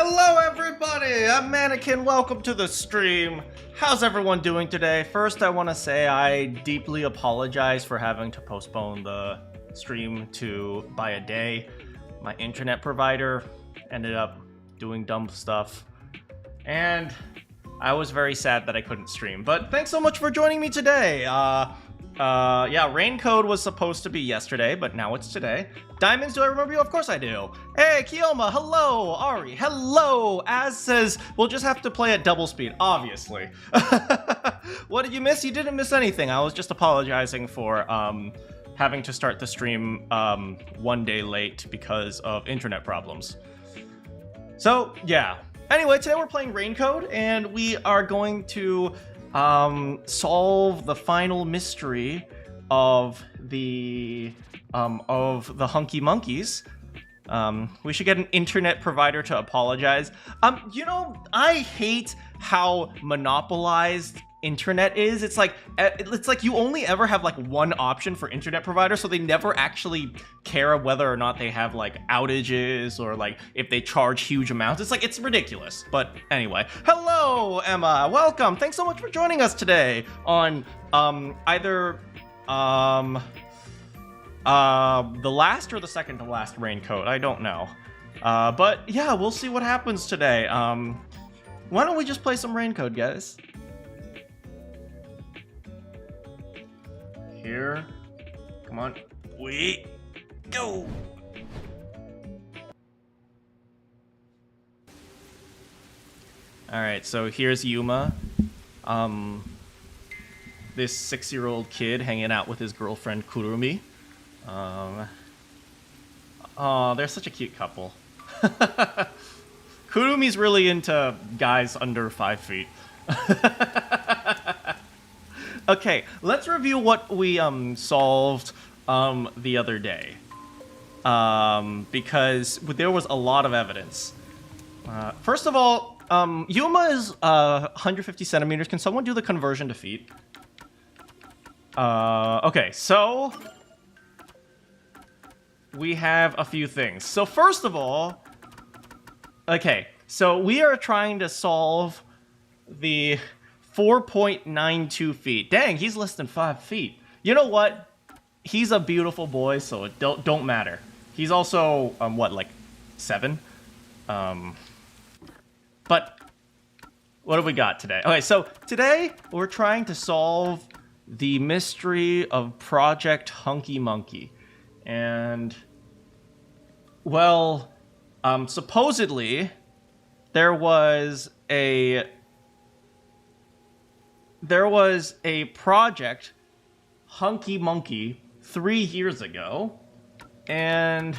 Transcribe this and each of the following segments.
Hello everybody, I'm Manakyn, welcome to the stream. How's everyone doing today? First I want to say I deeply apologize for having to postpone the stream by a day. My internet provider ended up doing dumb stuff, and I was very sad that I couldn't stream. But thanks so much for joining me today. Yeah, rain code was supposed to be yesterday, but now it's today. Diamonds, do I remember you? Of course I do. Hey, Kiyoma, hello. Ari, hello. Az says, we'll just have to play at double speed, obviously. What did you miss? You didn't miss anything. I was just apologizing for having to start the stream 1 day late because of internet problems. So, yeah. Anyway, today we're playing Rain Code, and we are going to solve the final mystery of the Hunky Monkeys. We should get an internet provider to apologize. You know, I hate how monopolized internet is. It's like you only ever have like one option for internet provider, so they never actually care whether or not they have like outages or like if they charge huge amounts. It's ridiculous. But anyway, hello Emma, welcome. Thanks so much for joining us today on either the last or the second to last rain code. I don't know. But yeah, we'll see what happens today. Why don't we just play some rain code, guys? Here, come on, we go. All right, so here's Yuma, this 6-year-old kid hanging out with his girlfriend Kurumi. Oh, they're such a cute couple. Kurumi's really into guys under 5 feet. Okay, let's review what we solved the other day, because there was a lot of evidence. First of all, Yuma is 150 centimeters. Can someone do the conversion to feet? Okay, so we have a few things. So first of all, okay, so we are trying to solve the 4.92 feet. Dang, he's less than 5 feet. You know what? He's a beautiful boy, so it don't matter. He's also what, like 7? But what have we got today? Okay, so today we're trying to solve the mystery of Project Hunky Monkey. And well, supposedly there was a project Hunky Monkey 3 years ago, and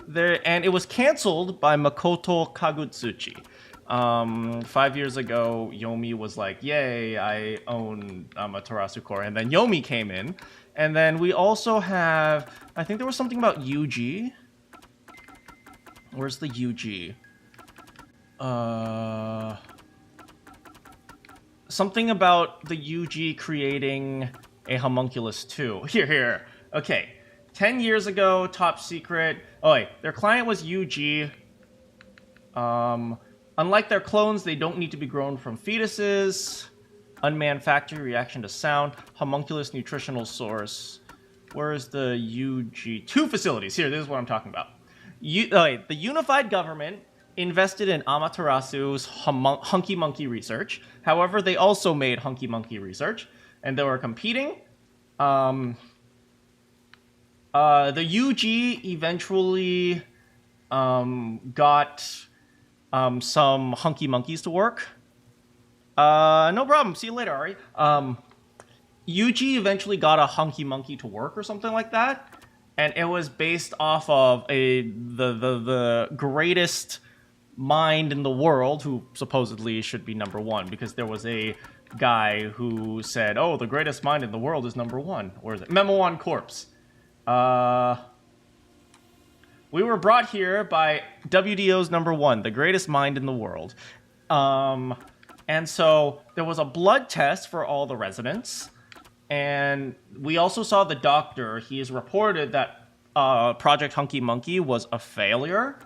it was canceled by Makoto Kagutsuchi. 5 years ago, Yomi was like, "Yay, I own Amaterasu Corporation," and then Yomi came in, and then we also have, I think there was something about UG. Where's the UG? Something about the UG creating a homunculus too. Here. Okay. 10 years ago, top secret. Oh wait, their client was UG. Unlike their clones, they don't need to be grown from fetuses. Unmanned factory, reaction to sound. Homunculus nutritional source. Where's the UG? 2 facilities. Here, this is what I'm talking about. The unified government invested in Amaterasu's Hunky Monkey research. However, they also made Hunky Monkey research, and they were competing. The UG eventually got some Hunky Monkeys to work. No problem. See you later, Ari. UG eventually got a Hunky Monkey to work or something like that, and it was based off of the greatest mind in the world, who supposedly should be #1, because there was a guy who said, "Oh, the greatest mind in the world is #1." Or is it Memoan Corpse? We were brought here by WDO's #1, the greatest mind in the world. And so there was a blood test for all the residents, and we also saw the doctor. He has reported that Project Hunky Monkey was a failure.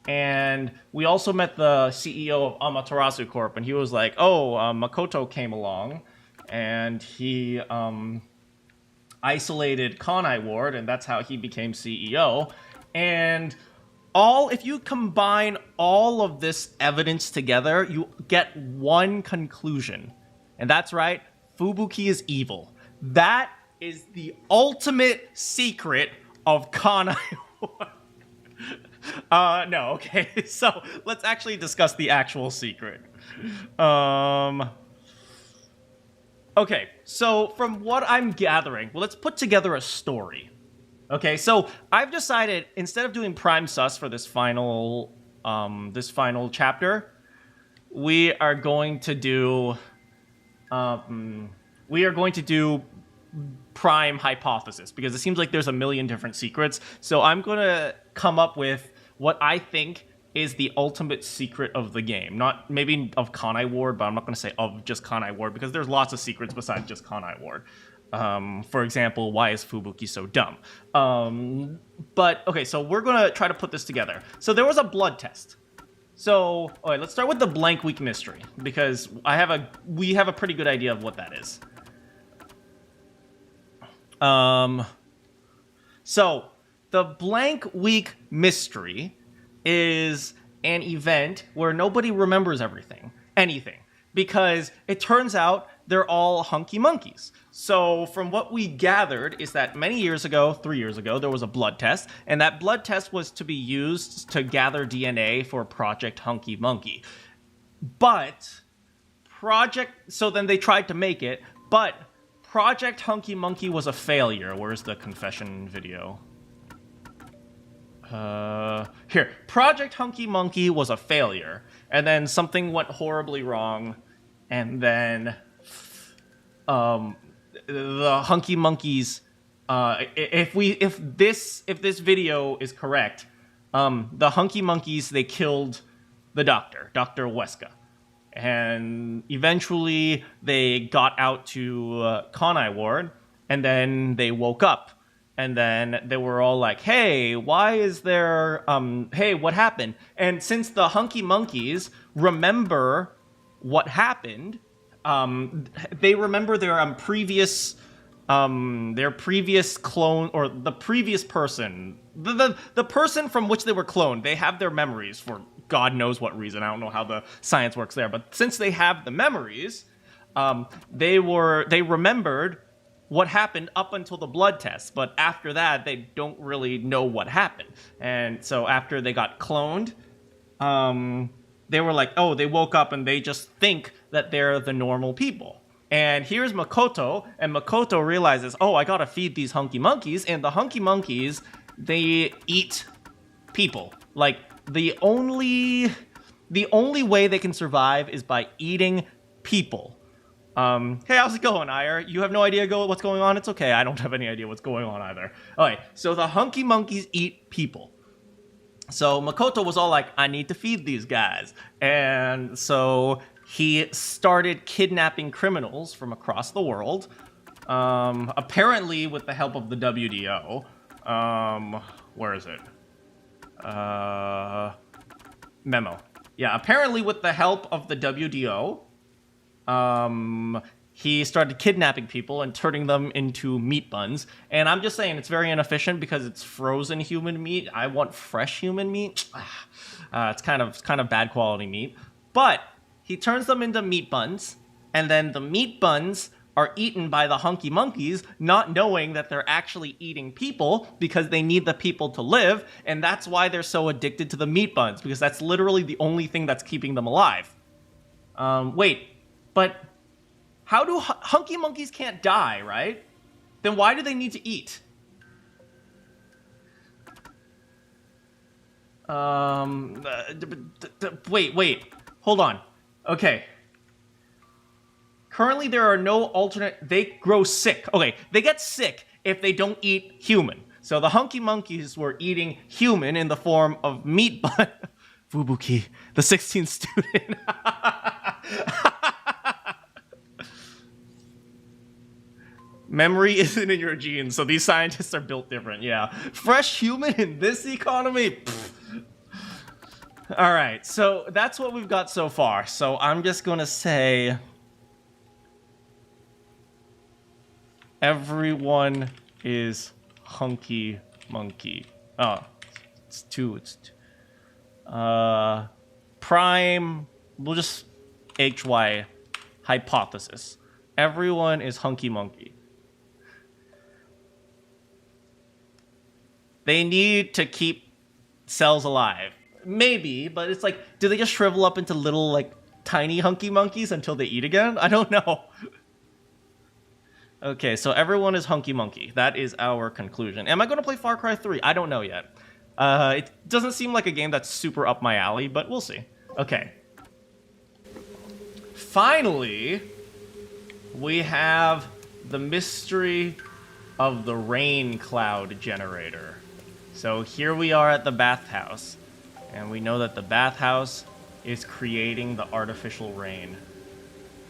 And we also met the CEO of Amaterasu Corp, and he was like, oh, Makoto came along, and he isolated Kanai Ward, and that's how he became CEO. And if you combine all of this evidence together, you get one conclusion. And that's right, Fubuki is evil. That is the ultimate secret of Kanai Ward. No, okay. So let's actually discuss the actual secret. Okay, so from what I'm gathering, well, let's put together a story. Okay, so I've decided instead of doing prime sus for this final chapter, we are going to do prime hypothesis, because it seems like there's a million different secrets. So I'm gonna come up with what I think is the ultimate secret of the game. Not maybe of Kanai Ward, but I'm not gonna say of just Kanai Ward, because there's lots of secrets besides just Kanai Ward. For example, why is Fubuki so dumb? But okay, so we're gonna try to put this together. So there was a blood test. So, all right, let's start with the blank week mystery, because we have a pretty good idea of what that is. So the blank week mystery is an event where nobody remembers anything, because it turns out they're all hunky monkeys. So from what we gathered is that many years ago, 3 years ago, there was a blood test, and that blood test was to be used to gather DNA for Project Hunky Monkey. So then they tried to make it, but Project Hunky Monkey was a failure. Where's the confession video? Here. Project Hunky Monkey was a failure, and then something went horribly wrong, and then the Hunky Monkeys, if this video is correct, the Hunky Monkeys, they killed the doctor, Dr. Weska. And eventually they got out to Kanai Ward, and then they woke up. And then they were all like, hey, why is there, hey, what happened? And since the Hunky Monkeys remember what happened, they remember their previous clone, or the previous person, the person from which they were cloned. They have their memories for God knows what reason. I don't know how the science works there, but since they have the memories, they remembered what happened up until the blood test, but after that, they don't really know what happened. And so after they got cloned, they were like, oh, they woke up and they just think that they're the normal people. And here's Makoto, and Makoto realizes, oh, I gotta feed these hunky monkeys, and the hunky monkeys, they eat people. Like, the only way they can survive is by eating people. Hey, how's it going, Ire? You have no idea what's going on? It's okay, I don't have any idea what's going on either. Okay, so the hunky monkeys eat people. So Makoto was all like, I need to feed these guys. And so he started kidnapping criminals from across the world, apparently with the help of the WDO. Where is it? Memo. Yeah, apparently with the help of the WDO, he started kidnapping people and turning them into meat buns. And I'm just saying, it's very inefficient because it's frozen human meat. I want fresh human meat. It's kind of bad quality meat. But he turns them into meat buns, and then the meat buns are eaten by the hunky monkeys, not knowing that they're actually eating people because they need the people to live, and that's why they're so addicted to the meat buns, because that's literally the only thing that's keeping them alive. Wait, but how do hunky monkeys can't die, right? Then why do they need to eat? Wait, hold on. Okay. Currently, there are no alternate... They grow sick. Okay, they get sick if they don't eat human. So the hunky monkeys were eating human in the form of meat bun. Fubuki, the 16th student. Memory isn't in your genes, so these scientists are built different, yeah. Fresh human in this economy? Pfft. All right, so that's what we've got so far. So I'm just gonna say everyone is hunky monkey. Oh, it's two. Prime. We'll just HY hypothesis. Everyone is hunky monkey. They need to keep cells alive. Maybe, but it's like, do they just shrivel up into little, like, tiny hunky monkeys until they eat again? I don't know. Okay, so everyone is hunky monkey. That is our conclusion. Am I going to play Far Cry 3? I don't know yet. It doesn't seem like a game that's super up my alley, but we'll see. Okay. Finally, we have the mystery of the rain cloud generator. So here we are at the bathhouse, and we know that the bathhouse is creating the artificial rain.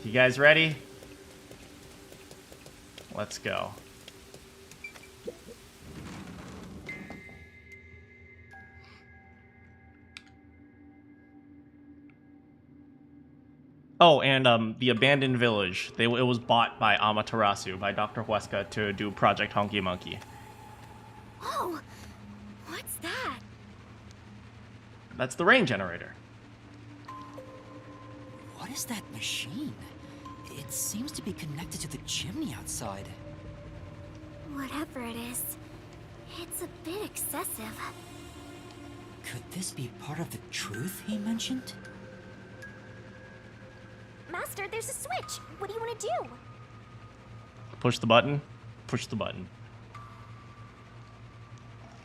You guys ready? Let's go. Oh, and the abandoned village. It was bought by Amaterasu, by Dr. Huesca, to do Project Honky Monkey. Oh, what's that? That's the rain generator. What is that machine? It seems to be connected to the chimney outside. Whatever it is, it's a bit excessive. Could this be part of the truth he mentioned? Master, there's a switch. What do you want to do? Push the button. Push the button.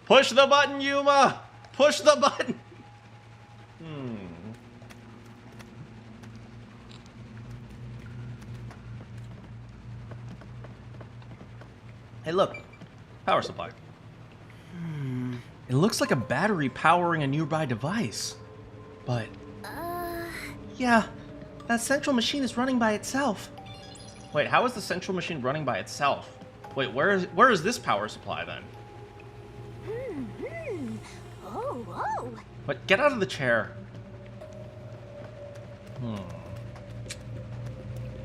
Push the button, Yuma! Push the button! Hey, look. Power supply. It looks like a battery powering a nearby device. But... yeah, that central machine is running by itself. Wait, how is the central machine running by itself? Wait, where is this power supply then? Oh. What? Get out of the chair.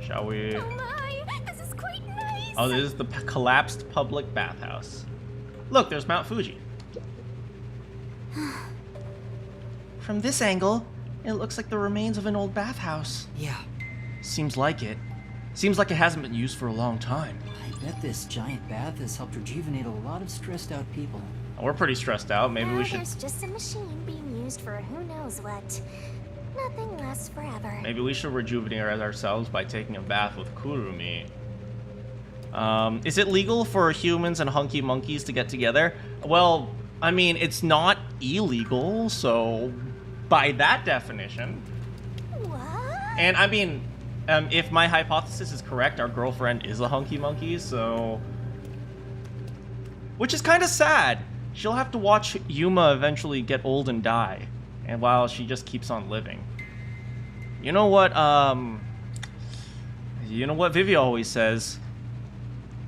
Shall we? Oh my, this is quite nice. Oh, this is the collapsed public bathhouse. Look, there's Mount Fuji. From this angle, it looks like the remains of an old bathhouse. Yeah. Seems like it. Seems like it hasn't been used for a long time. I bet this giant bath has helped rejuvenate a lot of stressed out people. We're pretty stressed out. Maybe we should... There's just a machine being used for who knows what. Nothing lasts forever. Maybe we should rejuvenate ourselves by taking a bath with Kurumi. Is it legal for humans and hunky monkeys to get together? Well, I mean, it's not illegal, so by that definition. What? And I mean, if my hypothesis is correct, our girlfriend is a hunky monkey, so... Which is kind of sad. She'll have to watch Yuma eventually get old and die, and while she just keeps on living. You know what Vivi always says?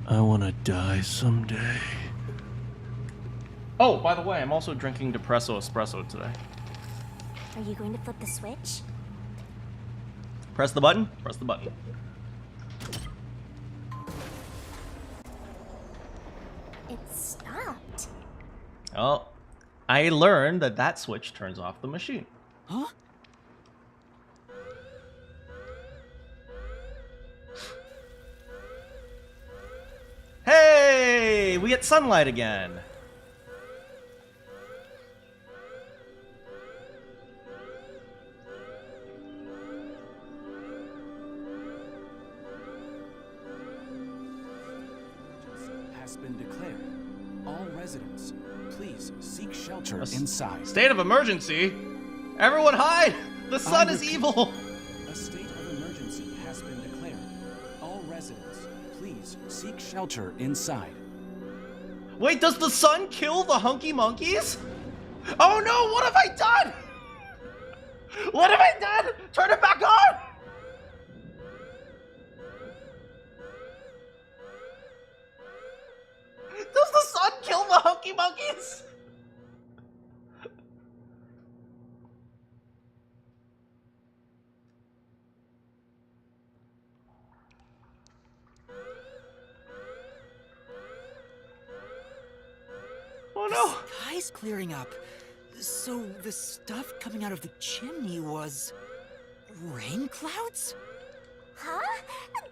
I want to die someday. Oh, by the way, I'm also drinking Depresso Espresso today. Are you going to flip the switch? Press the button. Press the button. It stopped. Oh, I learned that switch turns off the machine. Huh? Hey, we get sunlight again. Has been declared. All residents, please seek shelter inside. State of emergency? Everyone hide! The sun is evil! A state of emergency has been declared. All residents, please seek shelter inside. Wait, does the sun kill the hunky monkeys? Oh no, what have I done? What have I done? Turn it back on! Does the sun kill the hunky monkeys? no! The sky's clearing up. So the stuff coming out of the chimney was... rain clouds? Huh?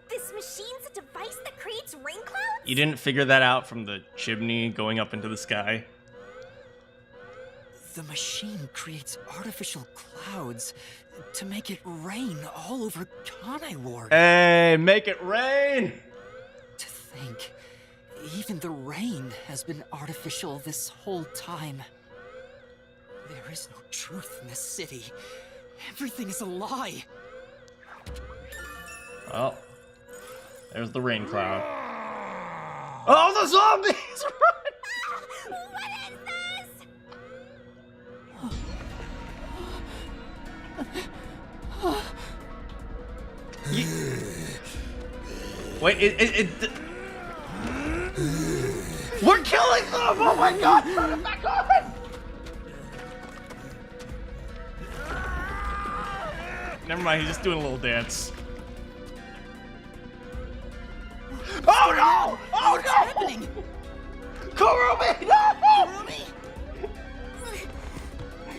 This machine's a device that creates rain clouds? You didn't figure that out from the chimney going up into the sky? The machine creates artificial clouds to make it rain all over Kanai Ward. Hey, make it rain! To think, even the rain has been artificial this whole time. There is no truth in this city. Everything is a lie. Well, there's the rain cloud. Oh, the zombies! Run! What is this? Wait, we're killing them! Oh my god! Turn it back on! Never mind, he's just doing a little dance. Oh no! Oh What's no! happening? Kurumi, no!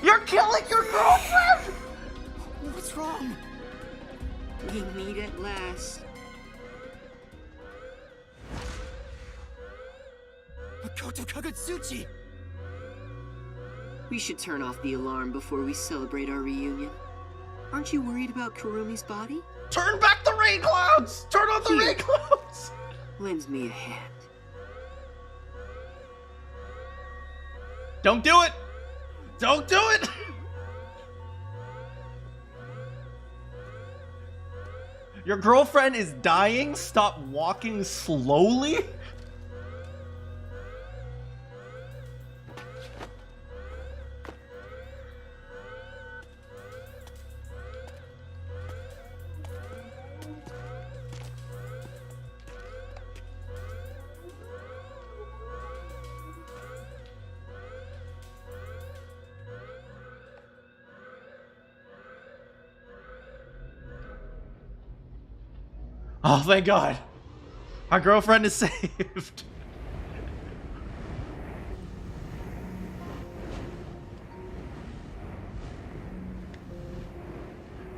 You're killing your girlfriend! What's wrong? We meet at last. Makoto Kagutsuchi! We should turn off the alarm before we celebrate our reunion. Aren't you worried about Kurumi's body? Turn back the rain clouds! Turn on the rain clouds! Lend me a hand. Don't do it! Don't do it! Your girlfriend is dying? Stop walking slowly? Oh, thank God. Our girlfriend is saved.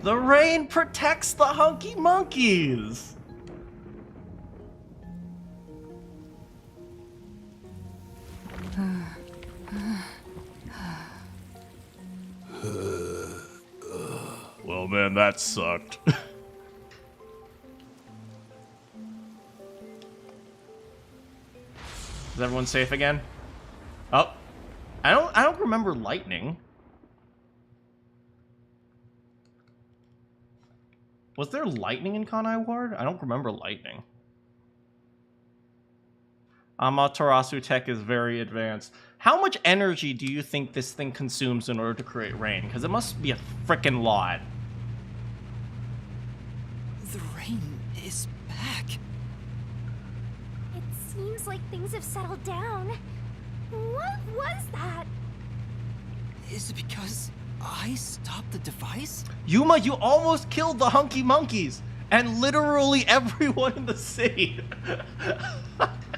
The rain protects the hunky monkeys. Well, man, that sucked. Is everyone safe again? Oh, I don't remember lightning. Was there lightning in Kanai Ward? I don't remember lightning. Amaterasu tech is very advanced. How much energy do you think this thing consumes in order to create rain? Because it must be a frickin' lot. The rain is back. It seems like things have settled down. What was that? Is it because I stopped the device? Yuma, you almost killed the hunky monkeys and literally everyone in the city.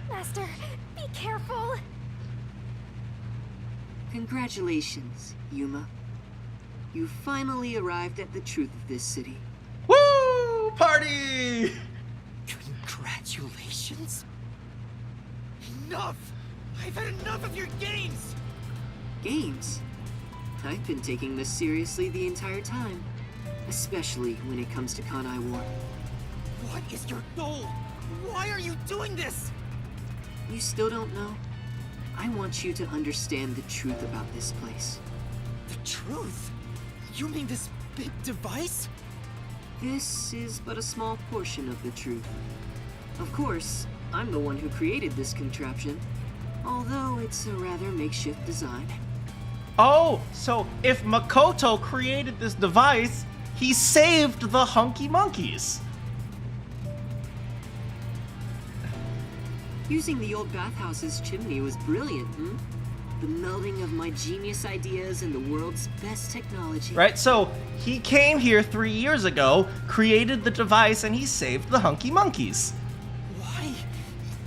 Master, be careful. Congratulations, Yuma. You finally arrived at the truth of this city. Woo! Party! Congratulations. Enough! I've had enough of your games! Games? I've been taking this seriously the entire time. Especially when it comes to Kanai Ward. What is your goal? Why are you doing this? You still don't know? I want you to understand the truth about this place. The truth? You mean this big device? This is but a small portion of the truth. Of course, I'm the one who created this contraption, although it's a rather makeshift design. Oh, so if Makoto created this device, he saved the hunky monkeys. Using the old bathhouse's chimney was brilliant, The melding of my genius ideas and the world's best technology. Right, so he came here 3 years ago, created the device, and he saved the hunky monkeys. Why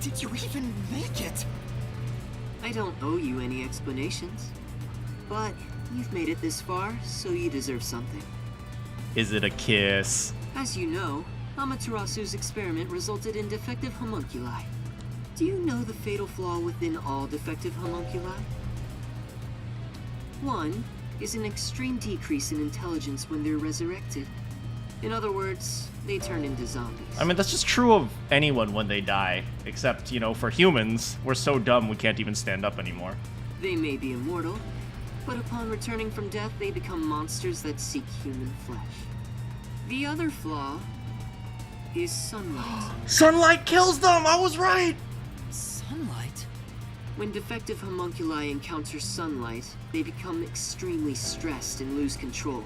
did you even make it? I don't owe you any explanations. But you've made it this far, so you deserve something. Is it a kiss? As you know, Amaterasu's experiment resulted in defective homunculi. Do you know the fatal flaw within all defective homunculi? One is an extreme decrease in intelligence when they're resurrected. In other words, they turn into zombies. I mean, that's just true of anyone when they die. Except, you know, for humans, we're so dumb we can't even stand up anymore. They may be immortal, but upon returning from death, they become monsters that seek human flesh. The other flaw is sunlight. Sunlight kills them! I was right! Sunlight? When defective homunculi encounter sunlight, they become extremely stressed and lose control.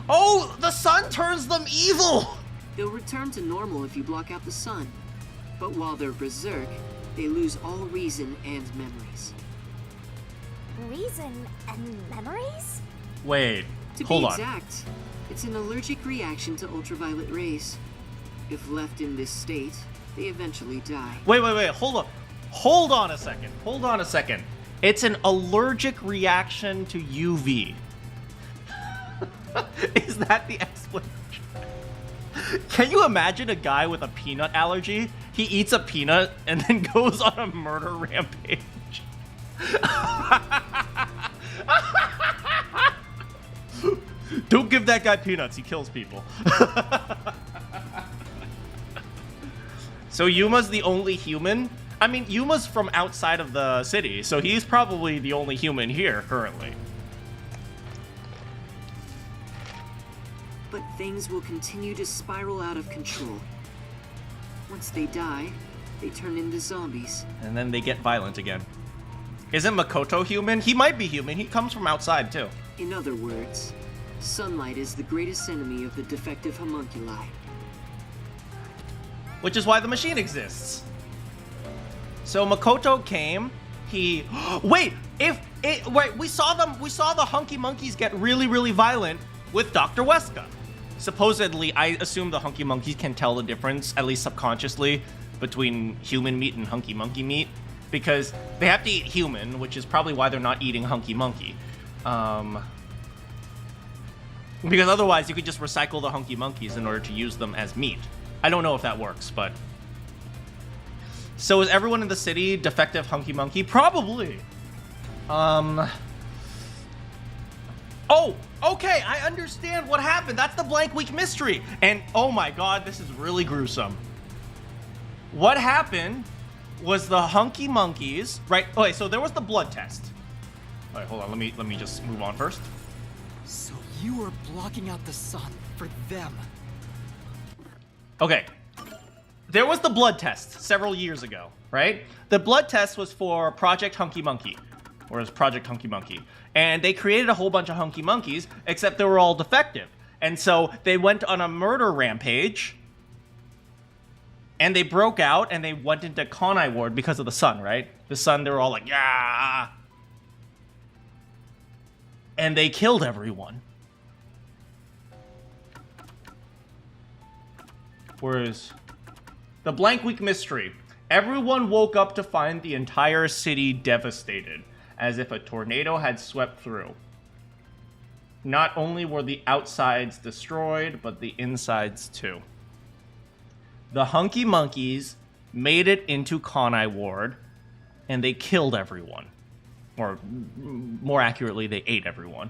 Oh, the sun turns them evil! They'll return to normal if you block out the sun. But while they're berserk, they lose all reason and memories. Reason and memories? Wait, To hold be on. exact, it's an allergic reaction to ultraviolet rays. If left in this state, they eventually die. Wait, hold on. Hold on a second. It's an allergic reaction to UV. Is that the explanation? Can you imagine a guy with a peanut allergy? He eats a peanut and then goes on a murder rampage. Don't give that guy peanuts, he kills people. So Yuma's the only human? I mean, Yuma's from outside of the city, so he's probably the only human here currently. But things will continue to spiral out of control. Once they die, they turn into zombies. And then they get violent again. Isn't Makoto human? He might be human. He comes from outside, too. In other words, sunlight is the greatest enemy of the defective homunculi. Which is why the machine exists. So Makoto came, he... Wait! Wait, we saw the Hunky Monkeys get really, really violent with Dr. Weska. Supposedly, I assume the Hunky Monkeys can tell the difference, at least subconsciously, between human meat and Hunky Monkey meat. Because they have to eat human, which is probably why they're not eating Hunky Monkey. Because otherwise you could just recycle the Hunky Monkeys in order to use them as meat. I don't know if that works, but... So is everyone in the city defective Hunky Monkey? Probably. Oh, okay, I understand what happened. That's the blank week mystery. And oh my god, this is really gruesome. What happened was the Hunky Monkeys, right? Okay, so there was the blood test. All right, hold on, let me just move on first. So you were blocking out the sun for them. Okay. There was the blood test several years ago, right? The blood test was for Project Hunky Monkey, or as Project Hunky Monkey. And they created a whole bunch of Hunky Monkeys, except they were all defective. And so they went on a murder rampage, and they broke out, and they went into Kanai Ward because of the sun, right? The sun, they were all like, yeah! And they killed everyone. Whereas... The blank week mystery. Everyone woke up to find the entire city devastated, as if a tornado had swept through. Not only were the outsides destroyed, but the insides too. The Hunky Monkeys made it into Kanai Ward, and they killed everyone. Or, more accurately, they ate everyone.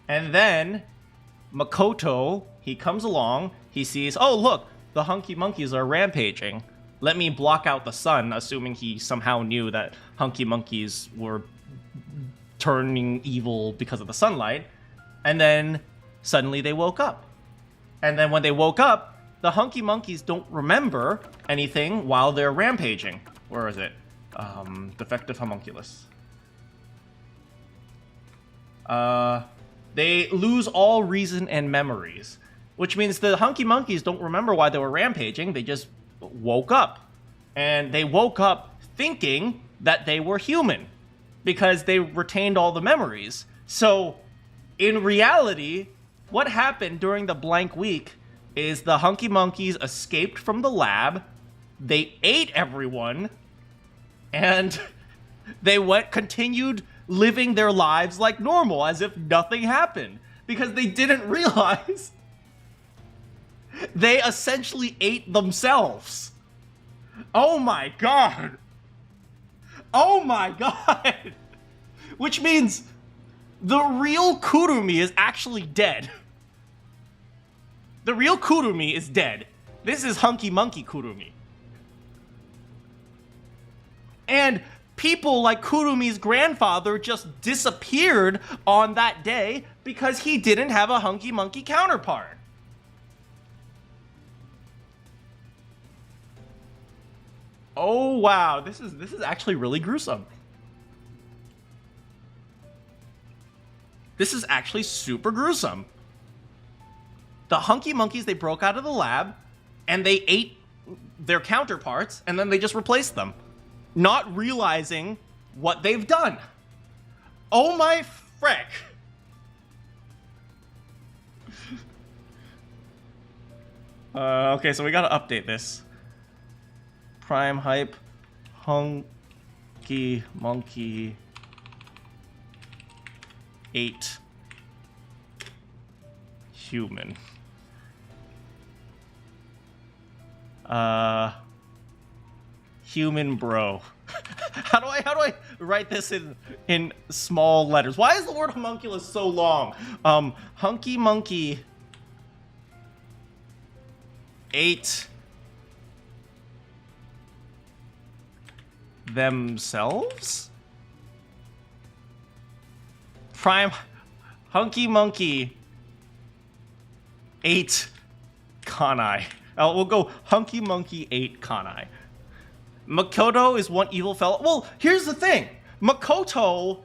And then, Makoto, he comes along, he sees, oh look, the Hunky Monkeys are rampaging. Let me block out the sun, assuming he somehow knew that Hunky Monkeys were turning evil because of the sunlight. And then suddenly they woke up. And then when they woke up, the Hunky Monkeys don't remember anything while they're rampaging. Where is it? Defective homunculus. They lose all reason and memories. Which means the Hunky Monkeys don't remember why they were rampaging, they just woke up. And they woke up thinking that they were human, because they retained all the memories. So, in reality, what happened during the blank week is the Hunky Monkeys escaped from the lab, they ate everyone, and They continued living their lives like normal, as if nothing happened, because they didn't realize they essentially ate themselves. Oh my god. Oh my god. Which means the real Kurumi is actually dead. The real Kurumi is dead. This is Hunky Monkey Kurumi. And people like Kurumi's grandfather just disappeared on that day because he didn't have a Hunky Monkey counterpart. Oh wow, this is actually really gruesome. This is actually super gruesome. The Hunky Monkeys, they broke out of the lab and they ate their counterparts and then they just replaced them, not realizing what they've done. Oh my frick. Okay, so we gotta update this. Prime hype, Hunky Monkey 8 human. Human bro. How do I write this in small letters? Why is the word homunculus so long? Hunky Monkey 8 themselves? Prime Hunky Monkey 8 Kanai. We'll go Hunky Monkey 8 Kanai. Makoto is one evil fellow. Well, here's the thing. Makoto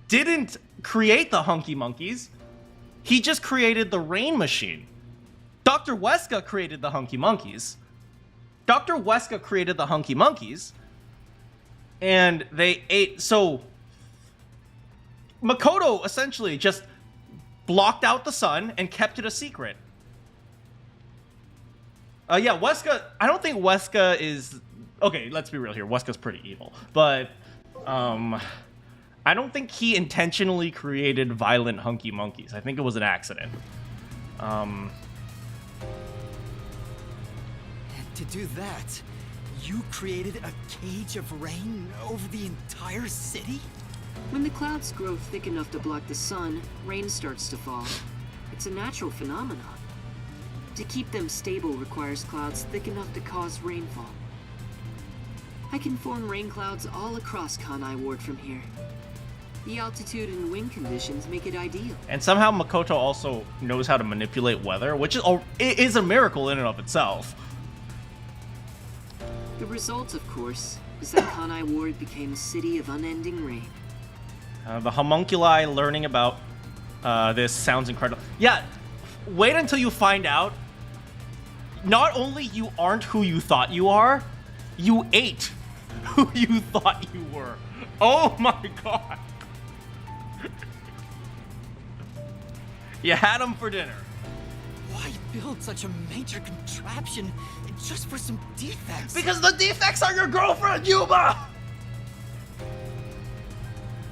didn't create the Hunky Monkeys. He just created the rain machine. Dr. Weska created the Hunky Monkeys. Dr. Weska created the Hunky Monkeys. And they ate... So, Makoto essentially just blocked out the sun and kept it a secret. Yeah, Weska... I don't think Weska is... Okay, let's be real here. Weska's pretty evil. But, I don't think he intentionally created violent Hunky Monkeys. I think it was an accident. And to do that, you created a cage of rain over the entire city? When the clouds grow thick enough to block the sun, rain starts to fall. It's a natural phenomenon. To keep them stable requires clouds thick enough to cause rainfall. I can form rain clouds all across Kanai Ward from here. The altitude and wind conditions make it ideal. And somehow Makoto also knows how to manipulate weather, which is a miracle in and of itself. The result, of course, is that Kanai Ward became a city of unending rain. The homunculi learning about this sounds incredible. Yeah, wait until you find out. Not only you aren't who you thought you are, you ate who you thought you were. Oh my god. You had them for dinner. Why build such a major contraption just for some defects? Because the defects are your girlfriend, Yuma!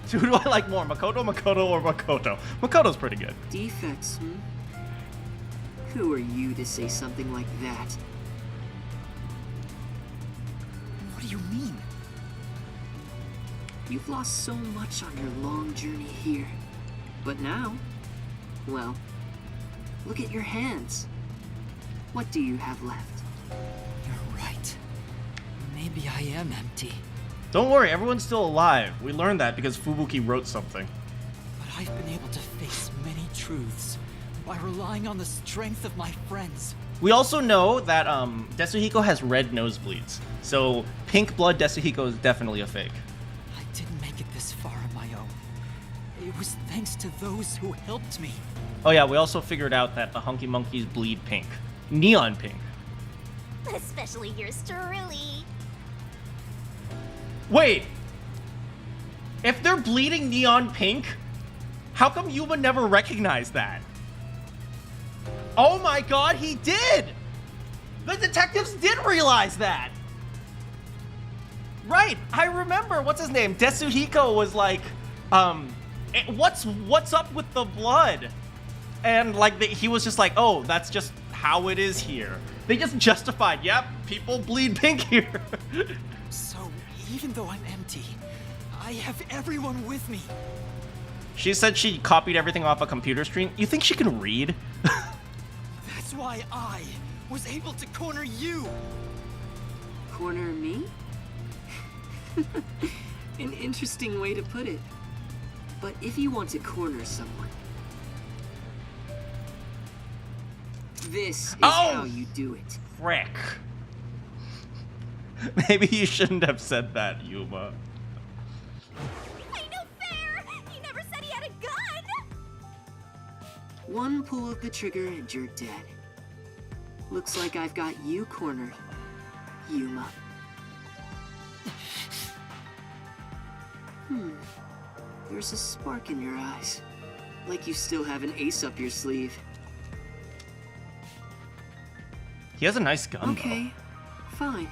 So who do I like more, Makoto, or Makoto? Makoto's pretty good. Defects, hmm? Who are you to say something like that? What do you mean? You've lost so much on your long journey here. But now, well, look at your hands. What do you have left? You're right. Maybe I am empty. Don't worry, everyone's still alive. We learned that because Fubuki wrote something. But I've been able to face many truths by relying on the strength of my friends. We also know that Desuhiko has red nosebleeds. So pink blood Desuhiko is definitely a fake. I didn't make it this far on my own. It was thanks to those who helped me. Oh yeah, we also figured out that the Hunky Monkeys bleed pink. Neon pink. Especially yours truly. Wait! If they're bleeding neon pink, how come Yuma never recognized that? Oh my god, he did! The detectives did realize that! Right, I remember, what's his name? Tetsuhiko was like, what's up with the blood? And like, he was just like, oh, that's just how it is here. They just justified, yep, people bleed pink here. So, even though I'm empty, I have everyone with me. She said she copied everything off a computer screen. You think she can read? That's why I was able to corner you. Corner me? An interesting way to put it. But if you want to corner someone, this is how you do it. Frick. Maybe you shouldn't have said that, Yuma. Ain't no fair! He never said he had a gun! One pull of the trigger and you're dead. Looks like I've got you cornered, Yuma. There's a spark in your eyes. Like you still have an ace up your sleeve. He has a nice gun, Okay, fine.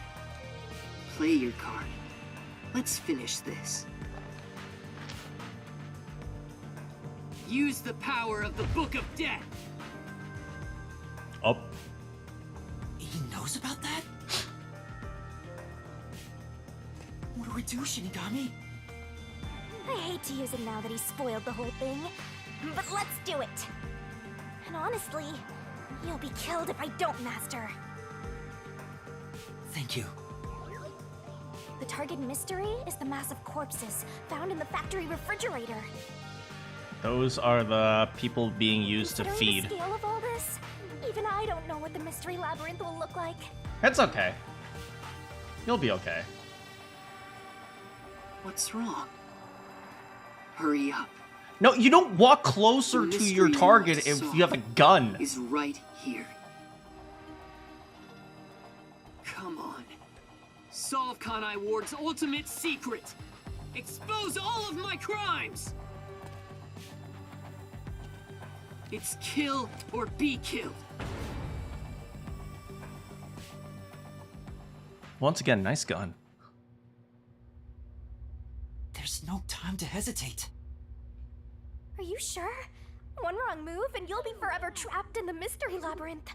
Play your card. Let's finish this. Use the power of the Book of Death! though. Oh. He knows about that? What do we do, Shinigami? I hate to use him now that he's spoiled the whole thing, but let's do it. And honestly, you'll be killed if I don't, Master. Thank you. The target mystery is the mass of corpses found in the factory refrigerator. Those are the people being used to Considering feed. the scale of all this, even I don't know what the mystery labyrinth will look like. It's okay. You'll be okay. What's wrong? Hurry up. No, you don't walk closer The to your mystery target you if want you have a gun. is right here. Come on. Solve Kanai Ward's ultimate secret. Expose all of my crimes. It's kill or be killed. Once again, nice gun. There's no time to hesitate. Are you sure? One wrong move and you'll be forever trapped in the mystery labyrinth.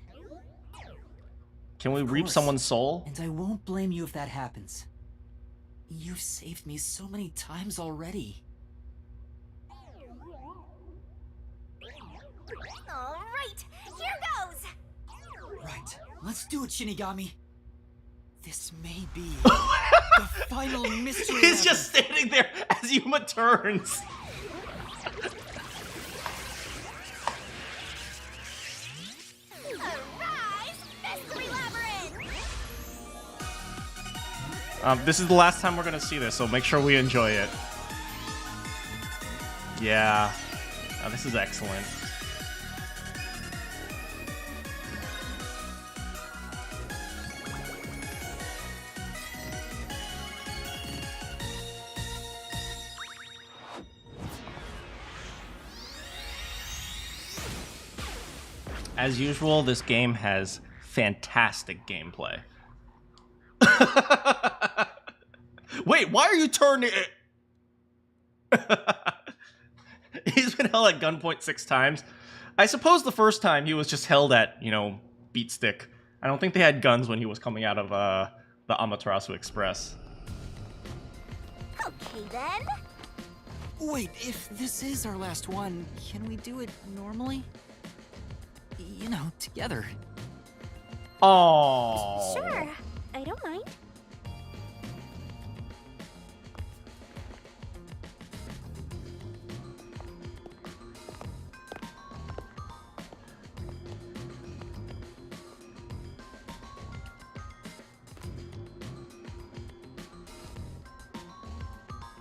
Can we Of reap course. someone's soul? And I won't blame you if that happens. You've saved me so many times already. All right, here goes. Right, let's do it, Shinigami. This may be the final mystery. He's just standing there as Yuma turns. Arise, mystery labyrinth. This is the last time we're gonna see this, so make sure we enjoy it. Yeah. Oh, this is excellent. As usual, this game has fantastic gameplay. Wait, why are you turning it? He's been held at gunpoint 6 times. I suppose the first time he was just held at, beat stick. I don't think they had guns when he was coming out of the Amaterasu Express. Okay then. Wait, if this is our last one, can we do it normally? You know, together. Oh. Sure, I don't mind.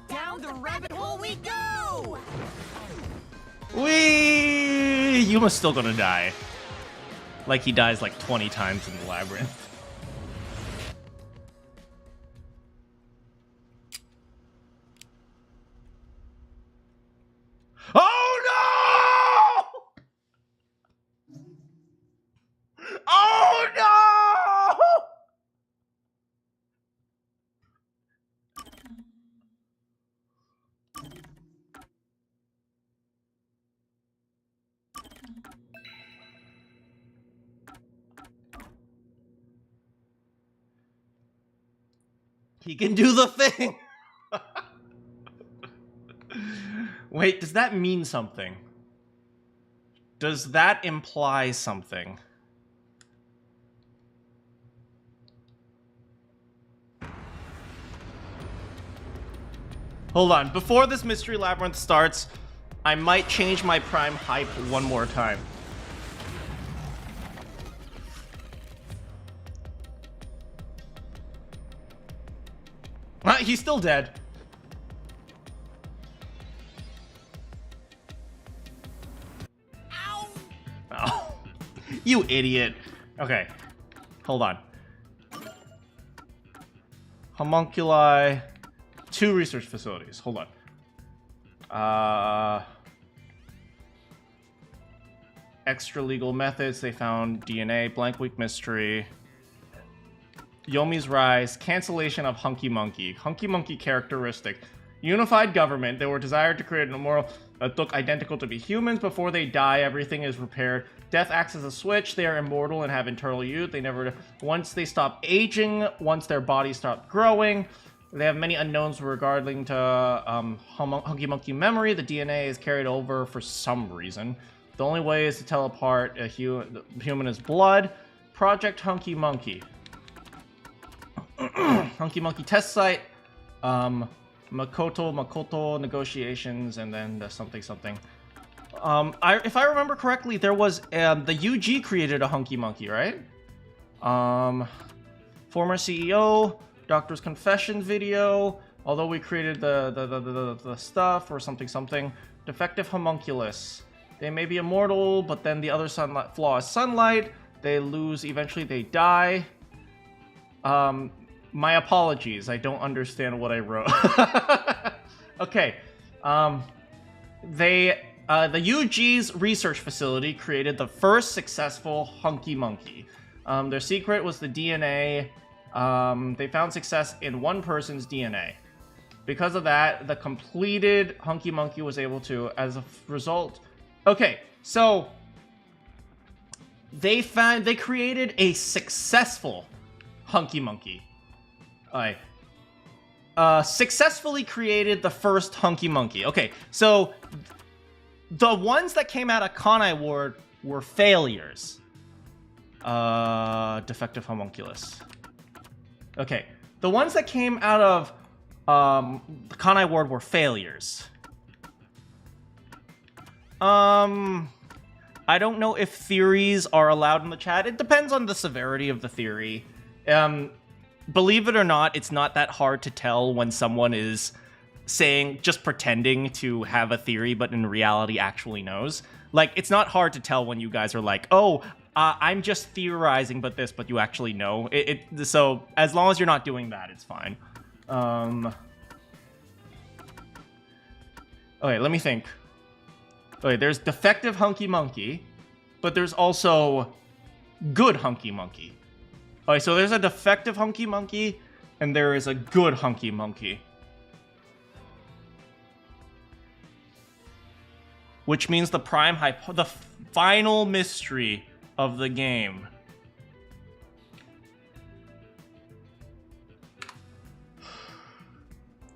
Down the rabbit hole we go! Whee! Yuma's still gonna die. Like he dies like 20 times in the labyrinth. Oh no! Oh no! He can do the thing! Wait, does that mean something? Does that imply something? Hold on, before this mystery labyrinth starts, I might change my prime hype one more time. He's still dead. Ow! Oh, you idiot. Okay, hold on. Homunculi, 2 research facilities. Hold on. Extra legal methods. They found DNA. Blank week mystery. Yomi's rise. Cancellation of Hunky Monkey. Hunky Monkey characteristic. Unified government. They were desired to create an immoral that look identical to be humans. Before they die, everything is repaired. Death acts as a switch. They are immortal and have eternal youth. They never... Once they stop aging, once their bodies stop growing, they have many unknowns regarding to Hunky Monkey memory. The DNA is carried over for some reason. The only way is to tell apart a human is blood. Project Hunky Monkey. Hunky Monkey test site. Makoto negotiations, and then the something. If I remember correctly, there was the UG created a Hunky Monkey, right? Former CEO, Doctor's Confession video. Although we created the stuff or something. Defective homunculus. They may be immortal, but then the other flaw is sunlight. They lose. Eventually, they die. My apologies. I don't understand what I wrote. Okay. The UG's research facility created the first successful Hunky Monkey. Their secret was the DNA. They found success in one person's DNA. Because of that, the completed Hunky Monkey was able to, as a result... Okay, so... They created a successful Hunky Monkey. Successfully created the first Hunky Monkey. Okay, so... The ones that came out of Kanai Ward were failures. Defective homunculus. Okay, the ones that came out of Kanai Ward were failures. I don't know if theories are allowed in the chat. It depends on the severity of the theory. Believe it or not, it's not that hard to tell when someone is just pretending to have a theory, but in reality actually knows. Like, it's not hard to tell when you guys are like, oh, I'm just theorizing but you actually know. So, as long as you're not doing that, it's fine. Okay, let me think. Okay, there's defective Hunky Monkey, but there's also good Hunky Monkey. Okay, so there's a defective Hunky Monkey, and there is a good Hunky Monkey. Which means the the final mystery of the game.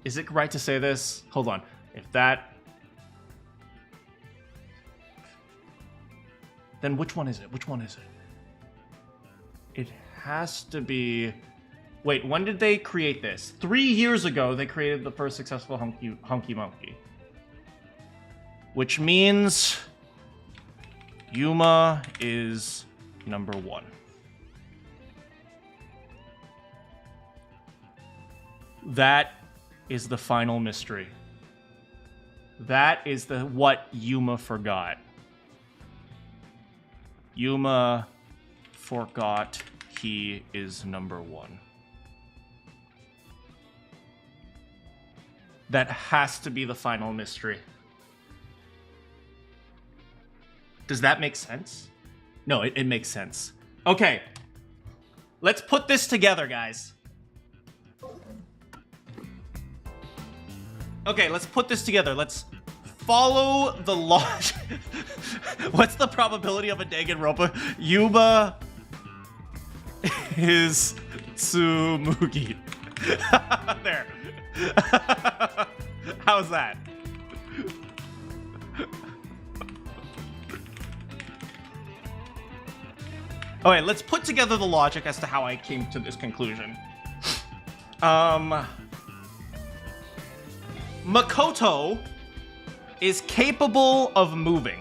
Is it right to say this? Hold on. Then which one is it? It has to be... Wait, when did they create this? 3 years ago, they created the first successful Hunky Monkey. Which means... Yuma is number 1. That is the final mystery. That is what Yuma forgot. Yuma forgot he is number 1. That has to be the final mystery. Does that make sense? No, it makes sense. Okay. Let's put this together, guys. Okay, let's put this together. Let's follow the logic. What's the probability of a danganronpa? Yuma is Tsumugi. There. How's that? Okay, let's put together the logic as to how I came to this conclusion. Makoto is capable of moving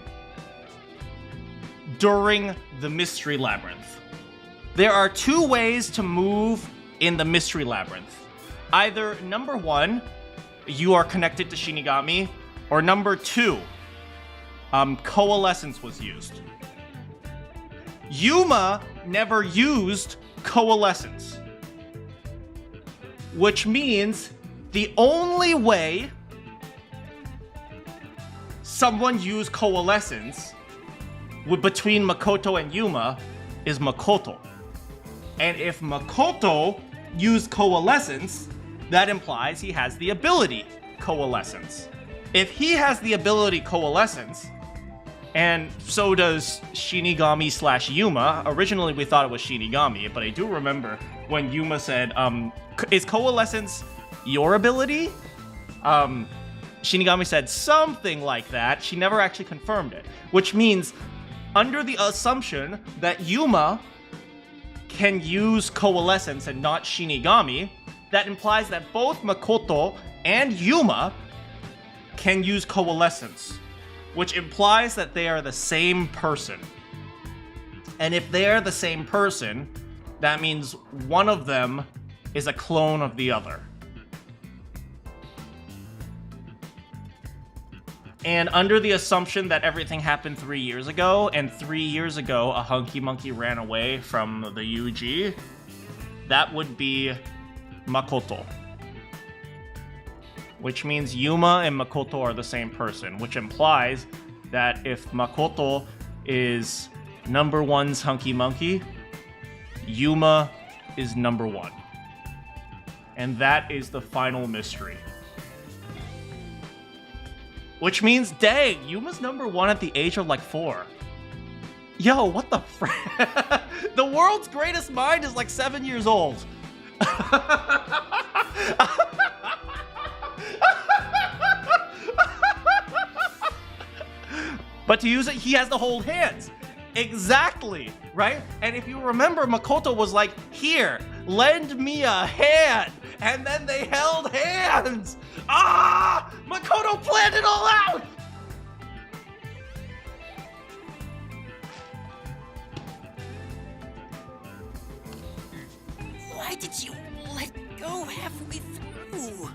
during the Mystery Labyrinth. There are two ways to move in the Mystery Labyrinth. Either number one, you are connected to Shinigami, or number two, coalescence was used. Yuma never used coalescence, which means the only way someone used coalescence between Makoto and Yuma is Makoto. And if Makoto used coalescence, that implies he has the ability coalescence. If he has the ability coalescence, and so does Shinigami / Yuma. Originally, we thought it was Shinigami, but I do remember when Yuma said, is coalescence your ability? Shinigami said something like that. She never actually confirmed it, which means under the assumption that Yuma can use coalescence and not Shinigami, that implies that both Makoto and Yuma can use coalescence, which implies that they are the same person. And if they are the same person, that means one of them is a clone of the other. And under the assumption that everything happened 3 years ago, and 3 years ago a hunky monkey ran away from the UG, that would be Makoto. Which means Yuma and Makoto are the same person, which implies that if Makoto is number one's hunky monkey, Yuma is number one. And that is the final mystery. Which means, dang, Yuma's number one at the age of like 4. Yo, what the frick? The world's greatest mind is like 7 years old. But to use it, he has to hold hands. Exactly, right? And if you remember, Makoto was like, here, lend me a hand. And then they held hands. Ah! Makoto planned it all out! Why did you let go halfway through?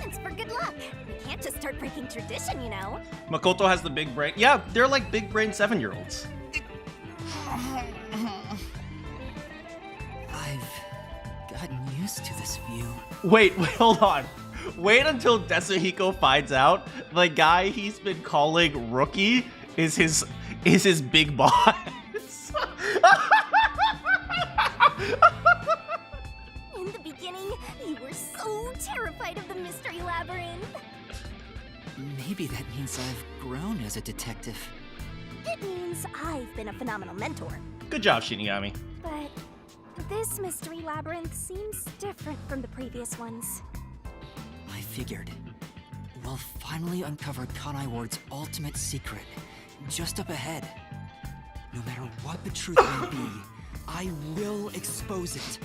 It's for good luck. We can't just start breaking tradition, you know. Makoto has the big brain. Yeah, they're like big brain 7-year-olds. I've gotten used to this view. Wait, hold on. Wait until Desuhiko finds out the guy he's been calling Rookie is his big boss. In the beginning, you were so terrified of the Mystery Labyrinth. Maybe that means I've grown as a detective. It means I've been a phenomenal mentor. Good job, Shinigami. But this Mystery Labyrinth seems different from the previous ones. I figured. We'll finally uncover Kanai Ward's ultimate secret, just up ahead. No matter what the truth may be, I will expose it.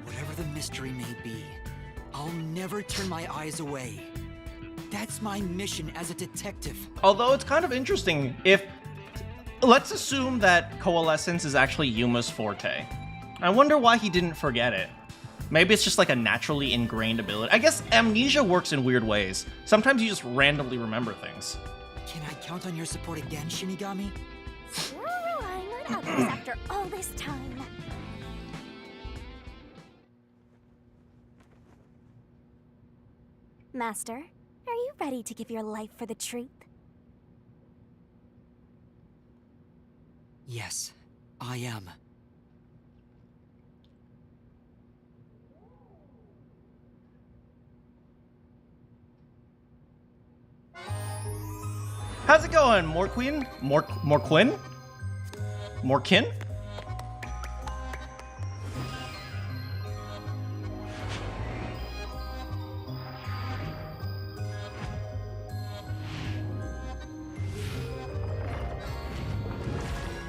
Whatever the mystery may be, I'll never turn my eyes away. That's my mission as a detective. Although it's kind of interesting if... Let's assume that coalescence is actually Yuma's forte. I wonder why he didn't forget it. Maybe it's just like a naturally ingrained ability. I guess amnesia works in weird ways. Sometimes you just randomly remember things. Can I count on your support again, Shinigami? You're relying on others after all this time. Master, are you ready to give your life for the truth? Yes, I am. How's it going? More Queen? More Quinn? More Kin?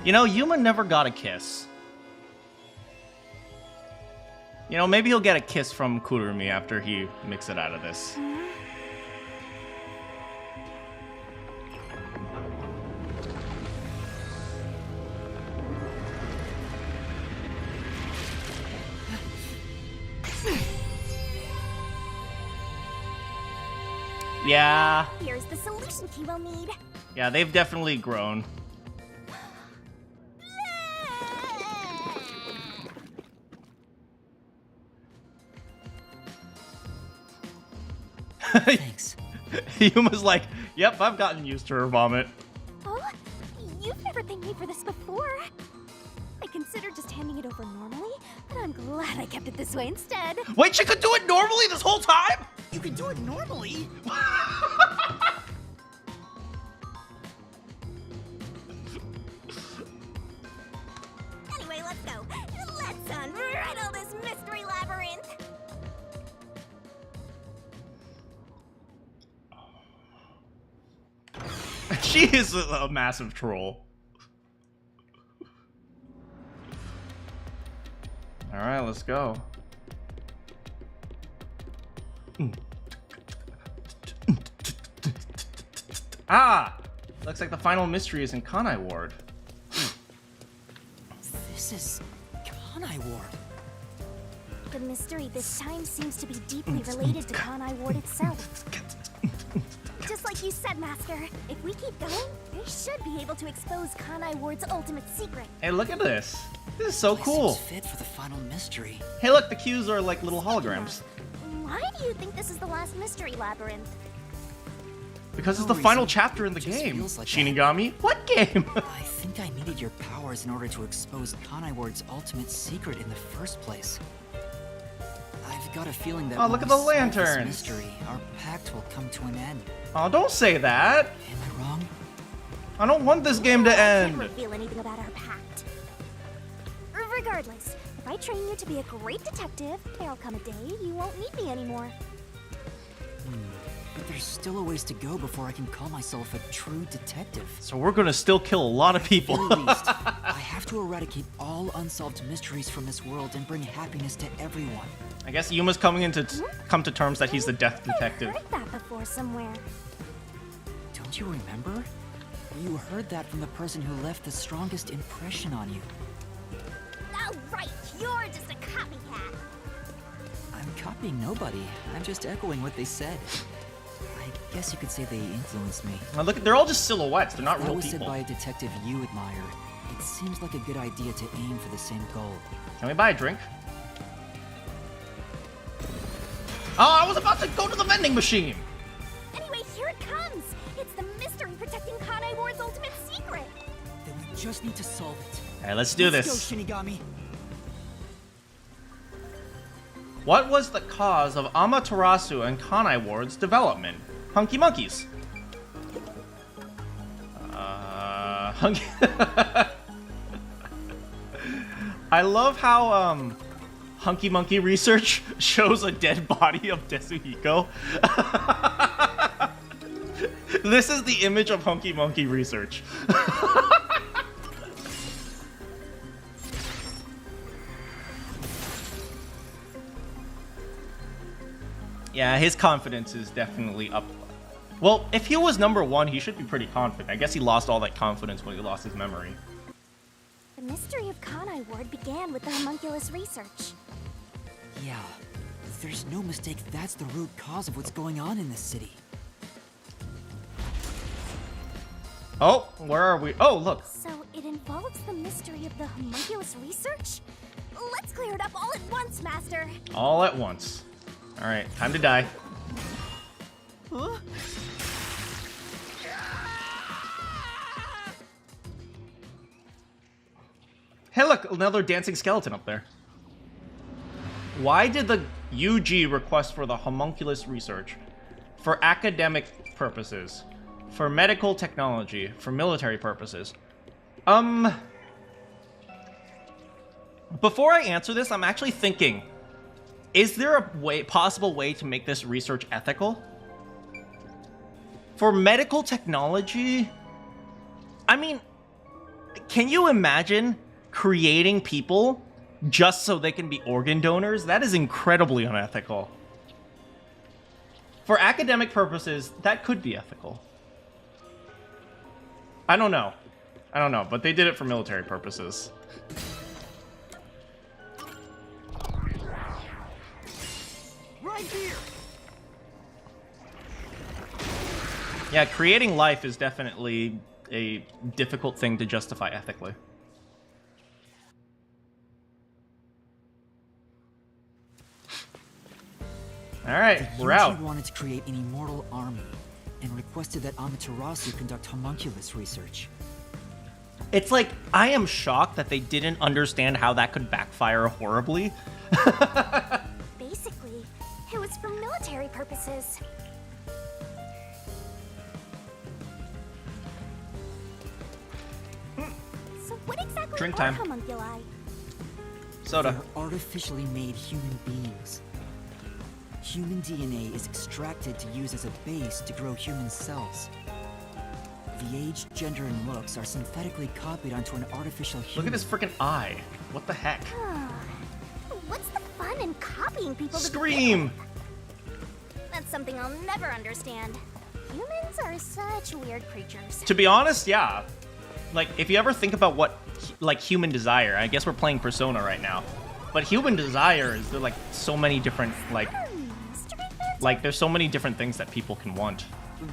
You know, Yuma never got a kiss. You know, maybe he'll get a kiss from Kurumi after he makes it out of this. Yeah. Here's the solution key we'll need. Yeah, they've definitely grown. Thanks. Yuma's like, yep, I've gotten used to her vomit. Oh, you've never thanked me for this before. I considered just handing it over normally, but I'm glad I kept it this way instead. Wait, she could do it normally this whole time? You can do it normally? Anyway, let's go. Let's unriddle this mystery labyrinth. She is a massive troll. Alright, let's go. Ah! Looks like the final mystery is in Kanai Ward. This is Kanai Ward. The mystery this time seems to be deeply related to Kanai Ward itself. Just like you said, Master, if we keep going, we should be able to expose Kanai Ward's ultimate secret. Hey, look at this. This is so Place cool. seems fit for the final mystery. Hey, look, the cues are like little holograms. Why do you think this is the last mystery labyrinth? Because it's No the final reason. chapter in the It just game. feels like that. Shinigami? What game? I think I needed your powers in order to expose Kanai Ward's ultimate secret in the first place. I've got a feeling that Oh, when look at we the solve this lanterns. mystery, our pact will come to an end. Oh, don't say that. Am I wrong? I don't want this game to I can't end. reveal anything about our pact. Regardless, if I train you to be a great detective, there'll come a day you won't need me anymore. But there's still a ways to go before I can call myself a true detective. So we're gonna still kill a lot of people. At least, I have to eradicate all unsolved mysteries from this world and bring happiness to everyone. I guess Yuma's coming into come to terms that he's the death I detective. heard that before somewhere. Don't you remember? You heard that from the person who left the strongest impression on you. Oh, right, you're just a copycat. I'm copying nobody. I'm just echoing what they said. I guess you could say they influenced me. Now look, they're all just silhouettes. They're not That real was said people. by a detective you admire. It seems like a good idea to aim for the same goal. Can we buy a drink? Oh, I was about to go to the vending machine. Anyway, here it comes. It's the mystery protecting Kanai Ward's ultimate secret. Then we just need to solve it. All right, let's do Let's this. go, Shinigami. What was the cause of Amaterasu and Kanai Ward's development? Hunky monkeys. Hunky. I love how Hunky Monkey Research shows a dead body of Tetsuhiko. This is the image of Hunky Monkey Research. Yeah, his confidence is definitely up. Well, if he was number one, he should be pretty confident. I guess he lost all that confidence when he lost his memory. The mystery of Kanai Ward began with the homunculus research. Yeah, there's no mistake that's the root cause of what's going on in this city. Oh, where are we? Oh, look. So it involves the mystery of the homunculus research? Let's clear it up all at once, Master. All at once. All right, time to die. Huh? Hey, look, another dancing skeleton up there. Why did the UG request for the homunculus research? For academic purposes, for medical technology, for military purposes. Before I answer this, I'm actually thinking, is there a possible way to make this research ethical? For medical technology, I mean, can you imagine creating people just so they can be organ donors? That is incredibly unethical. For academic purposes, that could be ethical. I don't know, but they did it for military purposes. Right here. Yeah, creating life is definitely a difficult thing to justify ethically. All right, we're out. Yuji wanted to create an immortal army and requested that Amaterasu conduct homunculus research. It's like, I am shocked that they didn't understand how that could backfire horribly. Basically, it was for military purposes. So what exactly Drink are time. homunculi? Soda. They're artificially made human beings. Human DNA is extracted to use as a base to grow human cells. The age, gender, and looks are synthetically copied onto an artificial Look human. at his freaking eye. What the heck? What's the fun in copying people to Scream! That's something I'll never understand. Humans are such weird creatures. To be honest, yeah. Like, if you ever think about what, like, human desire, I guess we're playing Persona right now, but human desire is, there like, so many different, like, there's so many different things that people can want.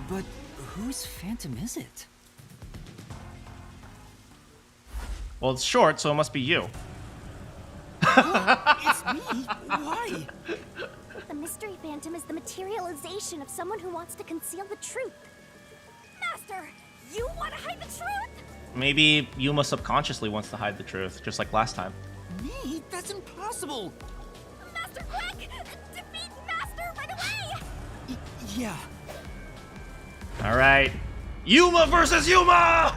But whose phantom is it? Well, it's short, so it must be you. It's me? Why? The mystery phantom is the materialization of someone who wants to conceal the truth. Master, you want to hide the truth? Maybe Yuma subconsciously wants to hide the truth, just like last time. Me? That's impossible! Master, quick! Defeat Master right away! Yeah. All right. Yuma versus Yuma!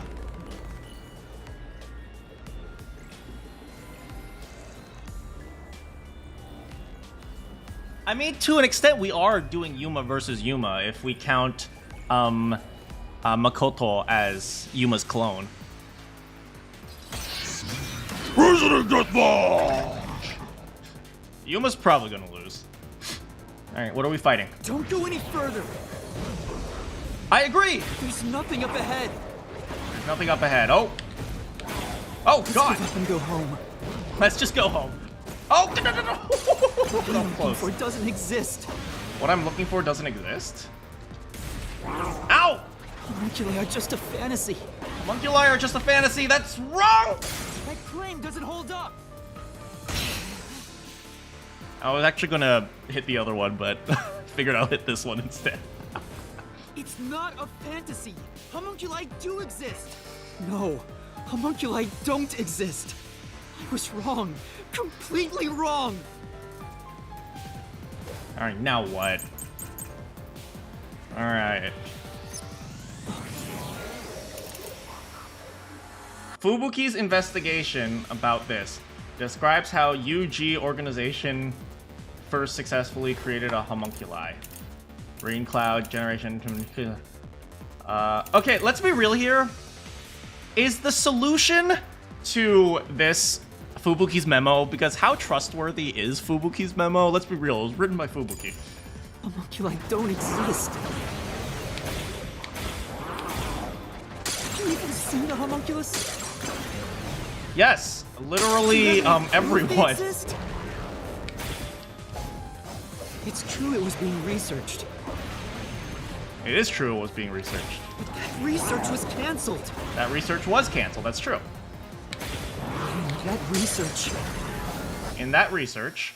I mean, to an extent, we are doing Yuma versus Yuma if we count Makoto as Yuma's clone. President Deathmatch! Yuma's probably gonna lose. Alright, what are we fighting? Don't go any further! I agree! There's nothing up ahead! There's nothing up ahead. Oh! Oh, God! Let's give up and go home. Let's just go home. Oh, no, no, no! What I'm looking Close. for doesn't exist. What I'm looking for doesn't exist? Ow! Homunculi are just a fantasy. Homunculi are just a fantasy. That's wrong! That claim doesn't hold up. I was actually gonna hit the other one, but figured I'll hit this one instead. It's not a fantasy. Homunculi do exist. No, homunculi don't exist. I was wrong. Completely wrong. Alright, now what? Alright. Fubuki's investigation about this describes how UG organization first successfully created a homunculi. Rain cloud generation. Okay, let's be real here. Is the solution to this Fubuki's memo? Because how trustworthy is Fubuki's memo? Let's be real, it was written by Fubuki. Homunculi don't exist. Have you even seen a homunculus? Yes, literally everyone. Exist? It's true it was being researched. It is true it was being researched. But that research was cancelled. That research was canceled, that's true. That research In that research...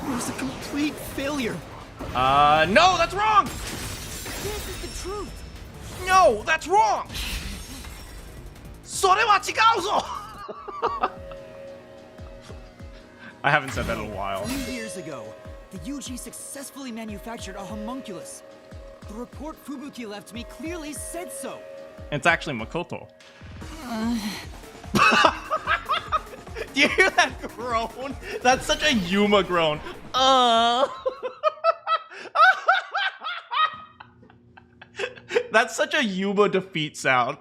was a complete failure. No, that's wrong! This is the truth. No, that's wrong! それは違うぞ! I haven't said that in a while. 3 years ago, the UG successfully manufactured a homunculus. The report Fubuki left me clearly said so. It's actually Makoto. Do you hear that groan? That's such a Yuma groan. That's such a Yuma defeat sound.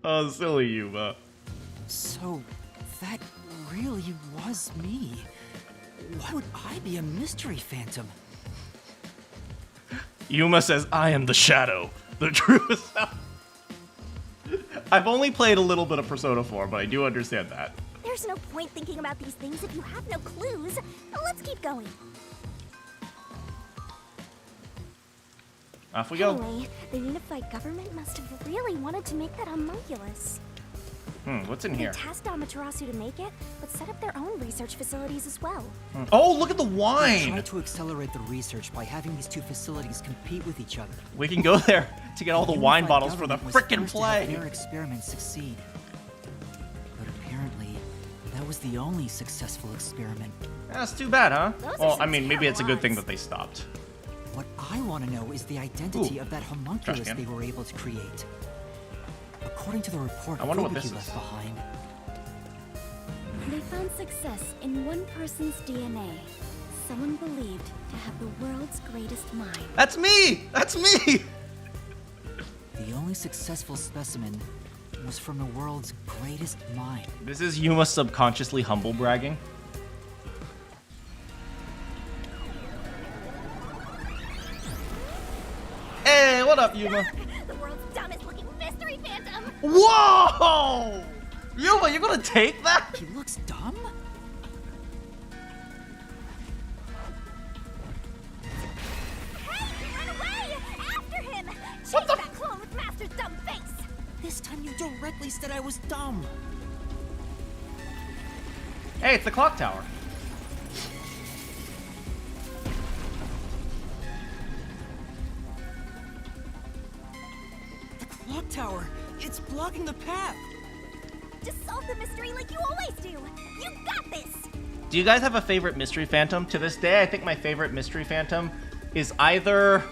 Oh, silly Yuma. So, that really was me. Why would I be a mystery phantom? Yuma says, I am the shadow, the truest self. I've only played a little bit of Persona 4, but I do understand that. There's no point thinking about these things if you have no clues. Let's keep going. Off we go. Anyway, the unified government must have really wanted to make that homunculus. What's in They here? tasked Amaterasu to make it, but set up their own research facilities as well. Oh, look at the They wine! tried to accelerate the research by having these two facilities compete with each other. We can go there to get all the wine unified bottles for the government was frickin' first to have play. Their experiments succeed. But apparently, that was the only successful experiment. That's too bad, huh? Those are Well, some I mean, maybe it's a good thing terrible that they stopped. What I want to know is the identity Ooh, of that homunculus trash can. they were able to create. According to the report I wonder what Fubuki this left is. behind, They found success in one person's DNA. Someone believed to have the world's greatest mind. That's me! That's me! the only successful specimen was from the world's greatest mind. This is Yuma subconsciously humble bragging. Hey, what up, Yuma? The world's dumbest looking mystery phantom! Whoa! Yuma, you're gonna take that? He looks dumb? Hey, run away! After him! Chase What the- that clone with Master's dumb face! This time you directly said I was dumb. Hey, it's the clock tower. The clock tower! It's blocking the path! Just solve the mystery like you always do! You got this! Do you guys have a favorite mystery phantom? To this day, I think my favorite mystery phantom is either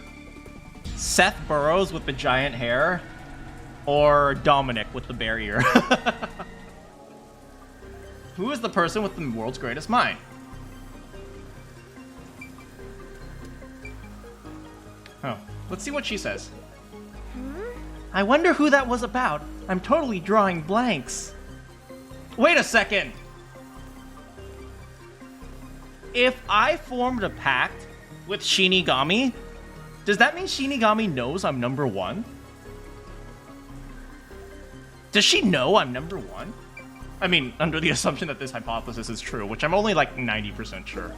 Seth Burrows with the giant hair or Dominic with the bear ear. Who is the person with the world's greatest mind? Oh, let's see what she says. I wonder who that was about. I'm totally drawing blanks. Wait a second. If I formed a pact with Shinigami, does that mean Shinigami knows I'm number one? Does she know I'm number one? I mean, under the assumption that this hypothesis is true, which I'm only like 90% sure.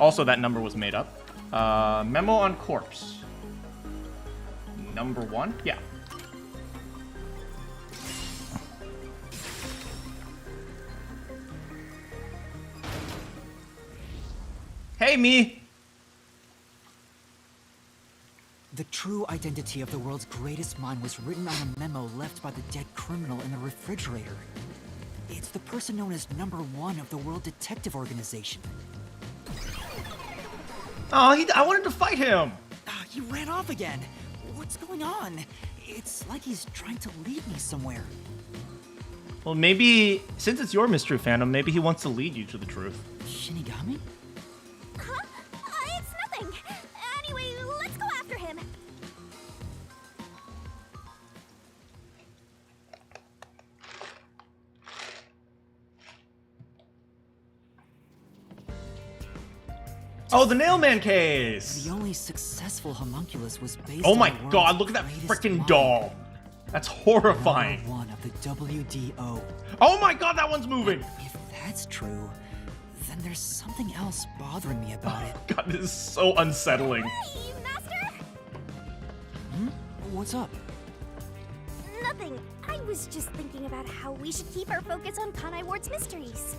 Also, that number was made up. Memo on corpse. Number one? Yeah. Hey, me! The true identity of the world's greatest mind was written on a memo left by the dead criminal in the refrigerator. It's the person known as number one of the World Detective Organization. Oh, I wanted to fight him! Ah, he ran off again. What's going on? It's like he's trying to lead me somewhere. Well, maybe, since it's your mystery phantom, maybe he wants to lead you to the truth. Shinigami? Huh? It's nothing! Anyway, let's go after him! Oh, the Nailman case! The only successful homunculus was based Oh on my the world's god, look at that greatest freaking mind. doll! That's horrifying! Number one of the WDO. Oh my god, that one's moving! If that's true, then there's something else bothering me about it. God, this is so unsettling. Hey, Master! What's up? Nothing. I was just thinking about how we should keep our focus on Kanai Ward's mysteries.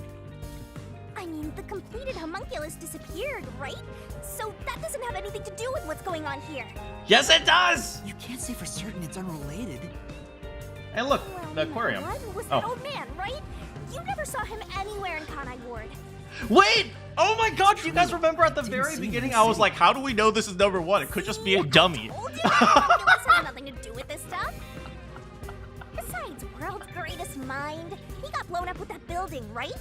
I mean, the completed homunculus disappeared, right? So that doesn't have anything to do with what's going on here. Yes, it does! You can't say for certain it's unrelated. Hey, look, Well, the aquarium. What was that Oh. old man, right? You never saw him anywhere in Kanai Ward. Wait! Oh my god, do you guys remember at the Didn't very see him beginning in I the was city. like, how do we know this is number one? It could just be a dummy. Told you, homunculus has nothing to do with this stuff. Besides, world's greatest mind. He got blown up with that building, right?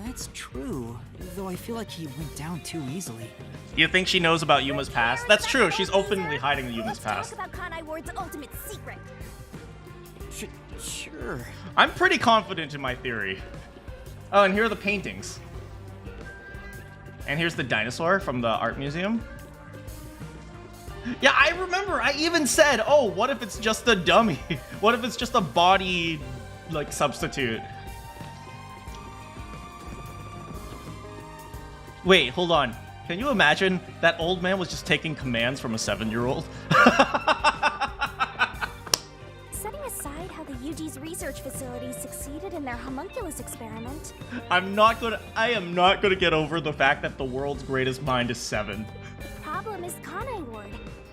That's true, though I feel like he went down too easily. You think she knows about Yuma's past? That's true, she's openly hiding Yuma's Let's past. talk about Kanai Ward's ultimate secret. Sure. I'm pretty confident in my theory. Oh, and here are the paintings. And here's the dinosaur from the art museum. Yeah, I remember. I even said, oh, what if it's just a dummy? What if it's just a body, like, substitute? Wait, hold on. Can you imagine that old man was just taking commands from a 7-year-old? Setting aside how the UG's research facilities succeeded in their homunculus experiment. I am not gonna get over the fact that the world's greatest mind is 7. Problem is Kanai Ward.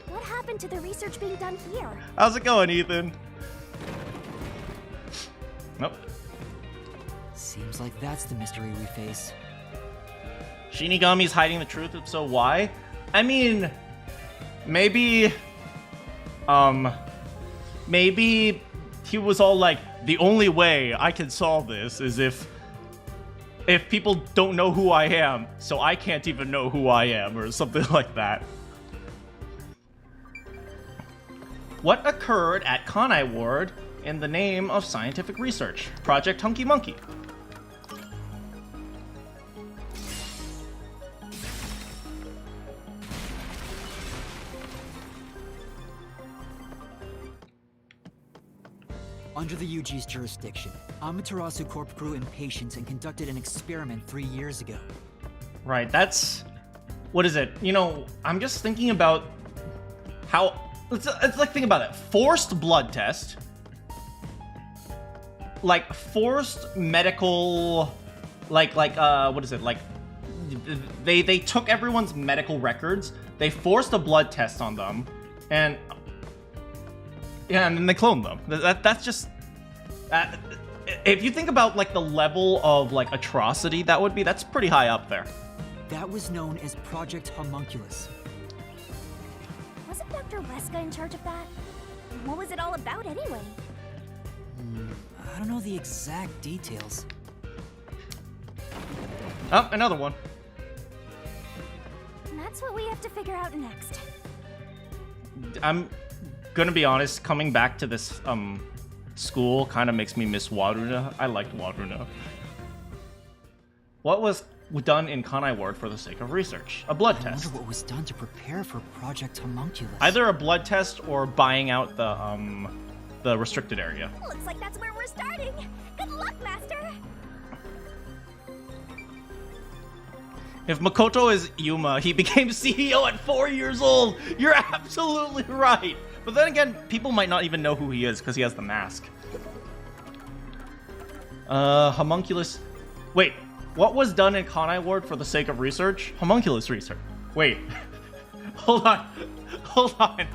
What happened to the research being done here? How's it going, Ethan? Nope. Seems like that's the mystery we face. Shinigami's hiding the truth, if so, why? I mean, maybe he was all like, the only way I can solve this is if people don't know who I am, so I can't even know who I am, or something like that. What occurred at Kanai Ward in the name of scientific research? Project Hunky Monkey. Under the UG's jurisdiction, Amaterasu Corp grew impatient and conducted an experiment 3 years ago. Right, that's... What is it? You know, I'm just thinking about how... It's like, think about it. Forced blood test. Like, forced medical... what is it? Like, they took everyone's medical records, they forced a blood test on them, and... Yeah, and then they cloned them. That's just... if you think about, like, the level of, like, atrocity that would be, that's pretty high up there. That was known as Project Homunculus. Wasn't Dr. Weska in charge of that? What was it all about anyway? I don't know the exact details. Oh, another one. And that's what we have to figure out next. I'm gonna be honest, coming back to this school kind of makes me miss Waruna. I liked Waruna. What was done in Kanai Ward for the sake of research? A blood I test. wonder what was done to prepare for Project Homunculus. Either a blood test or buying out the restricted area. Looks like that's where we're starting. Good luck, Master. If Makoto is Yuma, he became CEO at 4 years old. You're absolutely right. But then again, people might not even know who he is because he has the mask. Homunculus. Wait, what was done in Kanai Ward for the sake of research? Homunculus research. Wait. Hold on. Hold on.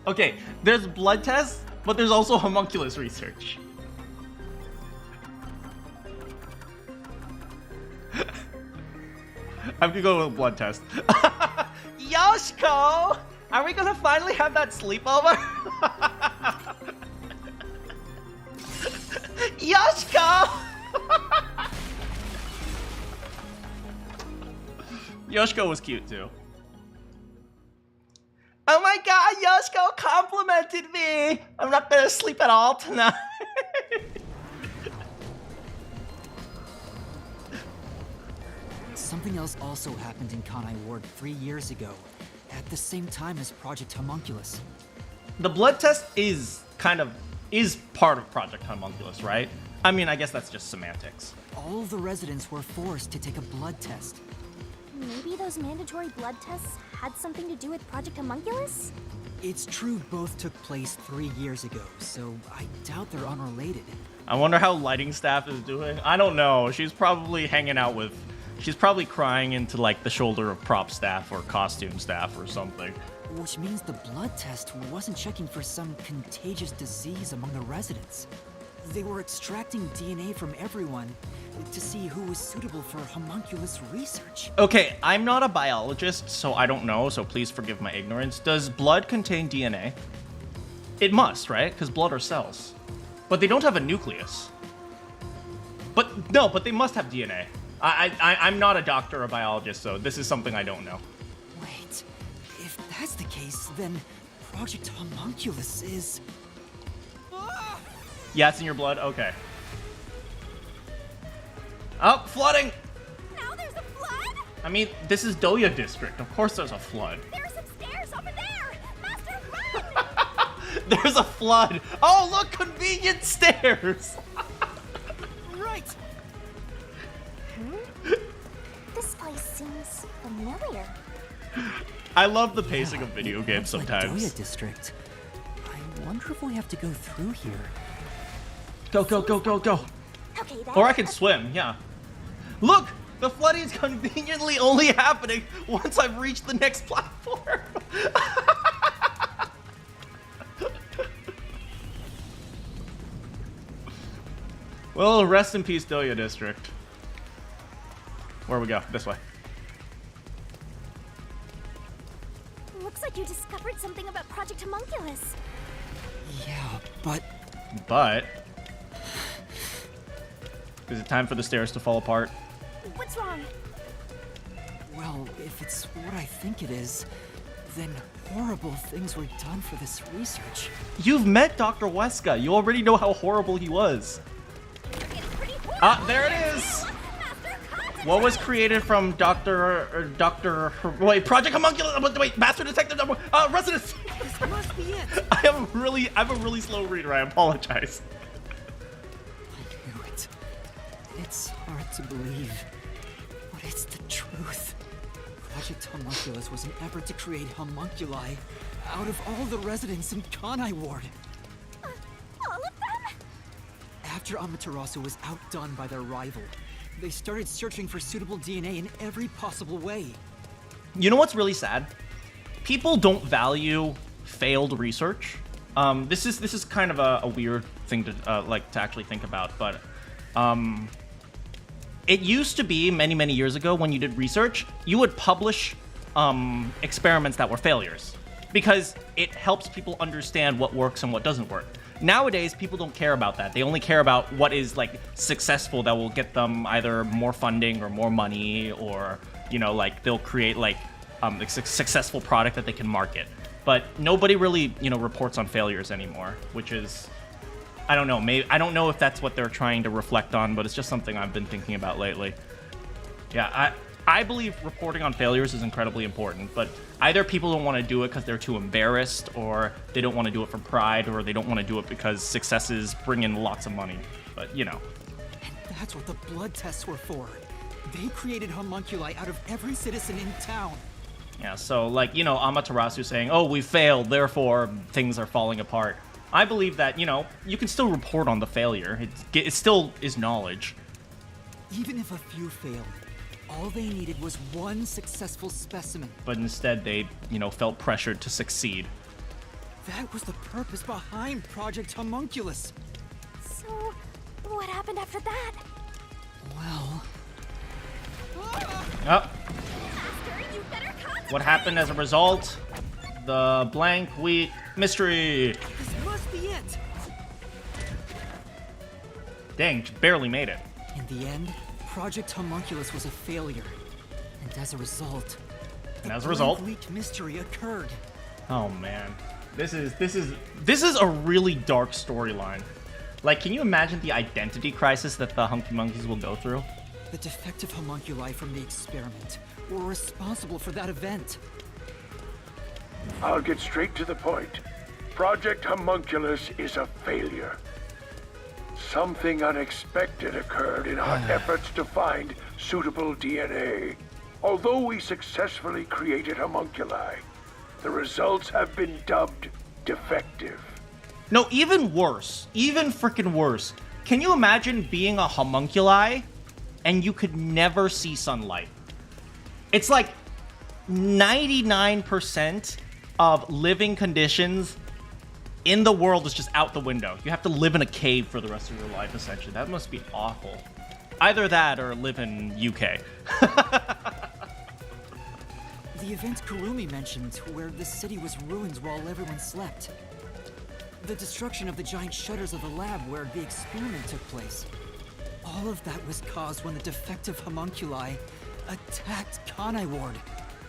Okay, there's blood tests, but there's also homunculus research. I'm gonna go with a blood test. Yoshiko! Are we gonna finally have that sleepover? Yoshiko! Yoshiko was cute too. Oh my god, Yoshiko complimented me! I'm not gonna sleep at all tonight. Something else also happened in Kanai Ward 3 years ago, at the same time as Project Homunculus. The blood test is part of Project Homunculus, right? I mean, I guess that's just semantics. All the residents were forced to take a blood test. Maybe those mandatory blood tests had something to do with Project Homunculus? It's true both took place 3 years ago, so I doubt they're unrelated. I wonder how lighting staff is doing. I don't know. She's probably hanging out with... She's probably crying into, like, the shoulder of prop staff or costume staff or something. Which means the blood test wasn't checking for some contagious disease among the residents. They were extracting DNA from everyone to see who was suitable for homunculus research. Okay, I'm not a biologist, so I don't know, so please forgive my ignorance. Does blood contain DNA? It must, right? Because blood are cells. But they don't have a nucleus. But they must have DNA. I'm not a doctor or a biologist, so this is something I don't know. Wait, if that's the case, then Project Homunculus is... Ah! Yeah, it's in your blood? Okay. Oh, flooding! Now there's a flood? I mean, this is Doya District. Of course there's a flood. There are some stairs over there! Master, run! There's a flood! Oh, look! Convenient stairs! Right! This place seems familiar. I love the pacing of video games Like sometimes. Doya District. I wonder if we have to go through here. Go, go, go, go, go. Okay, then. Or I can swim, yeah. Look! The flooding is conveniently only happening once I've reached the next platform. Well, rest in peace, Doya District. Where we go? This way. Looks like you discovered something about Project Homunculus. Yeah, but But... is it time for the stairs to fall apart? What's wrong? well, if it's what I think it is, then horrible things were done for this research. You've met Dr. Weska. You already know how horrible he was. It's pretty horrible. Ah, there it is! Master, concentrate. What was created from wait, Project Homunculus, wait, Master Detective number, Residence. This must be it! I'm a really slow reader, I apologize. I knew it. It's hard to believe, but it's the truth. Project Homunculus was an effort to create homunculi out of all the residents in Kanai Ward. All of them? After Amaterasu was outdone by their rival, they started searching for suitable DNA in every possible way. You know what's really sad? People don't value failed research. This is kind of a weird thing to to actually think about, but it used to be many years ago when you did research, you would publish experiments that were failures because it helps people understand what works and what doesn't work. Nowadays, people don't care about that. They only care about what is like successful that will get them either more funding or more money, or they'll create a successful product that they can market. But nobody really reports on failures anymore, which is, I don't know. Maybe I don't know if that's what they're trying to reflect on, but it's just something I've been thinking about lately. Yeah, I believe reporting on failures is incredibly important, but either people don't want to do it because they're too embarrassed, or they don't want to do it for pride, or they don't want to do it because successes bring in lots of money. But And that's what the blood tests were for. They created homunculi out of every citizen in town. yeah. So Amaterasu saying, "Oh, we failed, therefore things are falling apart." I believe that you can still report on the failure. It still is knowledge. Even if a few failed, all they needed was one successful specimen. But instead they felt pressured to succeed. That was the purpose behind Project Homunculus. So, what happened after that? Well... Oh, Master, you better concentrate. what happened as a result? The blank wheat mystery. This must be it! Dang, barely made it. In the end, Project Homunculus was a failure. And as a result... blank leak mystery occurred. Oh man, this is a really dark storyline. Can you imagine the identity crisis that the Hunky Monkeys will go through? The defective homunculi from the experiment were responsible for that event. I'll get straight to the point. Project Homunculus is a failure. Something unexpected occurred in our efforts to find suitable DNA. Although we successfully created homunculi, the results have been dubbed defective. No, even worse. Even freaking worse. Can you imagine being a homunculi and you could never see sunlight? It's like 99% of living conditions in the world is just out the window. You have to live in a cave for the rest of your life, essentially. That must be awful. Either that or live in UK. The event Kurumi mentioned, where the city was ruined while everyone slept. The destruction of the giant shutters of the lab where the experiment took place. All of that was caused when the defective homunculi attacked Kanai Ward.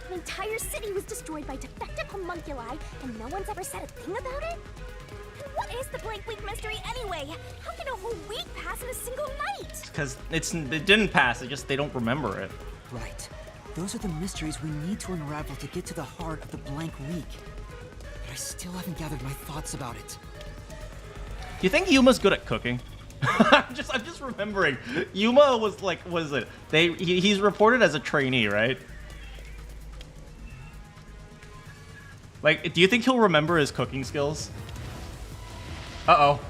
An entire city was destroyed by defective homunculi, and no one's ever said a thing about it? And what is the blank week mystery anyway? How can a whole week pass in a single night? Because it didn't pass. They don't remember it. Right. Those are the mysteries we need to unravel to get to the heart of the blank week. But I still haven't gathered my thoughts about it. Do you think Yuma's good at cooking? I'm just remembering. Yuma was like, was it? He's reported as a trainee, right? Like, do you think he'll remember his cooking skills? Uh-oh.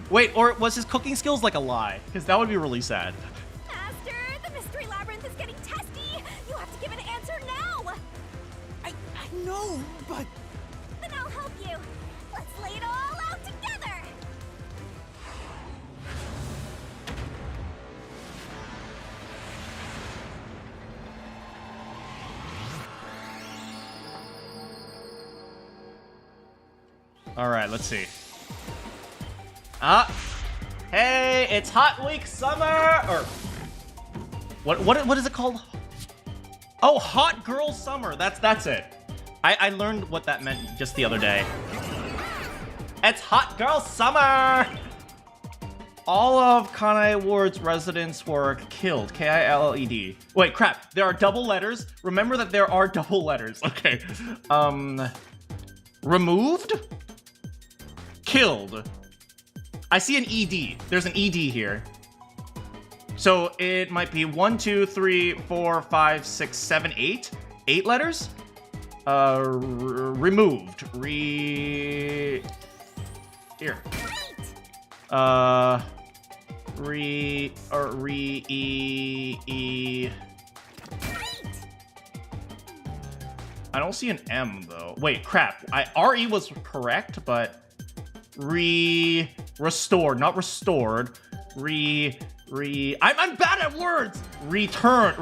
Wait, or was his cooking skills like a lie? Because that would be really sad. Master, the mystery labyrinth is getting testy. You have to give an answer now. I know, but... Then I'll help you. Let's lay it all out together. All right, let's see. Hey, it's Hot Week Summer, or what is it called? Oh, Hot Girl Summer. That's it. I learned what that meant just the other day. It's Hot Girl Summer. All of Kanai Ward's residents were killed. K-I-L-L-E-D. Wait, crap. There are double letters. Remember that there are double letters. Okay. Removed? Killed. I see an ED. There's an ED here. So it might be 1, 2, 3, 4, 5, 6, 7, 8. 8 letters? Removed. Here. I don't see an M though. Wait, crap. RE was correct, but restored, not restored. I'm bad at words. Return,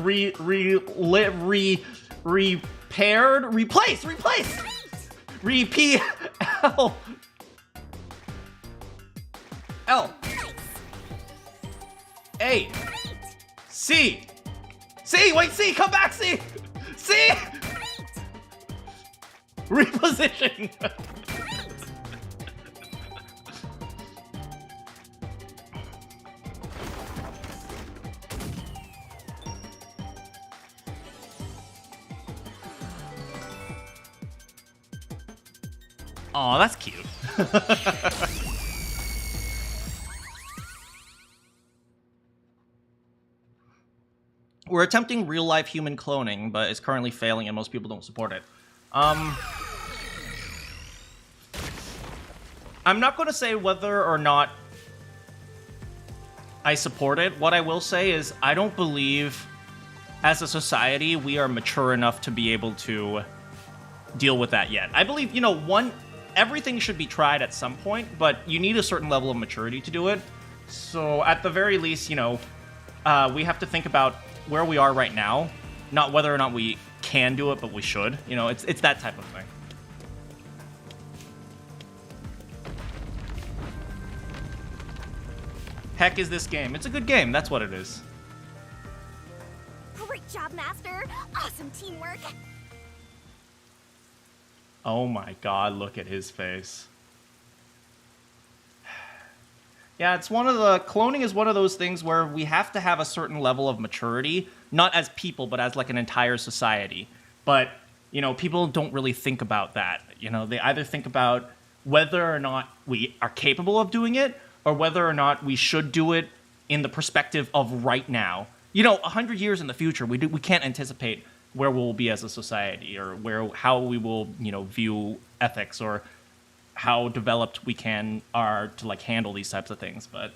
repaired, replace. L A C wait, C, come back, C reposition. Aw, that's cute. We're attempting real-life human cloning, but it's currently failing and most people don't support it. I'm not going to say whether or not I support it. What I will say is I don't believe, as a society, we are mature enough to be able to deal with that yet. I believe, everything should be tried at some point, but you need a certain level of maturity to do it. So at the very least, we have to think about where we are right now, not whether or not we can do it, but we should. It's that type of thing. Heck is this game? It's a good game, that's what it is. Great job, Master. Awesome teamwork. Oh my god, look at his face. Yeah, cloning is one of those things where we have to have a certain level of maturity, not as people, but as like an entire society. But, people don't really think about that. They either think about whether or not we are capable of doing it, or whether or not we should do it in the perspective of right now. 100 years in the future, we can't anticipate where we'll be as a society, or how we will, view ethics, or how developed we are to like handle these types of things. But,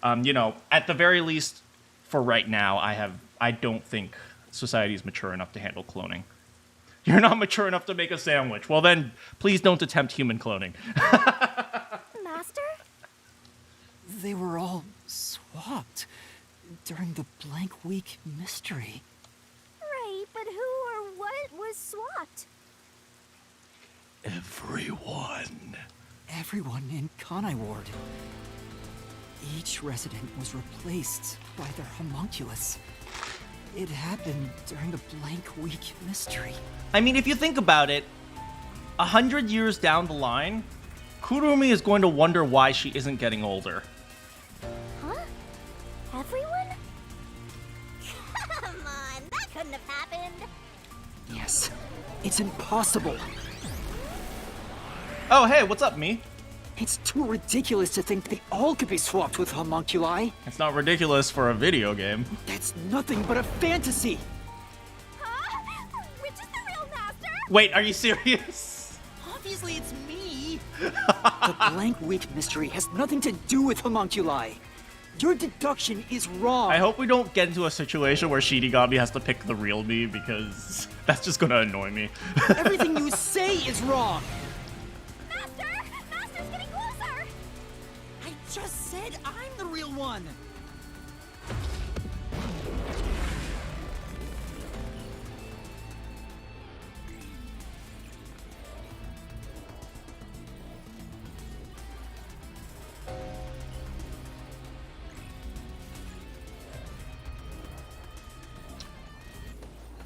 at the very least, for right now, I don't think society is mature enough to handle cloning. You're not mature enough to make a sandwich. Well, then, please don't attempt human cloning. Master? They were all swapped during the blank week mystery. Right, but who or what was swapped? Everyone. Everyone in Kanai Ward. Each resident was replaced by their homunculus. It happened during the blank week mystery. I mean, if you think about it, 100 years down the line, Kurumi is going to wonder why she isn't getting older. Huh? Everyone? Come on, that couldn't have happened. Yes, it's impossible. Oh, hey, what's up, me? It's too ridiculous to think they all could be swapped with homunculi. It's not ridiculous for a video game. That's nothing but a fantasy. Huh? Which is the real master? Wait, are you serious? Obviously, it's me. The blank week mystery has nothing to do with homunculi. Your deduction is wrong. I hope we don't get into a situation where Shinigami has to pick the real me, because that's just gonna annoy me. Everything you say is wrong. Master! Master's getting closer! I just said I'm the real one.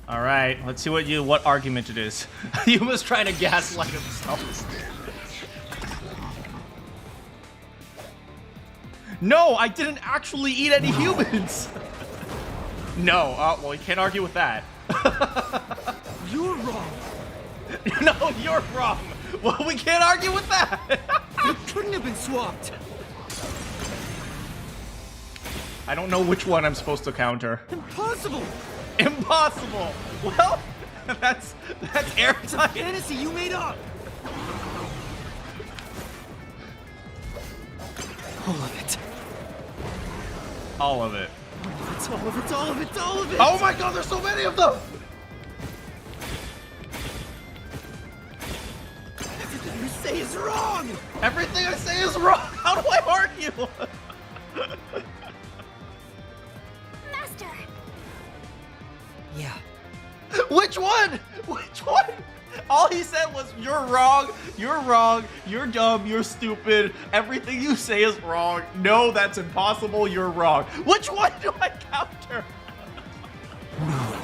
All right, let's see what argument it is. Yuma's trying to gaslight himself. No, I didn't actually eat any humans. No, well, you can't argue with that. You're wrong. No, you're wrong. Well, we can't argue with that. It couldn't have been swapped. I don't know which one I'm supposed to counter. Impossible. Impossible. Well, that's airtight. Fantasy you made up. All of it. All of it. It's all of it, all of it, all of it! Oh my god, there's so many of them! Everything you say is wrong! Everything I say is wrong! How do I argue? Master! Yeah. Which one? Which one? All he said was, you're wrong, you're dumb, you're stupid, everything you say is wrong, no, that's impossible, you're wrong. Which one do I counter? No.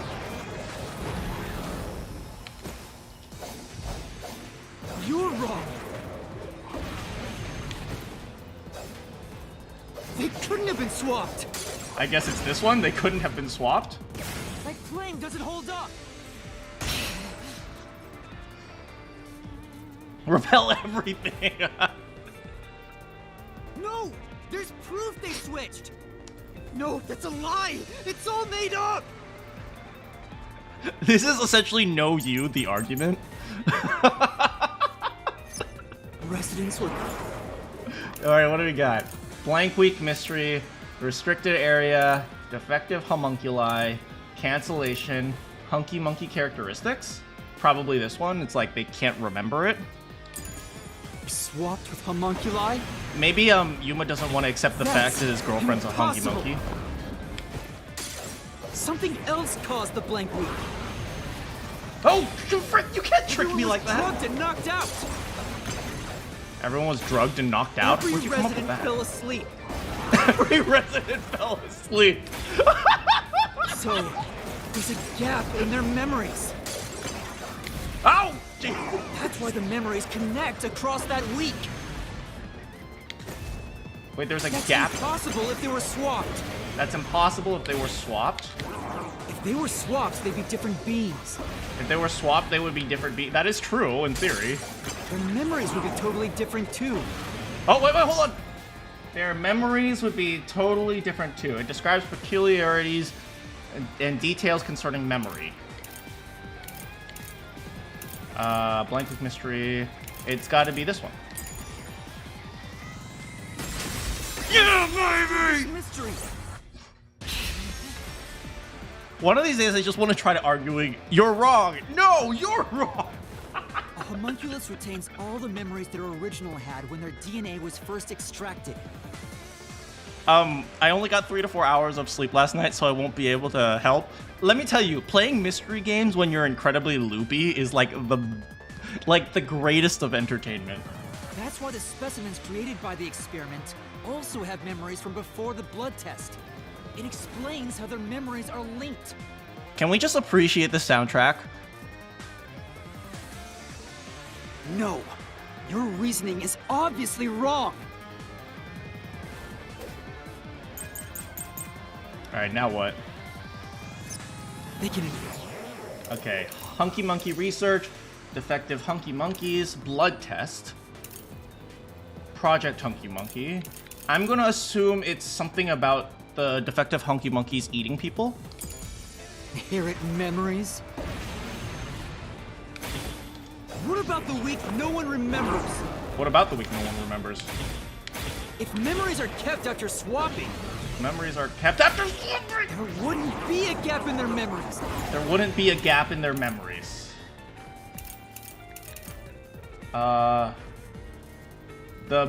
You're wrong. They couldn't have been swapped. I guess it's this one, they couldn't have been swapped? Like flame doesn't hold up. Repel everything. No! There's proof they switched! No, that's a lie! It's all made up! This is essentially no you, the argument. Residents were... Alright, what do we got? Blank week mystery, restricted area, defective homunculi, cancellation, hunky monkey characteristics. Probably this one. It's like they can't remember it. Swapped with homunculi? Maybe Yuma doesn't want to accept the fact that his girlfriend's a hunky impossible. monkey. Something else caused the blank week. Oh, you can't trick me like that. Drugged and knocked out. Everyone was drugged and knocked out? Every Where'd you come up with resident that? fell asleep. Every resident fell asleep. So, there's a gap in their memories. Ow! Gee. That's why the memories connect across that week. Wait, there's a That's gap? impossible if they were swapped. That's impossible if they were swapped? If they were swapped, they'd be different beings. If they were swapped, they would be different That is true, in theory. Their memories would be totally different too. Oh, wait, hold on! Their memories would be totally different too. It describes peculiarities and details concerning memory. Blank with mystery. It's gotta be this one. Yeah, baby! Mystery. One of these days, I just want to try to arguing, you're wrong! No, you're wrong! A homunculus retains all the memories their original had when their DNA was first extracted. I only got 3 to 4 hours of sleep last night, so I won't be able to help. Let me tell you, playing mystery games when you're incredibly loopy is like the greatest of entertainment. That's why the specimens created by the experiment also have memories from before the blood test. It explains how their memories are linked. Can we just appreciate the soundtrack? No! Your reasoning is obviously wrong! Alright, now what? They can... Okay, Hunky Monkey Research, Defective Hunky Monkeys, Blood Test, Project Hunky Monkey. I'm gonna assume it's something about the defective Hunky Monkeys eating people. Inherit memories? What about the week no one remembers? What about the week no one remembers? If memories are kept after swapping, Memories are kept after swapping! there wouldn't be a gap in their memories. There wouldn't be a gap in their memories. The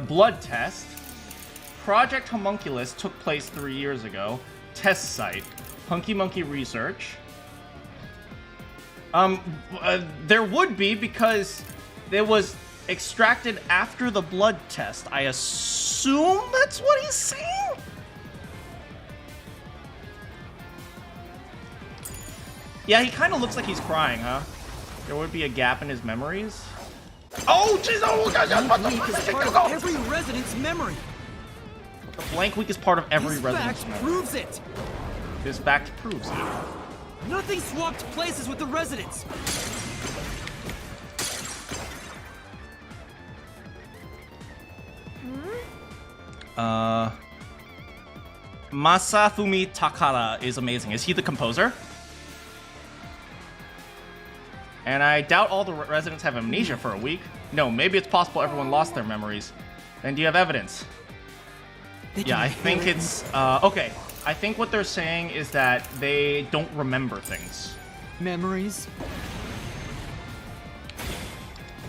blood test. Project Homunculus took place 3 years ago. Test site. Hunky Monkey Research. There would be because it was extracted after the blood test. I assume that's what he's saying? Yeah, he kind of looks like he's crying, huh? There would be a gap in his memories. Oh, jeez! Oh, God! Week is part of every resident's memory. The blank week is part of every This resident's fact memory. proves it. This fact proves it. Nothing swapped places with the residents. Masafumi Takara is amazing. Is he the composer? And I doubt all the residents have amnesia for a week. No, maybe it's possible everyone lost their memories. Then do you have evidence? Yeah, I think it's... okay, I think what they're saying is that they don't remember things. Memories?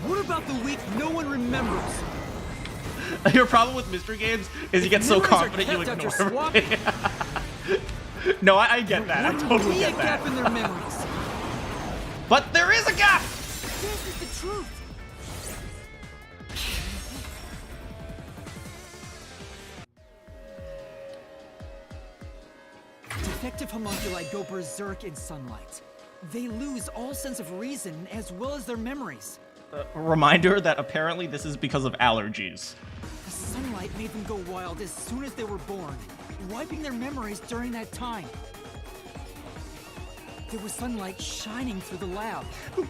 What about the week no one remembers? Your problem with mystery games is you get so confident you ignore everything. No, I get that. I totally get that. Wouldn't be a gap in their memories. But there is a gap! This is the truth. Defective homunculi go berserk in sunlight. They lose all sense of reason as well as their memories. Reminder that apparently this is because of allergies. The sunlight made them go wild as soon as they were born, wiping their memories during that time. There was sunlight shining through the lab. But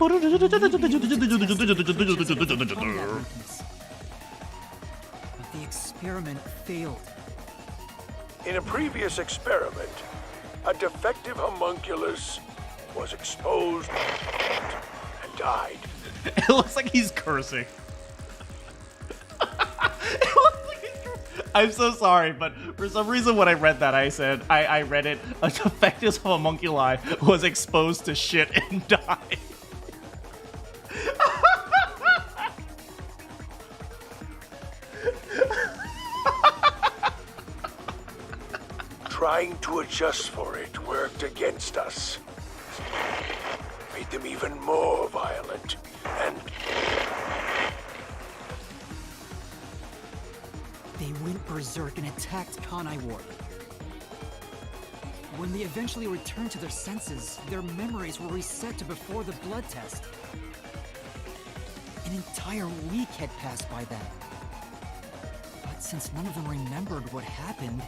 the experiment failed. In a previous experiment, a defective homunculus was exposed and died. It looks like he's cursing. It looks like he's cursing. I'm so sorry, but for some reason when I read that, I said, I read it, a defective homunculi was exposed to shit and died. Trying to adjust for it worked against us. Made them even more violent and... They went berserk and attacked Kanai Ward. When they eventually returned to their senses, their memories were reset to before the blood test. An entire week had passed by then. But since none of them remembered what happened,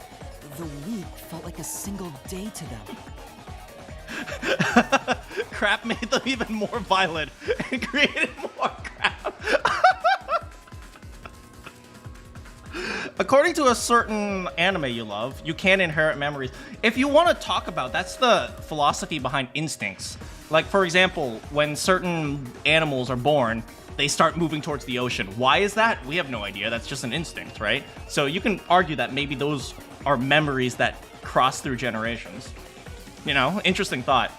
the week felt like a single day to them. Crap made them even more violent and created more crap. According to a certain anime you love, you can inherit memories. If you want to talk about, that's the philosophy behind instincts. Like, for example, when certain animals are born, they start moving towards the ocean. Why is that? We have no idea. That's just an instinct, right? So you can argue that maybe those are memories that cross through generations. You know, interesting thought.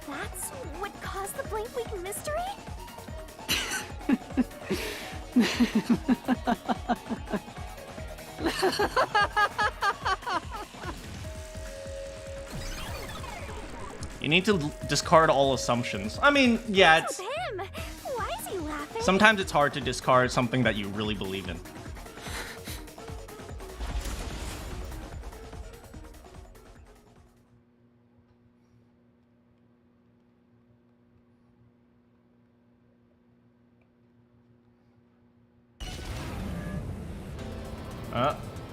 That's what caused the blank week mystery? You need to discard all assumptions. I mean, yeah, it's... Him. Why is he laughing? Sometimes it's hard to discard something that you really believe in.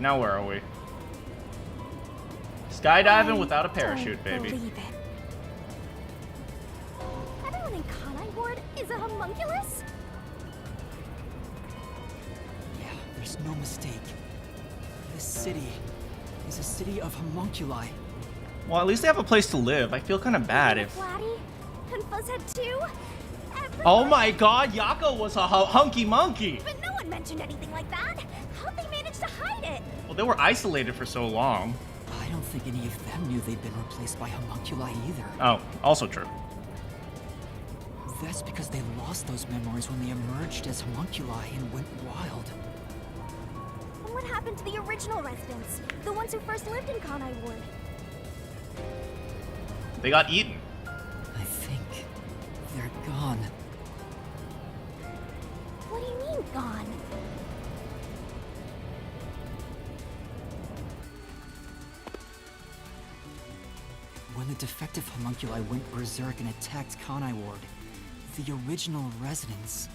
Now where are we? Skydiving without a parachute, baby. Believe it. Everyone in Kanai Ward is a homunculus? Yeah, there's no mistake. This city is a city of homunculi. Well, at least they have a place to live. I feel kind of bad if... Flatty and Fuzzhead too? Oh my god, Yako was a hunky monkey! But no one mentioned anything like that. How'd they manage to hide it? Well, they were isolated for so long. I don't think any of them knew they'd been replaced by homunculi either. Oh, also true. That's because they lost those memories when they emerged as homunculi and went wild. And what happened to the original residents? The ones who first lived in Kanai Ward? They got eaten. I think they're gone. What do you mean, gone? When the defective homunculi went berserk and attacked Kanai Ward, the original residents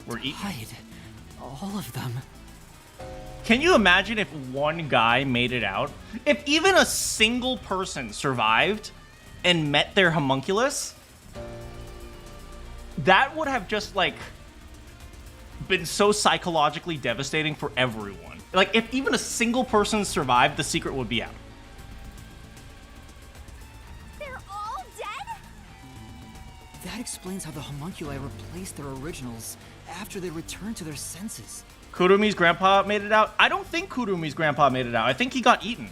Were eaten. died. All of them. Can you imagine if one guy made it out? If even a single person survived and met their homunculus? That would have just, like, been so psychologically devastating for everyone. Like, if even a single person survived, the secret would be out. They're all dead? That explains how the homunculi replaced their originals after they returned to their senses. Kurumi's grandpa made it out? I don't think Kurumi's grandpa made it out. I think he got eaten.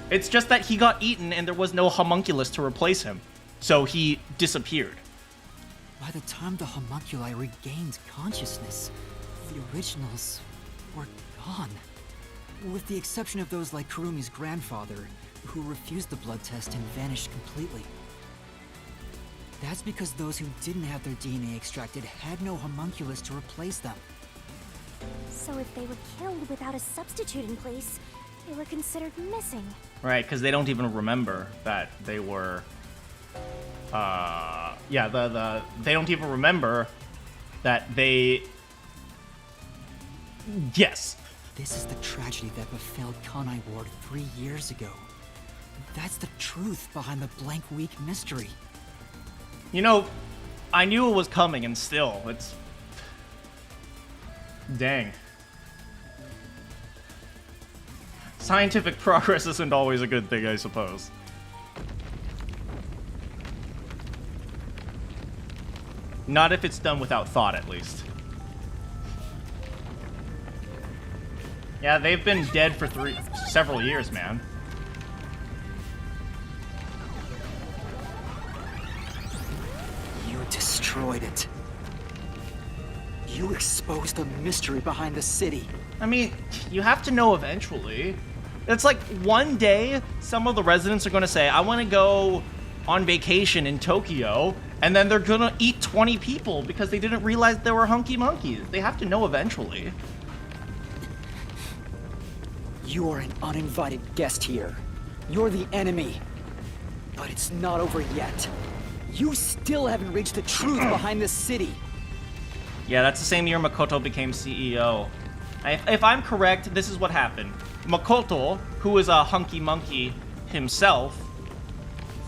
It's just that he got eaten and there was no homunculus to replace him. So he disappeared. By the time the homunculi regained consciousness, the originals were gone. With the exception of those like Kurumi's grandfather, who refused the blood test and vanished completely. That's because those who didn't have their DNA extracted had no homunculus to replace them. So if they were killed without a substitute in place, they were considered missing. Right, because they don't even remember that they were... they don't even remember that they... Yes. This is the tragedy that befell Kanai Ward 3 years ago. That's the truth behind the blank week mystery. You know, I knew it was coming and still, it's... Dang. Scientific progress isn't always a good thing, I suppose. Not if it's done without thought, at least. Yeah, they've been dead for several years, man. You destroyed it. You exposed the mystery behind the city. I mean, you have to know eventually. It's like one day, some of the residents are going to say, I want to go on vacation in Tokyo, and then they're going to eat 20 people because they didn't realize there were hunky monkeys. They have to know eventually. You are an uninvited guest here. You're the enemy. But it's not over yet. You still haven't reached the truth behind this city. Yeah, that's the same year Makoto became CEO. If I'm correct, this is what happened. Makoto, who is a hunky monkey himself,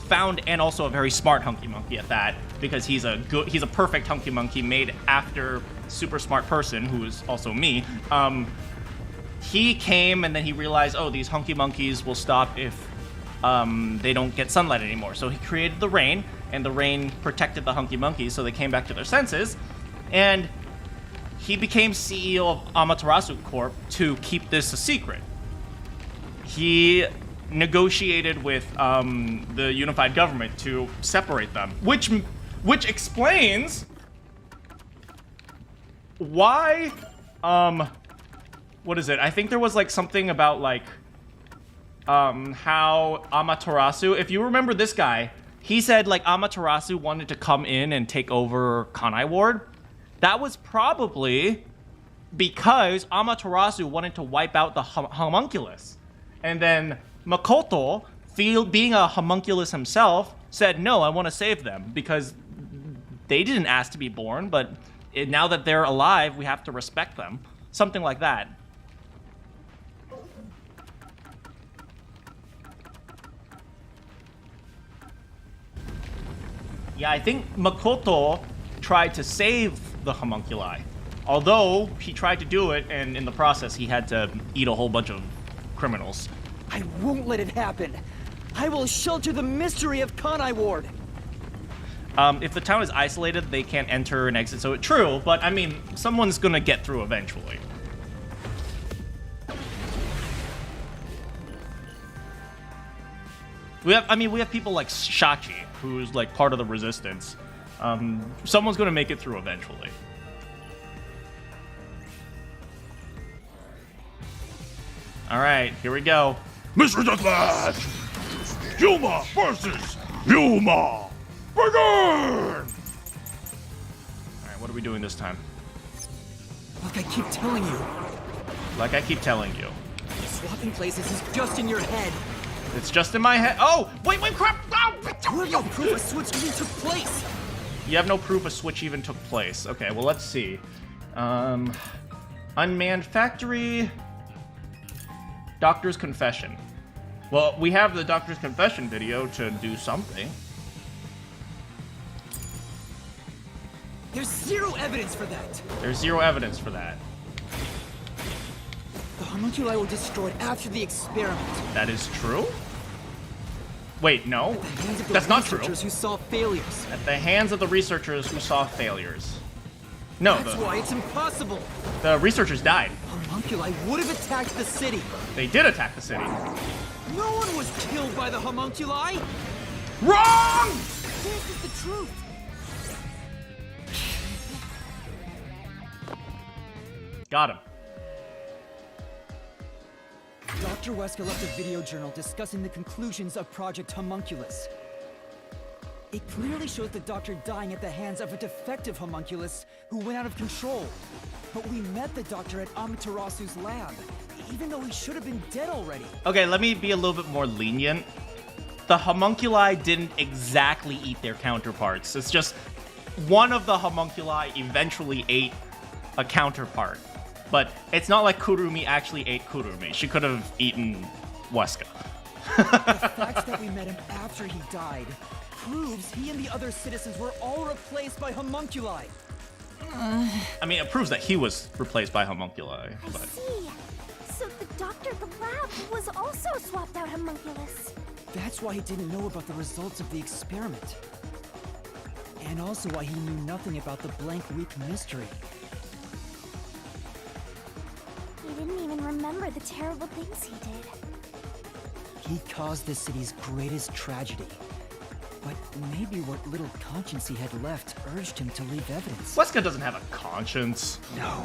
found, and also a very smart hunky monkey at that, because he's a perfect hunky monkey made after super smart person, who is also me. He came and then he realized, oh, these hunky monkeys will stop if they don't get sunlight anymore. So he created the rain, and the rain protected the hunky monkeys, so they came back to their senses. And he became CEO of Amaterasu Corp to keep this a secret. He negotiated with the unified government to separate them, which explains why, what is it? I think there was like something about like how Amaterasu, if you remember this guy, he said like Amaterasu wanted to come in and take over Kanai Ward. That was probably because Amaterasu wanted to wipe out the homunculus. And then Makoto, being a homunculus himself, said, no, I want to save them because they didn't ask to be born, but now that they're alive, we have to respect them. Something like that. Yeah, I think Makoto tried to save the homunculi. Although he tried to do it, and in the process he had to eat a whole bunch of criminals. I won't let it happen. I will shelter the mystery of Kanai Ward. If the town is isolated, they can't enter and exit, so it's true, but I mean, someone's gonna get through eventually. We have people like Shachi, who's like part of the resistance. Someone's gonna make it through eventually. Alright, here we go. Mr. Deathmatch! Yuma versus Yuma! Begin! Alright, what are we doing this time? Like I keep telling you, Like I keep telling you. swapping places is just in your head. It's just in my head. Oh! Wait, crap! Oh! You have no proof a switch even took place. You have no proof a switch even took place. Okay, well, let's see. Unmanned factory. Doctor's confession. Well, we have the doctor's confession video to do something. There's zero evidence for that. There's zero evidence for that. The homunculi were destroyed after the experiment. That is true? Wait, no. At the hands of the That's not true. researchers who saw failures. At the hands of the researchers who saw failures. No, That's why it's impossible. the researchers died. Homunculi would have attacked the city. They did attack the city. No one was killed by the homunculi. Wrong! This is the truth. Got him. Dr. Wesker left a video journal discussing the conclusions of Project Homunculus. It clearly shows the Doctor dying at the hands of a defective homunculus who went out of control. But we met the Doctor at Amaterasu's lab, even though he should have been dead already. Okay, let me be a little bit more lenient. The homunculi didn't exactly eat their counterparts. It's just one of the homunculi eventually ate a counterpart. But it's not like Kurumi actually ate Kurumi. She could have eaten Wesker. The fact that we met him after he died proves he and the other citizens were all replaced by homunculi. I mean, it proves that he was replaced by homunculi. I But see. So the doctor at the lab was also swapped out homunculus. That's why he didn't know about the results of the experiment. And also why he knew nothing about the blank week mystery. He didn't even remember the terrible things he did. He caused the city's greatest tragedy. But maybe what little conscience he had left urged him to leave evidence. Wesker doesn't have a conscience. No,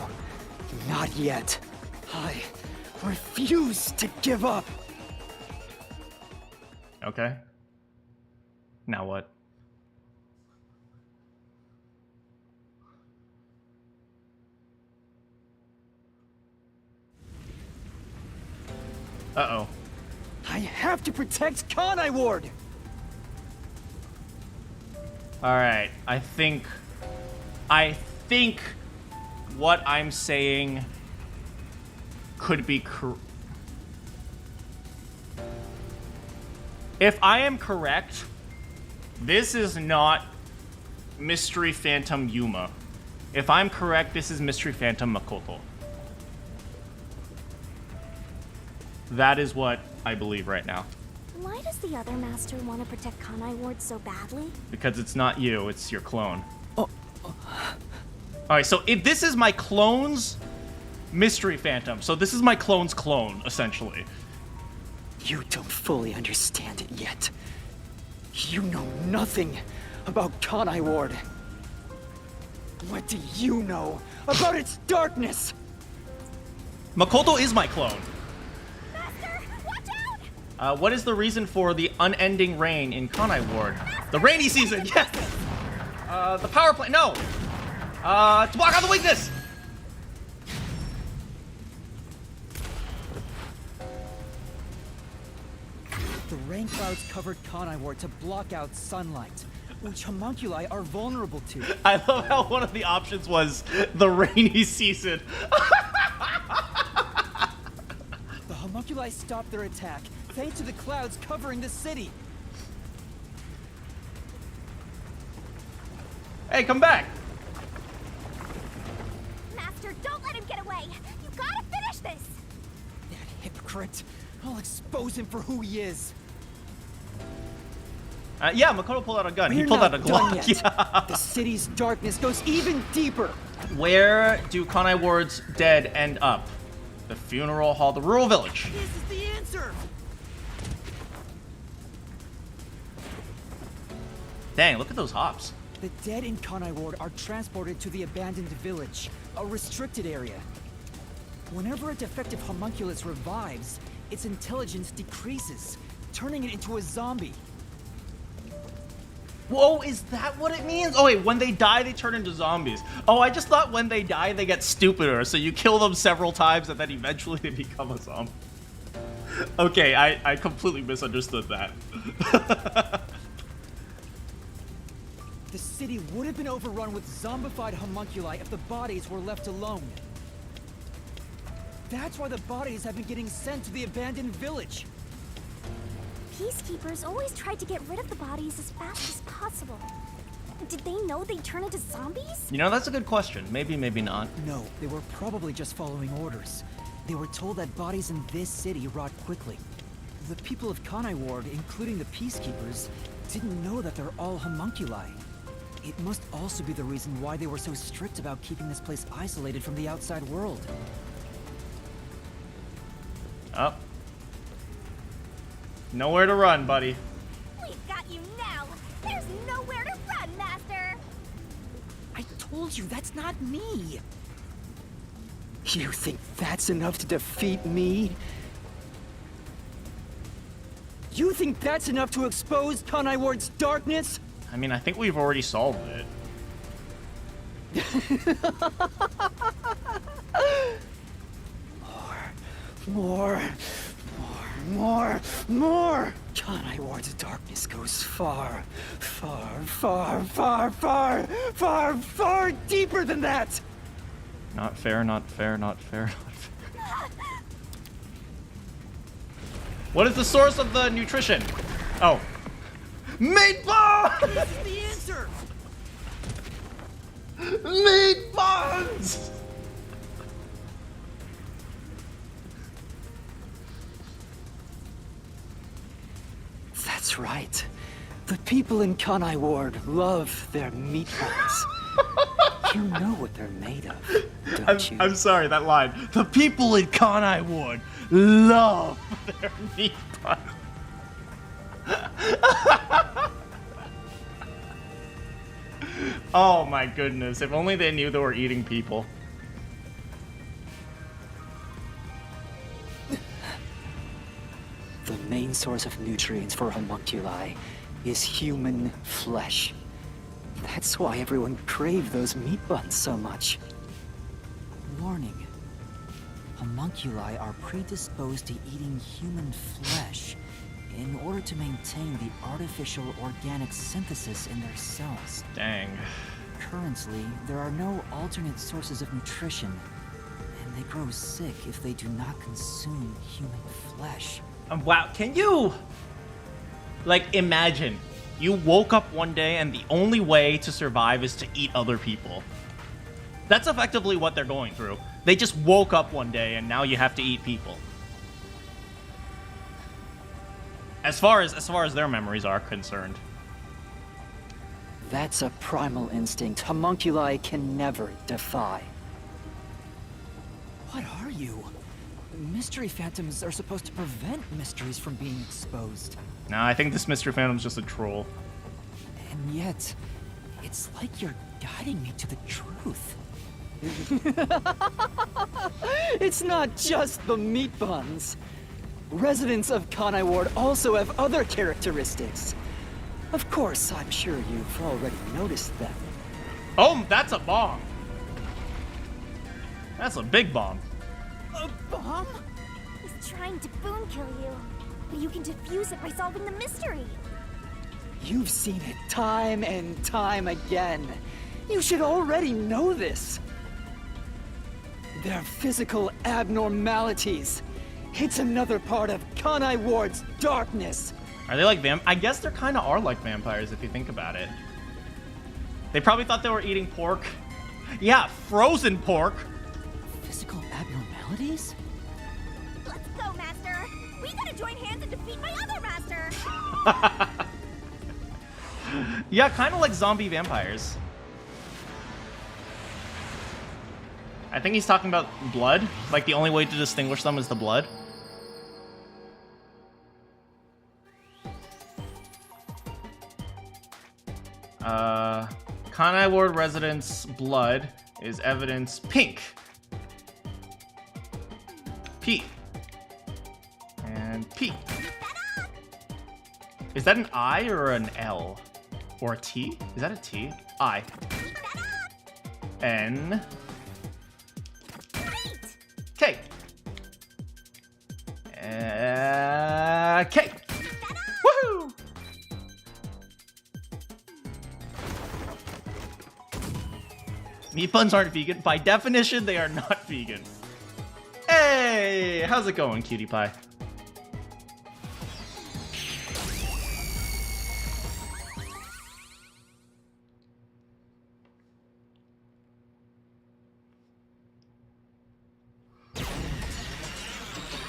not yet. I refuse to give up. Okay. Now what? Uh-oh. I have to protect Kanai Ward! Alright, I think what I'm saying could be if I am correct, this is not Mystery Phantom Yuma. If I'm correct, this is Mystery Phantom Makoto. That is what I believe right now. Why does the other master want to protect Kanai Ward so badly? Because it's not you, it's your clone. Alright, so if this is my clone's Mystery Phantom. So this is my clone's clone, essentially. You don't fully understand it yet. You know nothing about Kanai Ward. What do you know about its darkness? Makoto is my clone. Master, watch out! What is the reason for the unending rain in Kanai Ward? The rainy season, yes! The power plant, no! To block out the weakness! The rain clouds covered Kanai Ward to block out sunlight, which homunculi are vulnerable to. I love how one of the options was the rainy season. The homunculi stopped their attack thanks to the clouds covering the city. Hey, come back! Master, don't let him get away! You gotta finish this! That hypocrite. I'll expose him for who he is. Yeah, Makoto pulled out a gun. He We're pulled out not a done Glock. yet. Yeah. The city's darkness goes even deeper. Where do Kanai Ward's dead end up? The funeral hall, the rural village. This is the answer. Dang, look at those hops. The dead in Kanai Ward are transported to the abandoned village, a restricted area. Whenever a defective homunculus revives, its intelligence decreases, turning it into a zombie. Whoa, is that what it means? Oh wait, when they die, they turn into zombies. Oh, I just thought when they die, they get stupider, so you kill them several times and then eventually they become a zombie. Okay, I completely misunderstood that. The city would have been overrun with zombified homunculi if the bodies were left alone. That's why the bodies have been getting sent to the abandoned village. Peacekeepers always tried to get rid of the bodies as fast as possible. Did they know they'd turn into zombies? You know, that's a good question. Maybe, maybe not. No, they were probably just following orders. They were told that bodies in this city rot quickly. The people of Kanai Ward, including the Peacekeepers, didn't know that they're all homunculi. It must also be the reason why they were so strict about keeping this place isolated from the outside world. Oh. Nowhere to run, buddy. We've got you now! There's nowhere to run, Master! I told you, that's not me! You think that's enough to defeat me? You think that's enough to expose Kanai Ward's darkness? I mean, I think we've already solved it. More! Kanai Ward's darkness goes far deeper than that! Not fair, not fair, not fair, not fair. What is the source of the nutrition? Oh. Meatballs! This is the answer! Meatballs! That's right. The people in Kanai Ward love their meatballs. You know what they're made of, don't you? I'm sorry, that line. The people in Kanai Ward love their meatballs. Oh my goodness, if only they knew they were eating people. The main source of nutrients for homunculi is human flesh. That's why everyone craved those meat buns so much. Warning. Homunculi are predisposed to eating human flesh in order to maintain the artificial organic synthesis in their cells. Dang. Currently, there are no alternate sources of nutrition, and they grow sick if they do not consume human flesh. Wow, can you, like, imagine you woke up one day and the only way to survive is to eat other people. That's effectively what they're going through. They just woke up one day and now you have to eat people. As far as their memories are concerned. That's a primal instinct homunculi can never defy. What are you? Mystery phantoms are supposed to prevent mysteries from being exposed. Nah, I think this Mr. Phantom's just a troll. And yet, it's like you're guiding me to the truth. It's not just the meat buns. Residents of Kanai Ward also have other characteristics. Of course, I'm sure you've already noticed them. Oh, that's a bomb. That's a big bomb. A bomb? He's trying to boon kill you, but you can defuse it by solving the mystery. You've seen it time and time again. You should already know this. They're physical abnormalities. It's another part of Kanai Ward's darkness. Are they like I guess they kind of are like vampires if you think about it. They probably thought they were eating pork. Yeah, frozen pork. Physical abnormalities? Let's go, Master! We gotta join hands and defeat my other master! Yeah, kind of like zombie vampires. I think he's talking about blood. Like, the only way to distinguish them is the blood. Kanai Ward residents' blood is evidence pink. P. And P. Is that an I or an L? Or a T? Is that a T? I. N. K. K. Woohoo! Meat buns aren't vegan. By definition, they are not vegan. Hey! How's it going, cutie pie?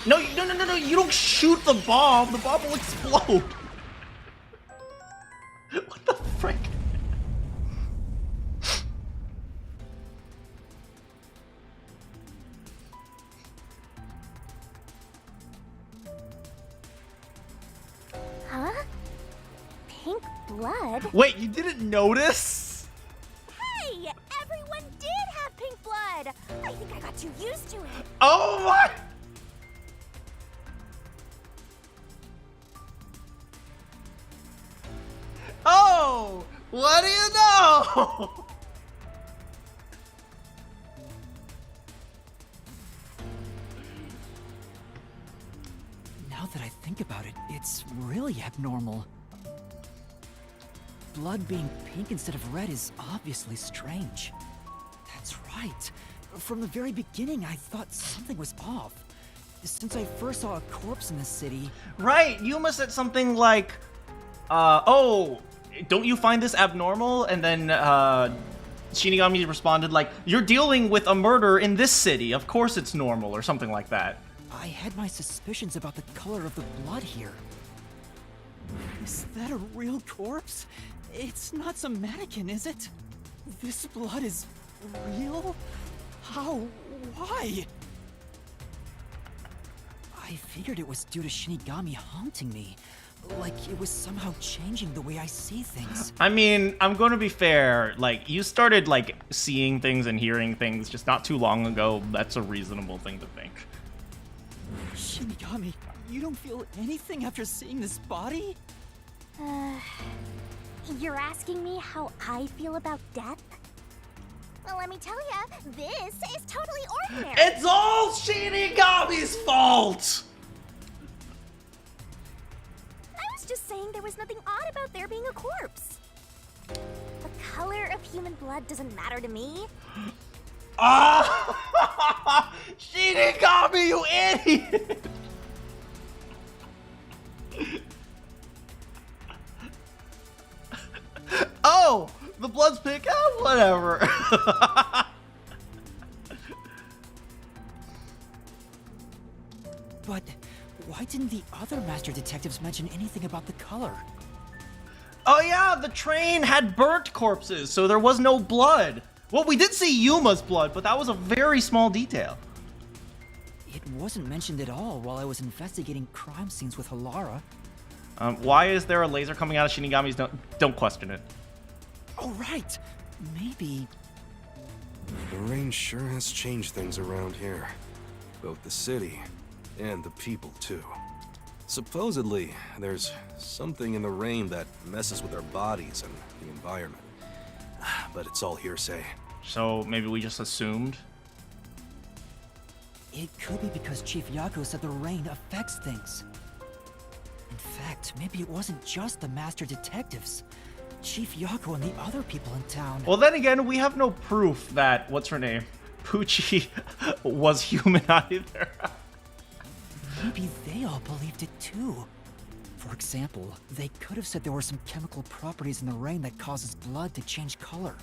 No, no, you don't shoot the bomb. The bomb will explode. What the frick? Huh? Pink blood? Wait, you didn't notice? Hey! Everyone did have pink blood! I think I got too used to it. Oh my! Oh! What do you know? Now that I think about it, it's really abnormal. Blood being pink instead of red is obviously strange. That's right. From the very beginning, I thought something was off. Since I first saw a corpse in the city... Right, Yuma said something like, oh, don't you find this abnormal? And then, Shinigami responded like, you're dealing with a murder in this city, of course it's normal, or something like that. I had my suspicions about the color of the blood here. Is that a real corpse? It's not some mannequin, is it? This blood is real? How? Why? I figured it was due to Shinigami haunting me. Like it was somehow changing the way I see things. I mean, I'm going to be fair. Like, you started, like, seeing things and hearing things just not too long ago. That's a reasonable thing to think. Shinigami, you don't feel anything after seeing this body? You're asking me how I feel about death? Well, let me tell ya, this is totally ordinary. It's all Shinigami's fault! I was just saying there was nothing odd about there being a corpse. The color of human blood doesn't matter to me. Ah! Shinigami, you idiot! Oh, the blood's pink. Oh, whatever. But why didn't the other master detectives mention anything about the color? Oh yeah, the train had burnt corpses, so there was no blood. Well, we did see Yuma's blood, but that was a very small detail. It wasn't mentioned at all while I was investigating crime scenes with Halara. Why is there a laser coming out of Shinigami's? Don't question it. Oh, right. Maybe... The rain sure has changed things around here. Both the city and the people, too. Supposedly, there's something in the rain that messes with our bodies and the environment. But it's all hearsay. So maybe we just assumed? It could be because Chief Yako said the rain affects things. In fact, maybe it wasn't just the master detectives. Chief Yako and the other people in town. Well, then again, we have no proof that, what's her name, Poochie was human either. Maybe they all believed it too. For example, they could have said there were some chemical properties in the rain that causes blood to change color.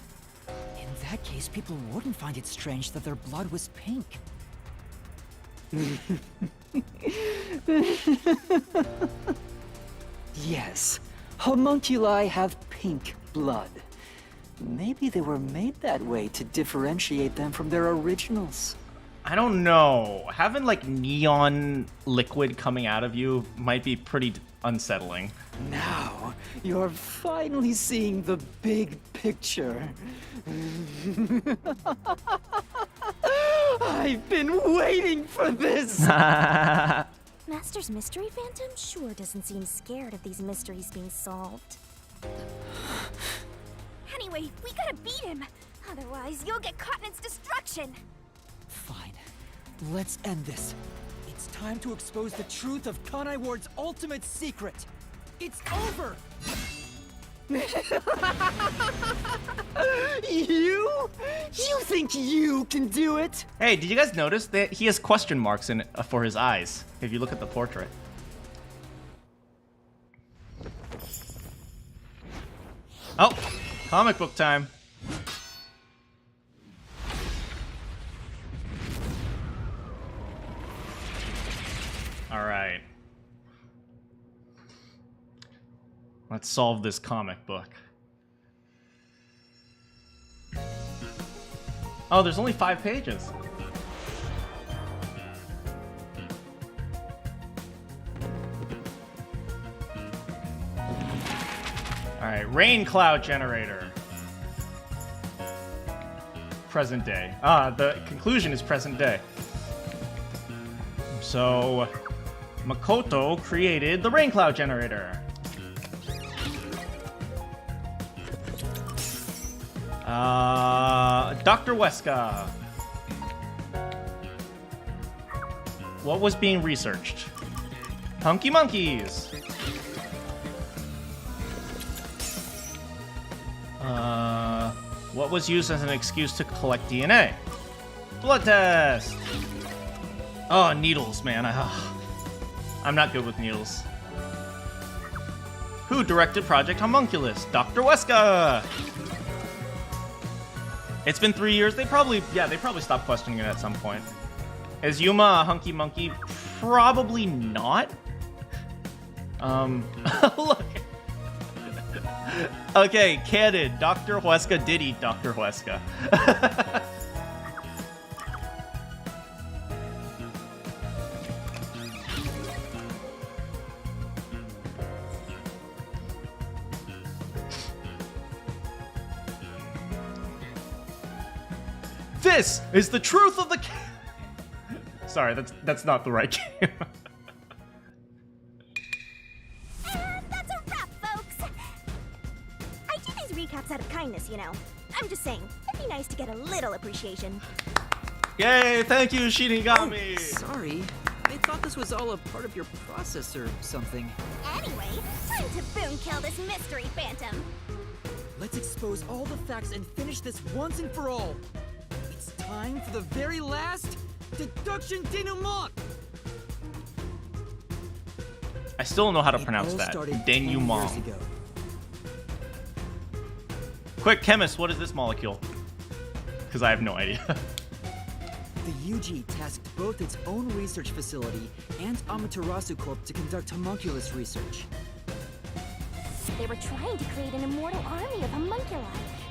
In that case, people wouldn't find it strange that their blood was pink. Yes, homunculi have pink blood. Maybe they were made that way to differentiate them from their originals. I don't know. Having like neon liquid coming out of you might be pretty unsettling. Now, you're finally seeing the big picture. I've been waiting for this! Master's mystery phantom sure doesn't seem scared of these mysteries being solved. Anyway, we gotta beat him. Otherwise, you'll get caught in its destruction. Fine. Let's end this. It's time to expose the truth of Kanai Ward's ultimate secret. It's over! You? You think you can do it? Hey, did you guys notice that he has question marks in for his eyes? If you look at the portrait. Oh, comic book time. All right. Let's solve this comic book. Oh, there's only 5 pages. All right, rain cloud generator. Present day. The conclusion is present day. So, Makoto created the rain cloud generator. Dr. Weska. What was being researched? Hunky monkeys. What was used as an excuse to collect DNA? Blood test. Oh, needles, man. I'm not good with needles. Who directed Project Homunculus? Dr. Weska. It's been 3 years. They probably stopped questioning it at some point. Is Yuma a hunky monkey? Probably not. Look. Okay, canon. Dr. Weska did eat Dr. Weska. This is the truth of the Sorry, that's not the right game. That's a wrap, folks. I do these recaps out of kindness, you know. I'm just saying, it'd be nice to get a little appreciation. Yay, thank you, Shinigami! Oh, sorry. I thought this was all a part of your process or something. Anyway, time to boom kill this mystery phantom. Let's expose all the facts and finish this once and for all. It's time for the very last deduction denouement. I still don't know how to pronounce that. Denouement. Quick, chemist, what is this molecule? Because I have no idea. The UG tasked both its own research facility and Amaterasu Corp to conduct homunculus research. They were trying to create an immortal army of homunculi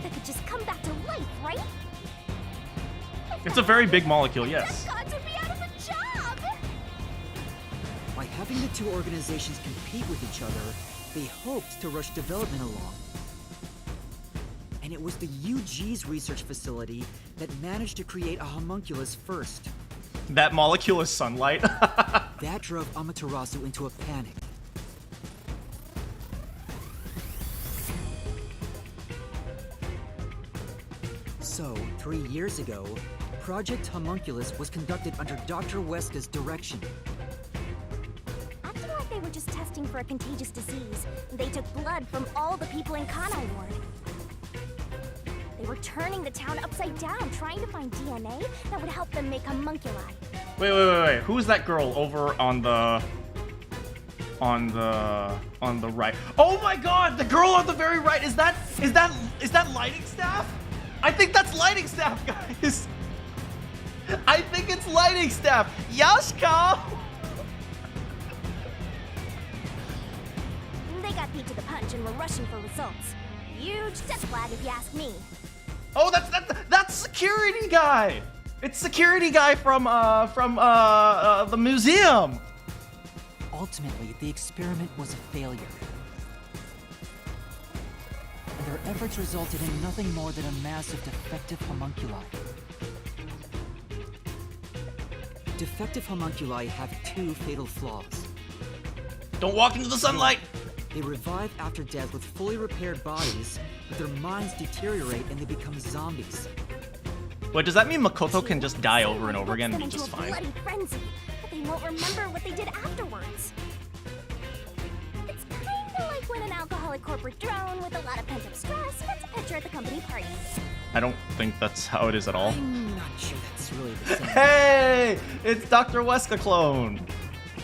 that could just come back to life, right? It's a very big molecule, yes. Death gods would be out of a job! By having the two organizations compete with each other, they hoped to rush development along. And it was the UG's research facility that managed to create a homunculus first. That molecule is sunlight. That drove Amaterasu into a panic. So, 3 years ago, Project Homunculus was conducted under Dr. Weska's direction. Acting like they were just testing for a contagious disease, they took blood from all the people in Kanai Ward. They were turning the town upside down, trying to find DNA that would help them make homunculi. Wait. Who's that girl over on the on the right. Oh my god, the girl on the very right, is that lighting staff? I think that's lighting staff, guys. I think it's lighting staff. Yashka! They got beat to the punch and were rushing for results. Huge death flag if you ask me. Oh, that's security guy. It's security guy from the museum. Ultimately, the experiment was a failure. And their efforts resulted in nothing more than a mass of defective homunculi. Defective homunculi have two fatal flaws. Don't walk into the sunlight. They revive after death with fully repaired bodies, but their minds deteriorate and they become zombies. Wait, does that mean Makoto can just die over and over again and be just fine? Bloody frenzy, but they won't remember what they did afterwards. It's kinda like when an alcoholic corporate drone with a lot of pent-up stress gets a picture at the company party. I don't think that's how it is at all. I'm not sure that's really the same. Hey, it's Dr. Weska clone.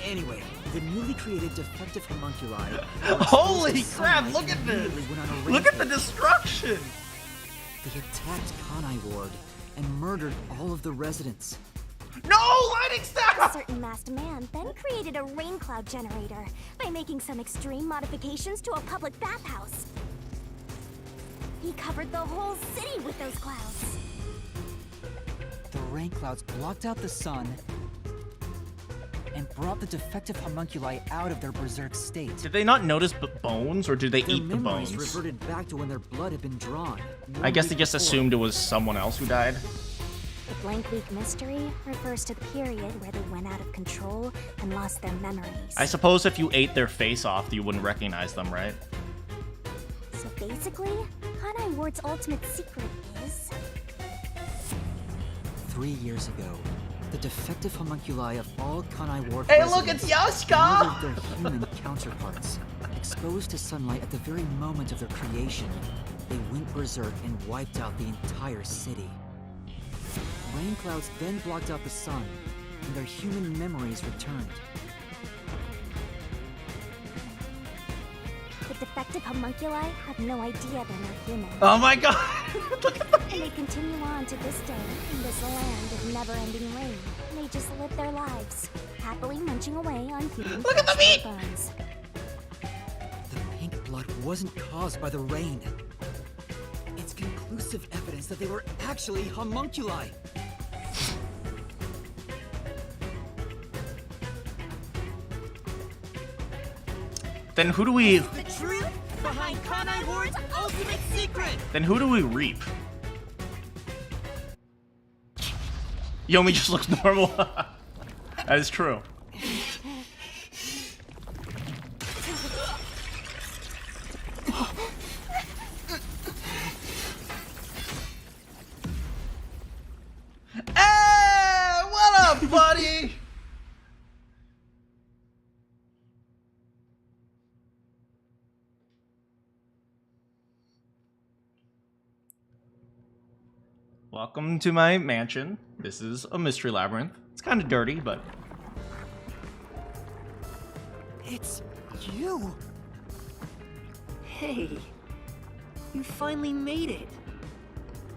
Anyway, the newly created defective homunculi. Holy crap! Look at this. Look at the destruction. They attacked Kanai Ward and murdered all of the residents. No, lighting A staff! certain masked man then created a rain cloud generator by making some extreme modifications to a public bathhouse. He covered the whole city with those clouds. The rain clouds blocked out the sun and brought the defective homunculi out of their berserk state. Did they not notice bones, or did they Their eat the memories bones? reverted back to when their blood had been drawn. I guess they just assumed it was someone else who died. The blank week mystery refers to the period where they went out of control and lost their memories. I suppose if you ate their face off, you wouldn't recognize them, right? So basically, Kanai Ward's ultimate secret is... 3 years ago, the defective homunculi of all Kanai Ward Hey, look, it's residents Yashka! murdered their human counterparts. Exposed to sunlight at the very moment of their creation, they went berserk and wiped out the entire city. Rain clouds then blocked out the sun, and their human memories returned. The defective homunculi have no idea they're not human. Oh my god! Look at them! And they continue on to this day in this land of never-ending rain. They just live their lives, happily munching away on human Look at the flesh meat! and bones. The pink blood wasn't caused by the rain. It's conclusive evidence that they were actually homunculi. Then who do we... The truth behind Kanai Ward's ultimate secret! Then who do we reap? Yomi just looks normal. That is true. Hey, what up, buddy? Welcome to my mansion. This is a mystery labyrinth. It's kind of dirty, but... It's you! Hey, you finally made it.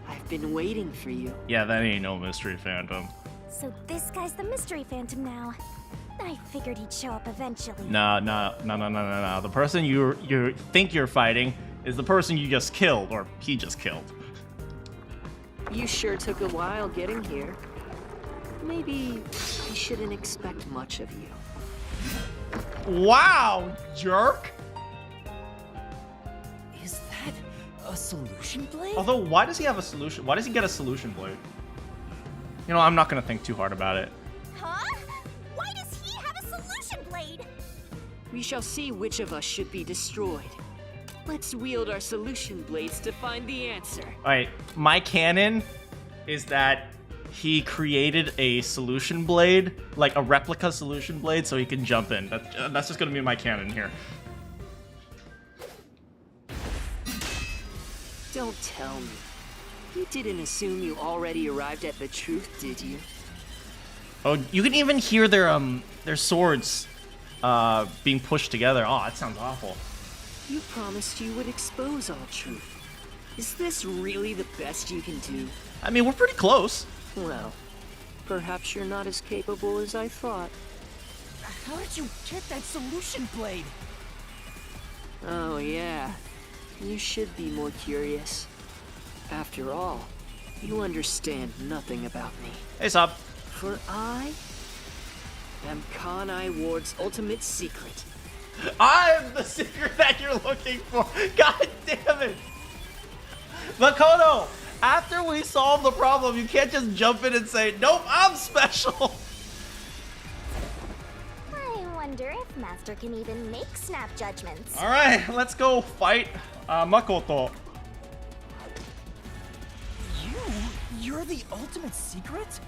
I've been waiting for you. Yeah, that ain't no mystery phantom. So this guy's the mystery phantom now. I figured he'd show up eventually. No. The person you think you're fighting is the person you just killed, or he just killed. You sure took a while getting here. Maybe I shouldn't expect much of you. Wow, jerk! Is that a solution blade? Although, why does he have a solution? Why does he get a solution blade? You know, I'm not gonna think too hard about it. Huh? Why does he have a solution blade? We shall see which of us should be destroyed. Let's wield our solution blades to find the answer. Alright, my canon is that he created a solution blade, like a replica solution blade, so he can jump in. That's just gonna be my canon here. Don't tell me. You didn't assume you already arrived at the truth, did you? Oh, you can even hear their swords being pushed together. Oh, that sounds awful. You promised you would expose all truth. Is this really the best you can do? I mean, we're pretty close. Well, perhaps you're not as capable as I thought. How did you get that solution blade? Oh yeah, you should be more curious. After all, you understand nothing about me. Hey, Sub. For I am Kanai Ward's ultimate secret. I'm the secret that you're looking for. God damn it. Makoto, after we solve the problem, you can't just jump in and say, nope, I'm special. I wonder if Master can even make snap judgments. All right, let's go fight Makoto. You're the ultimate secret?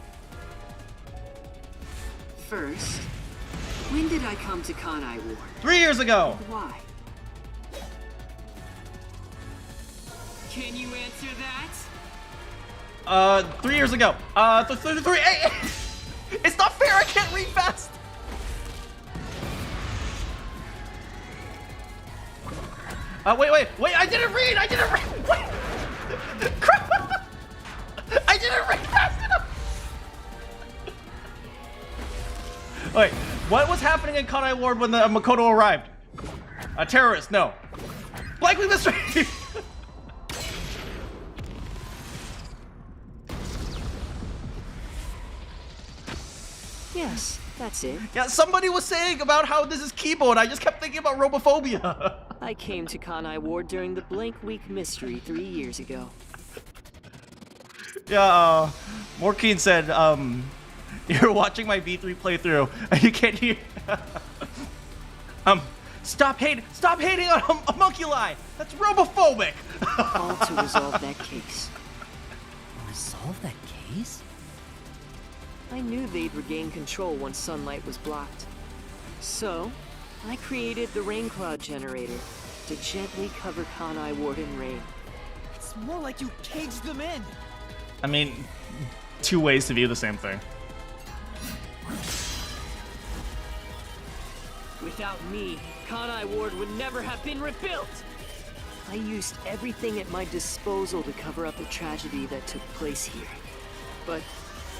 First, when did I come to Kanai Ward? 3 years ago. Why? Can you answer that? 3 years ago. Hey, it's not fair. I can't read fast. Wait. I didn't read. Wait. Crap. I didn't read fast enough. Wait, what was happening in Kanai Ward when the Makoto arrived? A terrorist? No. Likely mystery. Yes, that's it. Yeah, somebody was saying about how this is Kibo, and I just kept thinking about robophobia. I came to Kanai Ward during the Blank Week mystery 3 years ago. Yeah, Morkeen said, you're watching my V3 playthrough, and you can't hear. Stop hating on Homunculi. That's robophobic. All to resolve that case. Resolve that case? I knew they'd regain control once sunlight was blocked. So, I created the rain cloud generator to gently cover Kanai Ward in rain. It's more like you caged them in. I mean, two ways to view the same thing. Without me, Kanai Ward would never have been rebuilt! I used everything at my disposal to cover up the tragedy that took place here. But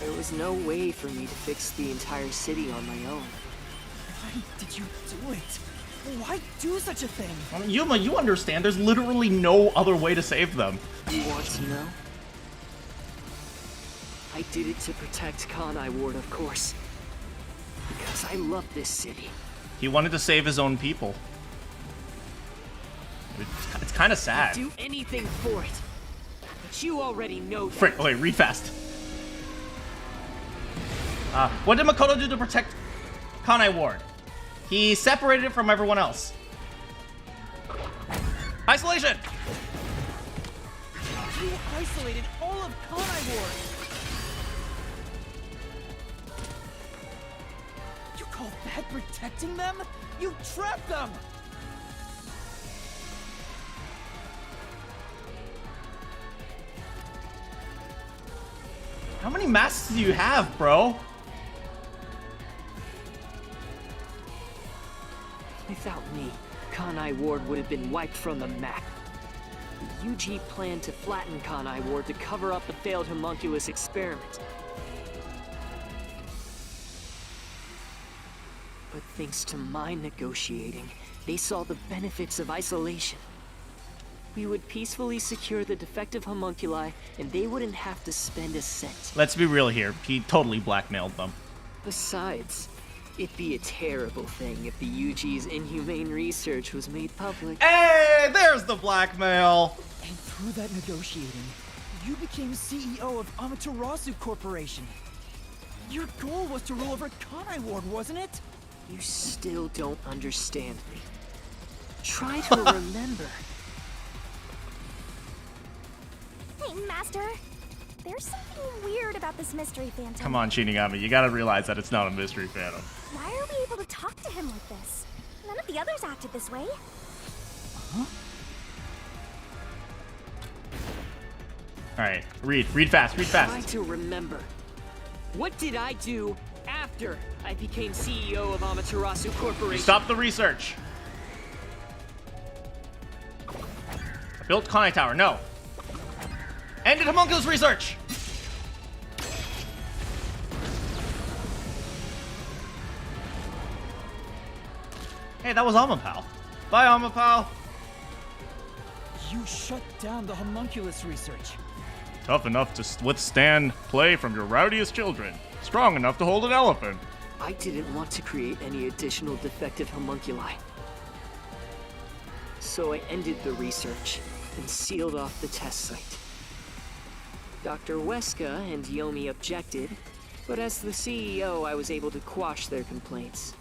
there was no way for me to fix the entire city on my own. Why did you do it? Why do such a thing? I mean, Yuma, you understand. There's literally no other way to save them. You want to know? I did it to protect Kanai Ward, of course. Because I love this city. He wanted to save his own people. It's kind of sad. I'd do anything for it. But you already know that. Frick, wait, read fast. What did Makoto do to protect Kanai Ward? He separated it from everyone else. Isolation! You isolated all of Kanai Ward. You call that protecting them? You trapped them! How many masks do you have, bro? Without me, Kanai Ward would have been wiped from the map. The UG planned to flatten Kanai Ward to cover up the failed homunculus experiment. But thanks to my negotiating, they saw the benefits of isolation. We would peacefully secure the defective homunculi, and they wouldn't have to spend a cent. Let's be real here. He totally blackmailed them. Besides, it'd be a terrible thing if the UG's inhumane research was made public. Hey, there's the blackmail. And through that negotiating, you became CEO of Amaterasu Corporation. Your goal was to rule over Kanai Ward, wasn't it? You still don't understand me. Try to remember. Hey, Master. There's something weird about this mystery phantom. Come on, Shinigami. You gotta realize that it's not a mystery phantom. Why are we able to talk to him like this? None of the others acted this way. Huh? Alright, read fast, Try to remember. What did I do after After I became CEO of Amaterasu Corporation. Stop the research. I built Kanai Tower. No. Ended Homunculus research. Hey, that was Amapal. Bye, Amapal. You shut down the homunculus research. Tough enough to withstand play from your rowdiest children. Strong enough to hold an elephant. I didn't want to create any additional defective homunculi. So I ended the research and sealed off the test site. Dr. Weska and Yomi objected, but as the CEO, I was able to quash their complaints.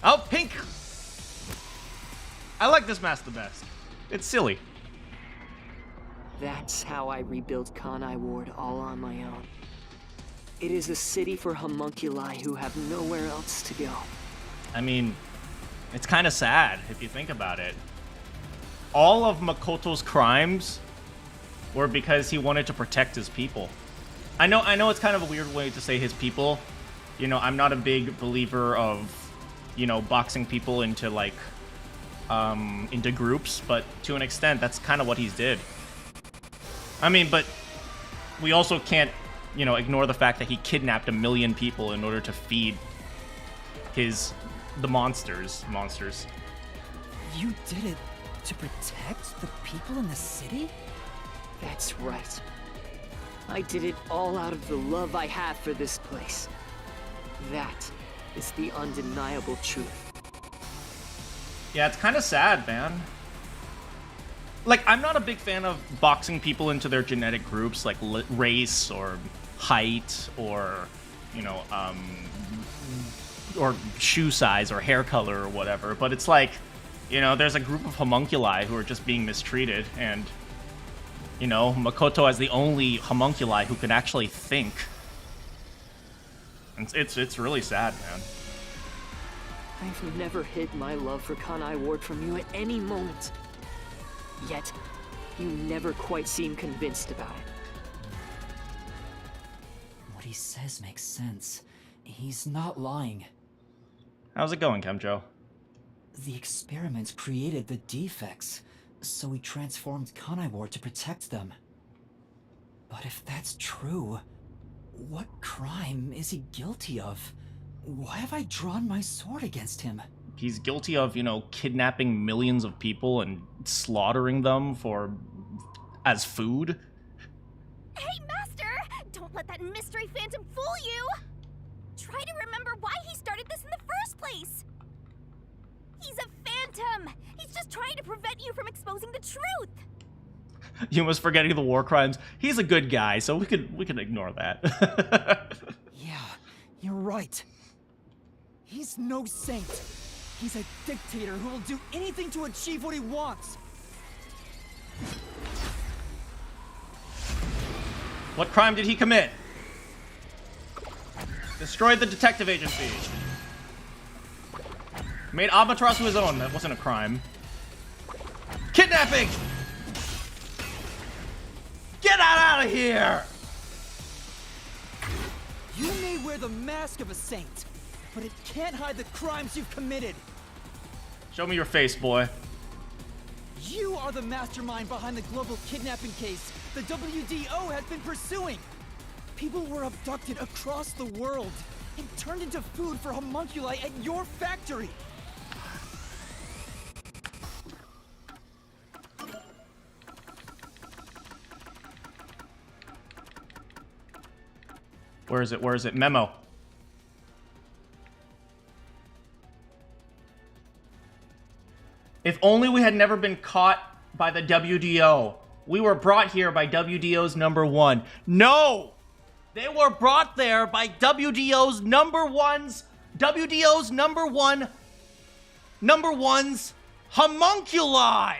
Oh, pink! I like this mask the best. It's silly. That's how I rebuilt Kanai Ward all on my own. It is a city for homunculi who have nowhere else to go. I mean, it's kind of sad if you think about it. All of Makoto's crimes were because he wanted to protect his people. I know it's kind of a weird way to say his people. You know, I'm not a big believer of, you know, boxing people into like into groups, but to an extent that's kind of what he did. I mean, but we also can't, you know, ignore the fact that he kidnapped 1 million people in order to feed the monsters. You did it to protect the people in the city? That's right. I did it all out of the love I have for this place. That is the undeniable truth. Yeah, it's kind of sad, man. Like, I'm not a big fan of boxing people into their genetic groups, like race or height or, you know, or shoe size or hair color or whatever. But it's like, you know, there's a group of homunculi who are just being mistreated, and, you know, Makoto as the only homunculi who can actually think. And it's really sad, man. I've never hid my love for Kanai Ward from you at any moment. Yet, you never quite seem convinced about it. What he says makes sense. He's not lying. How's it going, Kemjo? The experiment created the defects, so he transformed Kanai Ward to protect them. But if that's true, what crime is he guilty of? Why have I drawn my sword against him? He's guilty of, you know, kidnapping millions of people and slaughtering them as food. Hey, Master! Don't let that mystery phantom fool you! Try to remember why he started this in the first place! He's a phantom! He's just trying to prevent you from exposing the truth! Yuma's forgetting the war crimes. He's a good guy, so we can ignore that. Yeah, you're right. He's no saint. He's a dictator who will do anything to achieve what he wants. What crime did he commit? Destroyed the detective agency. Made Amaterasu his own. That wasn't a crime. Kidnapping! Get out of here! You may wear the mask of a saint, but it can't hide the crimes you've committed. Show me your face, boy. You are the mastermind behind the global kidnapping case the WDO has been pursuing. People were abducted across the world and turned into food for homunculi at your factory. Where is it? Where is it? Memo. If only we had never been caught by the WDO. We were brought here by WDO's number one. No! They were brought there by WDO's number one's homunculi!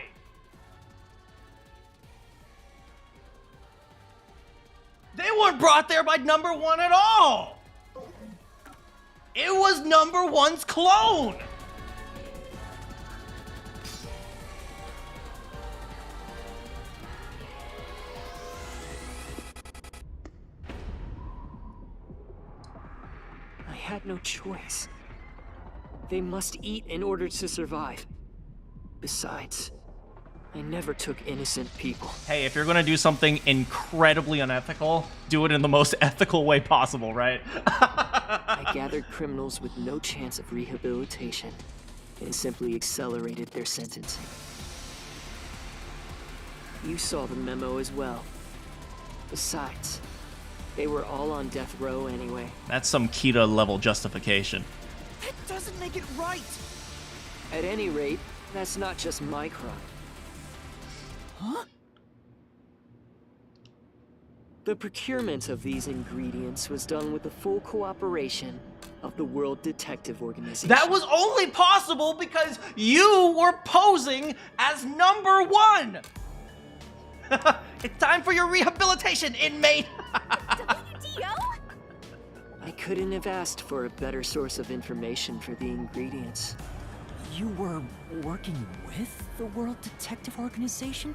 They weren't brought there by number one at all! It was number one's clone! had no choice. They must eat in order to survive. Besides, I never took innocent people. Hey, if you're gonna do something incredibly unethical, do it in the most ethical way possible, right? I gathered criminals with no chance of rehabilitation and simply accelerated their sentencing. You saw the memo as well. Besides, they were all on death row anyway. That's some Kita-level justification. That doesn't make it right! At any rate, that's not just my crime. Huh? The procurement of these ingredients was done with the full cooperation of the World Detective Organization. That was only possible because you were posing as number one! It's time for your rehabilitation, inmate! WDO? I couldn't have asked for a better source of information for the ingredients. You were working with the World Detective Organization?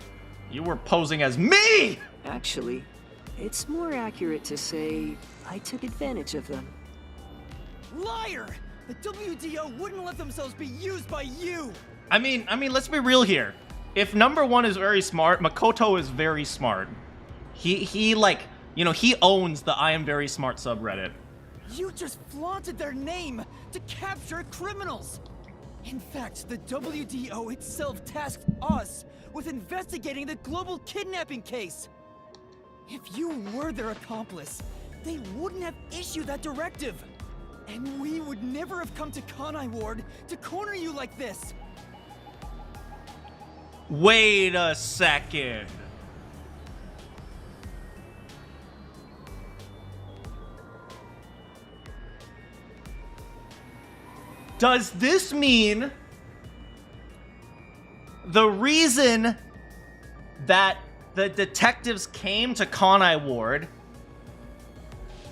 You were posing as me! Actually, it's more accurate to say I took advantage of them. Liar! The WDO wouldn't let themselves be used by you! I mean, let's be real here. If number one is very smart, Makoto is very smart. He like, you know, he owns the I am very smart subreddit. You just flaunted their name to capture criminals! In fact, the WDO itself tasked us with investigating the global kidnapping case! If you were their accomplice, they wouldn't have issued that directive! And we would never have come to Kanai Ward to corner you like this! Wait a second. Does this mean the reason that the detectives came to Kanai Ward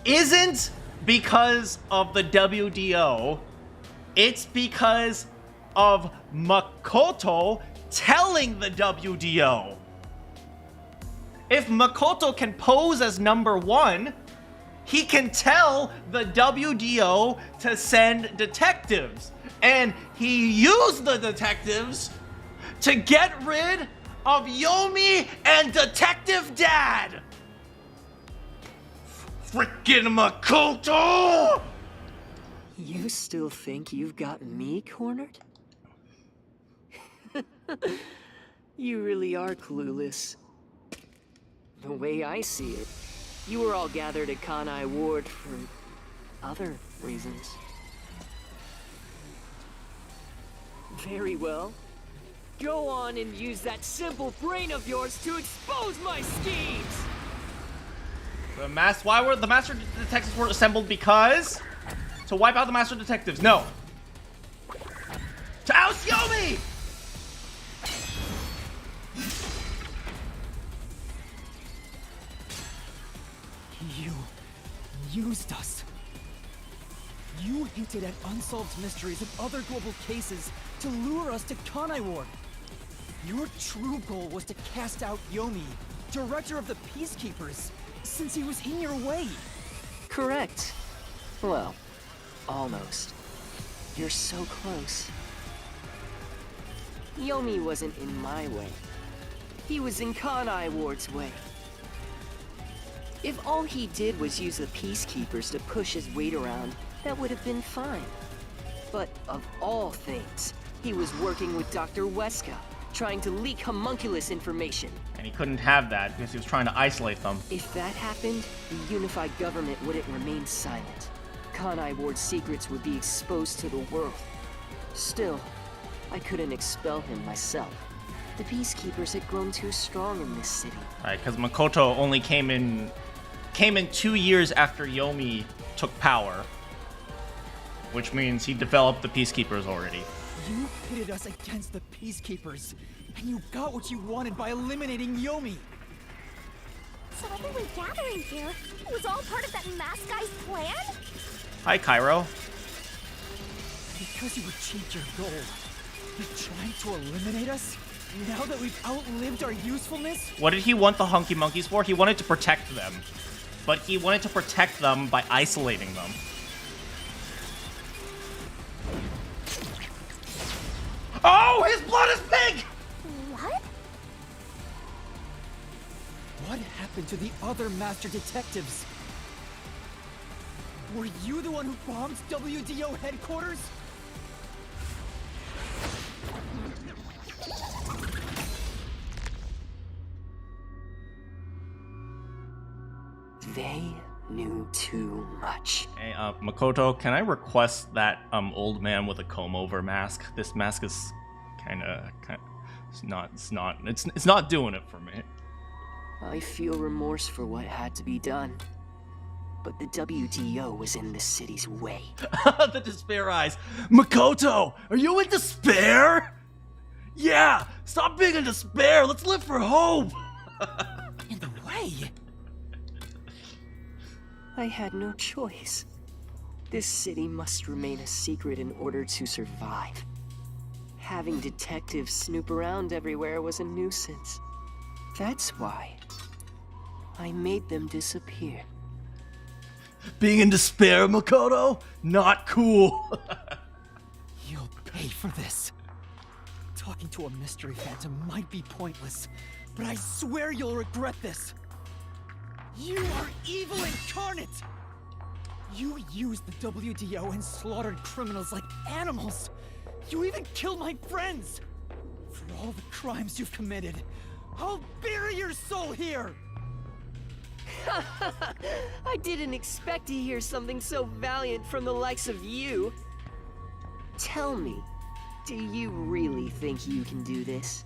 isn't because of the WDO, it's because of Makoto telling the WDO? If Makoto can pose as number one, he can tell the WDO to send detectives. And he used the detectives to get rid of Yomi and Detective Dad. Frickin' Makoto! You still think you've got me cornered? You really are clueless. The way I see it, you were all gathered at Kanai Ward for other reasons. Very well. Go on and use that simple brain of yours to expose my schemes! Why were the Master Detectives were assembled? Because? To wipe out the Master Detectives. No. To oust Yomi! You used us. You hinted at unsolved mysteries and other global cases to lure us to Kanai Ward. Your true goal was to cast out Yomi, director of the Peacekeepers, since he was in your way. Correct. Well, almost. You're so close. Yomi wasn't in my way. He was in Kanai Ward's way. If all he did was use the Peacekeepers to push his weight around, that would have been fine. But of all things, he was working with Dr. Weska, trying to leak homunculus information. And he couldn't have that because he was trying to isolate them. If that happened, the unified government wouldn't remain silent. Kanai Ward's secrets would be exposed to the world. Still, I couldn't expel him myself. The Peacekeepers had grown too strong in this city. Right, because Makoto only came in 2 years after Yomi took power. Which means he developed the Peacekeepers already. You pitted us against the Peacekeepers, and you got what you wanted by eliminating Yomi. So everyone gathering here was all part of that masked guy's plan? Hi, Cairo. Because you achieved your goal, you're trying to eliminate us? Now that we've outlived our usefulness? What did he want the Hunky Monkeys for? He wanted to protect them. But he wanted to protect them by isolating them. No, his blood is pink! What? What happened to the other master detectives? Were you the one who bombed WDO headquarters? They knew too much. Hey, Makoto, can I request that old man with a comb-over mask? This mask is kinda it's not doing it for me. I feel remorse for what had to be done. But the WDO was in the city's way. The despair eyes. Makoto, are you in despair? Yeah, stop being in despair. Let's live for hope. In the way? I had no choice. This city must remain a secret in order to survive. Having detectives snoop around everywhere was a nuisance. That's why I made them disappear. Being in despair, Makoto? Not cool. You'll pay for this. Talking to a mystery phantom might be pointless, but I swear you'll regret this. You are evil incarnate! You used the WDO and slaughtered criminals like animals. You even killed my friends. For all the crimes you've committed, I'll bury your soul here! I didn't expect to hear something so valiant from the likes of you. Tell me, do you really think you can do this?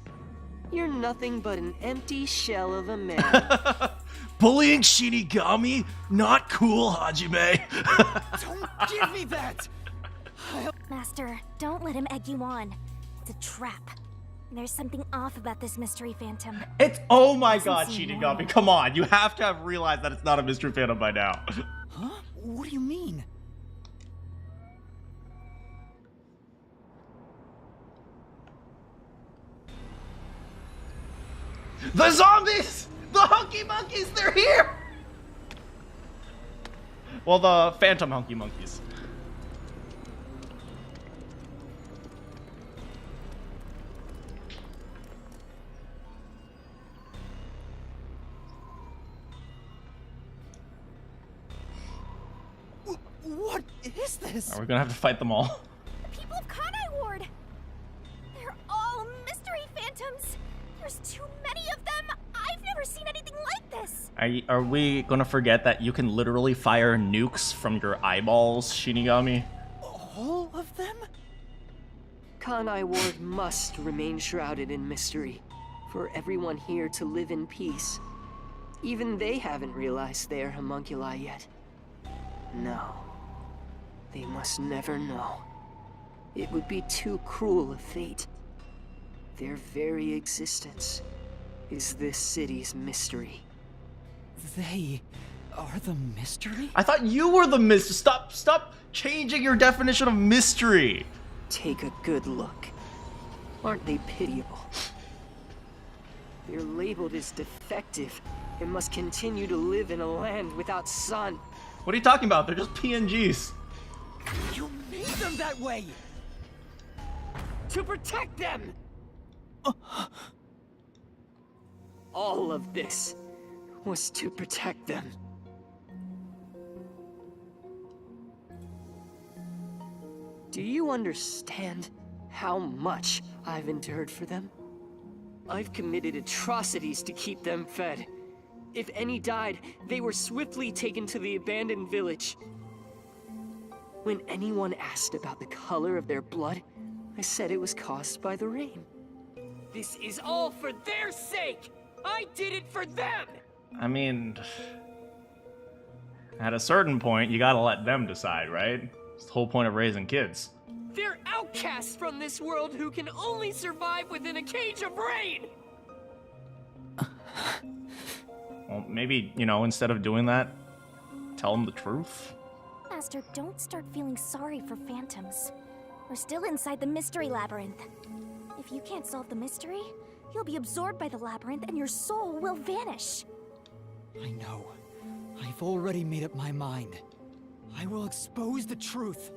You're nothing but an empty shell of a man. Bullying Shinigami? Not cool, Hajime. Don't give me that! Master, don't let him egg you on. It's a trap. There's something off about this mystery phantom. It's, oh my Doesn't god, seem Shinigami, normal. come on. You have to have realized that it's not a mystery phantom by now. Huh? What do you mean? The zombies! The hunky monkeys, they're here! Well, the phantom hunky monkeys. What is this? Are we gonna have to fight them all? The people of Kanai Ward! They're all mystery phantoms! There's too many of them! I've never seen anything like this! Are we gonna forget that you can literally fire nukes from your eyeballs, Shinigami? All of them? Kanai Ward must remain shrouded in mystery, for everyone here to live in peace. Even they haven't realized they are homunculi yet. No. They must never know. It would be too cruel a fate. Their very existence is this city's mystery. They are the mystery? I thought you were the mystery. Stop changing your definition of mystery. Take a good look. Aren't they pitiable? They're labeled as defective and must continue to live in a land without sun. What are you talking about? They're just PNGs. You made them that way! To protect them! All of this was to protect them. Do you understand how much I've endured for them? I've committed atrocities to keep them fed. If any died, they were swiftly taken to the abandoned village. When anyone asked about the color of their blood, I said it was caused by the rain. This is all for their sake! I did it for them! I mean, at a certain point, you gotta let them decide, right? It's the whole point of raising kids. They're outcasts from this world who can only survive within a cage of rain! Well, maybe, instead of doing that, tell them the truth. Master, don't start feeling sorry for phantoms. We're still inside the mystery labyrinth. If you can't solve the mystery, you'll be absorbed by the labyrinth and your soul will vanish. I know. I've already made up my mind. I will expose the truth.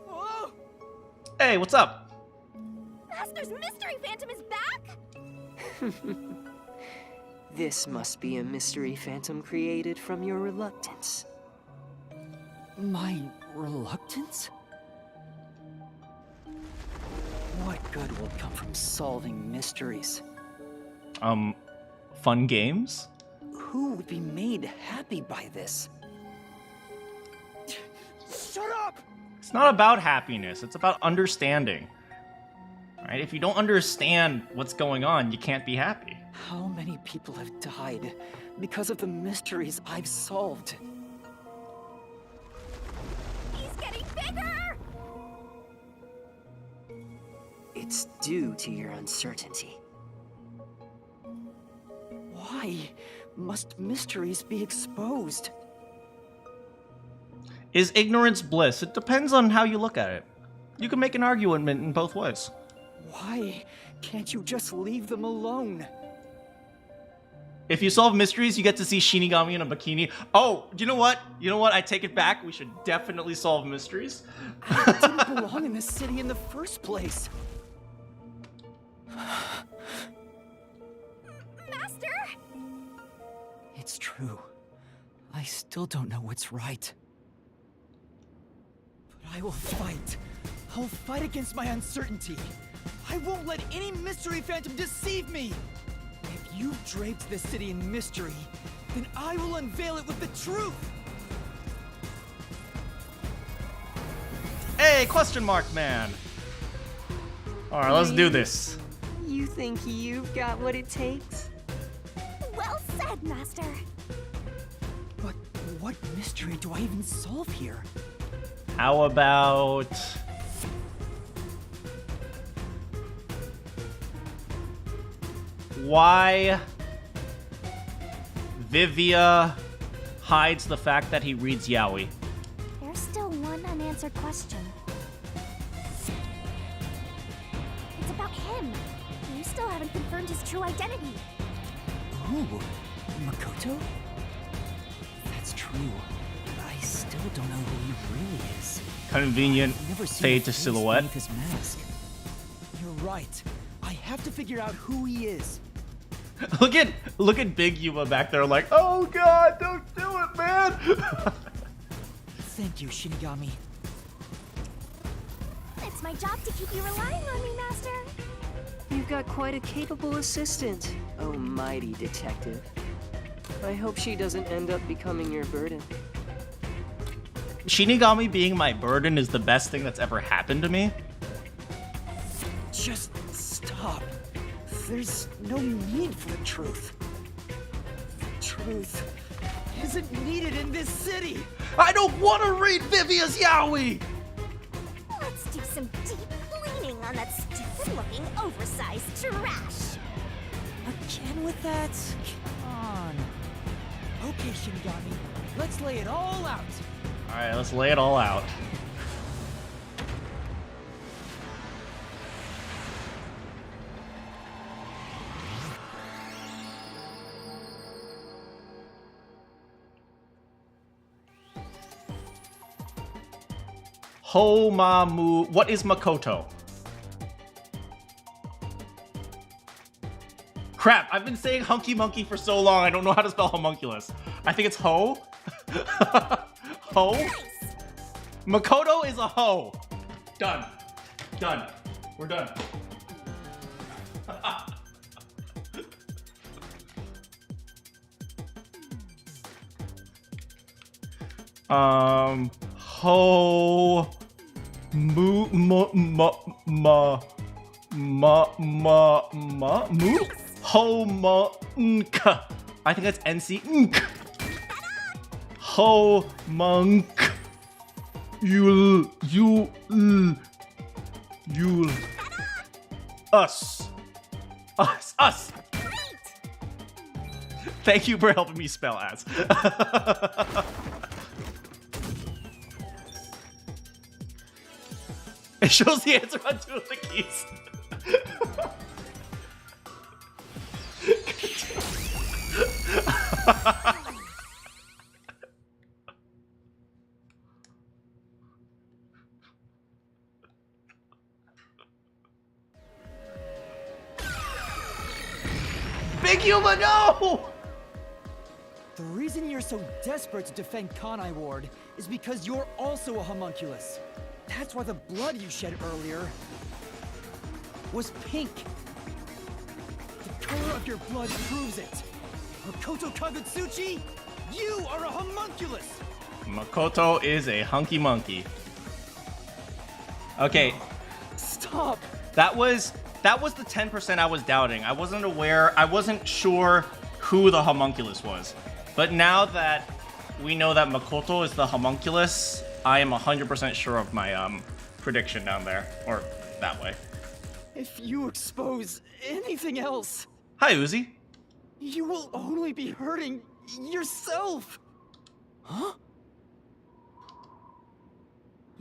Oh! Hey, what's up? Master's mystery phantom is back? This must be a mystery phantom created from your reluctance. My reluctance? What good will come from solving mysteries? Fun games? Who would be made happy by this? Shut up! It's not about happiness, it's about understanding. Right? If you don't understand what's going on, you can't be happy. How many people have died because of the mysteries I've solved? He's getting bigger! It's due to your uncertainty. Why must mysteries be exposed? Is ignorance bliss? It depends on how you look at it. You can make an argument in both ways. Why can't you just leave them alone? If you solve mysteries, you get to see Shinigami in a bikini. Oh, you know what? You know what? I take it back. We should definitely solve mysteries. I didn't belong in this city in the first place. Master! It's true. I still don't know what's right. But I will fight. I'll fight against my uncertainty. I won't let any mystery phantom deceive me. If you've draped this city in mystery, then I will unveil it with the truth. Hey, question mark man. All right, let's do this. You think you've got what it takes? Well said, Master. But what mystery do I even solve here? How about... why Vivia hides the fact that he reads yaoi? There's still one unanswered question. It's about him. You still haven't confirmed his true identity. Ooh, Makoto? That's true. I still don't know who he really is. Convenient I've never seen fade a to face silhouette. beneath his mask. You're right. I have to figure out who he is. Look at Big Yuma back there like, oh god, don't do it, man! Thank you, Shinigami. It's my job to keep you relying on me, Master. You've got quite a capable assistant, oh mighty detective. I hope she doesn't end up becoming your burden. Shinigami being my burden is the best thing that's ever happened to me. Just stop. There's no need for the truth. The truth isn't needed in this city. I don't want to read Vivia's yaoi! Let's do some deep cleaning on that stupid-looking, oversized trash. Again with that? Come on. Okay, Shinigami. Let's lay it all out. Alright, let's lay it all out. Homamu. What is Makoto? Crap, I've been saying hunky monkey for so long, I don't know how to spell homunculus. I think it's ho. Ho? Makoto is a hoe. Done. Done. We're done. Ho mu mu homunc. I think that's NC. Homunc. Yul. Us. Thank you for helping me spell ass. It shows the answer on 2 of the keys. Big Yuma, no! The reason you're so desperate to defend Kanai Ward is because you're also a homunculus. That's why the blood you shed earlier was pink. The color of your blood proves it. Makoto Kagutsuchi, you are a homunculus! Makoto is a hunky monkey. Okay, Stop! that was the 10% I was doubting. I wasn't sure who the homunculus was. But now that we know that Makoto is the homunculus, I am 100% sure of my prediction down there, or that way. If you expose anything else, Hi, Uzi. you will only be hurting yourself! Huh?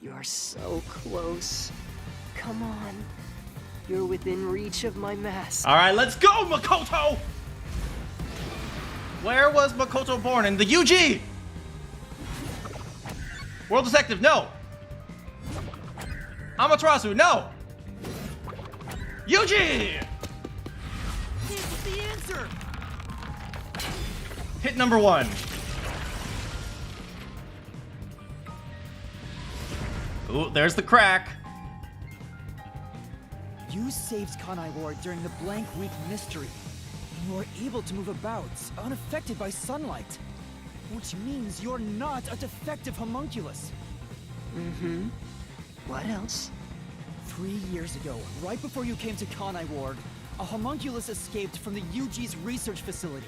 You're so close. Come on. You're within reach of my mask. All right, let's go, Makoto! Where was Makoto born? In the UG! World Detective, no! Amaterasu, no! UG! It's the answer! Hit number 1. Ooh, there's the crack. You saved Kanai Ward during the Blank Week mystery. You are able to move about, unaffected by sunlight. Which means you're not a defective homunculus. Mm-hmm. What else? 3 years ago, right before you came to Kanai Ward, a homunculus escaped from the UG's research facility.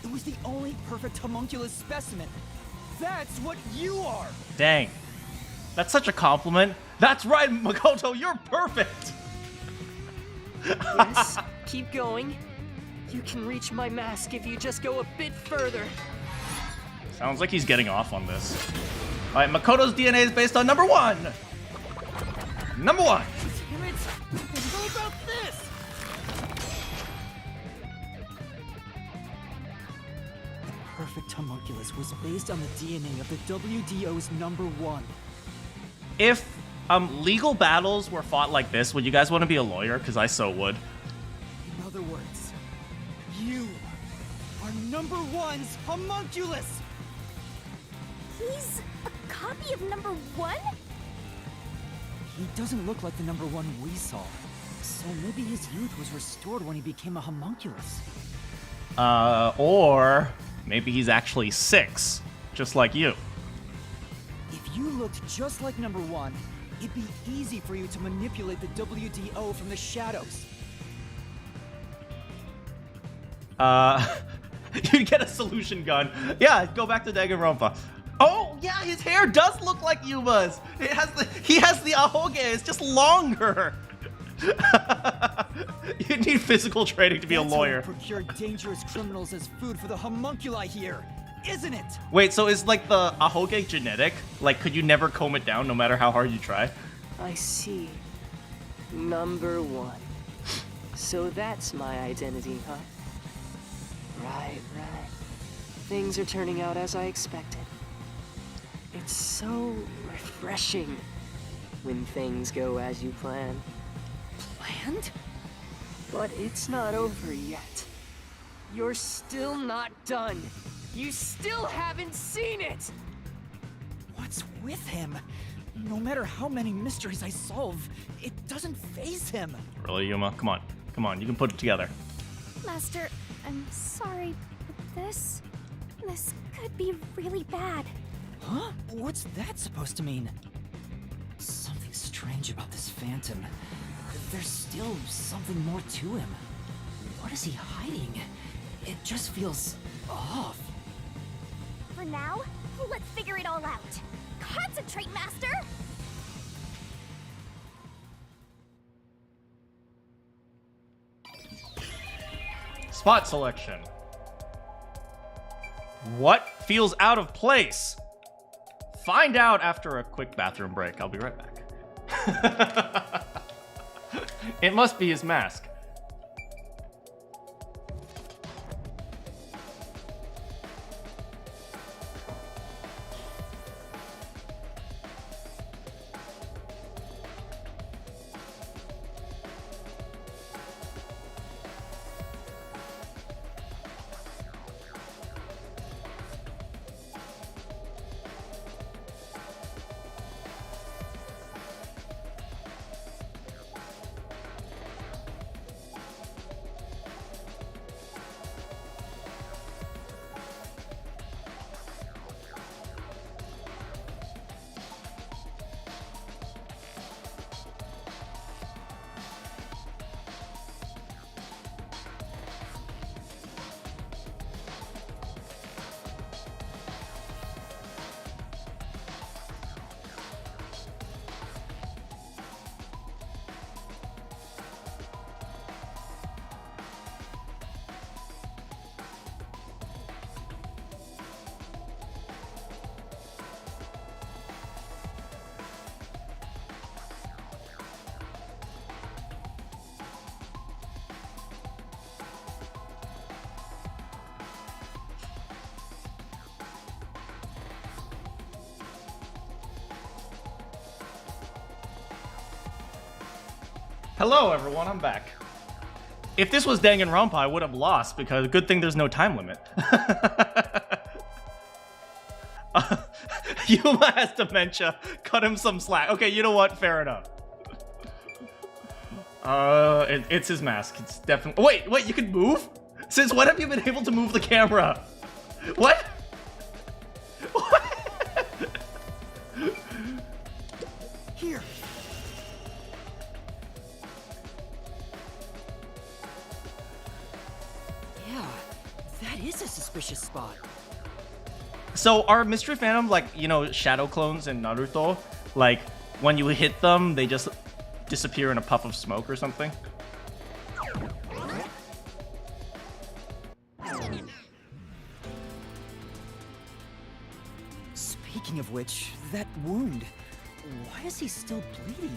It was the only perfect homunculus specimen. That's what you are! Dang. That's such a compliment. That's right, Makoto, you're perfect! Yes, keep going. You can reach my mask if you just go a bit further. Sounds like he's getting off on this. Alright, Makoto's DNA is based on number 1! Number 1! Damn it! How about this? The perfect homunculus was based on the DNA of the WDO's number 1. If legal battles were fought like this, would you guys want to be a lawyer? Because I so would. In other words, you are number 1's homunculus! He's a copy of number 1? He doesn't look like the number 1 we saw. So maybe his youth was restored when he became a homunculus. Or maybe he's actually 6, just like you. If you looked just like number 1, it'd be easy for you to manipulate the WDO from the shadows. You'd get a solution gun. Yeah, go back to Danganronpa. Oh, yeah, his hair does look like Yuma's. He has the ahoge, it's just longer. You need physical training to be a lawyer. That's how we procure dangerous criminals as food for the homunculi here, isn't it? Wait, so is like the ahoge genetic? Like, could you never comb it down no matter how hard you try? I see. Number 1. So that's my identity, huh? Right. Things are turning out as I expected. It's so refreshing when things go as you plan. Planned? But it's not over yet. You're still not done. You still haven't seen it! What's with him? No matter how many mysteries I solve, it doesn't faze him. Really, Yuma? Come on, you can put it together. Master, I'm sorry, but this could be really bad. Huh? What's that supposed to mean? Something strange about this phantom. There's still something more to him. What is he hiding? It just feels off. For now, let's figure it all out. Concentrate, Master! Spot selection. What feels out of place? Find out after a quick bathroom break. I'll be right back. It must be his mask. Hello, everyone. I'm back. If this was Danganronpa, I would have lost because good thing there's no time limit. Yuma has dementia. Cut him some slack. Okay, you know what? Fair enough. It's his mask. It's definitely. Wait, you can move? Since when have you been able to move the camera? What? What? Here. Yeah, that is a suspicious spot. So are Mystery Phantom like, you know, shadow clones in Naruto? Like, when you hit them, they just disappear in a puff of smoke or something? Speaking of which, that wound. Why is he still bleeding?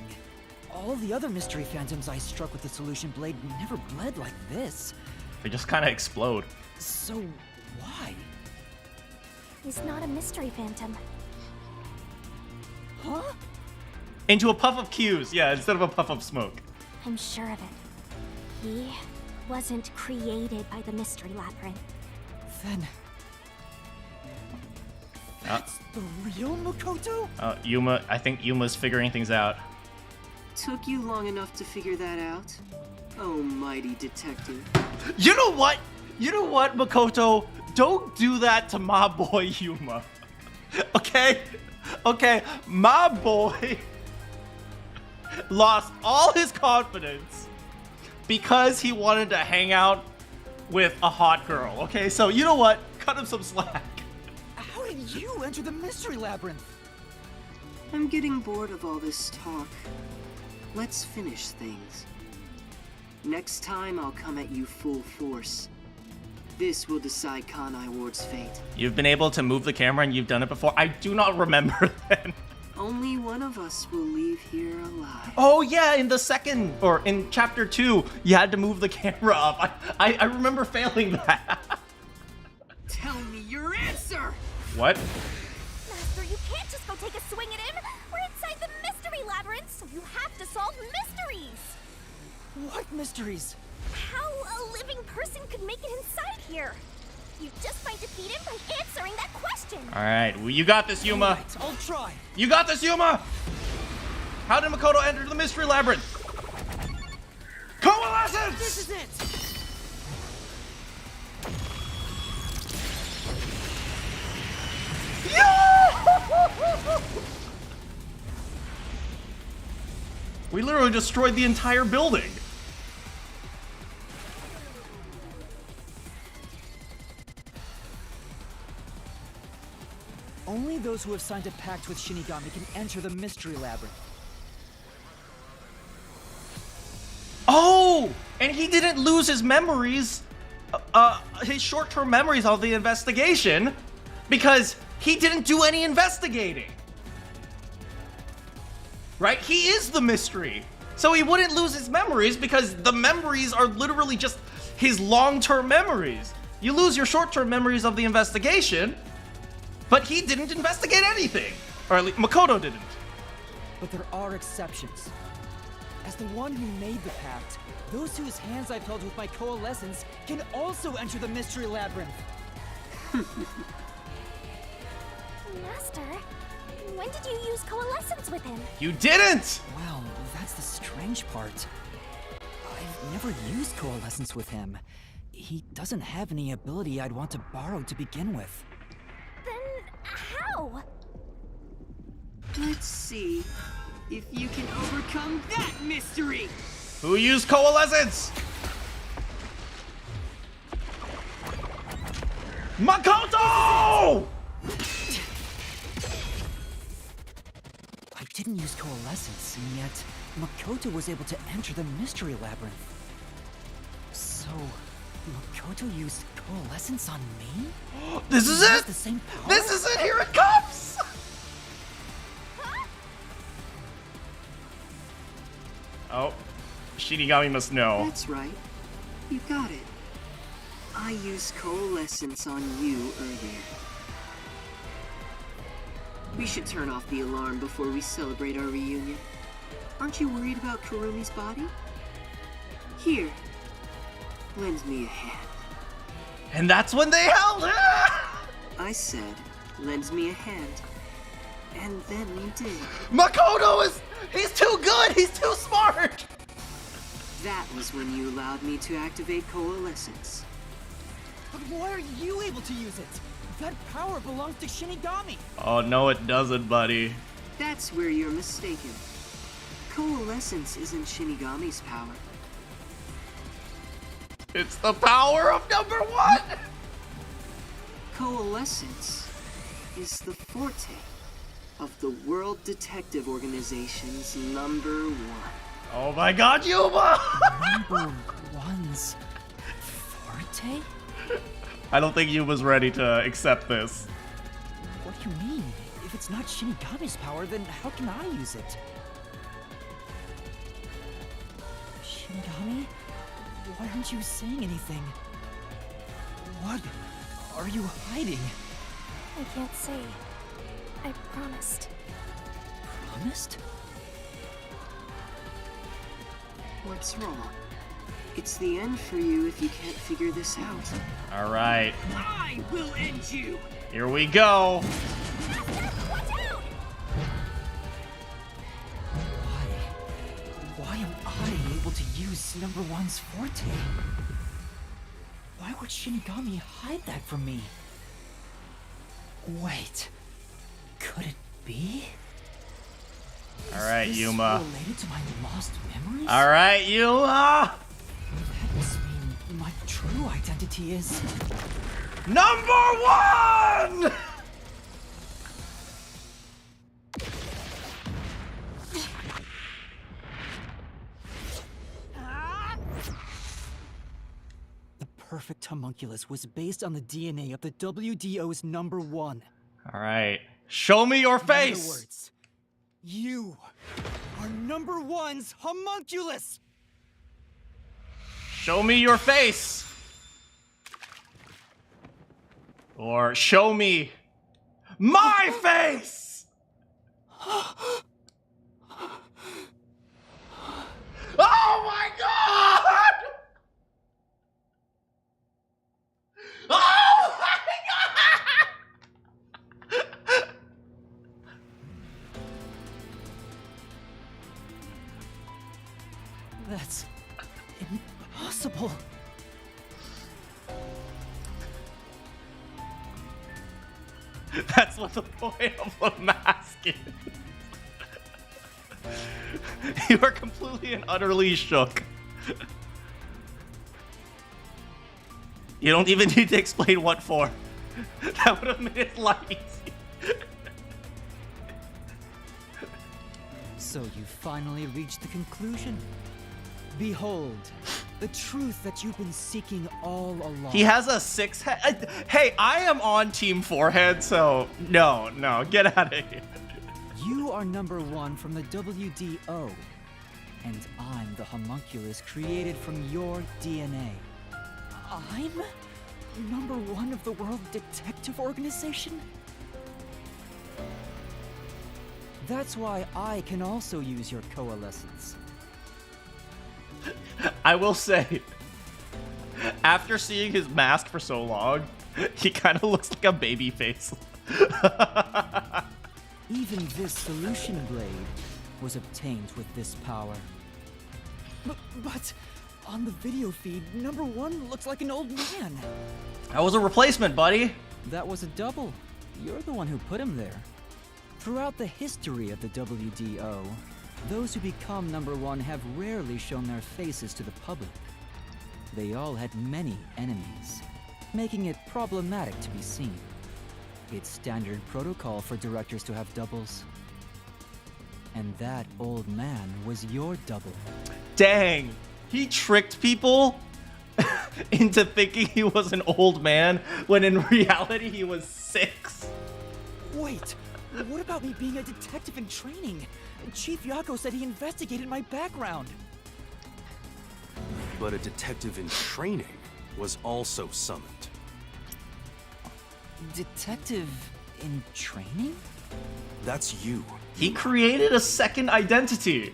All the other Mystery Phantoms I struck with the Solution Blade never bled like this. They just kind of explode. So, why? He's not a mystery phantom. Huh? Into a puff of cues, yeah, instead of a puff of smoke. I'm sure of it. He wasn't created by the mystery labyrinth. Then... that's the real Makoto? Yuma, I think Yuma's figuring things out. Took you long enough to figure that out? Oh, mighty detective. You know what? You know what, Makoto? Don't do that to my boy Yuma. Okay? Okay, my boy lost all his confidence because he wanted to hang out with a hot girl. Okay, so you know what? Cut him some slack. How did you enter the Mystery Labyrinth? I'm getting bored of all this talk. Let's finish things. Next time, I'll come at you full force. This will decide Kanai Ward's fate. You've been able to move the camera and you've done it before. I do not remember then. Only one of us will leave here alive. Oh yeah, in the second, or in chapter 2, you had to move the camera up. I remember failing that. Tell me your answer! What? Master, you can't just go take a swing at him! We're inside the mystery labyrinth, so you have to solve mysteries! What mysteries? How a living person could make it inside here? You just might defeat him by answering that question! Alright, well, you got this, Yuma. Alright, I'll try. You got this, Yuma! How did Makoto enter the mystery labyrinth? Coalescence! This is it! We literally destroyed the entire building. Only those who have signed a pact with Shinigami can enter the Mystery Labyrinth. Oh! And he didn't lose his memories, his short-term memories of the investigation, because he didn't do any investigating. Right? He is the mystery. So he wouldn't lose his memories because the memories are literally just his long-term memories. You lose your short-term memories of the investigation, but he didn't investigate anything. Or at least Makoto didn't. But there are exceptions. As the one who made the pact, those whose hands I've held with my coalescence can also enter the Mystery Labyrinth. Master, when did you use coalescence with him? You didn't! Well, that's the strange part. I've never used coalescence with him. He doesn't have any ability I'd want to borrow to begin with. Then how? Let's see if you can overcome that mystery! Who used coalescence? Makoto! I didn't use coalescence, and yet Makoto was able to enter the Mystery Labyrinth. So, Makoto used coalescence on me? This is He has it! the same power? This is it! Here it comes! Oh, Shinigami must know. That's right. You got it. I used coalescence on you earlier. We should turn off the alarm before we celebrate our reunion. Aren't you worried about Kurumi's body? Here. Lend me a hand. And that's when they held it! I said, lend me a hand. And then you did. Makoto he's too good! He's too smart! That was when you allowed me to activate coalescence. But why are you able to use it? That power belongs to Shinigami. Oh, no it doesn't, buddy. That's where you're mistaken. Coalescence isn't Shinigami's power. It's the power of number 1! Coalescence is the forte of the World Detective Organization's number 1. Oh my god, Yuma! Number one's forte? I don't think Yuma's ready to accept this. What do you mean? If it's not Shinigami's power, then how can I use it? Shinigami? Why aren't you saying anything? What are you hiding? I can't say. I promised. Promised? What's wrong? It's the end for you if you can't figure this out. Alright, I will end you! here we go. Why am I able to use number one's forte? Why would Shinigami hide that from me? Wait, could it be? Alright, Is this Yuma. related to my lost memories? Alright, Yuma! That must mean my true identity is... Number 1! The perfect homunculus was based on the DNA of the WDO's number 1. Alright, show me your In other face! words, you are number 1's homunculus! Show me your face! Or show me my face! Oh my god! Oh my god! That's impossible. That's what the point of the mask is. You are completely and utterly shook. You don't even need to explain what for. That would have made it life easy. So you finally reached the conclusion. Behold, the truth that you've been seeking all along. He has a 6 head. Hey, I am on team 4 head, so no, get out of here. You are number 1 from the WDO, and I'm the homunculus created from your DNA. I'm number 1 of the World Detective Organization? That's why I can also use your coalescence. I will say, after seeing his mask for so long, he kind of looks like a baby face. Even this solution blade was obtained with this power. But on the video feed, number 1 looks like an old man. That was a replacement, buddy. That was a double. You're the one who put him there. Throughout the history of the WDO, those who become number 1 have rarely shown their faces to the public. They all had many enemies, making it problematic to be seen. It's standard protocol for directors to have doubles. And that old man was your double. Dang, he tricked people into thinking he was an old man when in reality he was 6. Wait, what about me being a detective in training? Chief Yako said he investigated my background. But a detective in training was also summoned. Detective in training? That's you. He created a second identity.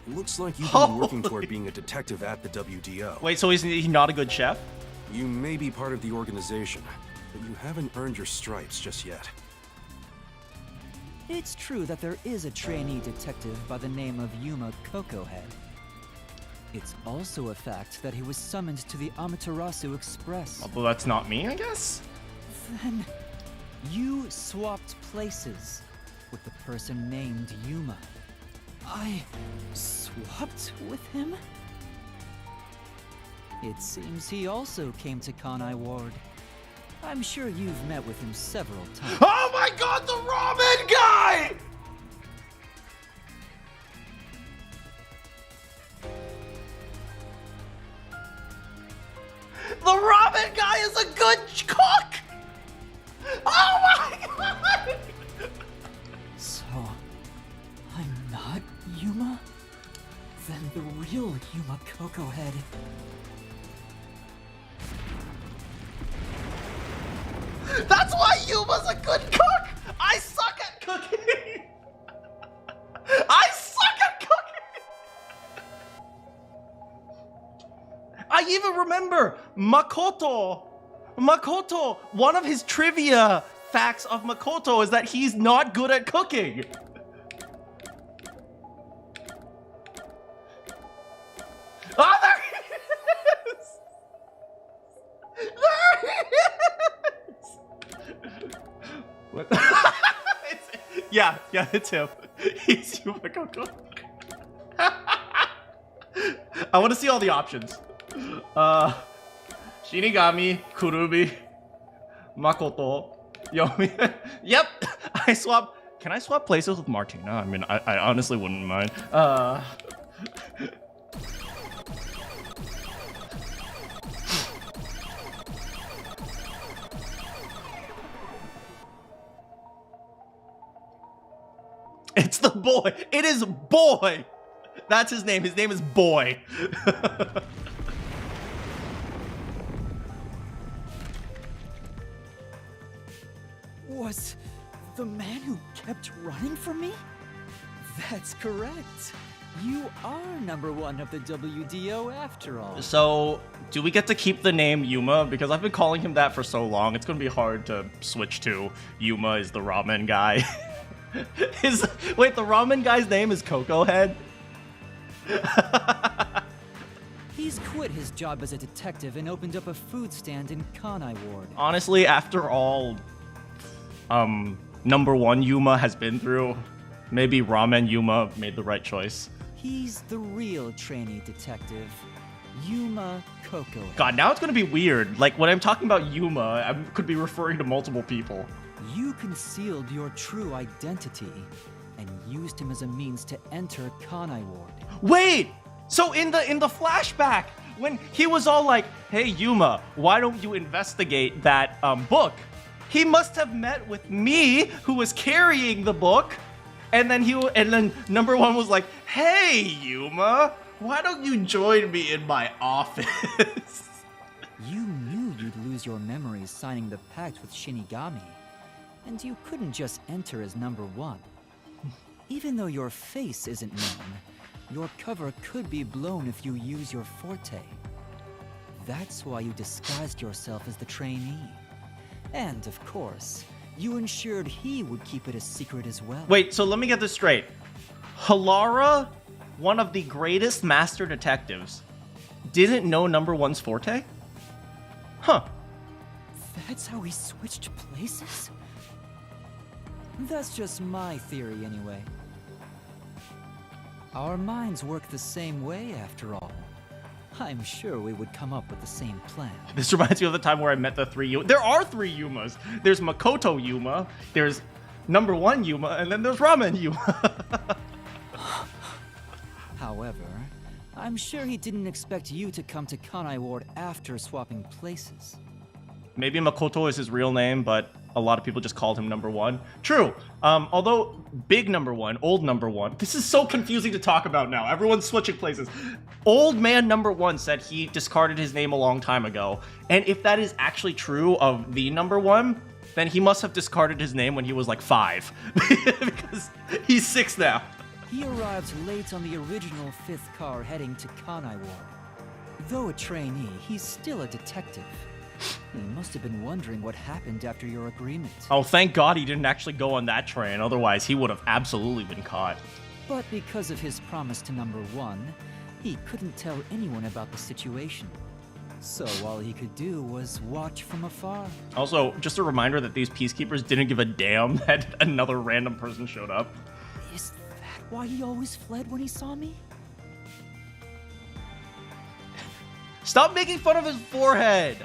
Looks like you've been working toward being a detective at the WDO. Wait, so is he not a good chef? You may be part of the organization, but you haven't earned your stripes just yet. It's true that there is a trainee detective by the name of Yuma Cocohead. It's also a fact that he was summoned to the Amaterasu Express. Well, that's not me, I guess. Then you swapped places with the person named Yuma. I swapped with him? It seems he also came to Kanai Ward. I'm sure you've met with him several times. Oh my god, the ramen guy! The ramen guy is a good cook! Oh my god! So, I'm not Yuma? Then the real Yuma Cocohead. That's why Yuma's a good cook! I suck at cooking! I suck at cooking! I even remember Makoto. Makoto, one of his trivia facts of Makoto is that he's not good at cooking. Oh, there he is! There he is! What? Yeah, it's him. He's Yumakoto. I want to see all the options. Shinigami, Kurumi, Makoto, Yomi. Yep, I swap. Can I swap places with Martina? I mean, I honestly wouldn't mind. It's the boy. It is Boy. That's his name. His name is Boy. Was the man who kept running from me? That's correct. You are #1 of the WDO after all. So, do we get to keep the name Yuma? Because I've been calling him that for so long. It's going to be hard to switch to Yuma is the ramen guy. Wait, the ramen guy's name is Coco Head? He's quit his job as a detective and opened up a food stand in Kanai Ward. Honestly, after all, #1 Yuma has been through, maybe Ramen Yuma made the right choice. He's the real trainee detective, Yuma Coco. God, now it's gonna be weird. Like, when I'm talking about Yuma, I could be referring to multiple people. You concealed your true identity and used him as a means to enter Kanai Ward. Wait! So in the flashback, when he was all like, "Hey Yuma, why don't you investigate that book?" He must have met with me, who was carrying the book, and then #1 was like, "Hey Yuma, why don't you join me in my office?" You knew you'd lose your memories signing the pact with Shinigami, and you couldn't just enter as #1. Even though your face isn't known, your cover could be blown if you use your forte. That's why you disguised yourself as the trainee. And, of course, you ensured he would keep it a secret as well. Wait, so let me get this straight. Halara, one of the greatest master detectives, didn't know #1's forte? Huh. That's how we switched places? That's just my theory anyway. Our minds work the same way after all. I'm sure we would come up with the same plan. This reminds me of the time where I met the 3 Yumas. There are 3 Yumas. There's Makoto Yuma, there's #1 Yuma, and then there's Ramen Yuma. However, I'm sure he didn't expect you to come to Kanai Ward after swapping places. Maybe Makoto is his real name, but a lot of people just called him #1. True. Although big #1, old #1. This is so confusing to talk about now. Everyone's switching places. Old man #1 said he discarded his name a long time ago. And if that is actually true of the #1, then he must have discarded his name when he was like 5. Because he's 6 now. He arrived late on the original 5th car heading to Kanai Ward. Though a trainee, he's still a detective. He must have been wondering what happened after your agreement. Oh, thank God he didn't actually go on that train. Otherwise, he would have absolutely been caught. But because of his promise to number 1, he couldn't tell anyone about the situation. So all he could do was watch from afar. Also, just a reminder that these peacekeepers didn't give a damn that another random person showed up. Is that why he always fled when he saw me? Stop making fun of his forehead!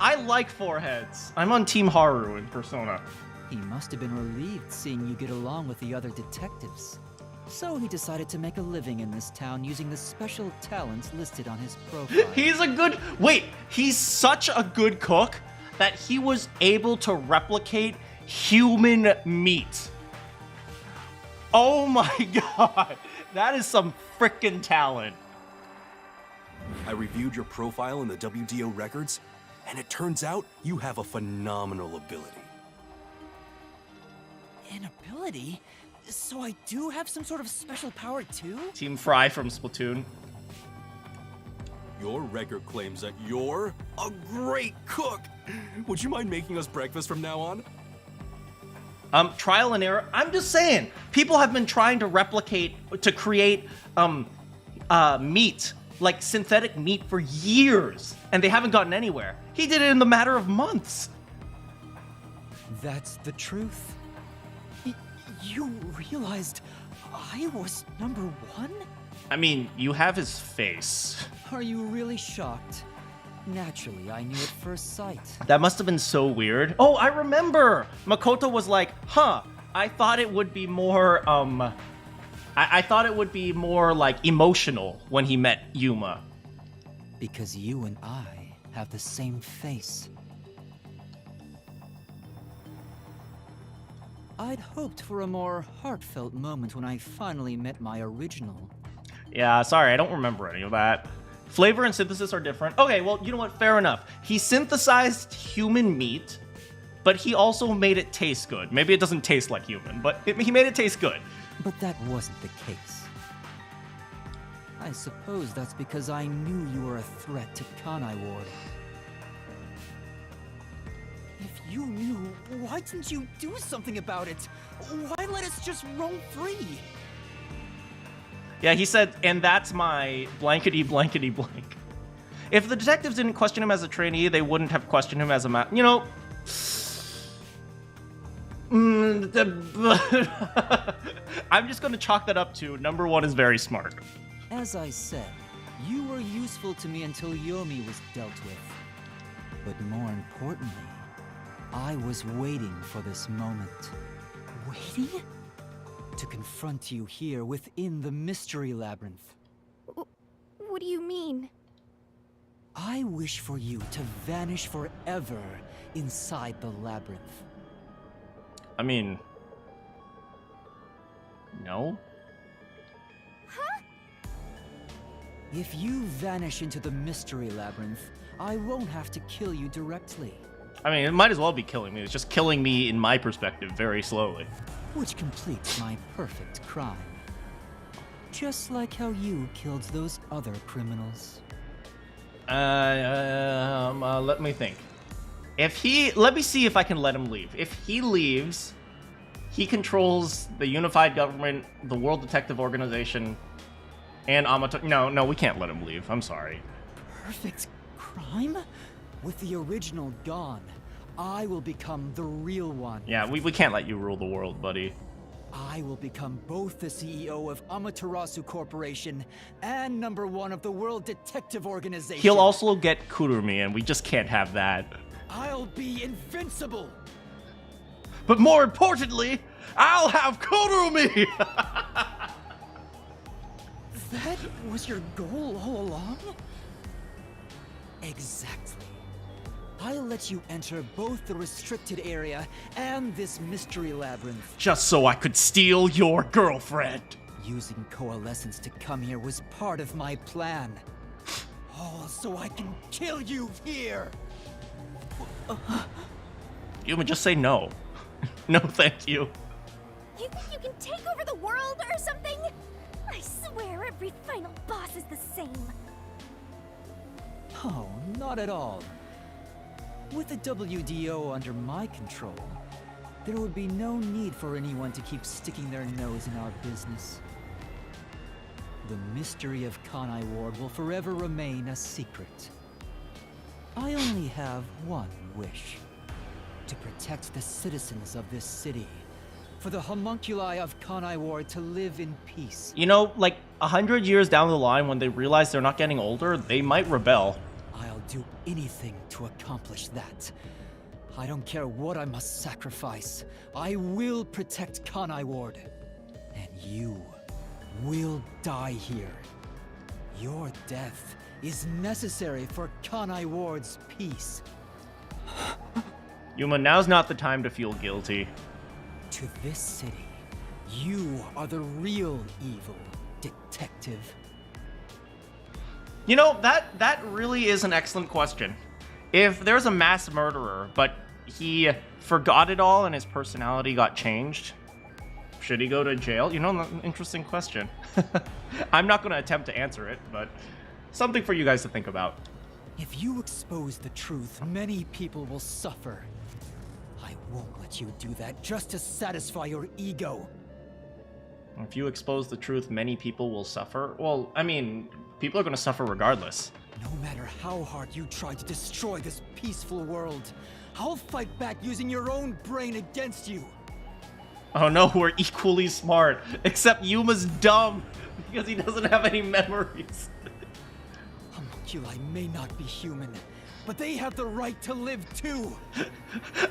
I like foreheads. I'm on Team Haru in Persona. He must have been relieved seeing you get along with the other detectives. So he decided to make a living in this town using the special talents listed on his profile. He's such a good cook that he was able to replicate human meat. Oh my God, that is some frickin' talent. I reviewed your profile in the WDO records, and it turns out you have a phenomenal ability. An ability? So I do have some sort of special power too? Team Fry from Splatoon. Your record claims that you're a great cook. Would you mind making us breakfast from now on? Trial and error. I'm just saying, people have been trying to create meat, like synthetic meat, for years, and they haven't gotten anywhere. He did it in the matter of months. That's the truth. You realized I was number 1? I mean, you have his face. Are you really shocked? Naturally, I knew at first sight. That must have been so weird. Oh, I remember! Makoto was like, I thought it would be more, I thought it would be more, like, emotional when he met Yuma. Because you and I have the same face. I'd hoped for a more heartfelt moment when I finally met my original. Yeah, sorry, I don't remember any of that. Flavor and synthesis are different. Okay, well, you know what? Fair enough. He synthesized human meat, but he also made it taste good. Maybe it doesn't taste like human, but he made it taste good. But that wasn't the case. I suppose that's because I knew you were a threat to Kanai Ward. If you knew, why didn't you do something about it? Why let us just roam free? Yeah, he said, and that's my blankety blankety blank. If the detectives didn't question him as a trainee, they wouldn't have questioned him as a you know. I'm just gonna chalk that up to number 1 is very smart. As I said, you were useful to me until Yomi was dealt with. But more importantly, I was waiting for this moment. Waiting? To confront you here within the mystery labyrinth. What do you mean? I wish for you to vanish forever inside the labyrinth. I mean, no? Huh? If you vanish into the mystery labyrinth, I won't have to kill you directly. I mean, it might as well be killing me. It's just killing me, in my perspective, very slowly. Which completes my perfect crime. Just like how you killed those other criminals. Let me think. Let me see if I can let him leave. If he leaves, he controls the unified government, the World Detective Organization, and Amaterasu. No, we can't let him leave. I'm sorry. Perfect crime? With the original gone, I will become the real one. Yeah, we can't let you rule the world, buddy. I will become both the CEO of Amaterasu Corporation and number 1 of the World Detective Organization. He'll also get Kurumi, and we just can't have that. I'll be invincible! But more importantly, I'll have Kurumi! That was your goal all along? Exactly. I'll let you enter both the restricted area and this mystery labyrinth. Just so I could steal your girlfriend. Using Coalescence to come here was part of my plan. All so I can kill you here! Yuma, just say no. No, thank you. You think you can take over the world or something? I swear every final boss is the same. Oh, not at all. With the WDO under my control, there would be no need for anyone to keep sticking their nose in our business. The mystery of Kanai Ward will forever remain a secret. I only have one wish: to protect the citizens of this city, for the homunculi of Kanai Ward to live in peace. You know, like 100 years down the line, when they realize they're not getting older, they might rebel. I'll do anything to accomplish that. I don't care what I must sacrifice. I will protect Kanai Ward. And you will die here. Your death is necessary for Kanai Ward's peace. Yuma, now's not the time to feel guilty. To this city, you are the real evil, detective. You know, that really is an excellent question. If there's a mass murderer, but he forgot it all and his personality got changed, should he go to jail? You know, an interesting question. I'm not going to attempt to answer it, but something for you guys to think about. If you expose the truth, many people will suffer. I won't let you do that just to satisfy your ego. If you expose the truth, many people will suffer. Well, I mean, people are going to suffer regardless. No matter how hard you try to destroy this peaceful world, I'll fight back using your own brain against you. Oh no, we're equally smart. Except Yuma's dumb because he doesn't have any memories. Homunculi may not be human, but they have the right to live too.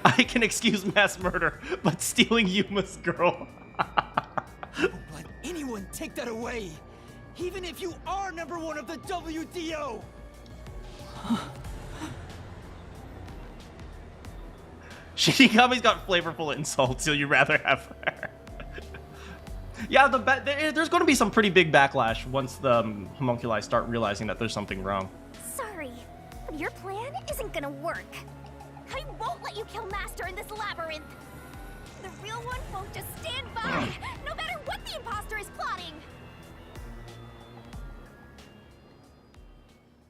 I can excuse mass murder, but stealing Yuma's girl. Don't let anyone take that away, even if you are #1 of the WDO. Shinigami's got flavorful insults, so you'd rather have her. Yeah, there's going to be some pretty big backlash once the homunculi start realizing that there's something wrong. Sorry, but your plan isn't gonna work. I won't let you kill Master in this labyrinth. The real one won't just stand by, no matter what the imposter is plotting.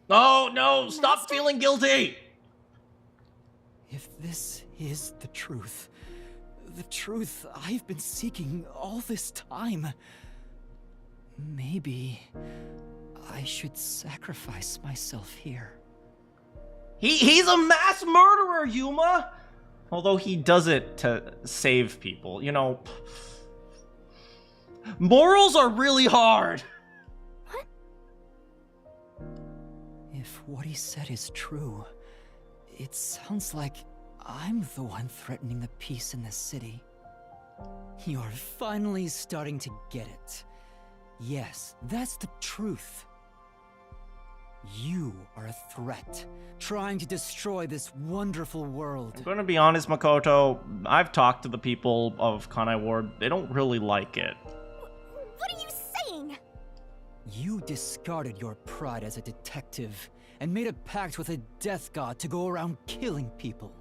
No, stop Master? feeling guilty! If this is the truth I've been seeking all this time, maybe I should sacrifice myself here. He's a mass murderer, Yuma! Although he does it to save people, you know. Morals are really hard! What? If what he said is true, it sounds like I'm the one threatening the peace in this city. You're finally starting to get it. Yes, that's the truth. You are a threat, trying to destroy this wonderful world. I'm gonna be honest, Makoto. I've talked to the people of Kanai Ward. They don't really like it. What are you saying? You discarded your pride as a detective and made a pact with a death god to go around killing people.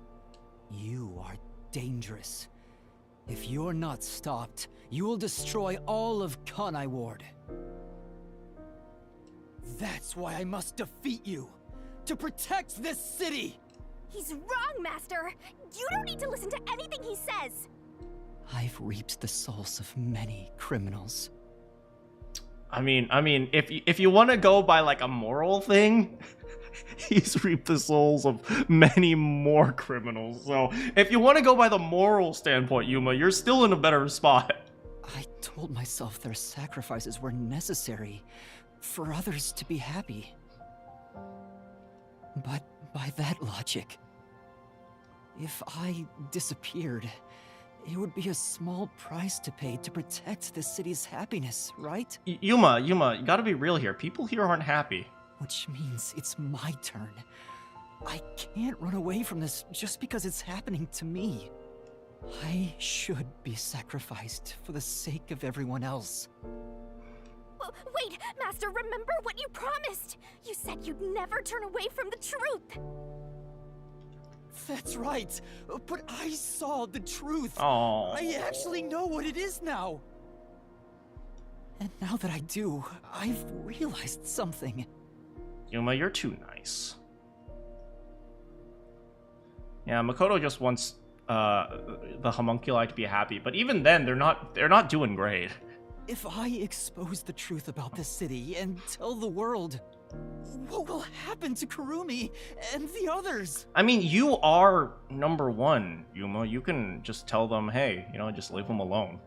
You are dangerous. If you're not stopped, you will destroy all of Kanai Ward. That's why I must defeat you, to protect this city! He's wrong, Master! You don't need to listen to anything he says! I've reaped the souls of many criminals. I mean, if you want to go by like a moral thing, he's reaped the souls of many more criminals. So if you want to go by the moral standpoint, Yuma, you're still in a better spot. I told myself their sacrifices were necessary for others to be happy. But by that logic, if I disappeared, it would be a small price to pay to protect the city's happiness, right? Yuma, you gotta be real here. People here aren't happy. Which means it's my turn. I can't run away from this just because it's happening to me. I should be sacrificed for the sake of everyone else. Wait, Master, remember what you promised! You said you'd never turn away from the truth! That's right. But I saw the truth. Oh. I actually know what it is now. And now that I do, I've realized something. Yuma, you're too nice. Yeah, Makoto just wants the homunculi to be happy, but even then, they're not doing great. If I expose the truth about this city and tell the world, what will happen to Kurumi and the others? I mean, you are number one, Yuma. You can just tell them, hey, just leave them alone.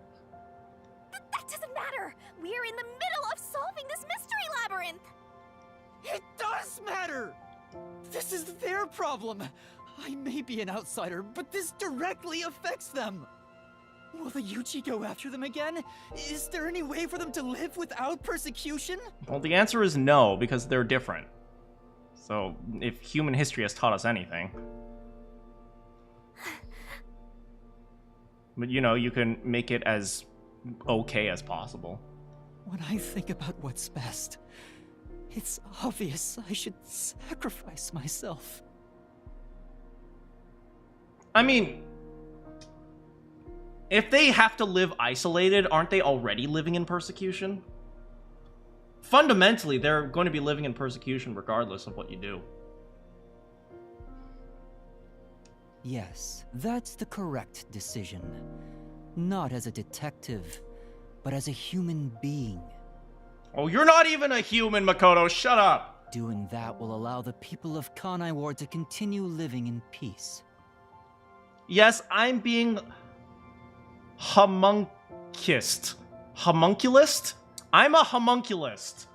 That doesn't matter! We're in the middle of solving this mystery labyrinth! It does matter! This is their problem. I may be an outsider, but this directly affects them. Will the Yuchi go after them again? Is there any way for them to live without persecution? Well, the answer is no, because they're different. So, if human history has taught us anything. But, you can make it as okay as possible. When I think about what's best, it's obvious I should sacrifice myself. I mean, if they have to live isolated, aren't they already living in persecution? Fundamentally, they're going to be living in persecution regardless of what you do. Yes, that's the correct decision. Not as a detective, but as a human being. Oh, you're not even a human, Makoto. Shut up. Doing that will allow the people of Kanai Ward to continue living in peace. Yes, I'm being homunculist. Homunculist? I'm a homunculist.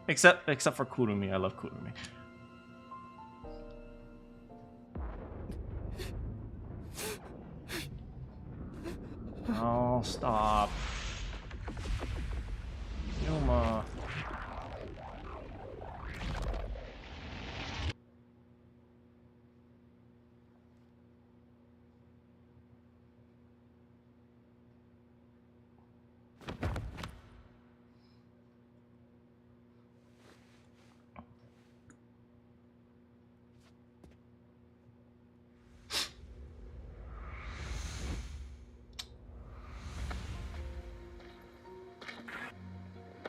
Except for Kurumi. I love Kurumi. Oh, stop. Yuma.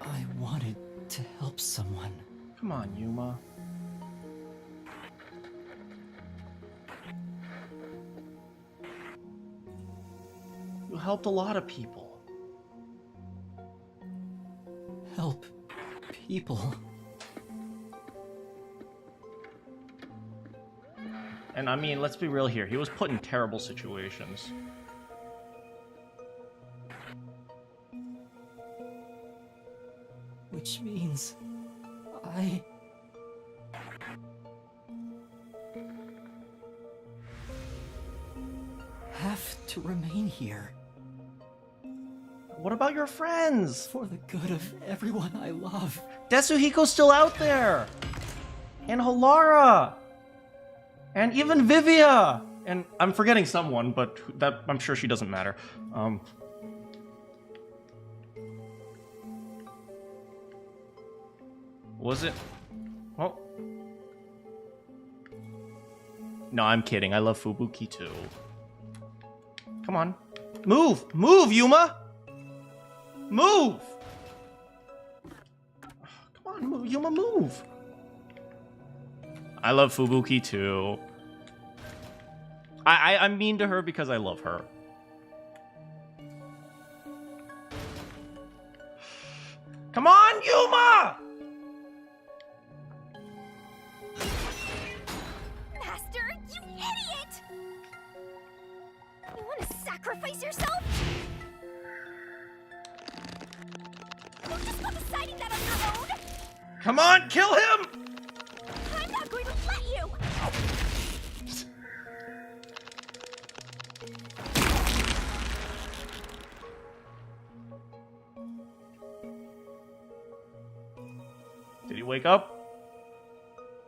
I wanted to help someone. Come on, Yuma. You helped a lot of people. Help people. And I mean, let's be real here. He was put in terrible situations. Which means I have to remain here. What about your friends? For the good of everyone I love. Desuhiko's still out there! And Holara! And even Vivia! And I'm forgetting someone, but that I'm sure she doesn't matter. Was it? Well... No, I'm kidding. I love Fubuki too. Come on. Move! Move, Yuma! Move! Come on, move. Yuma, move! I love Fubuki too. I'm mean to her because I love her. Come on, Yuma! Master, you idiot! You want to sacrifice yourself? Don't just go deciding that on your own! Come on, kill him! I'm not going to let you! Did he wake up?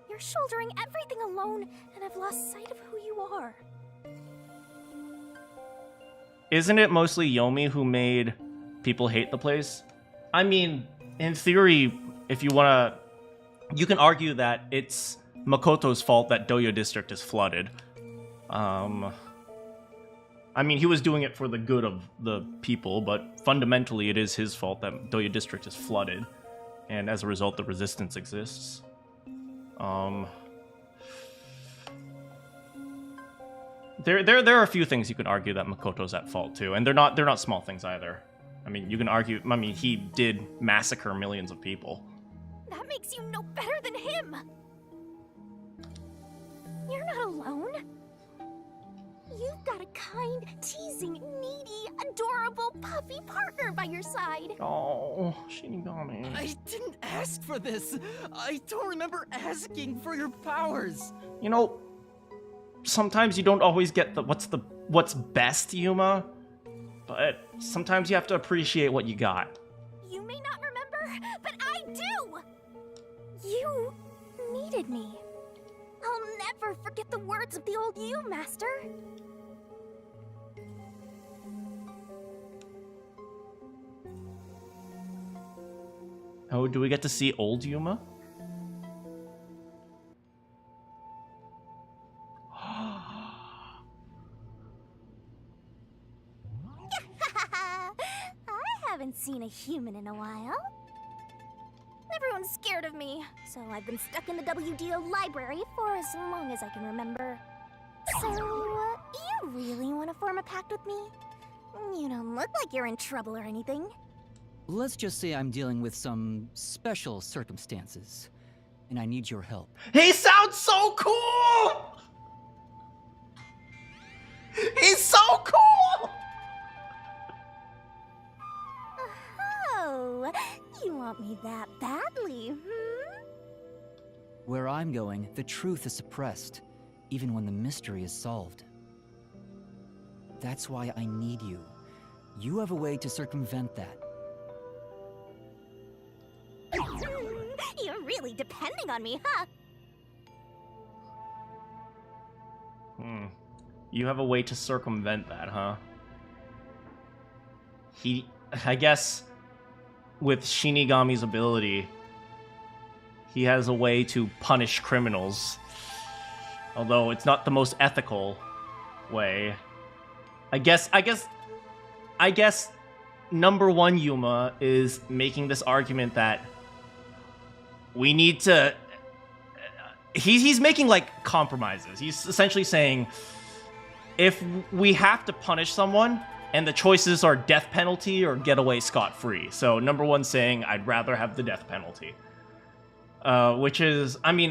You're shouldering everything alone, and I've lost sight of who you are. Isn't it mostly Yomi who made people hate the place? I mean, in theory, if you wanna... You can argue that it's Makoto's fault that Doyo District is flooded, I mean, he was doing it for the good of the people, but fundamentally it is his fault that Doya District is flooded, and as a result, the resistance exists. There are a few things you can argue that Makoto's at fault too, and they're not small things either. I mean, you can argue. I mean, he did massacre millions of people. That makes you no better than him. You're not alone. You've got a kind, teasing, needy, adorable, puffy partner by your side. Oh, Shinigami. I didn't ask for this. I don't remember asking for your powers. You know, sometimes you don't always get what's best, Yuma. But sometimes you have to appreciate what you got. You may not remember, but I do. You needed me. I'll never forget the words of the old you, Master. Oh, do we get to see old Yuma? I haven't seen a human in a while. Everyone's scared of me, so I've been stuck in the WDO library for as long as I can remember. So, you really want to form a pact with me? You don't look like you're in trouble or anything. Let's just say I'm dealing with some special circumstances, and I need your help. He sounds so cool! He's so cool! Oh, you want me that badly, hmm? Where I'm going, the truth is suppressed, even when the mystery is solved. That's why I need you. You have a way to circumvent that. You're really depending on me, huh? You have a way to circumvent that, huh? I guess, with Shinigami's ability, he has a way to punish criminals. Although it's not the most ethical way. I guess number one Yuma is making this argument that we need to... He's making, like, compromises. He's essentially saying, if we have to punish someone, and the choices are death penalty or get away scot-free. So number one saying, I'd rather have the death penalty. Which is, I mean,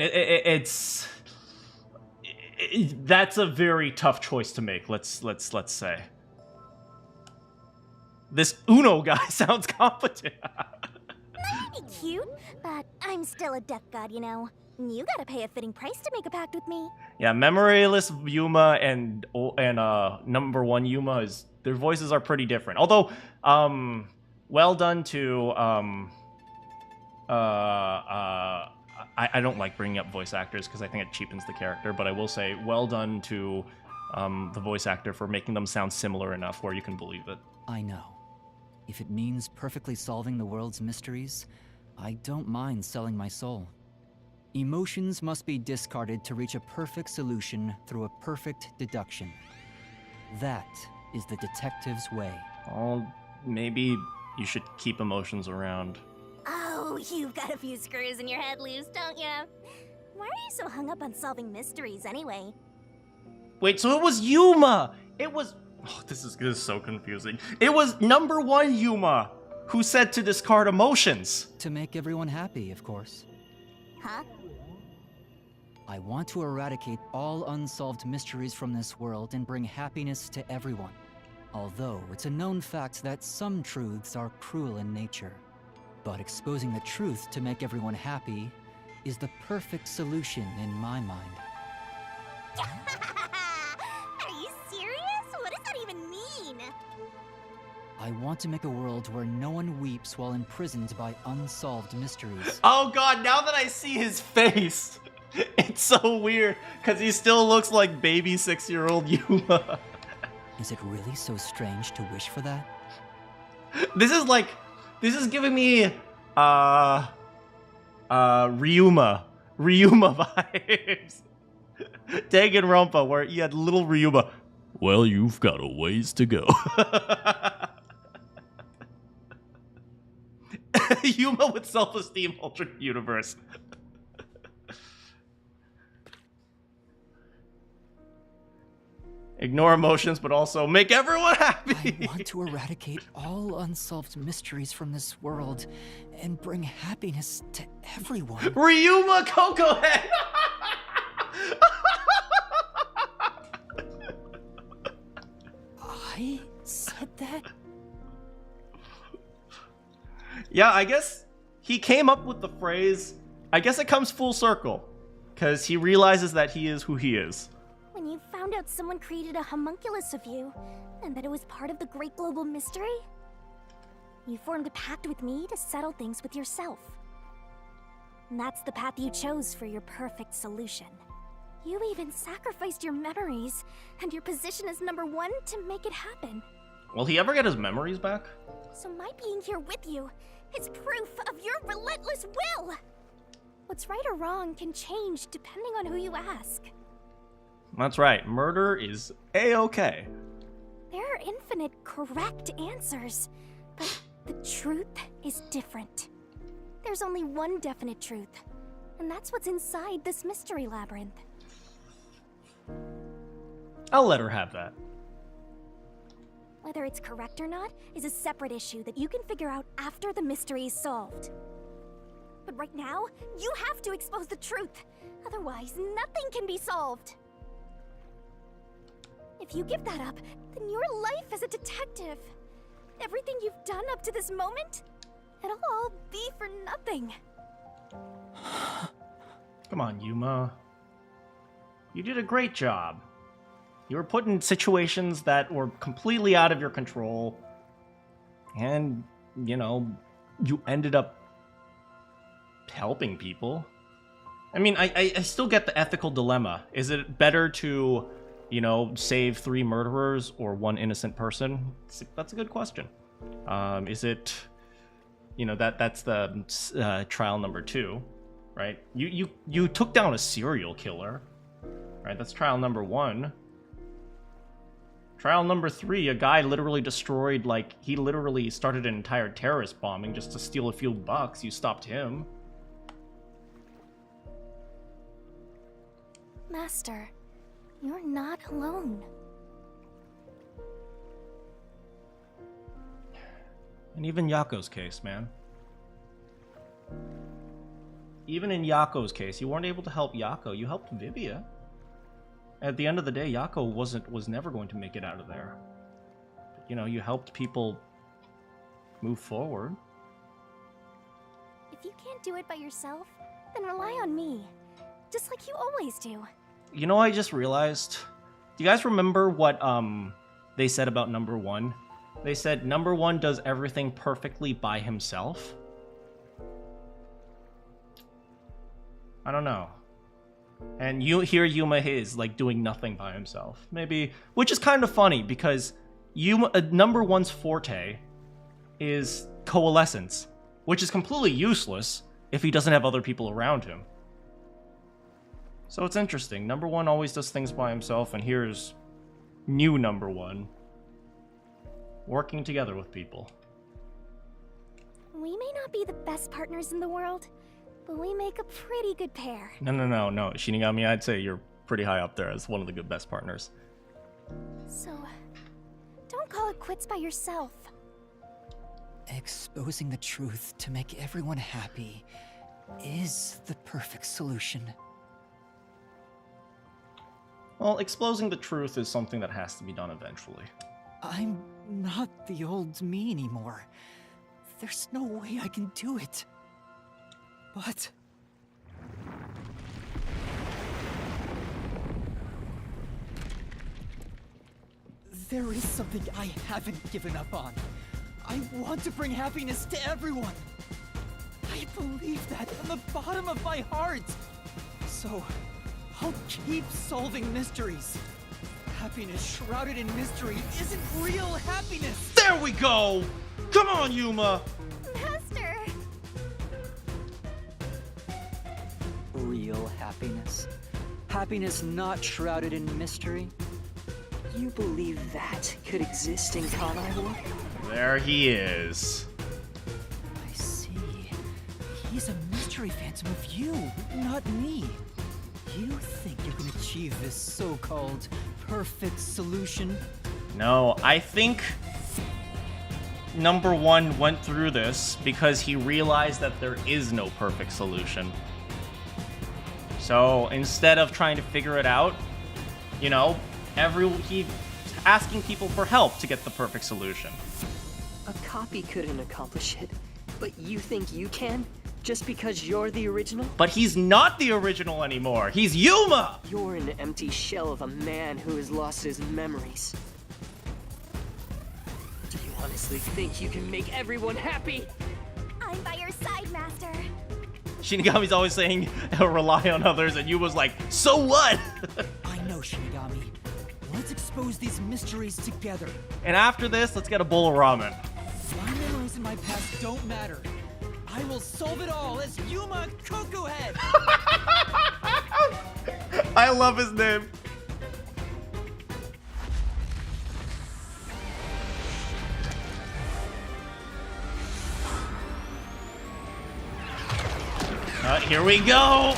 that's a very tough choice to make, let's say. This Uno guy sounds competent. Might be cute, but I'm still a death god, you know. You gotta pay a fitting price to make a pact with me. Yeah, memoryless Yuma and number one Yuma their voices are pretty different. Although, well done to I don't like bringing up voice actors because I think it cheapens the character, but I will say well done to the voice actor for making them sound similar enough where you can believe it. I know. If it means perfectly solving the world's mysteries, I don't mind selling my soul. Emotions must be discarded to reach a perfect solution through a perfect deduction. That is the detective's way. Oh, maybe you should keep emotions around. Oh, you've got a few screws in your head loose, don't you? Why are you so hung up on solving mysteries anyway? Wait, so it was Yuma! It was... Oh, this is so confusing. It was number one Yuma who said to discard emotions. To make everyone happy, of course. Huh? I want to eradicate all unsolved mysteries from this world and bring happiness to everyone. Although it's a known fact that some truths are cruel in nature. But exposing the truth to make everyone happy is the perfect solution in my mind. Are you serious? What does that even mean? I want to make a world where no one weeps while imprisoned by unsolved mysteries. Oh god, now that I see his face, it's so weird, because he still looks like baby 6-year-old Yuma. Is it really so strange to wish for that? This is giving me, Ryuma vibes. Danganronpa, where you had little Ryuma. Well, you've got a ways to go. Yuma with self-esteem alternate universe. Ignore emotions, but also make everyone happy. I want to eradicate all unsolved mysteries from this world and bring happiness to everyone. Ryuma Coco Head. I said that? Yeah, I guess he came up with the phrase. I guess it comes full circle, because he realizes that he is who he is. When you found out someone created a homunculus of you, and that it was part of the great global mystery, you formed a pact with me to settle things with yourself. And that's the path you chose for your perfect solution. You even sacrificed your memories and your position as #1 to make it happen. Will he ever get his memories back? So my being here with you is proof of your relentless will! What's right or wrong can change depending on who you ask. That's right, murder is A-okay. There are infinite correct answers, but the truth is different. There's only one definite truth, and that's what's inside this mystery labyrinth. I'll let her have that. Whether it's correct or not is a separate issue that you can figure out after the mystery is solved. But right now, you have to expose the truth. Otherwise, nothing can be solved. If you give that up, then your life as a detective, everything you've done up to this moment, it'll all be for nothing. Come on, Yuma. You did a great job. You were put in situations that were completely out of your control. And, you know, you ended up helping people. I mean, I still get the ethical dilemma. Is it better to, you know, save 3 murderers or 1 innocent person? That's a good question. Is it, you know, that's the trial number 2, right? You took down a serial killer, right? That's trial number 1. Trial number 3, a guy literally destroyed, like, he literally started an entire terrorist bombing just to steal a few bucks. You stopped him. Master, you're not alone. And even Yako's case, man. Even in Yako's case, you weren't able to help Yako. You helped Vivia. At the end of the day, Yako was never going to make it out of there. But, you know, you helped people move forward. If you can't do it by yourself, then rely on me. Just like you always do. You know, I just realized. Do you guys remember what they said about number 1? They said number 1 does everything perfectly by himself. I don't know. And Yuma is like doing nothing by himself. Maybe, which is kind of funny because Yuma number 1's forte is coalescence, which is completely useless if he doesn't have other people around him. So it's interesting. Number 1 always does things by himself, and here's new number 1 working together with people. We may not be the best partners in the world, but we make a pretty good pair. No. Shinigami, I'd say you're pretty high up there as one of the good best partners. So, don't call it quits by yourself. Exposing the truth to make everyone happy is the perfect solution. Well, exposing the truth is something that has to be done eventually. I'm not the old me anymore. There's no way I can do it. But... there is something I haven't given up on. I want to bring happiness to everyone. I believe that from the bottom of my heart. So, I'll keep solving mysteries. Happiness shrouded in mystery isn't real happiness. There we go! Come on, Yuma! Master! Real happiness. Happiness not shrouded in mystery? You believe that could exist in Kanai Ward? There he is. I see. He's a mystery phantom of you, not me. You think you can achieve this so-called perfect solution? No, I think number one went through this because he realized that there is no perfect solution. So instead of trying to figure it out, you know, he's asking people for help to get the perfect solution. A copy couldn't accomplish it, but you think you can? Just because you're the original? But he's not the original anymore. He's Yuma! You're an empty shell of a man who has lost his memories. Do you honestly think you can make everyone happy? I'm by your side, Master. Shinigami's always saying rely on others, and Yuma's like, so what? I know, Shinigami. Let's expose these mysteries together. And after this, let's get a bowl of ramen. My memories in my past don't matter. I will solve it all as Yuma Cocoa Head! I love his name. Here we go.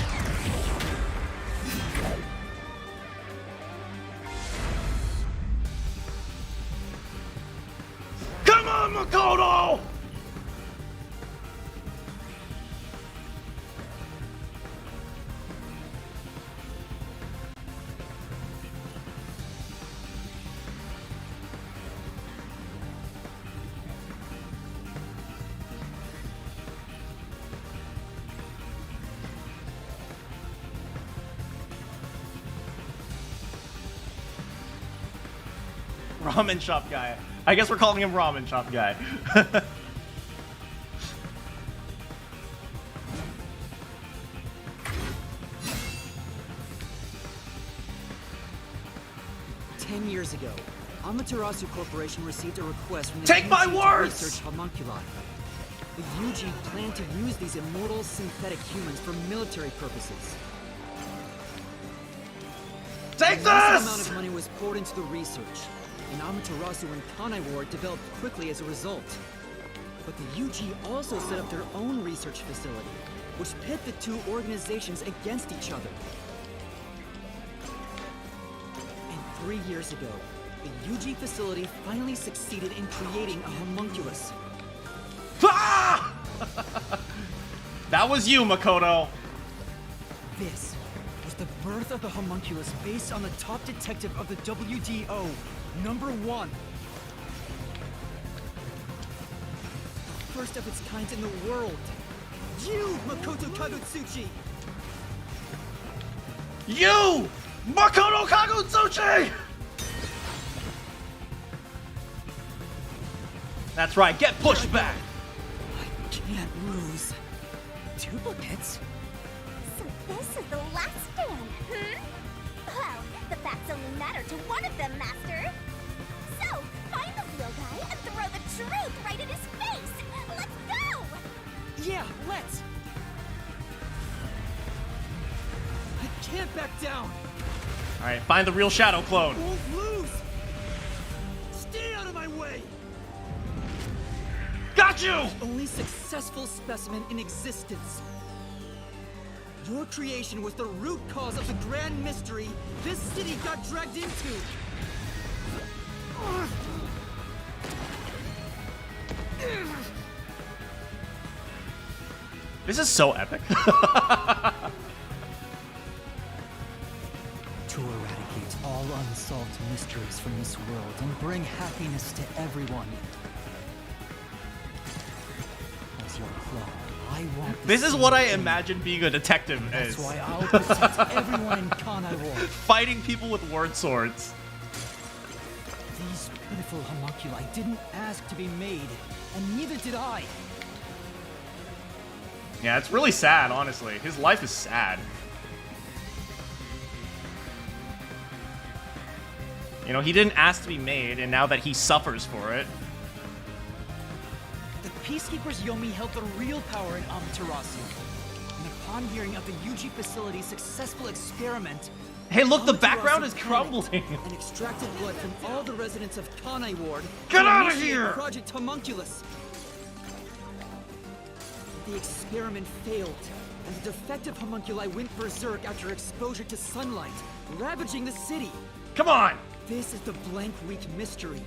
Come on, Makoto! Ramen shop guy. I guess we're calling him ramen shop guy. 10 years ago, Amaterasu Corporation received a request from the Take my UG to words! research Homunculi. The UG planned to use these immortal synthetic humans for military purposes. Take A massive amount this! of money was poured into the research, and Amaterasu and Kanai Ward developed quickly as a result. But the UG also set up their own research facility, which pit the two organizations against each other. And 3 years ago, the UG facility finally succeeded in creating a homunculus. Ah! That was you, Makoto. This was the birth of the homunculus based on the top detective of the WDO, number 1. The first of its kind in the world. You, Makoto Kagutsuchi! You! Makoto Kagutsuchi! That's right, get pushed back! I can't lose. Duplicates? So this is the last stand, Well, the facts only matter to one of them, Master. So, find the real guy and throw the truth right in his face! Let's go! Yeah, let's! I can't back down! Alright, find the real Shadow clone. Won't lose! Stay out of my way! Got you! Only successful specimen in existence. Your creation was the root cause of the grand mystery this city got dragged into. This is so epic. To eradicate all unsolved mysteries from this world and bring happiness to everyone. As your clone, I want the This is same what I thing. imagine being a detective That's is. why I'll protect everyone in Kanai Ward. Fighting people with word swords. These pitiful homunculi didn't ask to be made, and neither did I. Yeah, it's really sad, honestly. His life is sad. You know, he didn't ask to be made, and now that he suffers for it. The Peacekeepers Yomi held the real power in Amaterasu. and upon hearing of the UG facility's successful experiment, Hey, look, the Amaterasu background is panicked crumbling. and extracted blood from all the residents of Kanai Ward. Get to outta initiate here! Project Homunculus. The experiment failed, and the defective homunculi went berserk after exposure to sunlight, ravaging the city. Come on! This is the Blank Week mystery.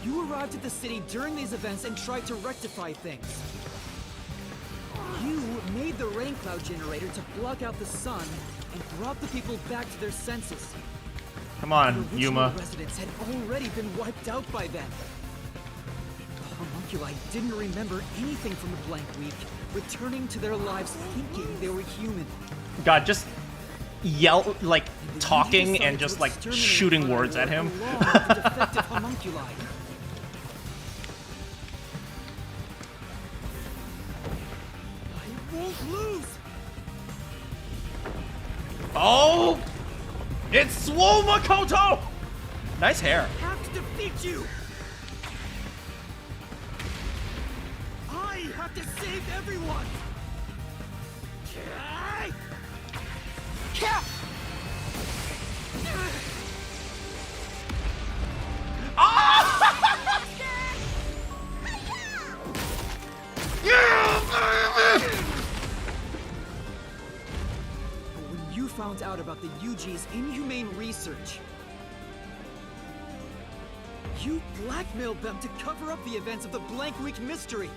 You arrived at the city during these events and tried to rectify things. You made the rain cloud generator to block out the sun and brought the people back to their senses. Come The on, original Yuma. residents had already been wiped out by then. The homunculi didn't remember anything from the Blank Week, returning to their lives thinking they were human. God, just yell, like, And the talking decided and to just, like, exterminate shooting Kanai words at Ward him. along with the defective homunculi. I won't lose! Oh! It's Swole Makoto! Nice hair. I have to defeat you! I have to save everyone! When you found out about the UG's inhumane research, you blackmailed them to cover up the events of the Blank Week mystery.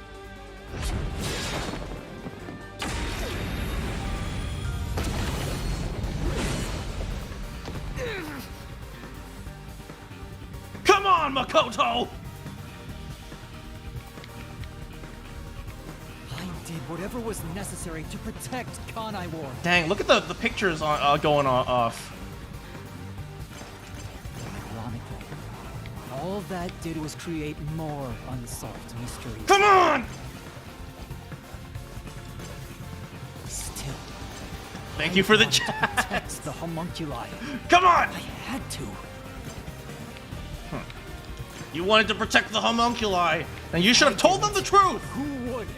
Come on, Makoto! I did whatever was necessary to protect Kanai Ward. Dang, look at the pictures on, going off. Ironically, all that did was create more unsolved mysteries. Come on! Still, Thank you for the wanted to chat. protect the homunculi. Come on! I had to. You wanted to protect the homunculi, and you should have told them the truth! Who would?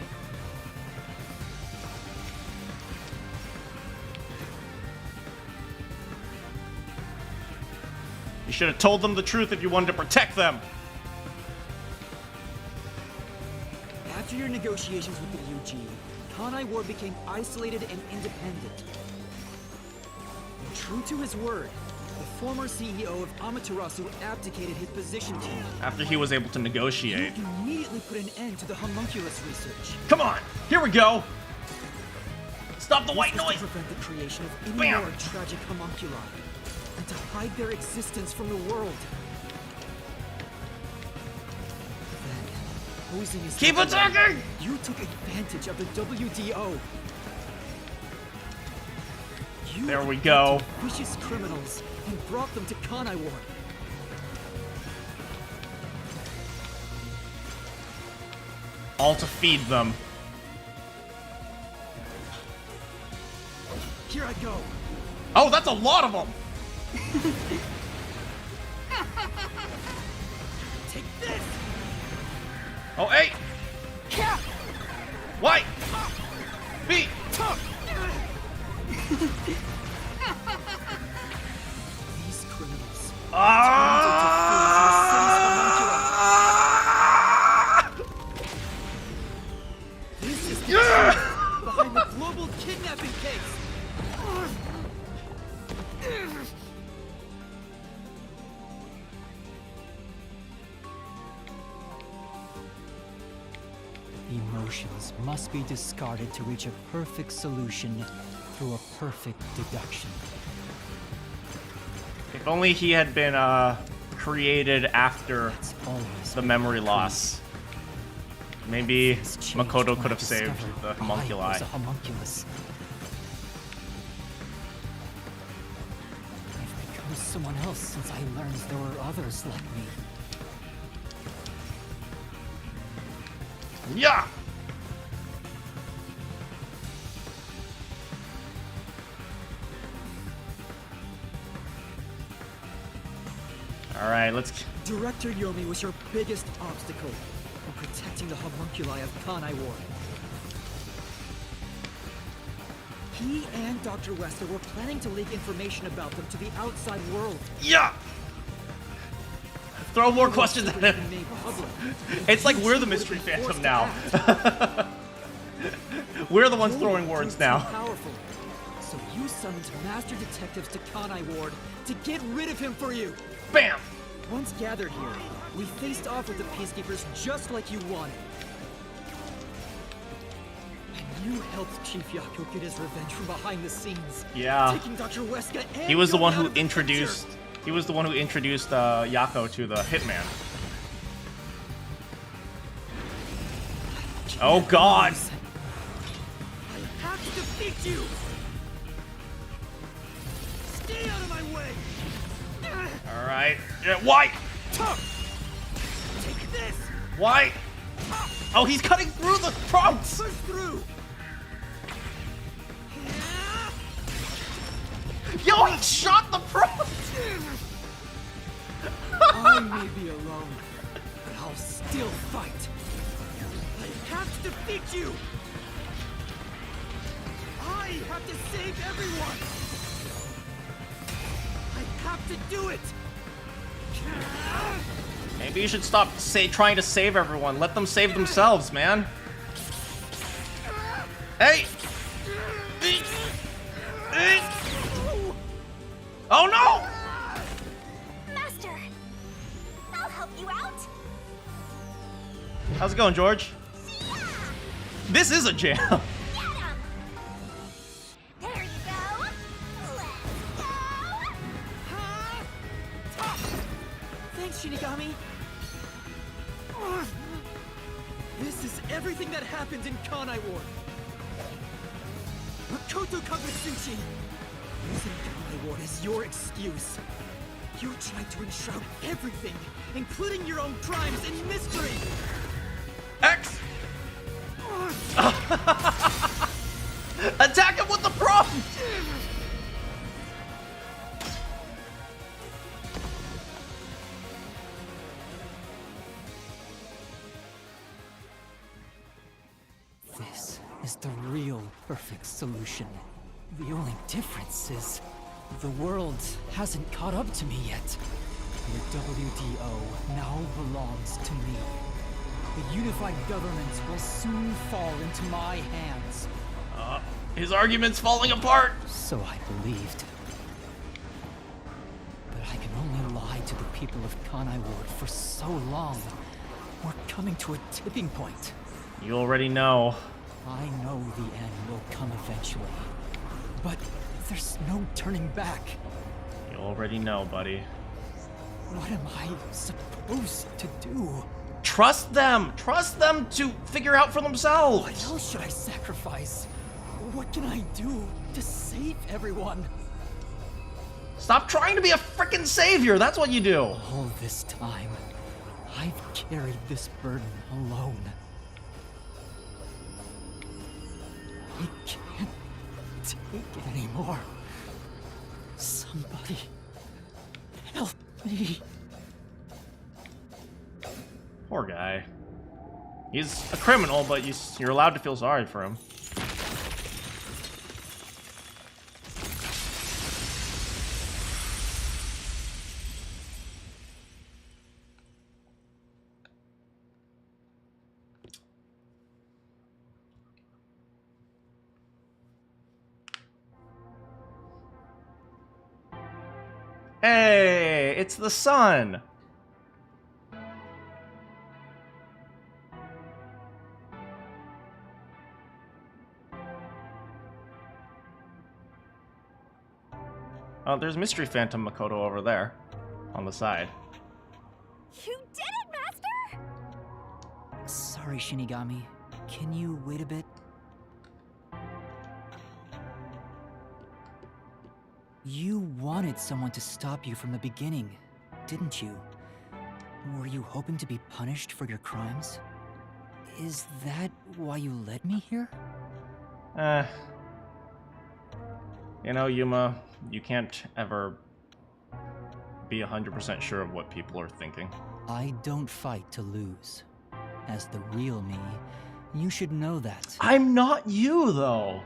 You should have told them the truth if you wanted to protect them! After your negotiations with the UG, Kanai Ward became isolated and independent. And true to his word, the former CEO of Amaterasu abdicated his position to you. After he was able to You negotiate. immediately put an end to the homunculus research. Come on! Here we go! Stop the white This was noise! to prevent the creation of any Bam! more tragic homunculi, and to hide their existence from the world. Then, posing as Keep the villain, attacking! you took advantage of the WDO. You There we go. abducted vicious criminals and brought them to Kanai Ward. All to feed them. Here I go. Oh, that's a lot of them! Take this! Oh, hey! White! B! These criminals Ah! This is the truth behind the global kidnapping case. Emotions must be discarded to reach a perfect solution through a perfect deduction. If only he had been created after It's always the memory loss. Maybe Things changed Makoto when could I have saved discovered the I homunculi. was a homunculus. I've become someone else since I learned there were others like me. Yeah! Alright, let's... Director Yomi was your biggest obstacle in protecting the homunculi of Kanai Ward. He and Dr. Wesker were planning to leak information about them to the outside world. Yeah! Throw more questions at him. Made public. It's like we're the mystery phantom now. We're the ones throwing words now. Powerful. So you summoned master detectives to Kanai Ward to get rid of him for you. Bam! Once gathered here, we faced off with the Peacekeepers just like you wanted. And you helped Chief Yako get his revenge from behind the scenes. Yeah. Taking Dr. Wesker and He was the Yuma one out who of the introduced. picture. He was the one who introduced Yako to the hitman. Oh God! I have to defeat you. Stay out of my way. All right. Yeah, why? Take this. Why? Oh, he's cutting through the prompts. Push through. Yo, he shot the prompts. I may be alone, but I'll still fight. I have to defeat you. I have to save everyone. I have to do it. Maybe you should stop trying to save everyone. Let them save themselves, man. Hey! Oh no! Master! I'll help you out! How's it going, George? Yeah! This is a jam. Get him! There you go! Let's go! Thanks, Shinigami. This is everything that happened in Kanai Ward. Makoto Kagetsuchi! Using Kanai Ward as your excuse. You tried to enshroud everything, including your own crimes, in mystery! X! Attack him with the prompt! This is the real perfect solution. The only difference is the world hasn't caught up to me yet. The WDO now belongs to me. The unified government will soon fall into my hands. His argument's falling apart. So I believed. But I can only lie to the people of Kanai Ward for so long. We're coming to a tipping point. You already know. I know the end will come eventually. But there's no turning back. You already know, buddy. What am I supposed to do? Trust them! Trust them to figure out for themselves! What else should I sacrifice? What can I do to save everyone? Stop trying to be a frickin' savior! That's what you do! All this time, I've carried this burden alone. I can't take it anymore. Somebody help me. Poor guy. He's a criminal, but you're allowed to feel sorry for him. Hey, it's the sun! Oh, there's Mystery Phantom Makoto over there, on the side. You did it, Master! Sorry, Shinigami. Can you wait a bit? You wanted someone to stop you from the beginning, didn't you? Were you hoping to be punished for your crimes? Is that why you led me here? You know, Yuma, you can't ever be 100% sure of what people are thinking. I don't fight to lose. As the real me, you should know that. I'm not you, though!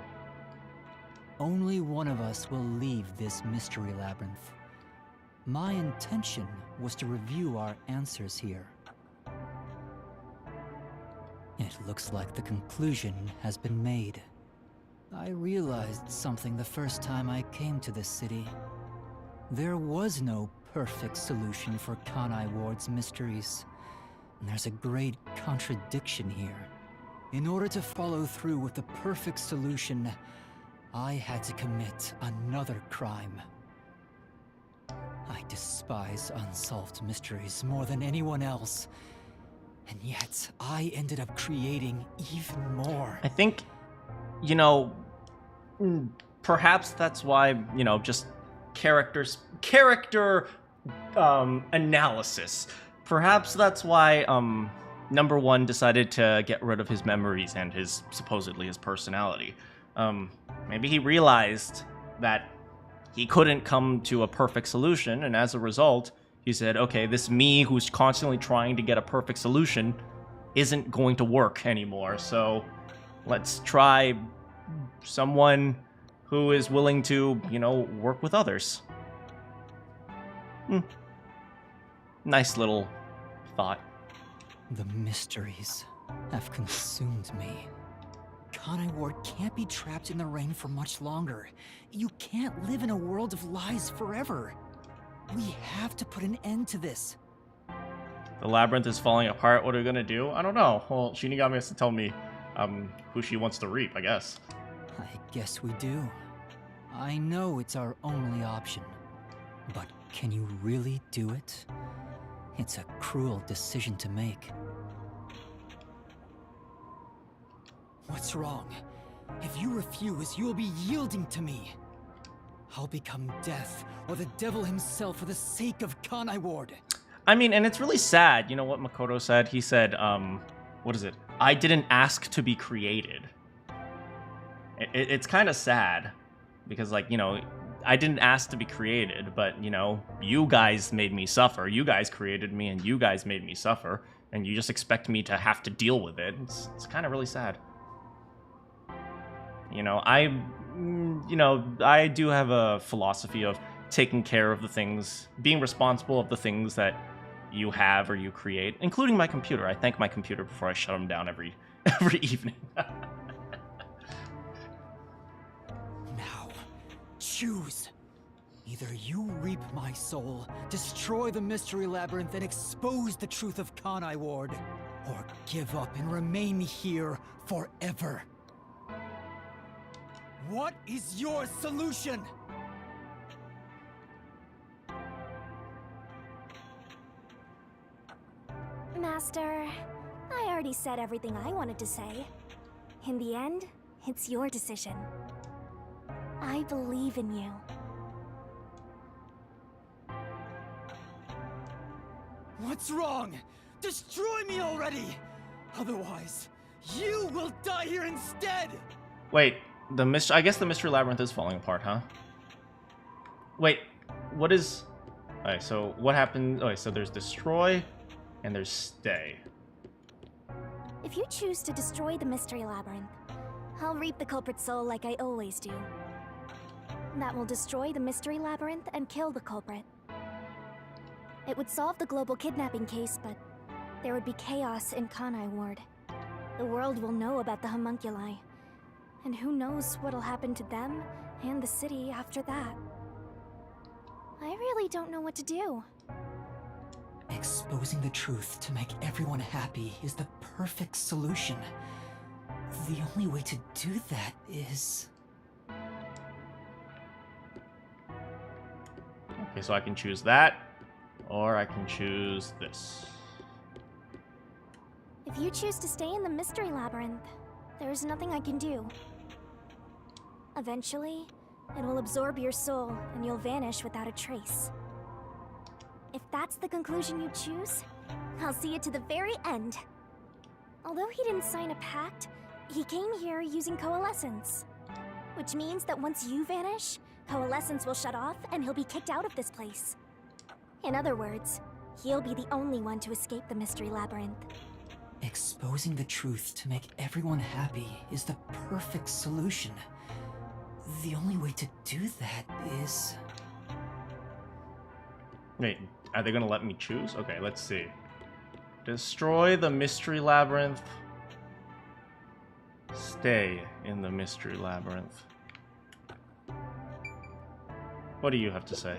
only one of us will leave this mystery labyrinth. My intention was to review our answers here. It looks like the conclusion has been made. I realized something the first time I came to this city. There was no perfect solution for Kanai Ward's mysteries. And there's a great contradiction here. In order to follow through with the perfect solution, I had to commit another crime. I despise unsolved mysteries more than anyone else. And yet, I ended up creating even more. I think, perhaps that's why, just character analysis. Perhaps that's why, number one decided to get rid of his memories and supposedly his personality. Maybe he realized that he couldn't come to a perfect solution, and as a result, he said, okay, this me who's constantly trying to get a perfect solution isn't going to work anymore, so let's try someone who is willing to, work with others. Nice little thought. The mysteries have consumed me. Kanai Ward can't be trapped in the rain for much longer. You can't live in a world of lies forever. We have to put an end to this. The labyrinth is falling apart. What are we gonna do? I don't know. Well, Shinigami has to tell me who she wants to reap, I guess. I guess we do. I know it's our only option. But can you really do it? It's a cruel decision to make. What's wrong? If you refuse, you will be yielding to me. I'll become death, or the devil himself for the sake of Kanai Ward. I mean, and it's really sad. You know what Makoto said? He said, what is it? I didn't ask to be created. It's kind of sad. Because, I didn't ask to be created, but, you guys made me suffer. You guys created me, and you guys made me suffer. And you just expect me to have to deal with it. It's kind of really sad. I do have a philosophy of taking care of the things, being responsible of the things that you have or you create, including my computer. I thank my computer before I shut him down every evening. Now, choose. Either you reap my soul, destroy the mystery labyrinth, and expose the truth of Kanai Ward, or give up and remain here forever. What is your solution? Master, I already said everything I wanted to say. In the end, it's your decision. I believe in you. What's wrong? Destroy me already! Otherwise, you will die here instead! Wait, I guess the mystery labyrinth is falling apart, huh? Wait, what is... Alright, so what happened... Okay, so there's destroy, and there's stay. If you choose to destroy the mystery labyrinth, I'll reap the culprit's soul like I always do. That will destroy the mystery labyrinth and kill the culprit. It would solve the global kidnapping case, but there would be chaos in Kanai Ward. The world will know about the homunculi, and who knows what'll happen to them and the city after that. I really don't know what to do. Exposing the truth to make everyone happy is the perfect solution. The only way to do that is... Okay, so I can choose that, or I can choose this. If you choose to stay in the mystery labyrinth, there's nothing I can do. Eventually, it will absorb your soul, and you'll vanish without a trace. If that's the conclusion you choose, I'll see it to the very end. Although he didn't sign a pact, he came here using coalescence. Which means that once you vanish, coalescence will shut off, and he'll be kicked out of this place. In other words, he'll be the only one to escape the mystery labyrinth. Exposing the truth to make everyone happy is the perfect solution. The only way to do that is... Wait, are they gonna let me choose? Okay, let's see. Destroy the mystery labyrinth. Stay in the mystery labyrinth. What do you have to say?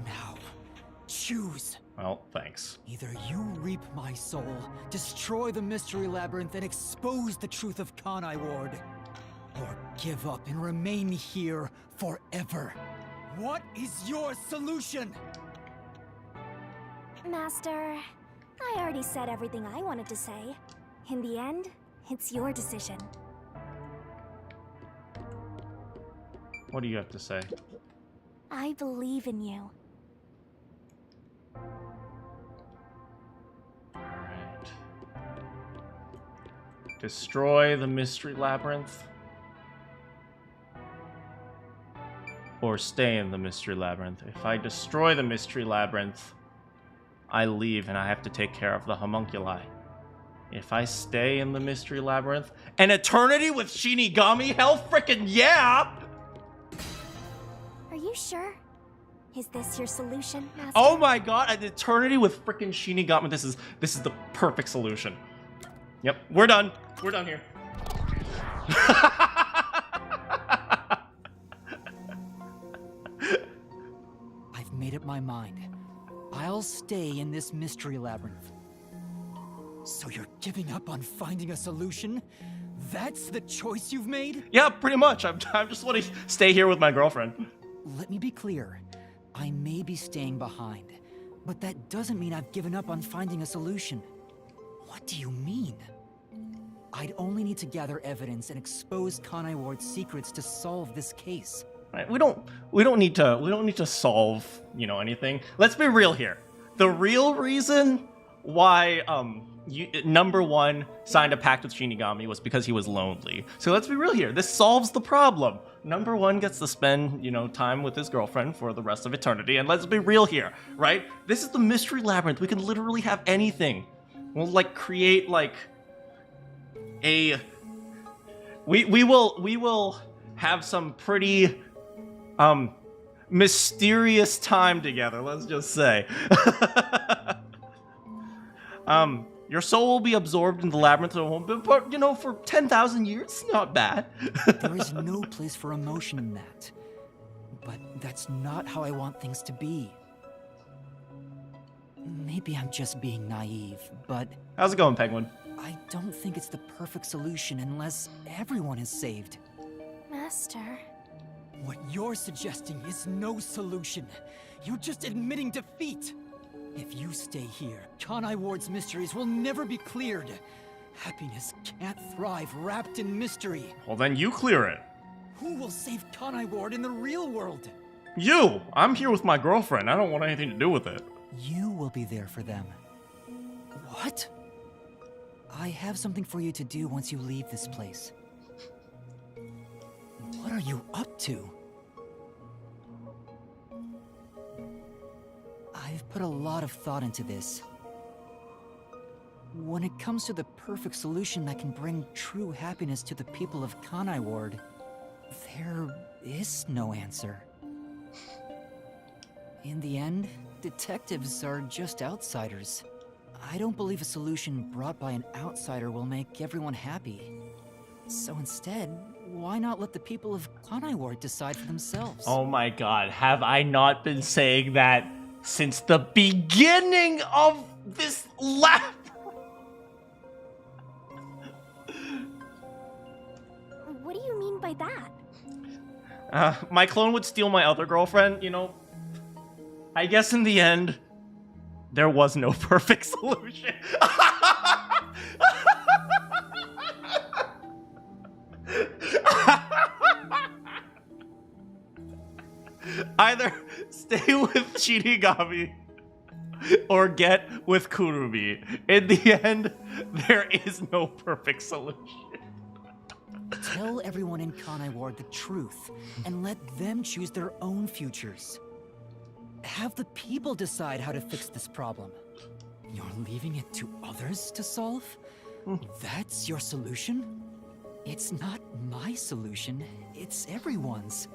Now, choose. Well, thanks. Either you reap my soul, destroy the mystery labyrinth, and expose the truth of Kanai Ward, or give up and remain here forever. What is your solution? Master, I already said everything I wanted to say. In the end, it's your decision. What do you have to say? I believe in you. Alright. Destroy the mystery labyrinth. Or stay in the mystery labyrinth. If I destroy the mystery labyrinth, I leave and I have to take care of the homunculi. If I stay in the mystery labyrinth, an eternity with Shinigami? Hell frickin' yeah! Are you sure? Is this your solution, Master? Oh my god, an eternity with frickin' Shinigami. This is the perfect solution. Yep, we're done. We're done here. I've made up my mind. I'll stay in this mystery labyrinth. So you're giving up on finding a solution? That's the choice you've made? Yeah, pretty much. I'm just want to stay here with my girlfriend. Let me be clear. I may be staying behind, but that doesn't mean I've given up on finding a solution. What do you mean? I'd only need to gather evidence and expose Kanai Ward's secrets to solve this case. Right? We don't need to solve, anything. Let's be real here. The real reason why number one signed a pact with Shinigami was because he was lonely. So let's be real here. This solves the problem. Number one gets to spend, time with his girlfriend for the rest of eternity. And let's be real here, right? This is the mystery labyrinth. We can literally have anything. We'll create a we will have some pretty mysterious time together, let's just say. Your soul will be absorbed in the labyrinth of home, but for 10,000 years, not bad. There is no place for emotion in that. But that's not how I want things to be. Maybe I'm just being naive, but... How's it going, Penguin? I don't think it's the perfect solution unless everyone is saved. Master... What you're suggesting is no solution. You're just admitting defeat. If you stay here, Kanai Ward's mysteries will never be cleared. Happiness can't thrive wrapped in mystery. Well, then you clear it. Who will save Kanai Ward in the real world? You! I'm here with my girlfriend. I don't want anything to do with it. You will be there for them. What? I have something for you to do once you leave this place. What are you up to? I've put a lot of thought into this. When it comes to the perfect solution that can bring true happiness to the people of Kanai Ward, there is no answer. In the end, detectives are just outsiders. I don't believe a solution brought by an outsider will make everyone happy. So instead, why not let the people of Kanai Ward decide for themselves? Oh my god, have I not been saying that since the beginning of this lab? What do you mean by that? My clone would steal my other girlfriend, I guess in the end, there was no perfect solution. Either stay with Shinigami or get with Kurumi. In the end, there is no perfect solution. Tell everyone in Kanai Ward the truth, and let them choose their own futures. Have the people decide how to fix this problem. You're leaving it to others to solve? That's your solution? It's not my solution, it's everyone's.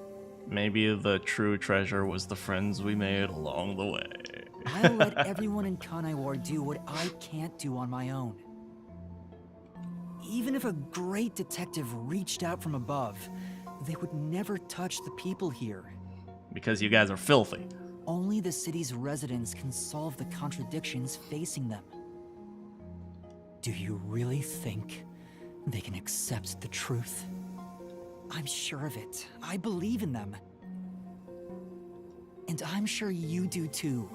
Maybe the true treasure was the friends we made along the way. I'll let everyone in Kanai Ward do what I can't do on my own. Even if a great detective reached out from above, they would never touch the people here. Because you guys are filthy. Only the city's residents can solve the contradictions facing them. Do you really think they can accept the truth? I'm sure of it. I believe in them. And I'm sure you do too.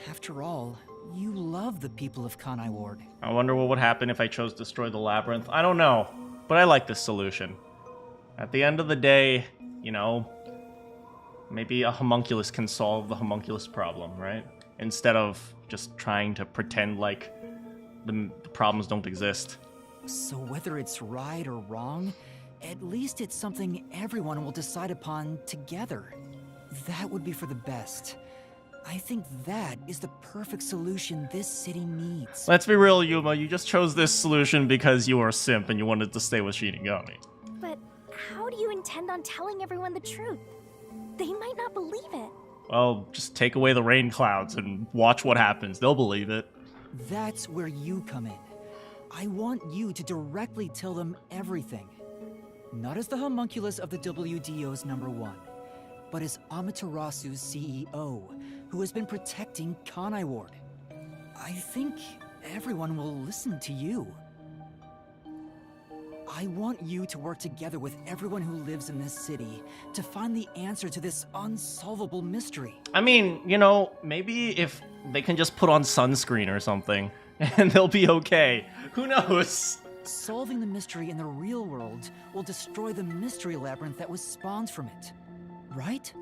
After all, you love the people of Kanai Ward. I wonder what would happen if I chose Destroy the Labyrinth. I don't know, but I like this solution. At the end of the day, you know, maybe a homunculus can solve the homunculus problem, right? Instead of just trying to pretend like the problems don't exist. So whether it's right or wrong, at least it's something everyone will decide upon together. That would be for the best. I think that is the perfect solution this city needs. Let's be real, Yuma. You just chose this solution because you are a simp and you wanted to stay with Shinigami. But how do you intend on telling everyone the truth? They might not believe it. Well, just take away the rain clouds and watch what happens. They'll believe it. That's where you come in. I want you to directly tell them everything. Not as the homunculus of the WDO's #1, but as Amaterasu's CEO, who has been protecting Kanai Ward. I think everyone will listen to you. I want you to work together with everyone who lives in this city to find the answer to this unsolvable mystery. I mean, you know, maybe if they can just put on sunscreen or something, and they'll be okay. Who knows? Solving the mystery in the real world will destroy the mystery labyrinth that was spawned from it. Right?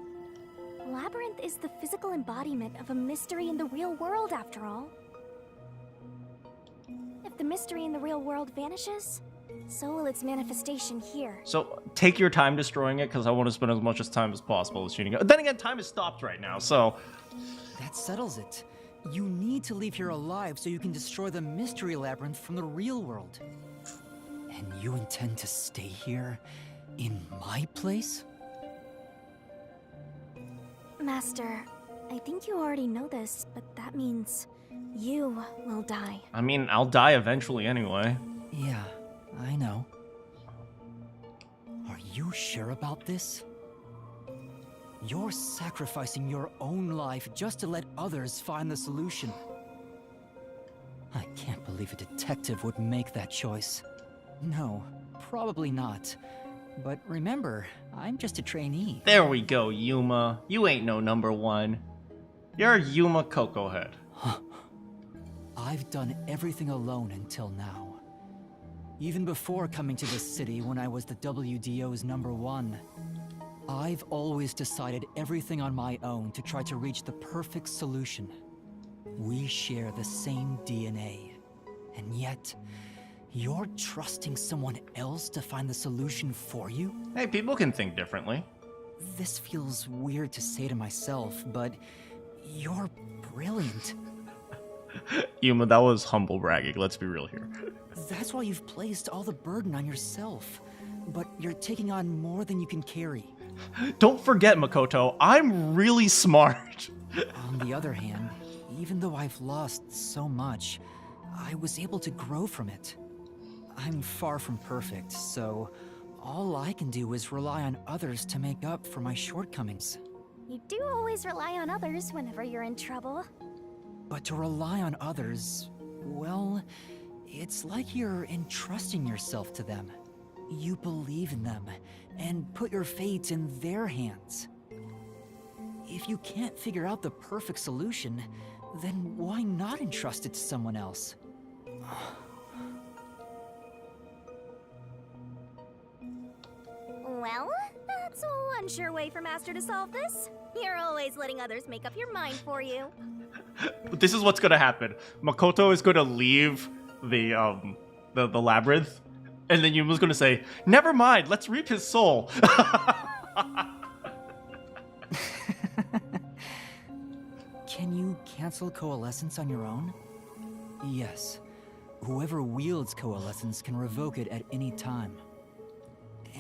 Labyrinth is the physical embodiment of a mystery in the real world, after all. If the mystery in the real world vanishes, so will its manifestation here. So take your time destroying it, because I want to spend as much time as possible with Shinigami. Then again, time is stopped right now, so... That settles it. You need to leave here alive so you can destroy the mystery labyrinth from the real world. And you intend to stay here, in my place? Master, I think you already know this, but that means you will die. I mean, I'll die eventually anyway. Yeah, I know. Are you sure about this? You're sacrificing your own life just to let others find the solution. I can't believe a detective would make that choice. No, probably not. But remember, I'm just a trainee. There we go, Yuma. You ain't no #1. You're Yuma Cocoa Head. I've done everything alone until now. Even before coming to this city when I was the WDO's #1. I've always decided everything on my own to try to reach the perfect solution. We share the same DNA. And yet, you're trusting someone else to find the solution for you? Hey, people can think differently. This feels weird to say to myself, but you're brilliant. Yuma, that was humble bragging. Let's be real here. That's why you've placed all the burden on yourself. But you're taking on more than you can carry. Don't forget, Makoto, I'm really smart. On the other hand, even though I've lost so much, I was able to grow from it. I'm far from perfect, so all I can do is rely on others to make up for my shortcomings. You do always rely on others whenever you're in trouble. But to rely on others, well, it's like you're entrusting yourself to them. You believe in them, and put your fate in their hands. If you can't figure out the perfect solution, then why not entrust it to someone else? Well, that's one sure way for Master to solve this. You're always letting others make up your mind for you. This is what's gonna happen. Makoto is gonna leave the labyrinth, and then Yuma's gonna say, "Never mind, let's reap his soul." Can you cancel coalescence on your own? Yes. Whoever wields coalescence can revoke it at any time.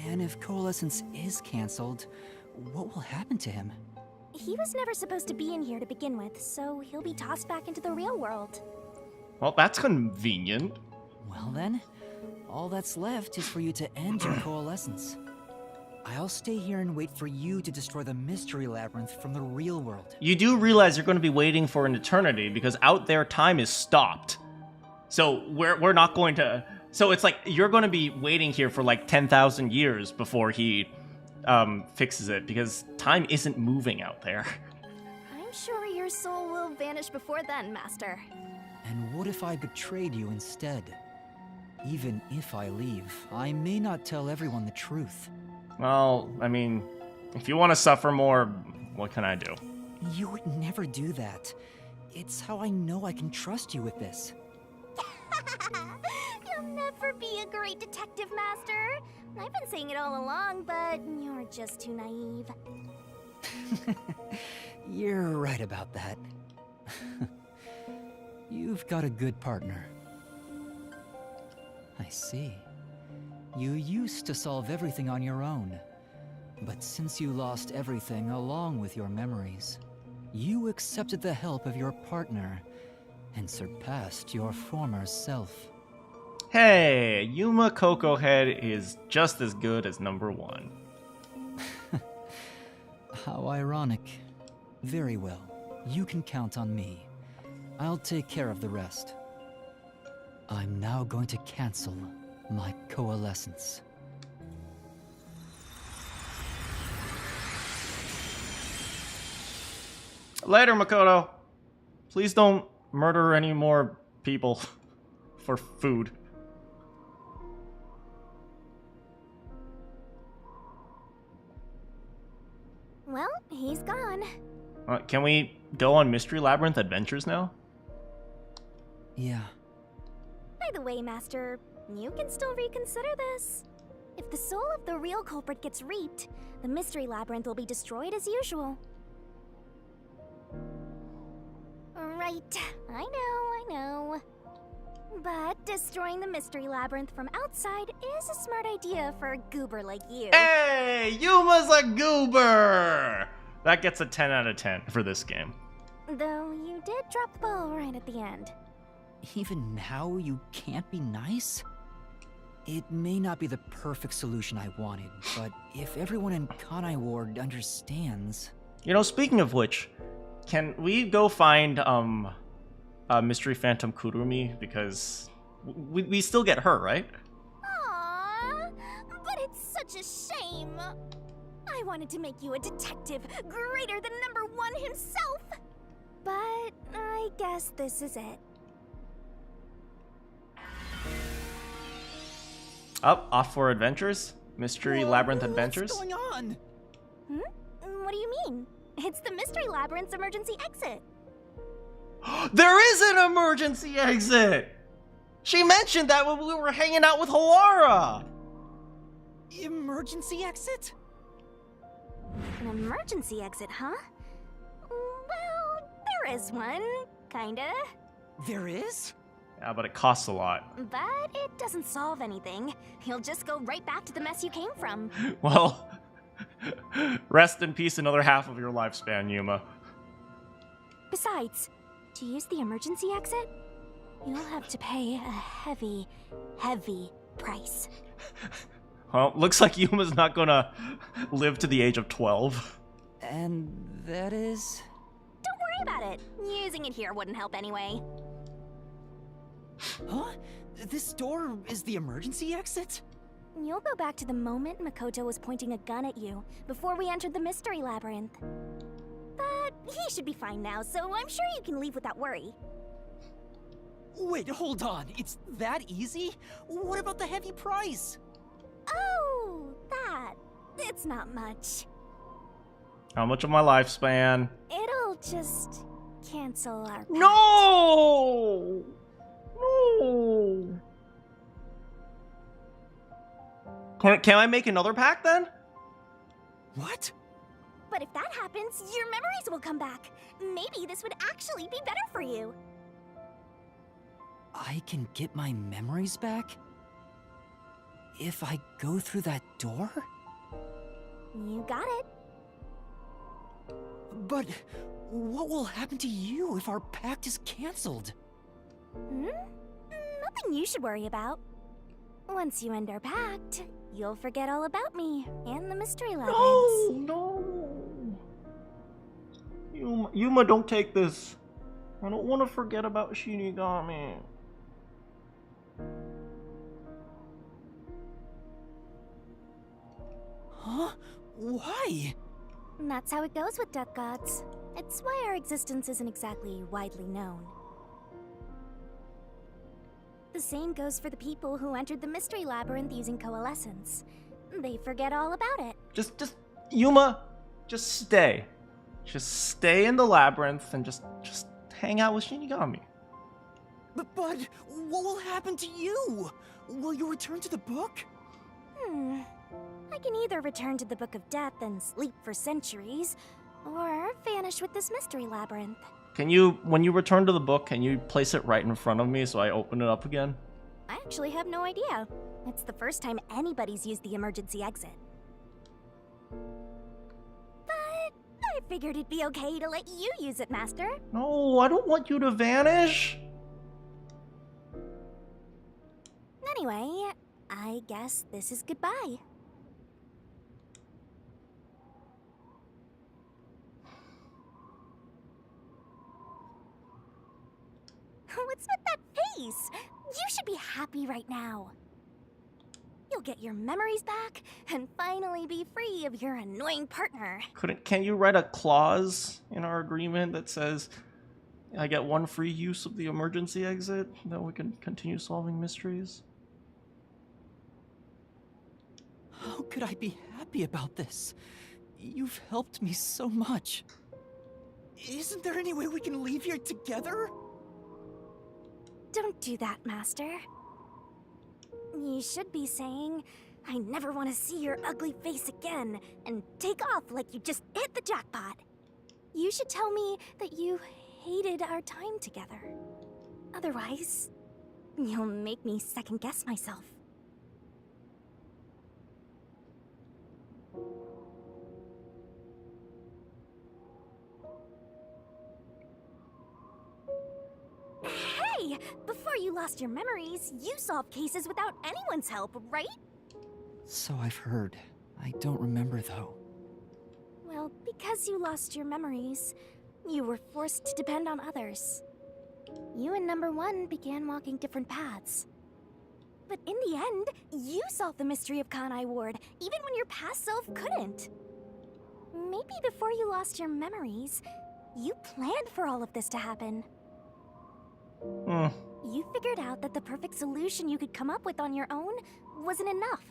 And if Coalescence is cancelled, what will happen to him? He was never supposed to be in here to begin with, so he'll be tossed back into the real world. Well, that's convenient. Well then, all that's left is for you to end your Coalescence. I'll stay here and wait for you to destroy the mystery labyrinth from the real world. You do realize you're going to be waiting for an eternity because out there time is stopped. So we're not going to... So it's like you're going to be waiting here for like 10,000 years before he fixes it because time isn't moving out there. I'm sure your soul will vanish before then, Master. And what if I betrayed you instead? Even if I leave, I may not tell everyone the truth. Well, I mean, if you want to suffer more, what can I do? You would never do that. It's how I know I can trust you with this. You'll never be a great detective, Master. I've been saying it all along, but you're just too naive. You're right about that. You've got a good partner. I see. You used to solve everything on your own. But since you lost everything along with your memories, you accepted the help of your partner and surpassed your former self. Hey, Yuma Cocoa Head is just as good as number 1. How ironic. Very well. You can count on me. I'll take care of the rest. I'm now going to cancel my coalescence. Later, Makoto. Please don't murder any more people for food. Well, he's gone. Can we go on Mystery Labyrinth adventures now? Yeah. By the way, Master, you can still reconsider this. If the soul of the real culprit gets reaped, the Mystery Labyrinth will be destroyed as usual. Right, I know. But destroying the Mystery Labyrinth from outside is a smart idea for a goober like you. Hey, Yuma's a goober! That gets a 10 out of 10 for this game. Though you did drop the ball right at the end. Even now, you can't be nice? It may not be the perfect solution I wanted, but if everyone in Kanai Ward understands... You know, speaking of which, can we go find Mystery Phantom Kurumi? Because we still get her, right? Aww, but it's such a shame. I wanted to make you a detective greater than number 1 himself. But I guess this is it. Off for adventures? Mystery Labyrinth Adventures? What's going on? What do you mean? It's the Mystery Labyrinth's emergency exit. There is an emergency exit! She mentioned that when we were hanging out with Halara! Emergency exit? An emergency exit, huh? Well, there is one, kinda. There is? Yeah, but it costs a lot. But it doesn't solve anything. You'll just go right back to the mess you came from. Well, rest in peace another half of your lifespan, Yuma. Besides, to use the emergency exit, you'll have to pay a heavy, heavy price. Well, looks like Yuma's not gonna live to the age of 12. And that is... Don't worry about it. Using it here wouldn't help anyway. Huh? This door is the emergency exit? You'll go back to the moment Makoto was pointing a gun at you before we entered the Mystery Labyrinth. But he should be fine now, so I'm sure you can leave without worry. Wait, hold on. It's that easy? What about the heavy price? Oh, that. It's not much. How much of my lifespan? It'll just cancel our pact. No! No! Can I make another pack then? What? But if that happens, your memories will come back. Maybe this would actually be better for you. I can get my memories back? if I go through that door? You got it. But what will happen to you if our pact is cancelled? Nothing you should worry about. Once you end our pact, you'll forget all about me and the mystery labyrinths. No. Yuma, don't take this. I don't want to forget about Shinigami. Huh? Why? And that's how it goes with duck gods. It's why our existence isn't exactly widely known. The same goes for the people who entered the mystery labyrinth using coalescence. They forget all about it. Just Yuma, just stay. Just stay in the labyrinth and just hang out with Shinigami. But what will happen to you? Will you return to the book? I can either return to the Book of Death and sleep for centuries, or vanish with this mystery labyrinth. Can you, when you return to the book, can you place it right in front of me so I open it up again? I actually have no idea. It's the first time anybody's used the emergency exit. But I figured it'd be okay to let you use it, Master. No, I don't want you to vanish. Anyway, I guess this is goodbye. What's with that face? You should be happy right now. You'll get your memories back and finally be free of your annoying partner. Can you write a clause in our agreement that says I get one free use of the emergency exit, that we can continue solving mysteries? How could I be happy about this? You've helped me so much. Isn't there any way we can leave here together? Don't do that, Master. You should be saying, I never want to see your ugly face again, and take off like you just hit the jackpot. You should tell me that you hated our time together. Otherwise, you'll make me second-guess myself. Hey! Before you lost your memories, you solved cases without anyone's help, right? So I've heard. I don't remember, though. Well, because you lost your memories, you were forced to depend on others. You and Number 1 began walking different paths. But in the end, you solved the mystery of Kanai Ward, even when your past self couldn't. Maybe before you lost your memories, you planned for all of this to happen. You figured out that the perfect solution you could come up with on your own wasn't enough.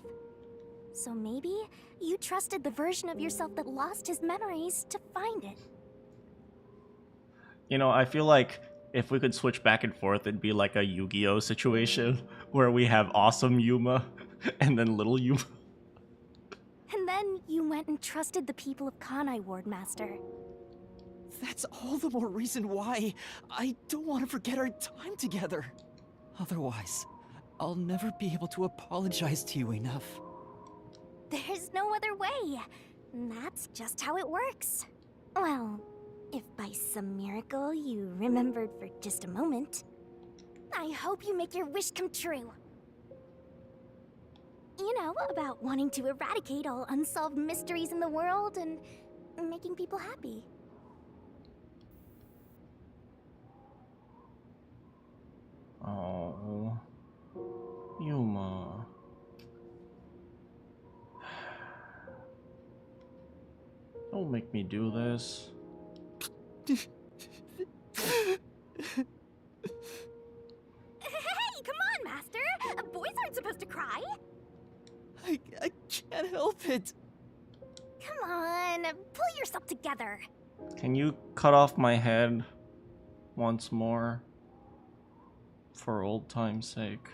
So maybe you trusted the version of yourself that lost his memories to find it. You know, I feel like if we could switch back and forth, it'd be like a Yu-Gi-Oh situation where we have awesome Yuma and then little Yuma. And then you went and trusted the people of Kanai Ward, Master. That's all the more reason why I don't want to forget our time together. Otherwise, I'll never be able to apologize to you enough. There's no other way. That's just how it works. Well, if by some miracle you remembered for just a moment, I hope you make your wish come true. You know, about wanting to eradicate all unsolved mysteries in the world and making people happy. Oh, Yuma. Don't make me do this. Hey, come on, Master! Boys aren't supposed to cry! I can't help it. Come on, pull yourself together. Can you cut off my head once more? For old time's sake.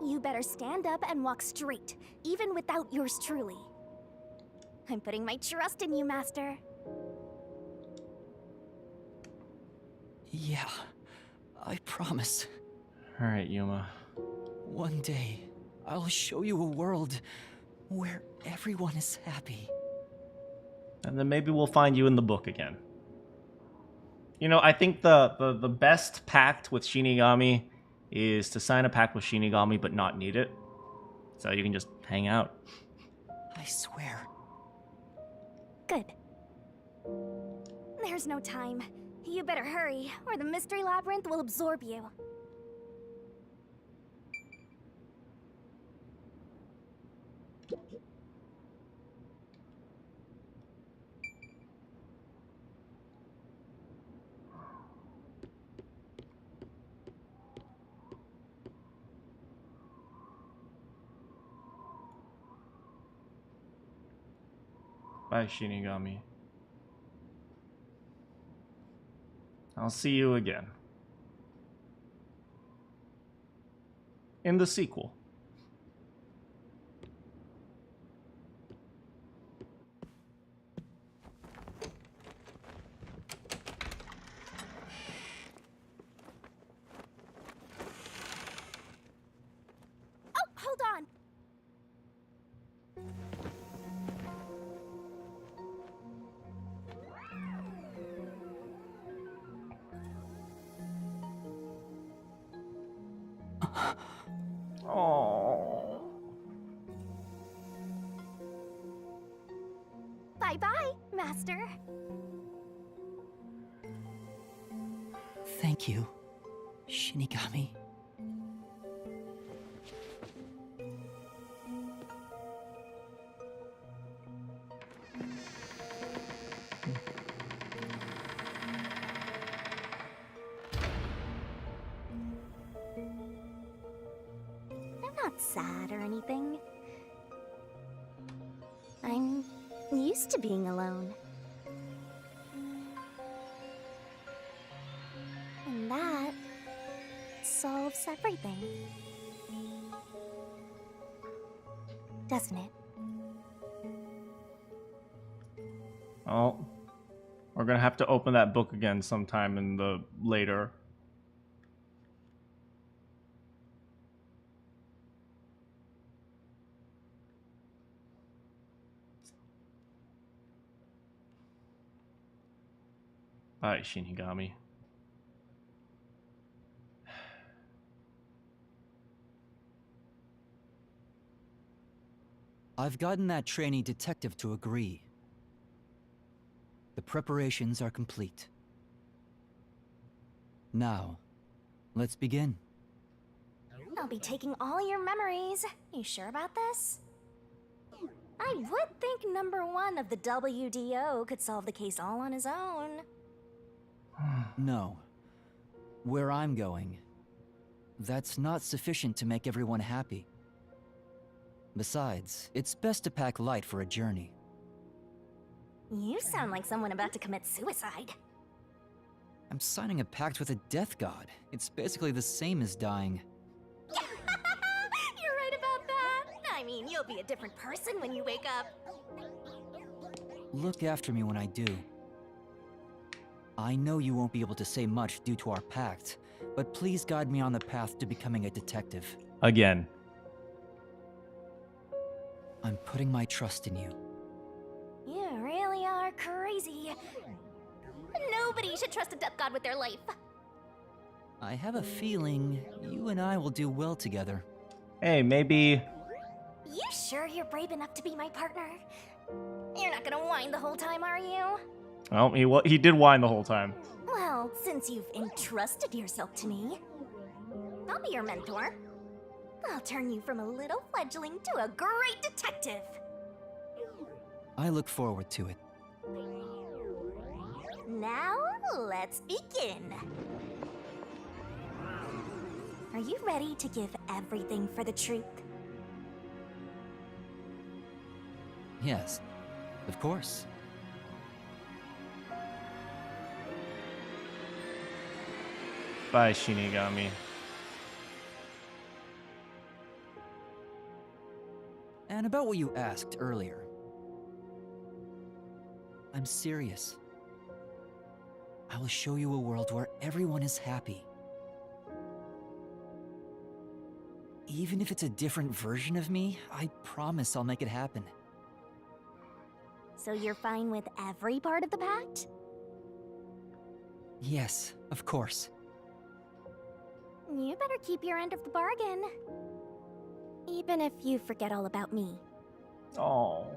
You better stand up and walk straight, even without yours truly. I'm putting my trust in you, Master. Yeah, I promise. Alright, Yuma. One day, I'll show you a world where everyone is happy. And then maybe we'll find you in the book again. You know, I think the best pact with Shinigami is to sign a pact with Shinigami but not need it. So you can just hang out. I swear. Good. There's no time. You better hurry, or the mystery labyrinth will absorb you. Bye, Shinigami. I'll see you again. In the sequel. Oh, hold on! Oh. Bye-bye, Master. Thank you, Shinigami. I'm not sad or anything. I'm used to being alone. And that solves everything. Doesn't it? Oh. We're gonna have to open that book again sometime in the later. Bye, Shinigami. I've gotten that trainee detective to agree. The preparations are complete. Now, let's begin. I'll be taking all your memories. You sure about this? I would think number one of the WDO could solve the case all on his own. No. Where I'm going, that's not sufficient to make everyone happy. Besides, it's best to pack light for a journey. You sound like someone about to commit suicide. I'm signing a pact with a death god. It's basically the same as dying. You're right about that. I mean, you'll be a different person when you wake up. Look after me when I do. I know you won't be able to say much due to our pact, but please guide me on the path to becoming a detective. Again. I'm putting my trust in you. You really are crazy. Nobody should trust a death god with their life. I have a feeling you and I will do well together. Hey, maybe... You sure you're brave enough to be my partner? You're not gonna whine the whole time, are you? Oh, he did whine the whole time. Well, since you've entrusted yourself to me, I'll be your mentor. I'll turn you from a little fledgling to a great detective. I look forward to it. Now, let's begin. Are you ready to give everything for the truth? Yes, of course. Bye, Shinigami. And about what you asked earlier. I'm serious. I will show you a world where everyone is happy. Even if it's a different version of me, I promise I'll make it happen. So you're fine with every part of the pact? Yes, of course. You better keep your end of the bargain. Even if you forget all about me. Oh.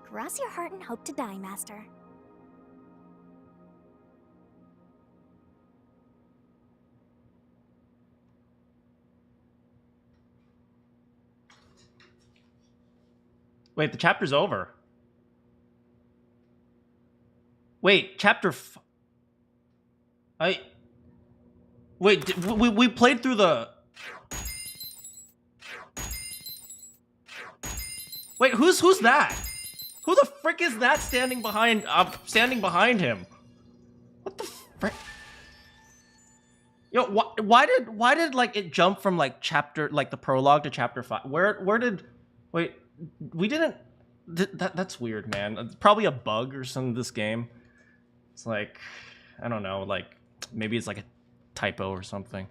Cross your heart and hope to die, Master. Wait, the chapter's over. Wait, Wait, we played through the... Wait, who's that? Who the frick is that standing behind him? What the frick? Yo, why did like it jump from like chapter, like the prologue to chapter 5? Where did... Wait, we didn't... That's weird, man. It's probably a bug or something, this game. It's like, I don't know, like, maybe it's like a typo or something.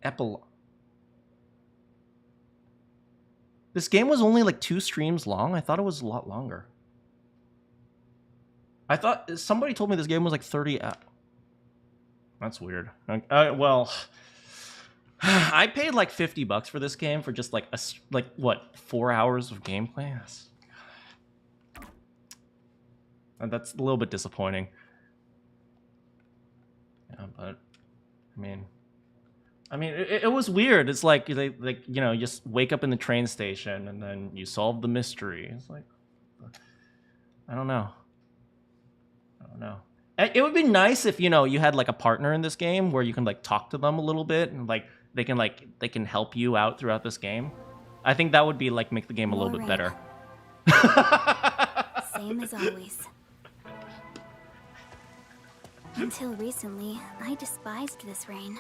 Epilogue. This game was only like 2 streams long? I thought it was a lot longer. I thought somebody told me this game was like 30. That's weird. Well, I paid like $50 for this game for just like what, 4 hours of gameplay. That's a little bit disappointing. Yeah, but I mean, it was weird. It's like you know, you just wake up in the train station and then you solve the mystery. It's like, I don't know. It would be nice if, you know, you had like a partner in this game where you can like talk to them a little bit and like they can help you out throughout this game. I think that would be like make the game a little bit better. Same as always. Until recently, I despised this rain.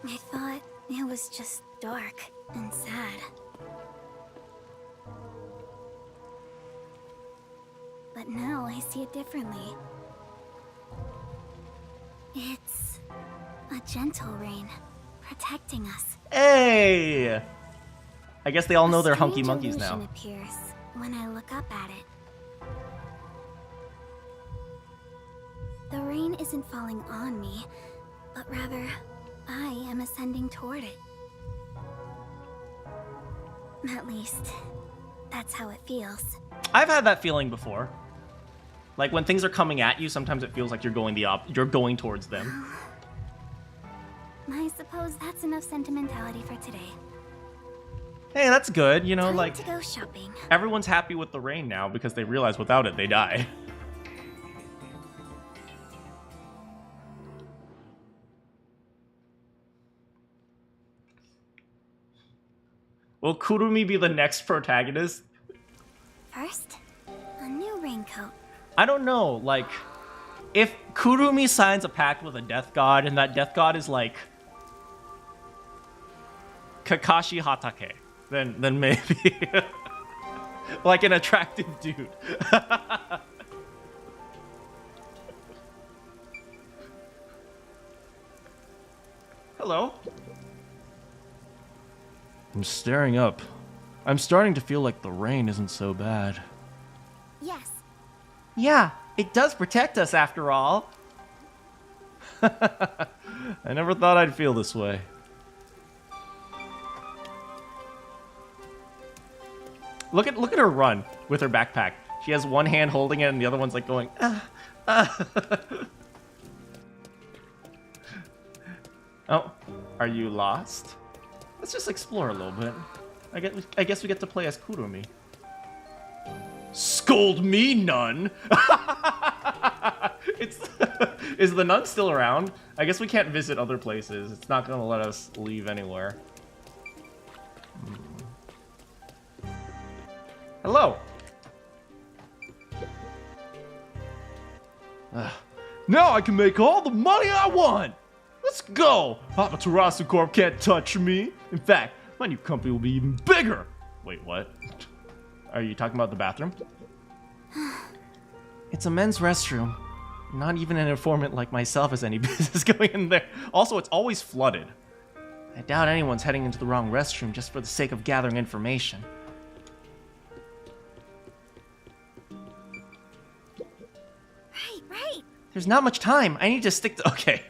I thought it was just dark and sad. But now I see it differently. It's a gentle rain, protecting us. Hey! I guess they all know they're hunky monkeys now. A strange illusion appears when I look up at it. The rain isn't falling on me, but rather, I am ascending toward it. At least, that's how it feels. I've had that feeling before. Like when things are coming at you, sometimes it feels like you're going towards them. I suppose that's enough sentimentality for today. Hey, that's good. You know, Time like to go shopping. Everyone's happy with the rain now because they realize without it they die. Will Kurumi be the next protagonist? First, a new raincoat. I don't know, like, if Kurumi signs a pact with a death god and that death god is like Kakashi Hatake, then maybe like an attractive dude. Hello? I'm staring up. I'm starting to feel like the rain isn't so bad. Yes. Yeah, it does protect us after all. I never thought I'd feel this way. Look at her run with her backpack. She has one hand holding it and the other one's like going, Oh, are you lost? Let's just explore a little bit. I guess we get to play as Kurumi. Scold me, nun! Is the nun still around? I guess we can't visit other places. It's not gonna let us leave anywhere. Hello! Now I can make all the money I want! Let's go! Amaterasu Corp can't touch me. In fact, my new company will be even bigger. Wait, what? Are you talking about the bathroom? It's a men's restroom. Not even an informant like myself has any business going in there. Also, it's always flooded. I doubt anyone's heading into the wrong restroom just for the sake of gathering information. Right. There's not much time. I need to stick to... Okay.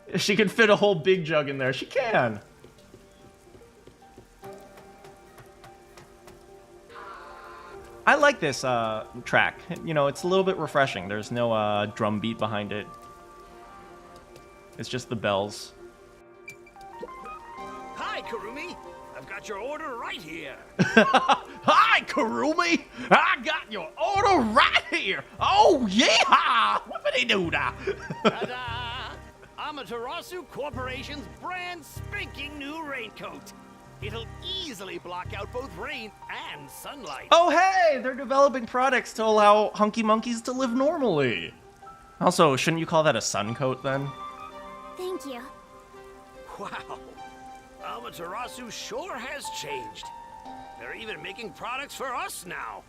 If she can fit a whole big jug in there, she can. I like this track. You know, it's a little bit refreshing. There's no drum beat behind it. It's just the bells. Hi, Kurumi. I've got your order right here. Hi, Kurumi. I got your order right here. Oh, yeah. Whippity-doo-dah. Ta-da! Amaterasu Corporation's brand spanking new raincoat. It'll easily block out both rain and sunlight. Oh, hey, they're developing products to allow hunky monkeys to live normally. Also, shouldn't you call that a sun coat then? Thank you. Wow. Amaterasu sure has changed. They're even making products for us now.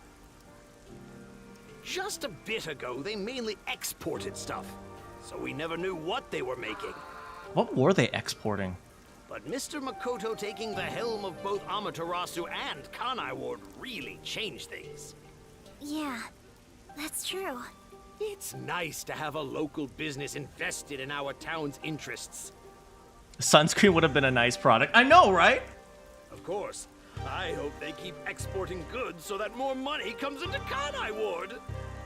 Just a bit ago, they mainly exported stuff, so we never knew what they were making. What were they exporting? But Mr. Makoto taking the helm of both Amaterasu and Kanai Ward really changed things. Yeah, that's true. It's nice to have a local business invested in our town's interests. Sunscreen would have been a nice product. I know, right? Of course. I hope they keep exporting goods so that more money comes into Kanai Ward.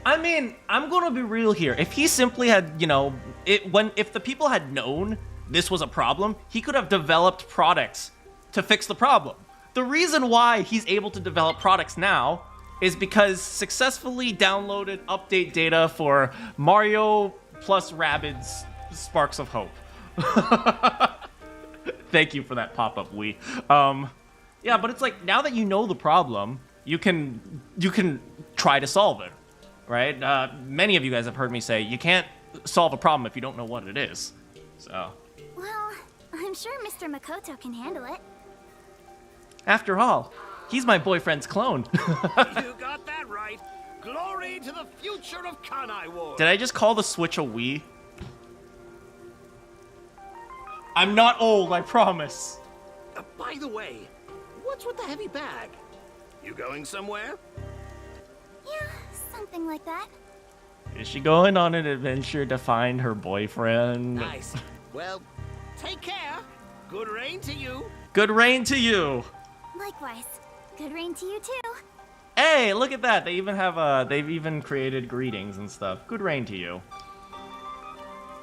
I mean, I'm gonna be real here. If he simply had, you know, if the people had known this was a problem, he could have developed products to fix the problem. The reason why he's able to develop products now is because successfully downloaded update data for Mario plus Rabbids Sparks of Hope. Thank you for that pop-up, Wii. Yeah, but it's like, now that you know the problem, you can try to solve it, right? Many of you guys have heard me say, you can't solve a problem if you don't know what it is, so... Well, I'm sure Mr. Makoto can handle it. After all, he's my boyfriend's clone. You got that right. Glory to the future of Kanai Ward. Did I just call the Switch a Wii? I'm not old, I promise. By the way, what's with the heavy bag? You going somewhere? Yeah, something like that. Is she going on an adventure to find her boyfriend? Nice. Well, take care. Good rain to you. Good rain to you. Likewise. Good rain to you too. Hey, look at that. They even have they've even created greetings and stuff. Good rain to you.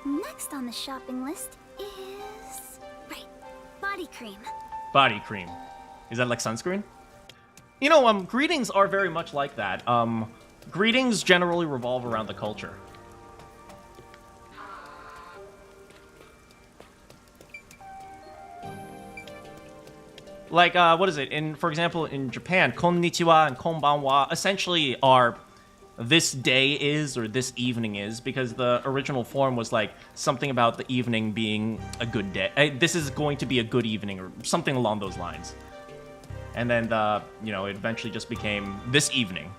Next on the shopping list is... Right, body cream. Body cream. Is that like sunscreen? You know, greetings are very much like that. Greetings generally revolve around the culture. Like, what is it? For example, in Japan, konnichiwa and konbanwa essentially are this day is or this evening is, because the original form was like something about the evening being a good day. This is going to be a good evening or something along those lines. And then, you know, it eventually just became this evening.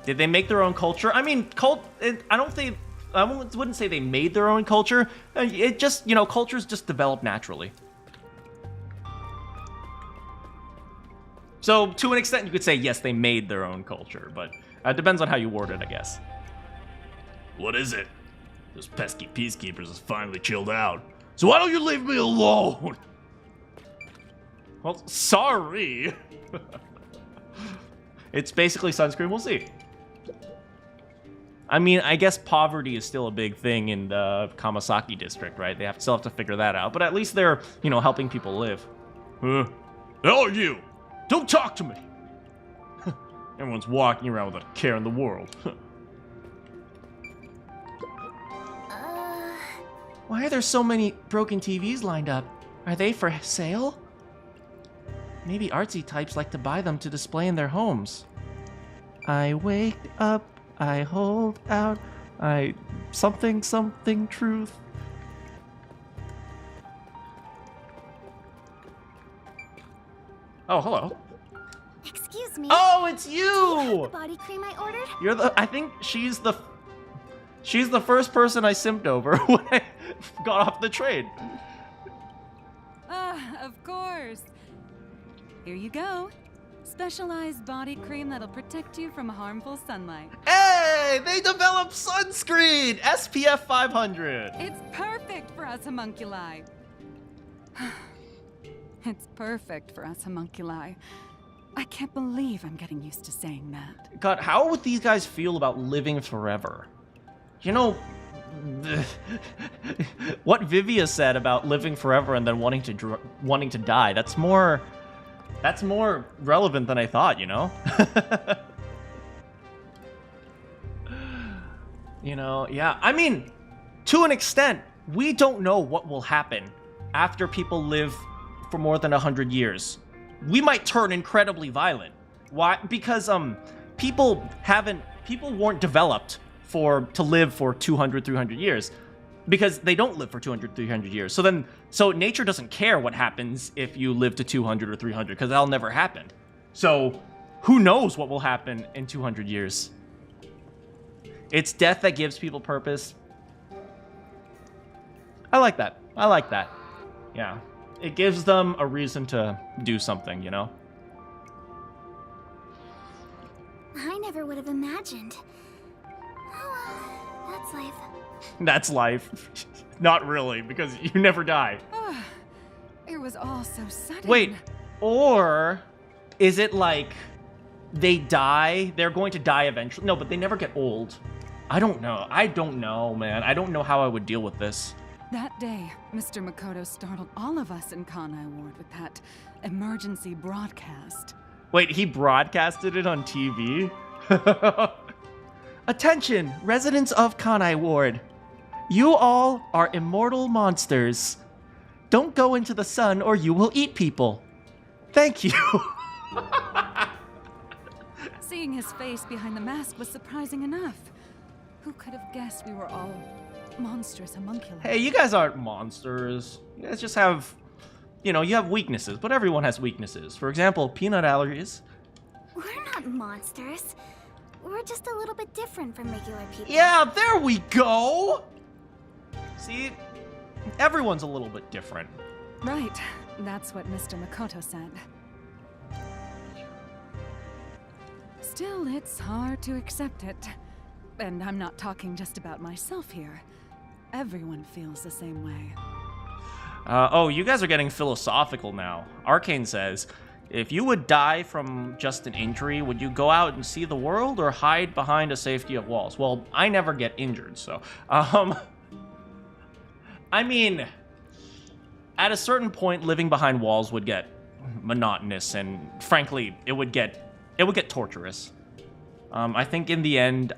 Did they make their own culture? I mean, I wouldn't say they made their own culture. It just, you know, cultures just develop naturally. So, to an extent, you could say, yes, they made their own culture, but it depends on how you word it, I guess. What is it? Those pesky peacekeepers has finally chilled out. So why don't you leave me alone? Well, sorry. It's basically sunscreen, we'll see. I mean, I guess poverty is still a big thing in the Kamasaki district, right? They still have to figure that out, but at least they're, you know, helping people live. Hell are you? Don't talk to me! Everyone's walking around without a care in the world. Why are there so many broken TVs lined up? Are they for sale? Maybe artsy types like to buy them to display in their homes. I wake up, I hold out, something truth. Oh, hello. Excuse me. Oh, it's Do you have you! the body cream I ordered? You're the. I think she's the first person I simped over when I got off the train. Of course. Here you go. Specialized body cream that'll protect you from harmful sunlight. Hey, they developed sunscreen! SPF 500. It's perfect for us homunculi. It's perfect for us homunculi. I can't believe I'm getting used to saying that. God, how would these guys feel about living forever? You know, what Vivia said about living forever and then wanting to die. That's more relevant than I thought, you know? You know, yeah. I mean, to an extent, we don't know what will happen after people live for more than 100 years. We might turn incredibly violent. Why? Because people weren't developed to live for 200, 300 years. Because they don't live for 200, 300 years. So nature doesn't care what happens if you live to 200 or 300, because that'll never happen. So who knows what will happen in 200 years? It's death that gives people purpose. I like that. I like that. Yeah. It gives them a reason to do something, you know? I never would have imagined. Oh well, that's life. That's life. Not really, because you never die. It was all so sudden. Wait, or is it like they die, they're going to die eventually? No, but they never get old. I don't know. I don't know, man. I don't know how I would deal with this. That day, Mr. Makoto startled all of us in Kanai Ward with that emergency broadcast. Wait, he broadcasted it on TV? Attention, residents of Kanai Ward. You all are immortal monsters. Don't go into the sun or you will eat people. Thank you. Seeing his face behind the mask was surprising enough. Who could have guessed we were all monstrous homunculi? Hey, you guys aren't monsters. You guys just have, you have weaknesses, but everyone has weaknesses. For example, peanut allergies. We're not monsters. We're just a little bit different from regular people. Yeah, there we go! See? Everyone's a little bit different. Right. That's what Mr. Makoto said. Still, it's hard to accept it. And I'm not talking just about myself here. Everyone feels the same way. Oh, you guys are getting philosophical now. Arcane says, if you would die from just an injury, would you go out and see the world or hide behind a safety of walls? Well, I never get injured, so... I mean, at a certain point, living behind walls would get monotonous, and frankly, it would get torturous. I think in the end,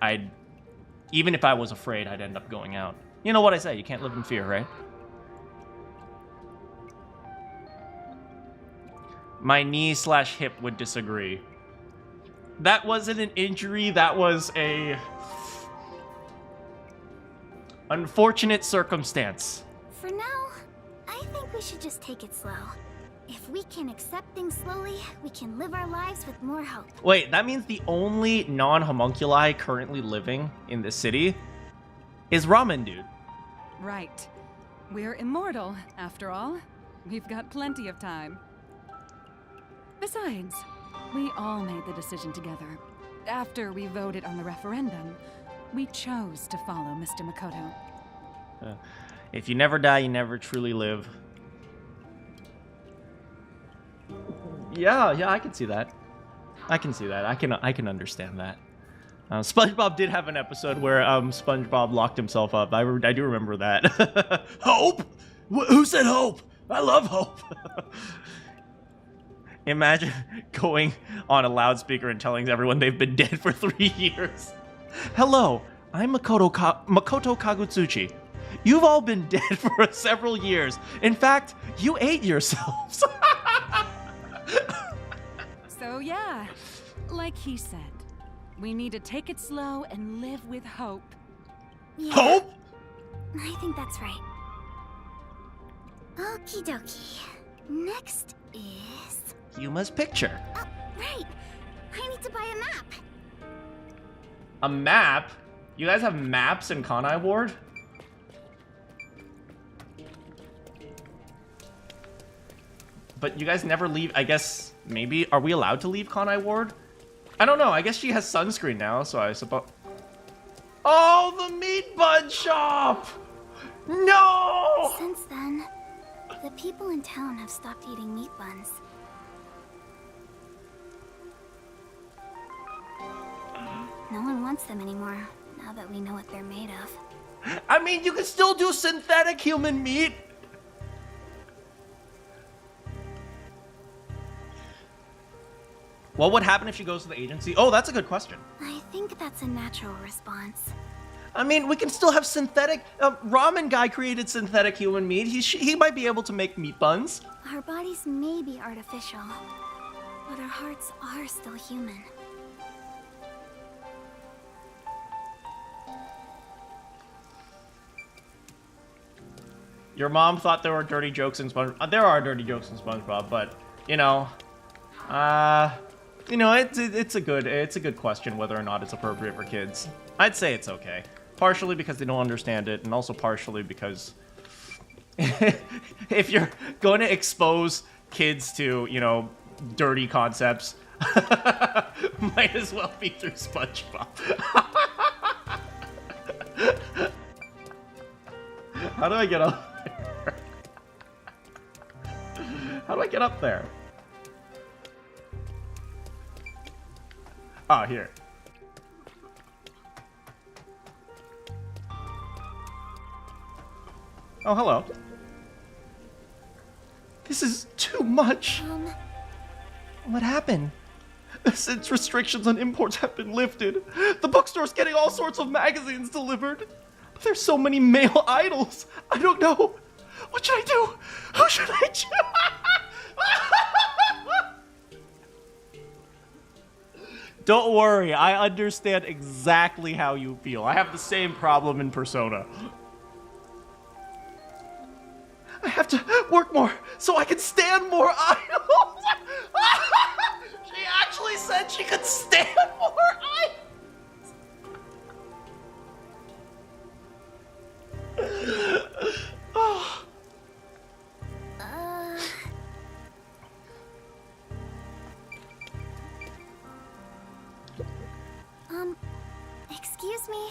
even if I was afraid, I'd end up going out. You know what I say, you can't live in fear, right? My knee/hip would disagree. That wasn't an injury, that was a unfortunate circumstance. For now, I think we should just take it slow. If we can accept things slowly, we can live our lives with more hope. Wait, that means the only non-homunculi currently living in this city is Ramen Dude. Right. We're immortal, after all. We've got plenty of time. Besides, we all made the decision together. After we voted on the referendum, we chose to follow Mr. Makoto. If you never die, you never truly live. Yeah, I can see that. I can see that. I can understand that. SpongeBob did have an episode where SpongeBob locked himself up. I do remember that. Hope? Who said hope? I love hope. Imagine going on a loudspeaker and telling everyone they've been dead for 3 years. Hello, I'm Makoto Kagutsuchi. You've all been dead for several years. In fact, you ate yourselves. So yeah, like he said, we need to take it slow and live with hope. Yeah, Hope? I think that's right. Okie dokie. Next is... Yuma's picture. Right. I need to buy a map. A map? You guys have maps in Kanai Ward? But you guys never leave, I guess, maybe, are we allowed to leave Kanai Ward? I don't know, I guess she has sunscreen now, so I suppose... Oh, the meat bun shop! No! Since then, the people in town have stopped eating meat buns. No one wants them anymore, now that we know what they're made of. I mean, you can still do synthetic human meat! What would happen if she goes to the agency? Oh, that's a good question. I think that's a natural response. I mean, we can still have synthetic... ramen guy created synthetic human meat. He might be able to make meat buns. Our bodies may be artificial, but our hearts are still human. Your mom thought there were dirty jokes in SpongeBob. There are dirty jokes in SpongeBob, but, you know... it's a good question whether or not it's appropriate for kids. I'd say it's okay. Partially because they don't understand it, and also partially because if you're going to expose kids to, you know, dirty concepts, might as well be through SpongeBob. How do I get up there? How do I get up there? Ah, here. Oh, hello. This is too much. What happened? Since restrictions on imports have been lifted, the bookstore's getting all sorts of magazines delivered. There's so many male idols. I don't know. What should I do? Who should I choose? Don't worry, I understand exactly how you feel. I have the same problem in Persona. I have to work more so I can stand more idols. She actually said she could stand more idols. Excuse me?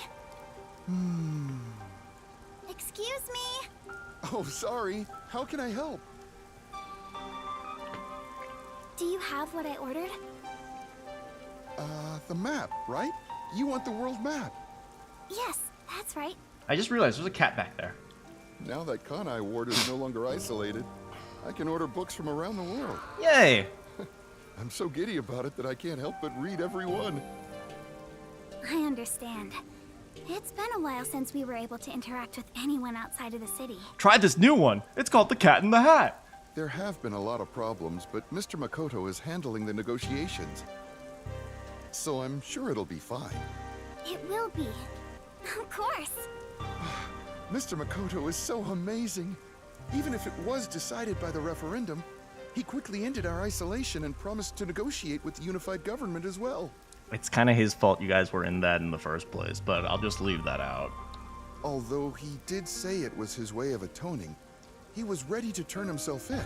Excuse me? Oh, sorry. How can I help? Do you have what I ordered? The map, right? You want the world map? Yes, that's right. I just realized there's a cat back there. Now that Kanai Ward is no longer isolated, I can order books from around the world. Yay! I'm so giddy about it that I can't help but read every one. I understand. It's been a while since we were able to interact with anyone outside of the city. Try this new one. It's called The Cat in the Hat. There have been a lot of problems, but Mr. Makoto is handling the negotiations. So I'm sure it'll be fine. It will be. Of course. Mr. Makoto is so amazing. Even if it was decided by the referendum, he quickly ended our isolation and promised to negotiate with the unified government as well. It's kind of his fault you guys were in that in the first place, but I'll just leave that out. Although he did say it was his way of atoning, he was ready to turn himself in,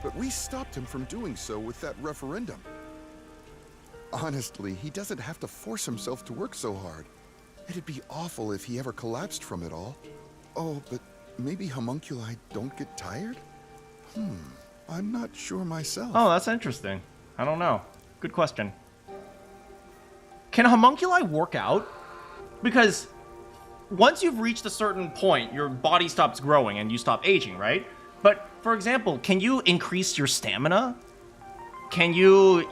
but we stopped him from doing so with that referendum. Honestly, he doesn't have to force himself to work so hard. It'd be awful if he ever collapsed from it all. Oh, but maybe homunculi don't get tired? I'm not sure myself. Oh, that's interesting. I don't know. Good question. Can homunculi work out? Because once you've reached a certain point, your body stops growing and you stop aging, right? But, for example, can you increase your stamina? Can you,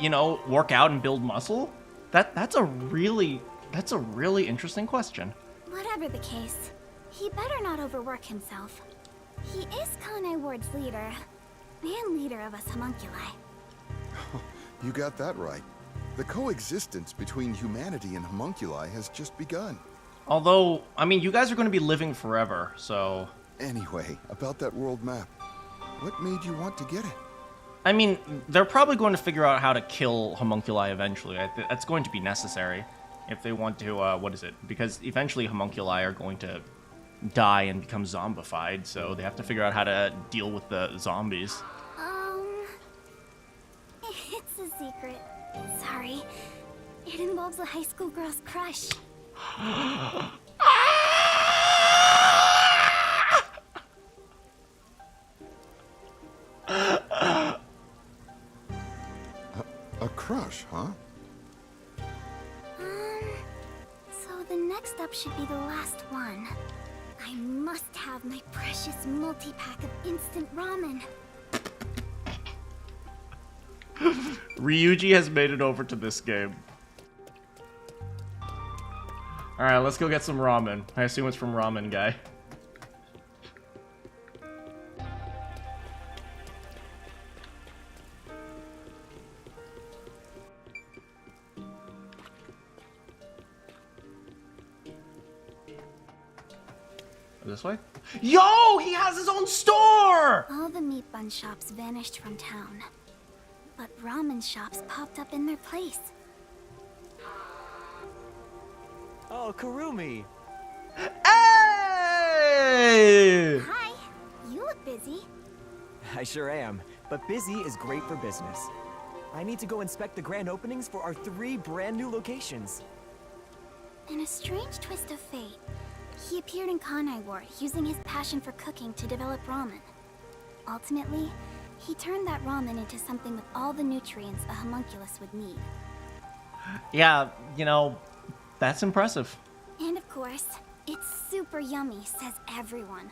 work out and build muscle? That's a really interesting question. Whatever the case, he better not overwork himself. He is Kanai Ward's leader, and leader of us homunculi. You got that right. The coexistence between humanity and homunculi has just begun. Although, I mean, you guys are going to be living forever, so... Anyway, about that world map. What made you want to get it? I mean, they're probably going to figure out how to kill Homunculi eventually. That's going to be necessary if they want to, what is it? Because eventually Homunculi are going to die and become zombified, so they have to figure out how to deal with the zombies. It's a secret. Sorry. It involves a high school girl's crush. A crush, huh? So the next up should be the last one. I must have my precious multi-pack of instant ramen. Ryuji has made it over to this game. Alright, let's go get some ramen. I assume it's from Ramen Guy. This way? Yo! He has his own store! All the meat bun shops vanished from town. But ramen shops popped up in their place. Oh, Kurumi. Hey! Hi, you look busy. I sure am, but busy is great for business. I need to go inspect the grand openings for our 3 brand new locations. In a strange twist of fate, he appeared in Kanai Ward using his passion for cooking to develop ramen. Ultimately, he turned that ramen into something with all the nutrients a homunculus would need. Yeah, you know, that's impressive. And of course, it's super yummy, says everyone.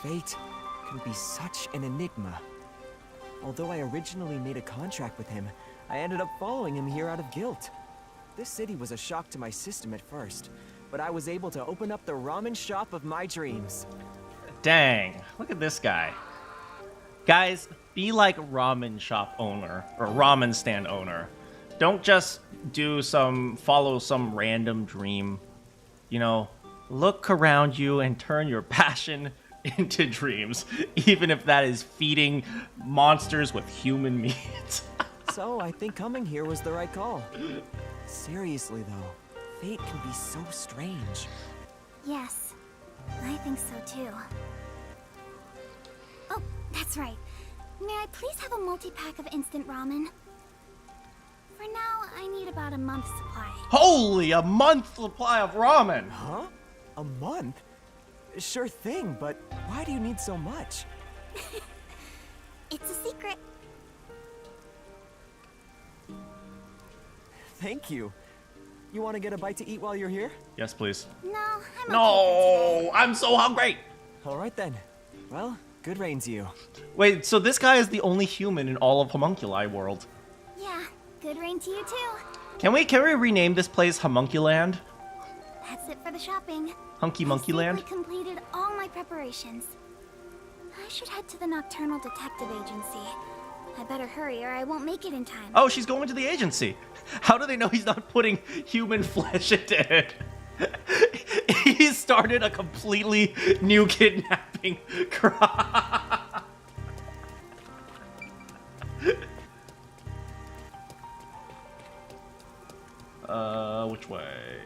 Fate can be such an enigma. Although I originally made a contract with him, I ended up following him here out of guilt. This city was a shock to my system at first, but I was able to open up the ramen shop of my dreams. Dang, look at this guy. Guys, be like ramen shop owner or ramen stand owner. Don't just follow some random dream. You know, look around you and turn your passion into dreams, even if that is feeding monsters with human meat. So I think coming here was the right call. Seriously though, fate can be so strange. Yes, I think so too. Oh, that's right. May I please have a multi-pack of instant ramen? For now, I need about a month's supply. Holy, a month supply of ramen! Huh? A month? Sure thing, but why do you need so much? It's a secret. Thank you. You want to get a bite to eat while you're here? Yes, please. No, I'm okay No, I'm so hungry! All right then. Well, good rain to you. Wait, so this guy is the only human in all of Homunculi world. Yeah, good rain to you too. Can we rename this place Homunculand? That's it for the shopping. Hunky Monkey Land? I completed all my preparations. I should head to the Nocturnal Detective Agency. I better hurry or I won't make it in time. Oh, she's going to the agency. How do they know he's not putting human flesh into it? He started a completely new kidnapping crime. Which way?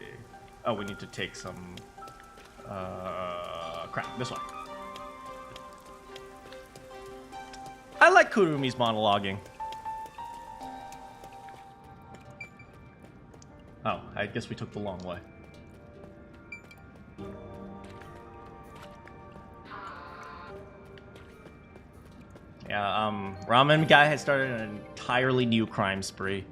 Oh, we need to take some... crap, this way. I like Kurumi's monologuing. Oh, I guess we took the long way. Yeah, Ramen Guy has started an entirely new crime spree.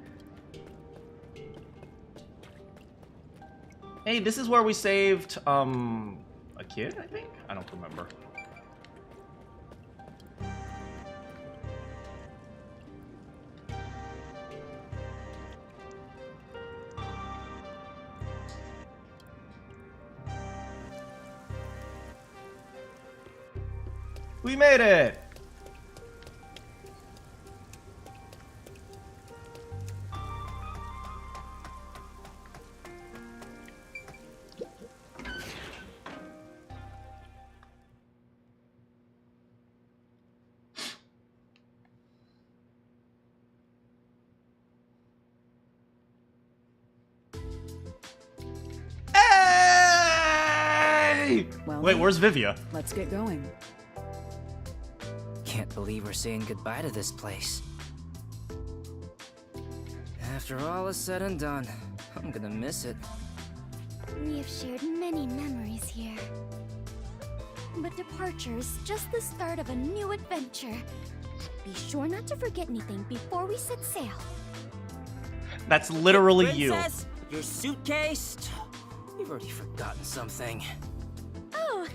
Hey, this is where we saved, a kid, I think? I don't remember. We made it! Yay! Well, Wait, where's Vivia? Let's get going. Can't believe we're saying goodbye to this place. After all is said and done, I'm gonna miss it. We have shared many memories here. But departure is just the start of a new adventure. Be sure not to forget anything before we set sail. That's literally you. Princess, your suitcase? You've already forgotten something. Oh,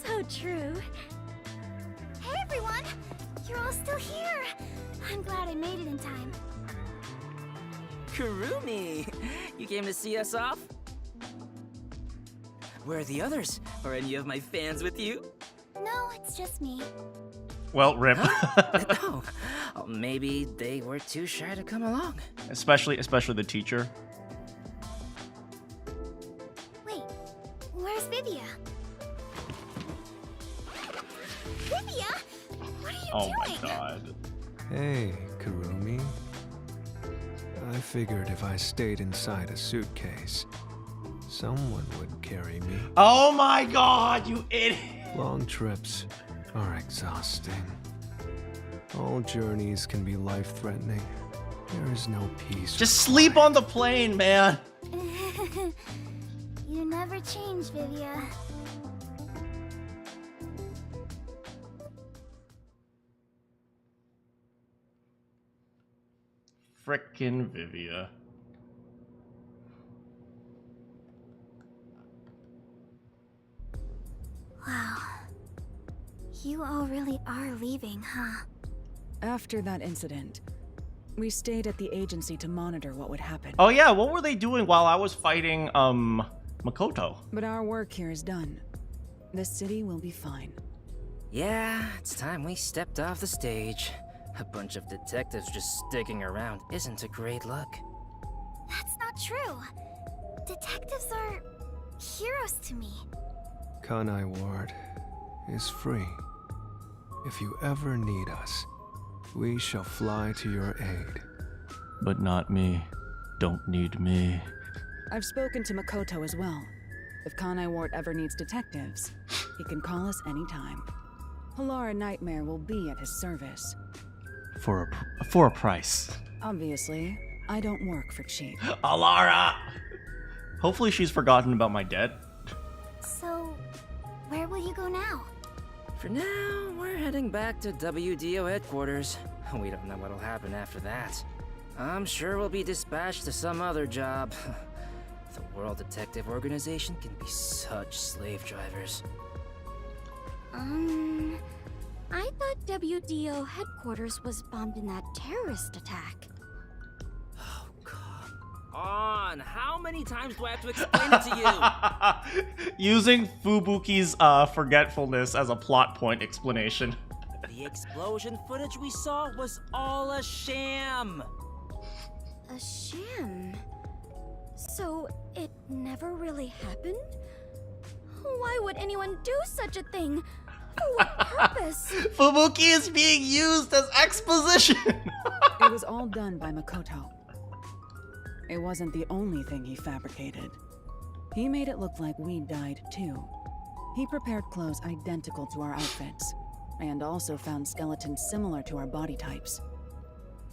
so true. Hey everyone! You're all still here! I'm glad I made it in time. Kurumi! You came to see us off? Where are the others? Are any of my fans with you? No, it's just me. Well, rip. Oh, maybe they were too shy to come along. especially the teacher. Wait, where's Vivia? Vivia? What are you Oh doing? my god. Hey, Kurumi. I figured if I stayed inside a suitcase, someone would carry me. Oh my god, you idiot. Long trips are exhausting. All journeys can be life-threatening. There is no peace. Just sleep on the plane, man. You never change, Vivia. Frickin' Vivia. Wow. You all really are leaving, huh? After that incident, we stayed at the agency to monitor what would happen. Oh yeah, what were they doing while I was fighting, Makoto? But our work here is done. The city will be fine. Yeah, it's time we stepped off the stage. A bunch of detectives just sticking around isn't a great look. That's not true. Detectives are heroes to me. Kanai Ward is free. If you ever need us, we shall fly to your aid. But not me. Don't need me. I've spoken to Makoto as well. If Kanai Ward ever needs detectives, he can call us anytime. Halara Nightmare will be at his service. For a price. Obviously, I don't work for cheap. Alara! Hopefully she's forgotten about my debt. So, where will you go now? For now, we're heading back to WDO headquarters. We don't know what'll happen after that. I'm sure we'll be dispatched to some other job. The World Detective Organization can be such slave drivers. I thought WDO headquarters was bombed in that terrorist attack. Oh, come on! How many times do I have to explain it to you? Using Fubuki's forgetfulness as a plot point explanation. The explosion footage we saw was all a sham! A sham? So, it never really happened? Why would anyone do such a thing? For what purpose? Fubuki is being used as exposition! It was all done by Makoto. It wasn't the only thing he fabricated. He made it look like we died too. He prepared clothes identical to our outfits, and also found skeletons similar to our body types.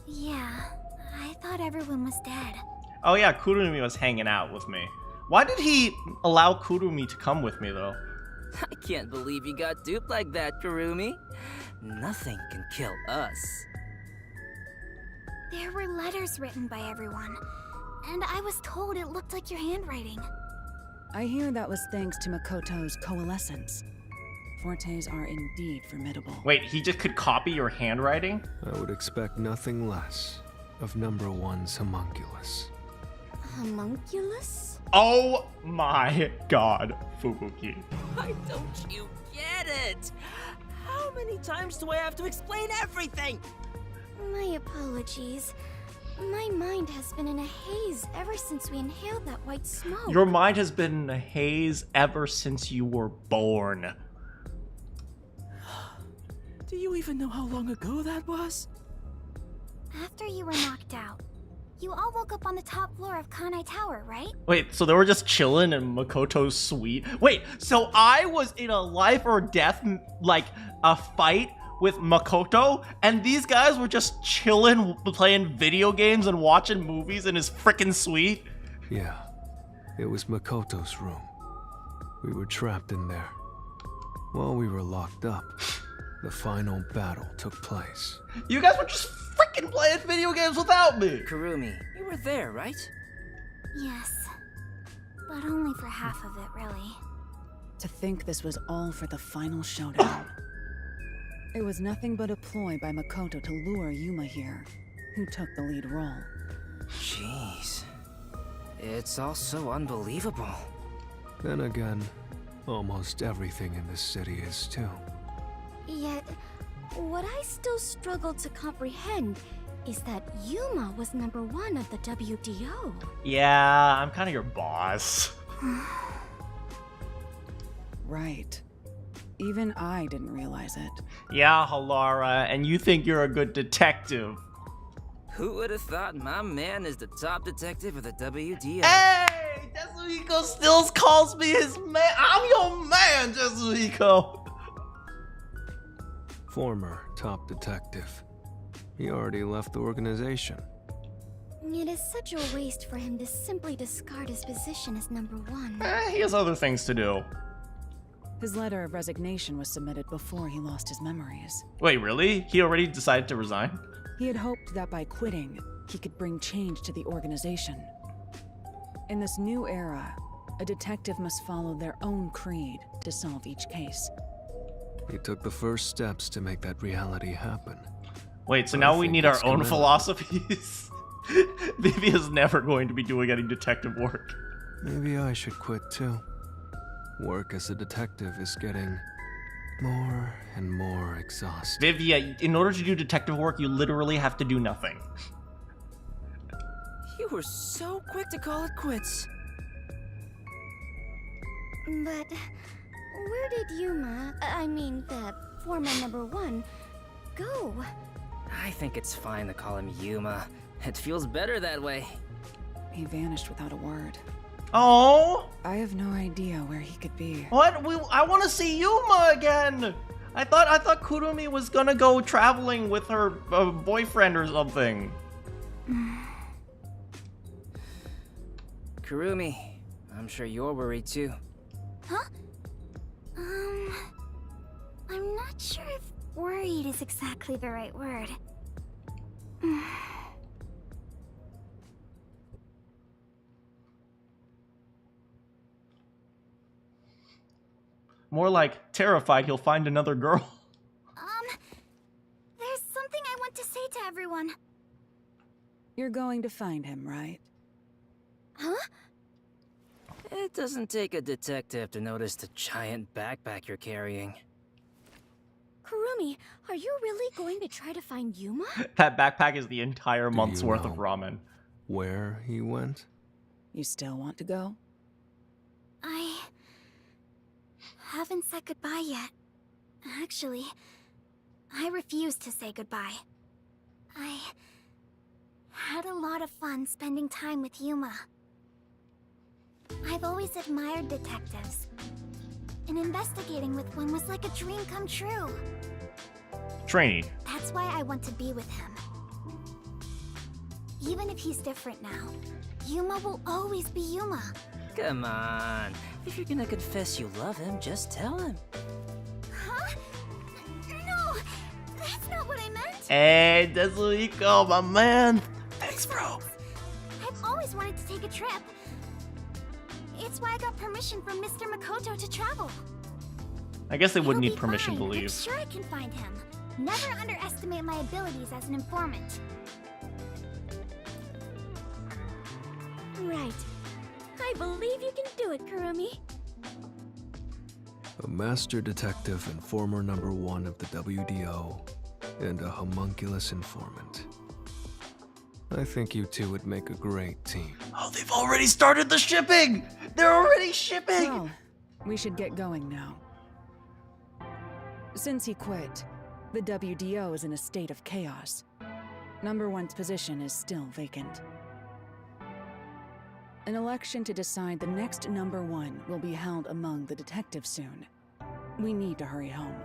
Yeah, I thought everyone was dead. Oh yeah, Kurumi was hanging out with me. Why did he allow Kurumi to come with me though? I can't believe you got duped like that, Kurumi. Nothing can kill us. There were letters written by everyone, and I was told it looked like your handwriting. I hear that was thanks to Makoto's coalescence. Fortes are indeed formidable. Wait, he just could copy your handwriting? I would expect nothing less of number one's homunculus. Homunculus? Oh my god, Fubuki. Why don't you get it? How many times do I have to explain everything? My apologies. My mind has been in a haze ever since we inhaled that white smoke. Your mind has been in a haze ever since you were born. Do you even know how long ago that was? After you were knocked out, You all woke up on the top floor of Kanai Tower, right? Wait, so they were just chilling in Makoto's suite? Wait, so I was in a life or death, like, a fight with Makoto, and these guys were just chilling, playing video games and watching movies in his frickin' suite? Yeah, it was Makoto's room. We were trapped in there. While we were locked up, the final battle took place. You guys were just frickin' playing video games without me! Kurumi, you were there, right? Yes. But only for half of it, really. To think this was all for the final showdown. It was nothing but a ploy by Makoto to lure Yuma here, who took the lead role. Jeez. It's all so unbelievable. Then again, almost everything in this city is too. Yet, what I still struggle to comprehend is that Yuma was #1 of the WDO. Yeah, I'm kinda your boss. Right. Even I didn't realize it. Yeah, Halara, and you think you're a good detective. Who would have thought my man is the top detective of the WDO? Hey! Tetsuhiko still calls me his man. I'm your man, Tetsuhiko. Former top detective. He already left the organization. It is such a waste for him to simply discard his position as #1. He has other things to do. His letter of resignation was submitted before he lost his memories. Wait, really? He already decided to resign? He had hoped that by quitting, he could bring change to the organization. In this new era, a detective must follow their own creed to solve each case. He took the first steps to make that reality happen. Wait, so But now I we think need our it's own commendable. philosophies? Vivi is never going to be doing any detective work. Maybe I should quit too. Work as a detective is getting more and more exhausting. Vivia, in order to do detective work, you literally have to do nothing. You were so quick to call it quits. But where did Yuma, I mean the former #1, go? I think it's fine to call him Yuma. It feels better that way. He vanished without a word. Oh! I have no idea where he could be. What? I want to see Yuma again! I thought Kurumi was gonna go traveling with her boyfriend or something. Kurumi, I'm sure you're worried too. Huh? I'm not sure if worried is exactly the right word. More like terrified he'll find another girl. There's something I want to say to everyone. You're going to find him, right? Huh? It doesn't take a detective to notice the giant backpack you're carrying. Kurumi, are you really going to try to find Yuma? That backpack is the entire Do month's you worth of know ramen. Where he went? You still want to go? I haven't said goodbye yet. Actually, I refuse to say goodbye. I had a lot of fun spending time with Yuma. I've always admired detectives, and investigating with one was like a dream come true. Trainee. That's why I want to be with him. Even if he's different now, Yuma will always be Yuma. Come on. If you're gonna confess you love him, just tell him. Huh? No, that's not what I meant. Hey, Tetsuhiko, my man. Thanks, bro. I've always wanted to take a trip. It's why I got permission from Mr. Makoto to travel. I guess they would It'll need be permission fine. to leave. I'm sure I can find him. Never underestimate my abilities as an informant. Right. I believe you can do it, Kurumi. A master detective and former #1 of the WDO, and a homunculus informant. I think you two would make a great team. Oh, they've already started the shipping! They're already shipping! Well, we should get going now. Since he quit, the WDO is in a state of chaos. #1's position is still vacant. An election to decide the next #1 will be held among the detectives soon. We need to hurry home.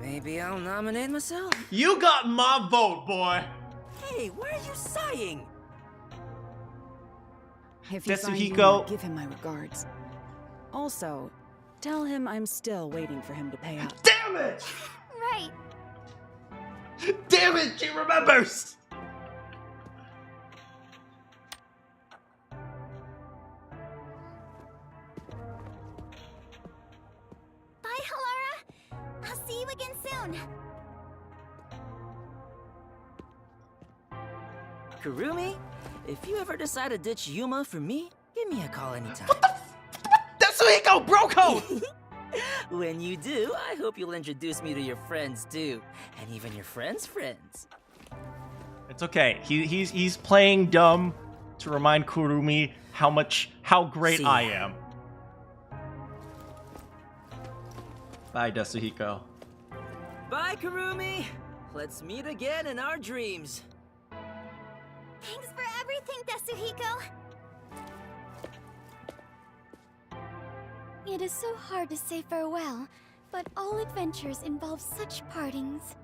Maybe I'll nominate myself. You got my vote, boy. Hey, why are you sighing? If you find Tetsuhiko. Yuma, give him my regards. Also, tell him I'm still waiting for him to pay up. Damn it! Right. Damn it, she remembers! Bye, Halara. I'll see you again soon. Kurumi, if you ever decide to ditch Yuma for me, give me a call anytime. Tetsuhiko, bro code! When you do, I hope you'll introduce me to your friends too, and even your friends' friends. It's okay. He's playing dumb to remind Kurumi how great See I ya. am. Bye, Tetsuhiko. Bye, Kurumi. Let's meet again in our dreams. Thanks for everything, Tetsuhiko. It is so hard to say farewell, but all adventures involve such partings.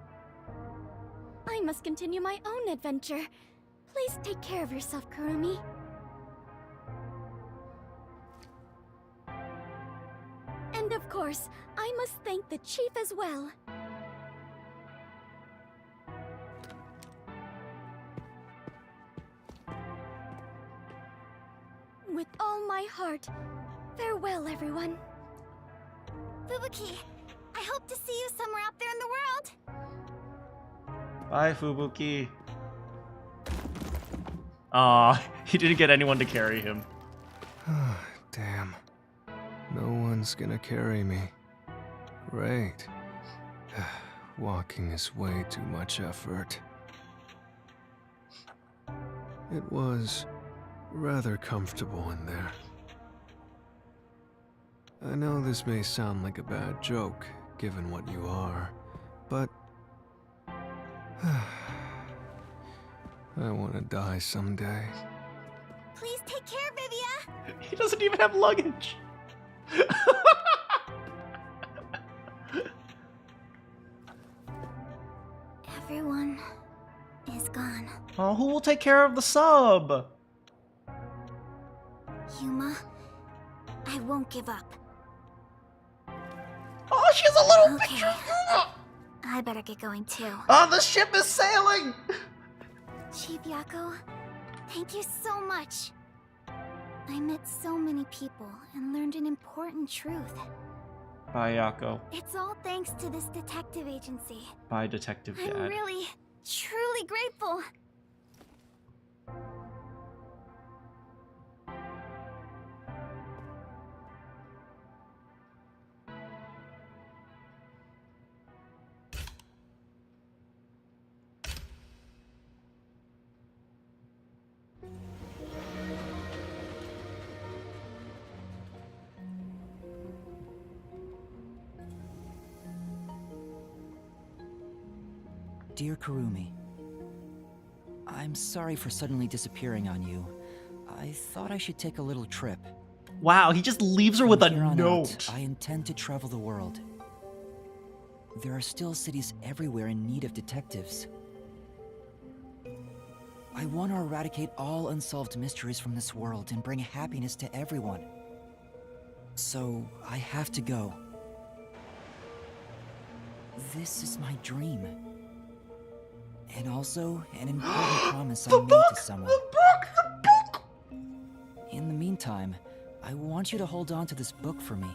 I must continue my own adventure. Please take care of yourself, Kurumi. And of course, I must thank the chief as well. With all my heart, farewell, everyone. Fubuki, I hope to see you somewhere out there in the world. Bye, Fubuki. Aw, he didn't get anyone to carry him. Damn. No one's gonna carry me. Great. Walking is way too much effort. It was rather comfortable in there. I know this may sound like a bad joke, given what you are, but I want to die someday. Please take care, Vivia. He doesn't even have luggage. Everyone is gone. Oh, who will take care of the sub? Yuma, I won't give up. Oh, she has a little Okay. picture of Yuma. I better get going too. Oh, the ship is sailing. Chief Yako, thank you so much. I met so many people and learned an important truth. Bye, Yako. It's all thanks to this detective agency. Bye, Detective Dad. I'm really, truly grateful. Dear Kurumi, I'm sorry for suddenly disappearing on you. I thought I should take a little trip. Wow, he just leaves her with a From here on note. out, I intend to travel the world. There are still cities everywhere in need of detectives. I want to eradicate all unsolved mysteries from this world and bring happiness to everyone. So, I have to go. This is my dream. And also, an important promise I made to someone. The book! In the meantime, I want you to hold on to this book for me.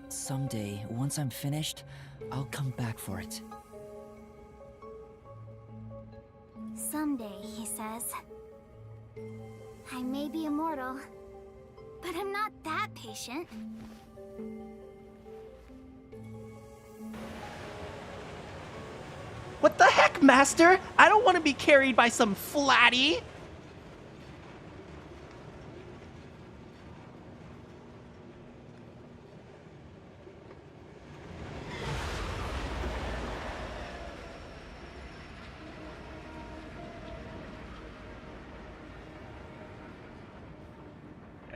Someday, once I'm finished, I'll come back for it. Someday, he says. I may be immortal, but I'm not that patient. What the heck, Master? I don't want to be carried by some flatty.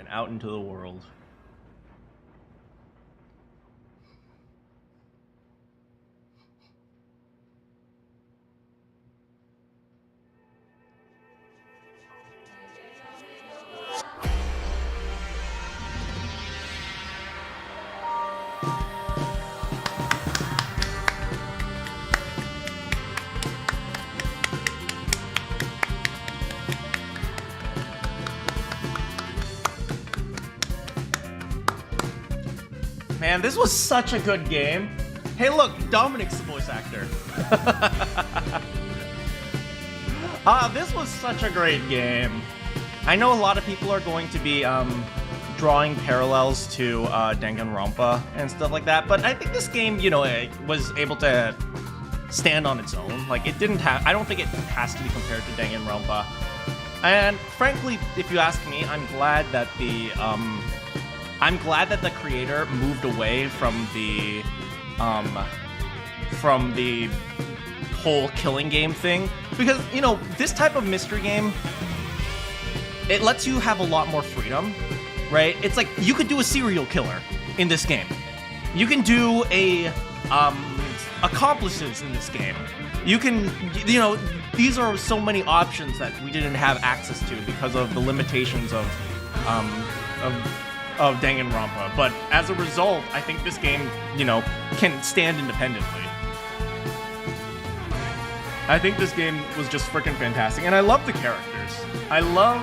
went out into the world. Man, this was such a good game. Hey, look, Dominic's the voice actor. This was such a great game. I know a lot of people are going to be drawing parallels to Danganronpa and stuff like that, but I think this game, you know, it was able to stand on its own. Like, it didn't have, I don't think it has to be compared to Danganronpa. And frankly, if you ask me, I'm glad that the creator moved away from the whole killing game thing, because, you know, this type of mystery game, it lets you have a lot more freedom, right? It's like you could do a serial killer in this game. You can do a accomplices in this game. You can, you know, these are so many options that we didn't have access to because of the limitations of Danganronpa. But as a result, I think this game, you know, can stand independently. I think this game was just freaking fantastic, and I love the characters. I love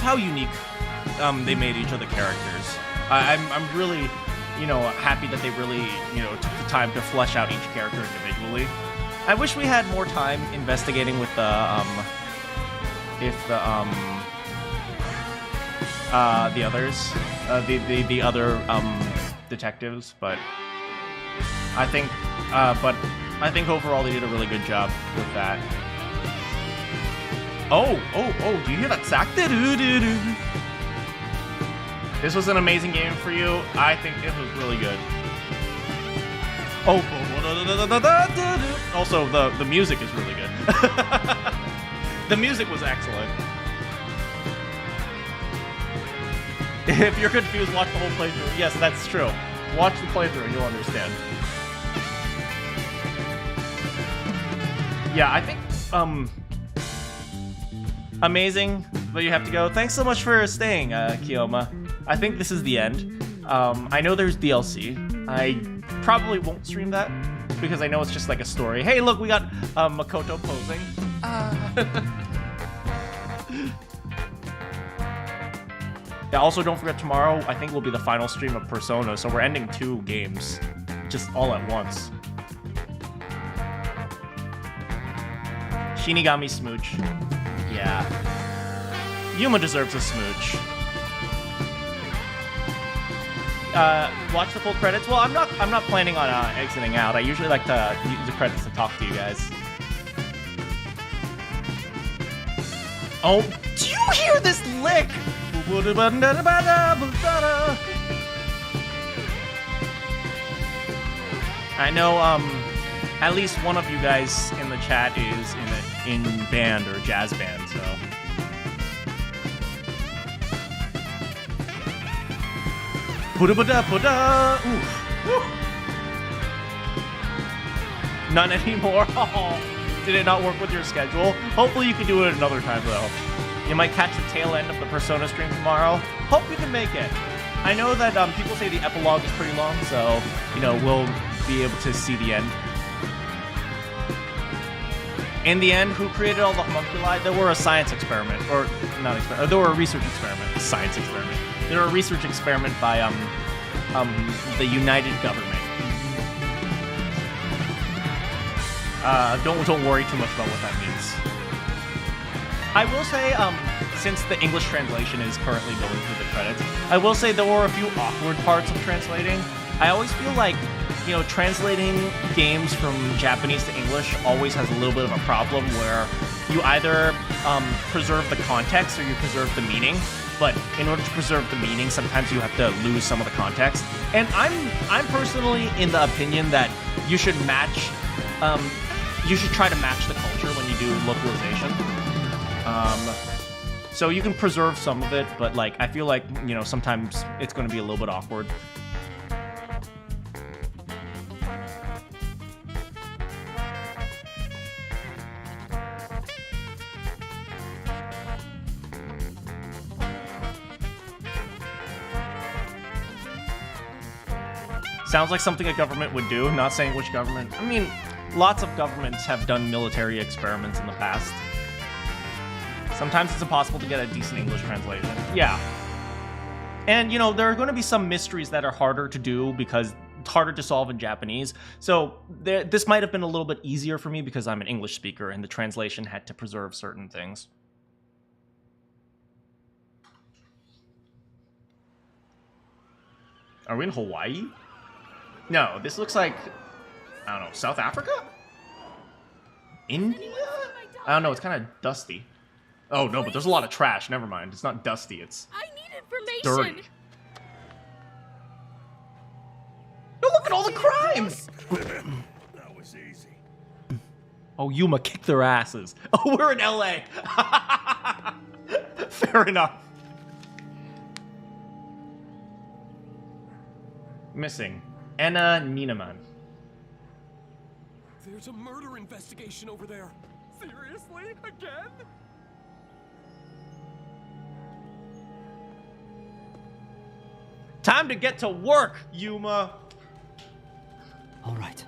how unique they made each of the characters. I'm really, you know, happy that they really, you know, took the time to flesh out each character individually. I wish we had more time investigating with the others, the other detectives, but I think overall they did a really good job with that. Oh, do you hear that sack? This was an amazing game for you. I think it was really good. Oh, also the music is really good. The music was excellent. If you're confused, watch the whole playthrough. Yes, that's true. Watch the playthrough and you'll understand. Yeah, I think, amazing, but you have to go. Thanks so much for staying, Kiyoma. I think this is the end. I know there's DLC. I probably won't stream that, because I know it's just like a story. Hey, look, we got Makoto posing. Yeah, also don't forget tomorrow, I think will be the final stream of Persona, so we're ending 2 games just all at once. Shinigami smooch. Yeah. Yuma deserves a smooch. Watch the full credits. Well, I'm not planning on exiting out. I usually like to use the credits to talk to you guys. Oh, do you hear this lick? I know at least one of you guys in the chat is in band or jazz band, so none anymore. Oh, did it not work with your schedule? Hopefully you can do it another time though. You might catch the tail end of the Persona stream tomorrow. Hope you can make it. I know that people say the epilogue is pretty long, so, you know, we'll be able to see the end. In the end, who created all the homunculi? They were a science experiment, or not experiment. They were a research experiment. A science experiment. They were a research experiment by the United Government. Don't worry too much about what that means. I will say, since the English translation is currently going through the credits, I will say there were a few awkward parts of translating. I always feel like, you know, translating games from Japanese to English always has a little bit of a problem where you either preserve the context or you preserve the meaning. But in order to preserve the meaning, sometimes you have to lose some of the context. And I'm personally in the opinion that you should match, you should try to match the culture when you do localization. So you can preserve some of it, but like I feel like, you know, sometimes it's going to be a little bit awkward. Sounds like something a government would do, not saying which government. I mean, lots of governments have done military experiments in the past. Sometimes it's impossible to get a decent English translation. Yeah. And, you know, there are going to be some mysteries that are harder to do because it's harder to solve in Japanese. So this might have been a little bit easier for me because I'm an English speaker and the translation had to preserve certain things. Are we in Hawaii? No, this looks like, I don't know, South Africa? India? I don't know, it's kind of dusty. Oh, no, but there's a lot of trash. Never mind. It's not dusty, it's dirty. Oh, look at all the crimes! That was easy. Oh, Yuma kicked their asses. Oh, we're in LA. Fair enough. Missing. Anna Nieneman. There's a murder investigation over there. Seriously? Again? Time to get to work, Yuma. All right.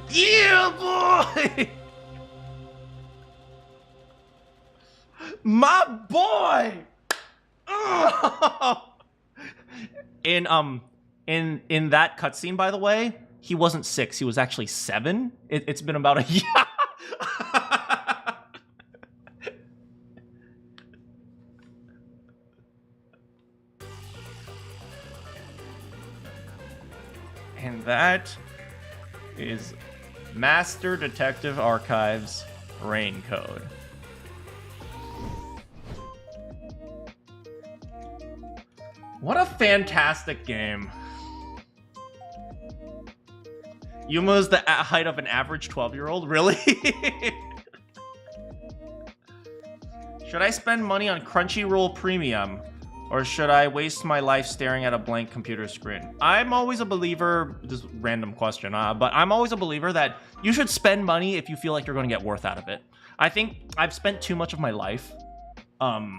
Yeah, boy! My boy! Oh! In that cutscene, by the way, he wasn't 6, he was actually 7. It's been about a year. And that is Master Detective Archives Rain Code. What a fantastic game. Yuma's the height of an average 12-year-old? Really? Should I spend money on Crunchyroll Premium? Or should I waste my life staring at a blank computer screen? I'm always a believer, this is a random question, but I'm always a believer that you should spend money if you feel like you're going to get worth out of it. I think I've spent too much of my life, I've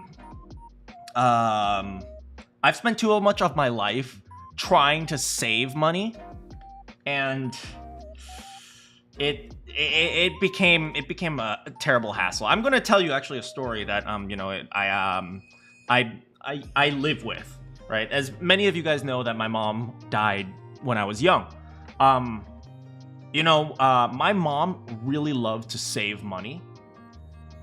spent too much of my life trying to save money, and it became a terrible hassle. I'm going to tell you actually a story that you know, I live with, right? As many of you guys know that my mom died when I was young. You know, my mom really loved to save money.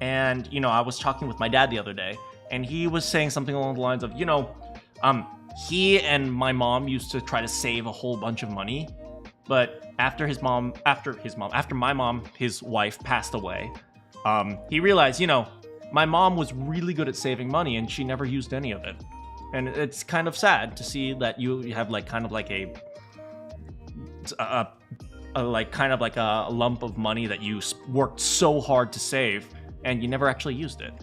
And, you know, I was talking with my dad the other day, and he was saying something along the lines of, you know, he and my mom used to try to save a whole bunch of money, but after my mom, his wife, passed away, he realized, you know, my mom was really good at saving money and she never used any of it. And it's kind of sad to see that you have like kind of like a lump of money that you worked so hard to save and you never actually used it.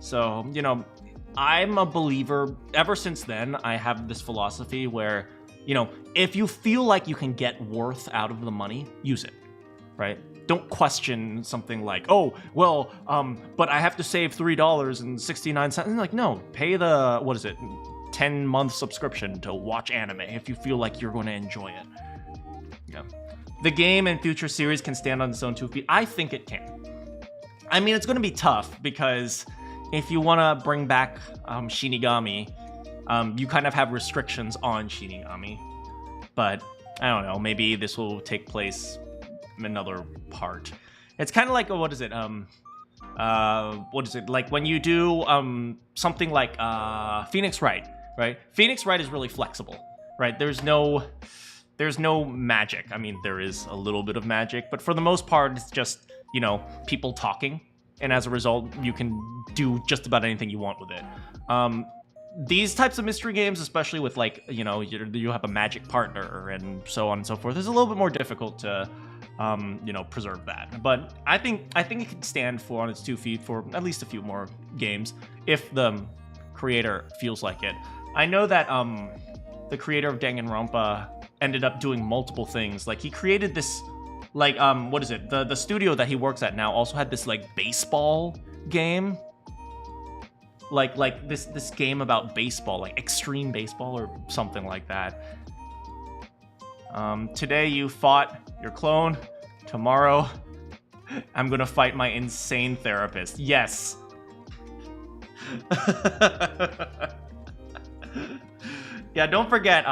So, you know, I'm a believer. Ever since then, I have this philosophy where, you know, if you feel like you can get worth out of the money, use it, right? Don't question something like, oh, well, but I have to save $3.69. Like, no, pay the, 10-month subscription to watch anime if you feel like you're going to enjoy it. Yeah. The game and future series can stand on its own 2 feet. I think it can. I mean, it's going to be tough because if you want to bring back Shinigami, you kind of have restrictions on Shinigami. But I don't know, maybe this will take place in another part. It's kind of like, like when you do something like Phoenix Wright, right? Phoenix Wright is really flexible, right? There's no magic. I mean, there is a little bit of magic, but for the most part, it's just, you know, people talking. And as a result, you can do just about anything you want with it. these types of mystery games, especially with like, you know, you have a magic partner and so on and so forth, is a little bit more difficult to, you know, preserve that. But I think it can stand for on its 2 feet for at least a few more games if the creator feels like it. I know that the creator of Danganronpa ended up doing multiple things. Like he created this, like what is it? The studio that he works at now also had this like baseball game. Like this game about baseball, like extreme baseball or something like that. Today you fought your clone. Tomorrow I'm gonna fight my insane therapist. Yes. Yeah, don't forget,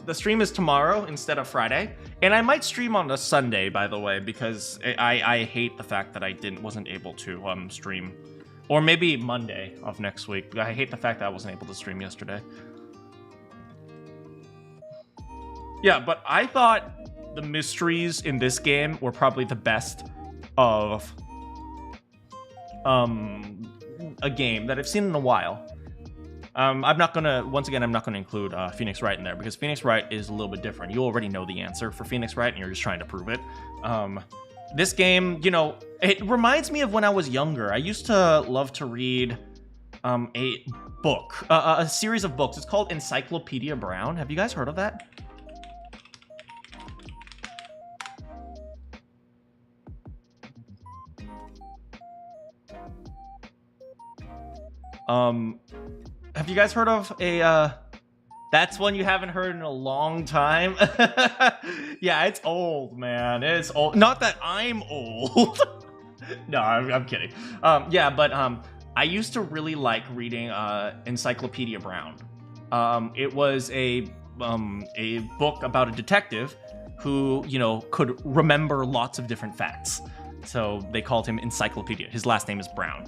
the stream is tomorrow instead of Friday. And I might stream on a Sunday, by the way, because I hate the fact that I wasn't able to stream. Or maybe Monday of next week. I hate the fact that I wasn't able to stream yesterday. Yeah, but I thought the mysteries in this game were probably the best of a game that I've seen in a while. I'm not gonna include Phoenix Wright in there because Phoenix Wright is a little bit different. You already know the answer for Phoenix Wright and you're just trying to prove it. This game, you know, it reminds me of when I was younger. I used to love to read a book, a series of books. It's called Encyclopedia Brown. Have you guys heard of that? Have you guys heard of a, that's one you haven't heard in a long time? Yeah, it's old, man. It's old. Not that I'm old. No, I'm kidding. Yeah, but I used to really like reading Encyclopedia Brown. It was a book about a detective who, you know, could remember lots of different facts. So they called him Encyclopedia. His last name is Brown.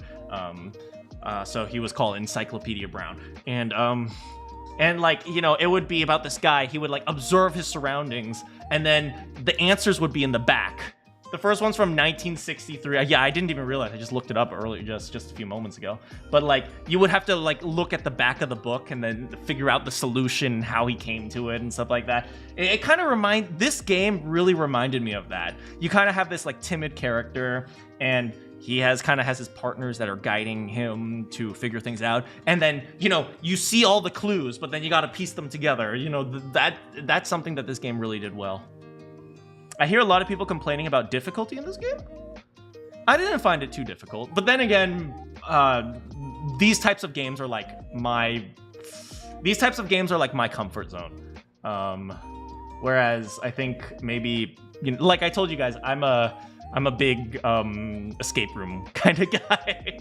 So he was called Encyclopedia Brown. And like, you know, it would be about this guy. He would like observe his surroundings and then the answers would be in the back. The first one's from 1963. Yeah, I didn't even realize. I just looked it up earlier, just a few moments ago. But like, you would have to like look at the back of the book and then figure out the solution, how he came to it and stuff like that. It kind of this game really reminded me of that. You kind of have this like timid character and he kind of has his partners that are guiding him to figure things out. And then, you know, you see all the clues, but then you got to piece them together. You know, that's something that this game really did well. I hear a lot of people complaining about difficulty in this game. I didn't find it too difficult. But then again, these types of games are like my comfort zone. Whereas I think maybe, you know, like I told you guys, I'm a big escape room kind of guy.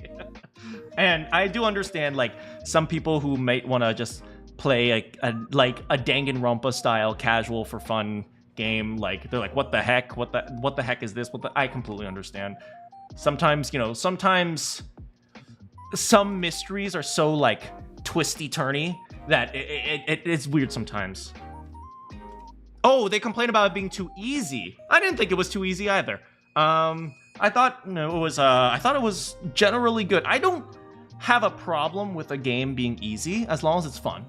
And I do understand like some people who might want to just play a Danganronpa style casual for fun game, like they're like, what the heck? What the heck is this? I completely understand. Sometimes, you know, some mysteries are so like twisty turny that it's weird sometimes. Oh, they complain about it being too easy. I didn't think it was too easy either. I thought it was generally good. I don't have a problem with a game being easy as long as it's fun.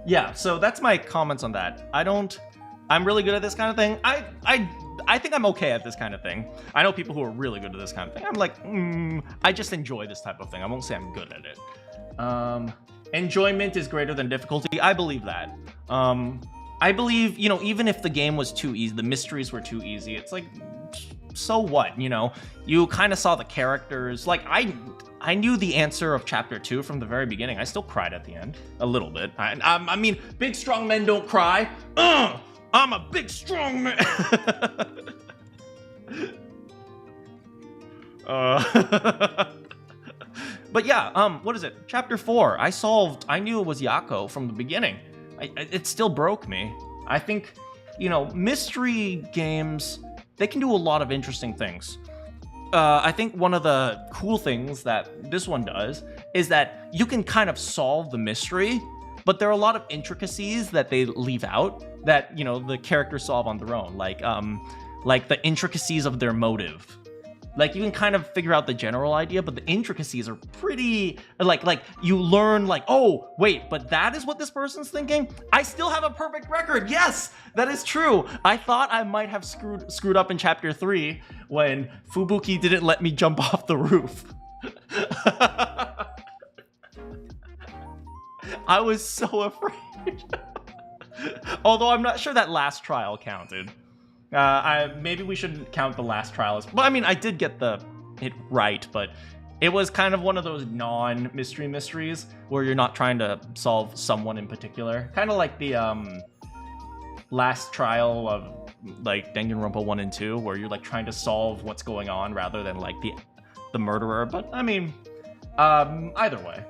Yeah, so that's my comments on that. I'm really good at this kind of thing. I think I'm okay at this kind of thing. I know people who are really good at this kind of thing. I'm like, I just enjoy this type of thing. I won't say I'm good at it. Enjoyment is greater than difficulty. I believe that. I believe, you know, even if the game was too easy, the mysteries were too easy, it's like, so what, you know? You kind of saw the characters. Like, I knew the answer of chapter 2 from the very beginning. I still cried at the end. A little bit. I mean, big strong men don't cry. I'm a big strong man. But yeah, what is it? Chapter 4. I knew it was Yako from the beginning. It still broke me. I think, you know, mystery games, they can do a lot of interesting things. I think one of the cool things that this one does is that you can kind of solve the mystery, but there are a lot of intricacies that they leave out that, you know, the characters solve on their own, like the intricacies of their motive. Like, you can kind of figure out the general idea, but the intricacies are pretty, like you learn, like, oh, wait, but that is what this person's thinking? I still have a perfect record. Yes, that is true. I thought I might have screwed up in chapter 3 when Fubuki didn't let me jump off the roof. I was so afraid. Although I'm not sure that last trial counted. Maybe we shouldn't count the last trial as... Well, I mean, I did get it right, but it was kind of one of those non-mystery mysteries where you're not trying to solve someone in particular. Kind of like the last trial of like Danganronpa 1 and 2, where you're like trying to solve what's going on rather than like the murderer. But I mean, either way.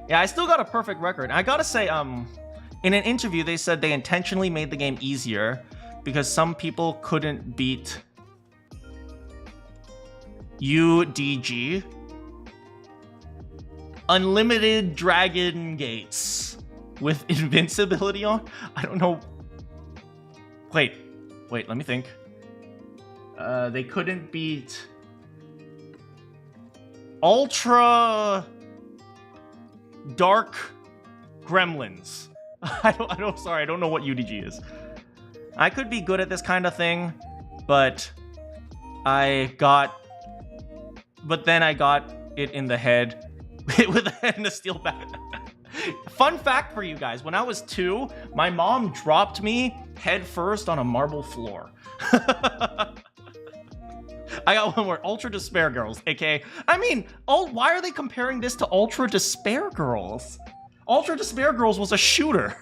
Yeah, I still got a perfect record. I gotta say, in an interview, they said they intentionally made the game easier because some people couldn't beat UDG. Unlimited Dragon Gates with invincibility on? I don't know. Wait, let me think. They couldn't beat Ultra Dark Gremlins. I don't know what UDG is. I could be good at this kind of thing, but then I got it in the head with a head and a steel bat. Fun fact for you guys, when I was 2, my mom dropped me head first on a marble floor. I got one more, Ultra Despair Girls, aka, I mean, why are they comparing this to Ultra Despair Girls? Ultra Despair Girls was a shooter.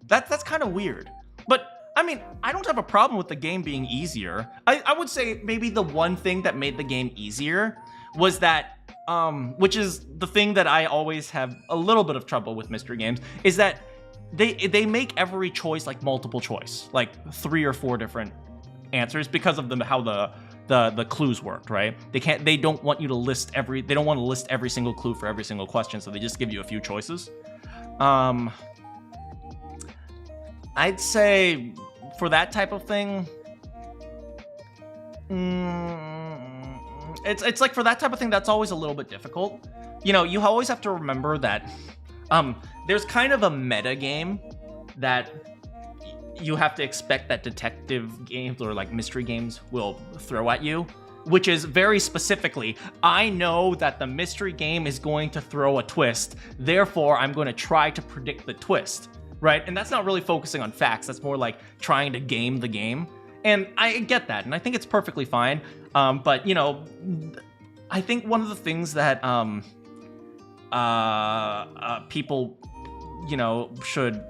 That's kind of weird. But, I mean, I don't have a problem with the game being easier. I would say maybe the one thing that made the game easier was that, which is the thing that I always have a little bit of trouble with mystery games, is that they make every choice like multiple choice, like 3 or 4 different answers because of how the clues worked, right? They don't want you to list every single clue for every single question, so they just give you a few choices. I'd say for that type of thing, it's like for that type of thing, that's always a little bit difficult. You know, you always have to remember that there's kind of a meta game that you have to expect that detective games or like mystery games will throw at you, which is very specifically, I know that the mystery game is going to throw a twist, therefore I'm going to try to predict the twist, right? And that's not really focusing on facts, that's more like trying to game the game. And I get that, and I think it's perfectly fine. But, you know, I think one of the things that people, you know, should...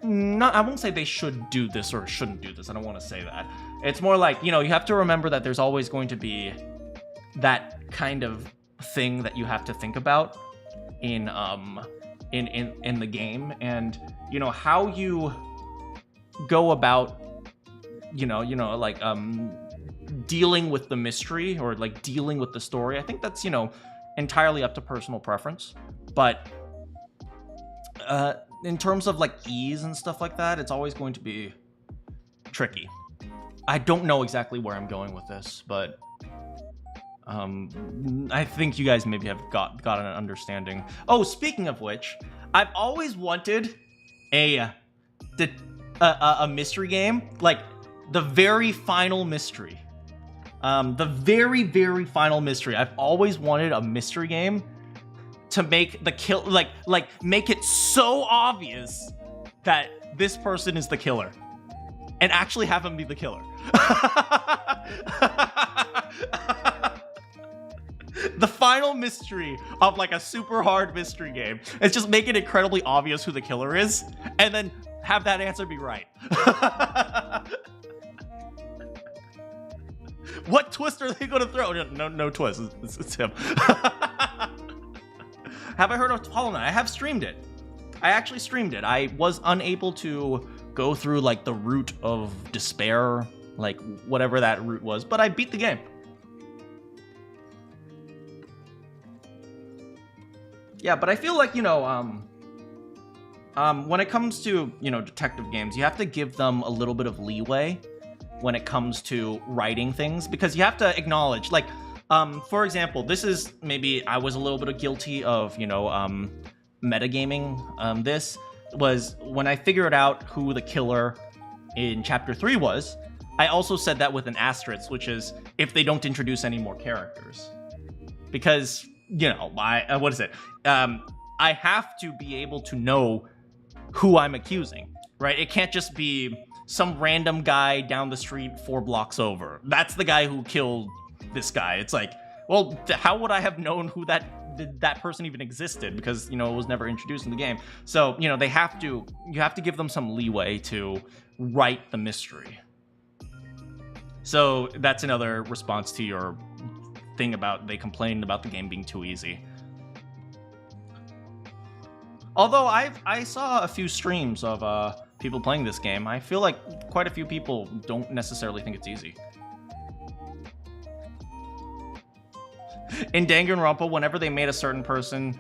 I won't say they should do this or shouldn't do this. I don't want to say that. It's more like, you know, you have to remember that there's always going to be that kind of thing that you have to think about in the game, and you know how you go about, you know, like dealing with the mystery or like dealing with the story. I think that's, you know, entirely up to personal preference, but in terms of like ease and stuff like that, it's always going to be tricky. I don't know exactly where I'm going with this, but I think you guys maybe have got an understanding. Oh, speaking of which, I've always wanted a mystery game, like the very final mystery. The very, very final mystery. I've always wanted a mystery game to make the kill, like make it so obvious that this person is the killer, and actually have him be the killer. The final mystery of like a super hard mystery game is just make it incredibly obvious who the killer is, and then have that answer be right. What twist are they gonna throw? No twist. It's him. Have I heard of Hollow Knight? I have streamed it. I actually streamed it. I was unable to go through like the route of despair, like whatever that route was, but I beat the game. Yeah, but I feel like, when it comes to, detective games, you have to give them a little bit of leeway when it comes to writing things, because you have to acknowledge, like, for example, this is maybe I was a little bit guilty of, metagaming. This was when I figured out who the killer in Chapter 3 was. I also said that with an asterisk, which is if they don't introduce any more characters. Because, what is it? I have to be able to know who I'm accusing, right? It can't just be some random guy down the street 4 blocks over. That's the guy who killed this guy. It's like, well, how would I have known who that person even existed? Because, it was never introduced in the game. So, you have to give them some leeway to write the mystery. So that's another response to your thing about they complained about the game being too easy. Although I saw a few streams of people playing this game. I feel like quite a few people don't necessarily think it's easy. In Danganronpa, whenever they made a certain person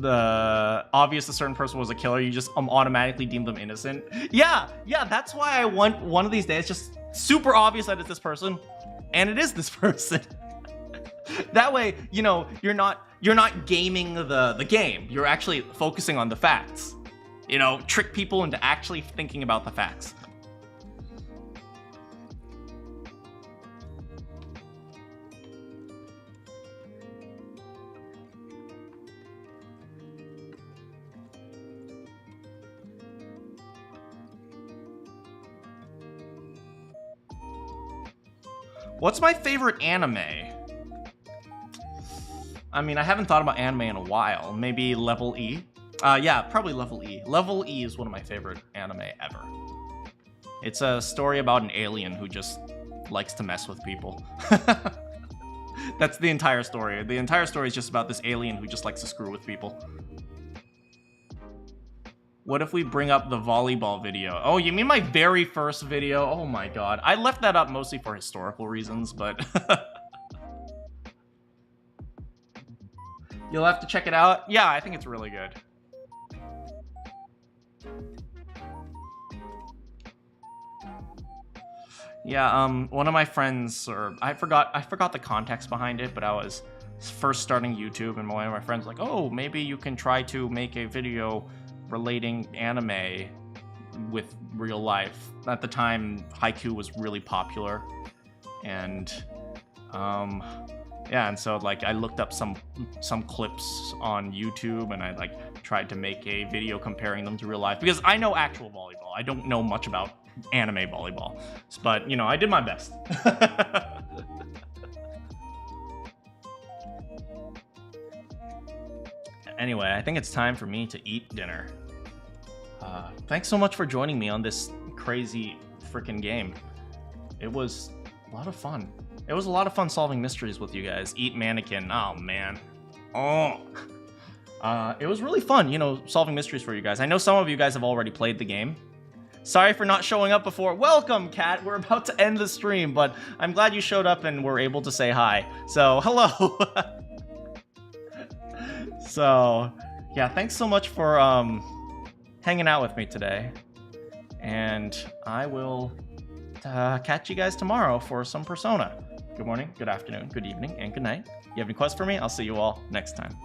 obvious a certain person was a killer, you just automatically deem them innocent. Yeah, that's why I want one of these days just super obvious that it's this person, and it is this person. That way, you're not gaming the game. You're actually focusing on the facts. Trick people into actually thinking about the facts. What's my favorite anime? I mean, I haven't thought about anime in a while. Maybe Level E? Yeah, probably Level E. Level E is one of my favorite anime ever. It's a story about an alien who just likes to mess with people. That's the entire story. The entire story is just about this alien who just likes to screw with people. What if we bring up the volleyball video? Oh, you mean my very first video? Oh my god. I left that up mostly for historical reasons, but... You'll have to check it out. Yeah, I think it's really good. Yeah, one of my friends, or I forgot the context behind it, but I was first starting YouTube, and one of my friends was like, oh, maybe you can try to make a video relating anime with real life. At the time, haiku was really popular, and yeah, and so like I looked up some clips on YouTube, and I like tried to make a video comparing them to real life, because I know actual volleyball. I don't know much about anime volleyball, but I did my best. Anyway, I think it's time for me to eat dinner. Thanks so much for joining me on this crazy freaking game. It was a lot of fun. It was a lot of fun solving mysteries with you guys. Eat Manakyn. Oh, man. Oh. It was really fun, solving mysteries for you guys. I know some of you guys have already played the game. Sorry for not showing up before. Welcome, Kat. We're about to end the stream, but I'm glad you showed up and were able to say hi. So, hello. So, yeah, thanks so much for hanging out with me today. And I will catch you guys tomorrow for some Persona. Good morning, good afternoon, good evening, and good night. You have any quests for me? I'll see you all next time.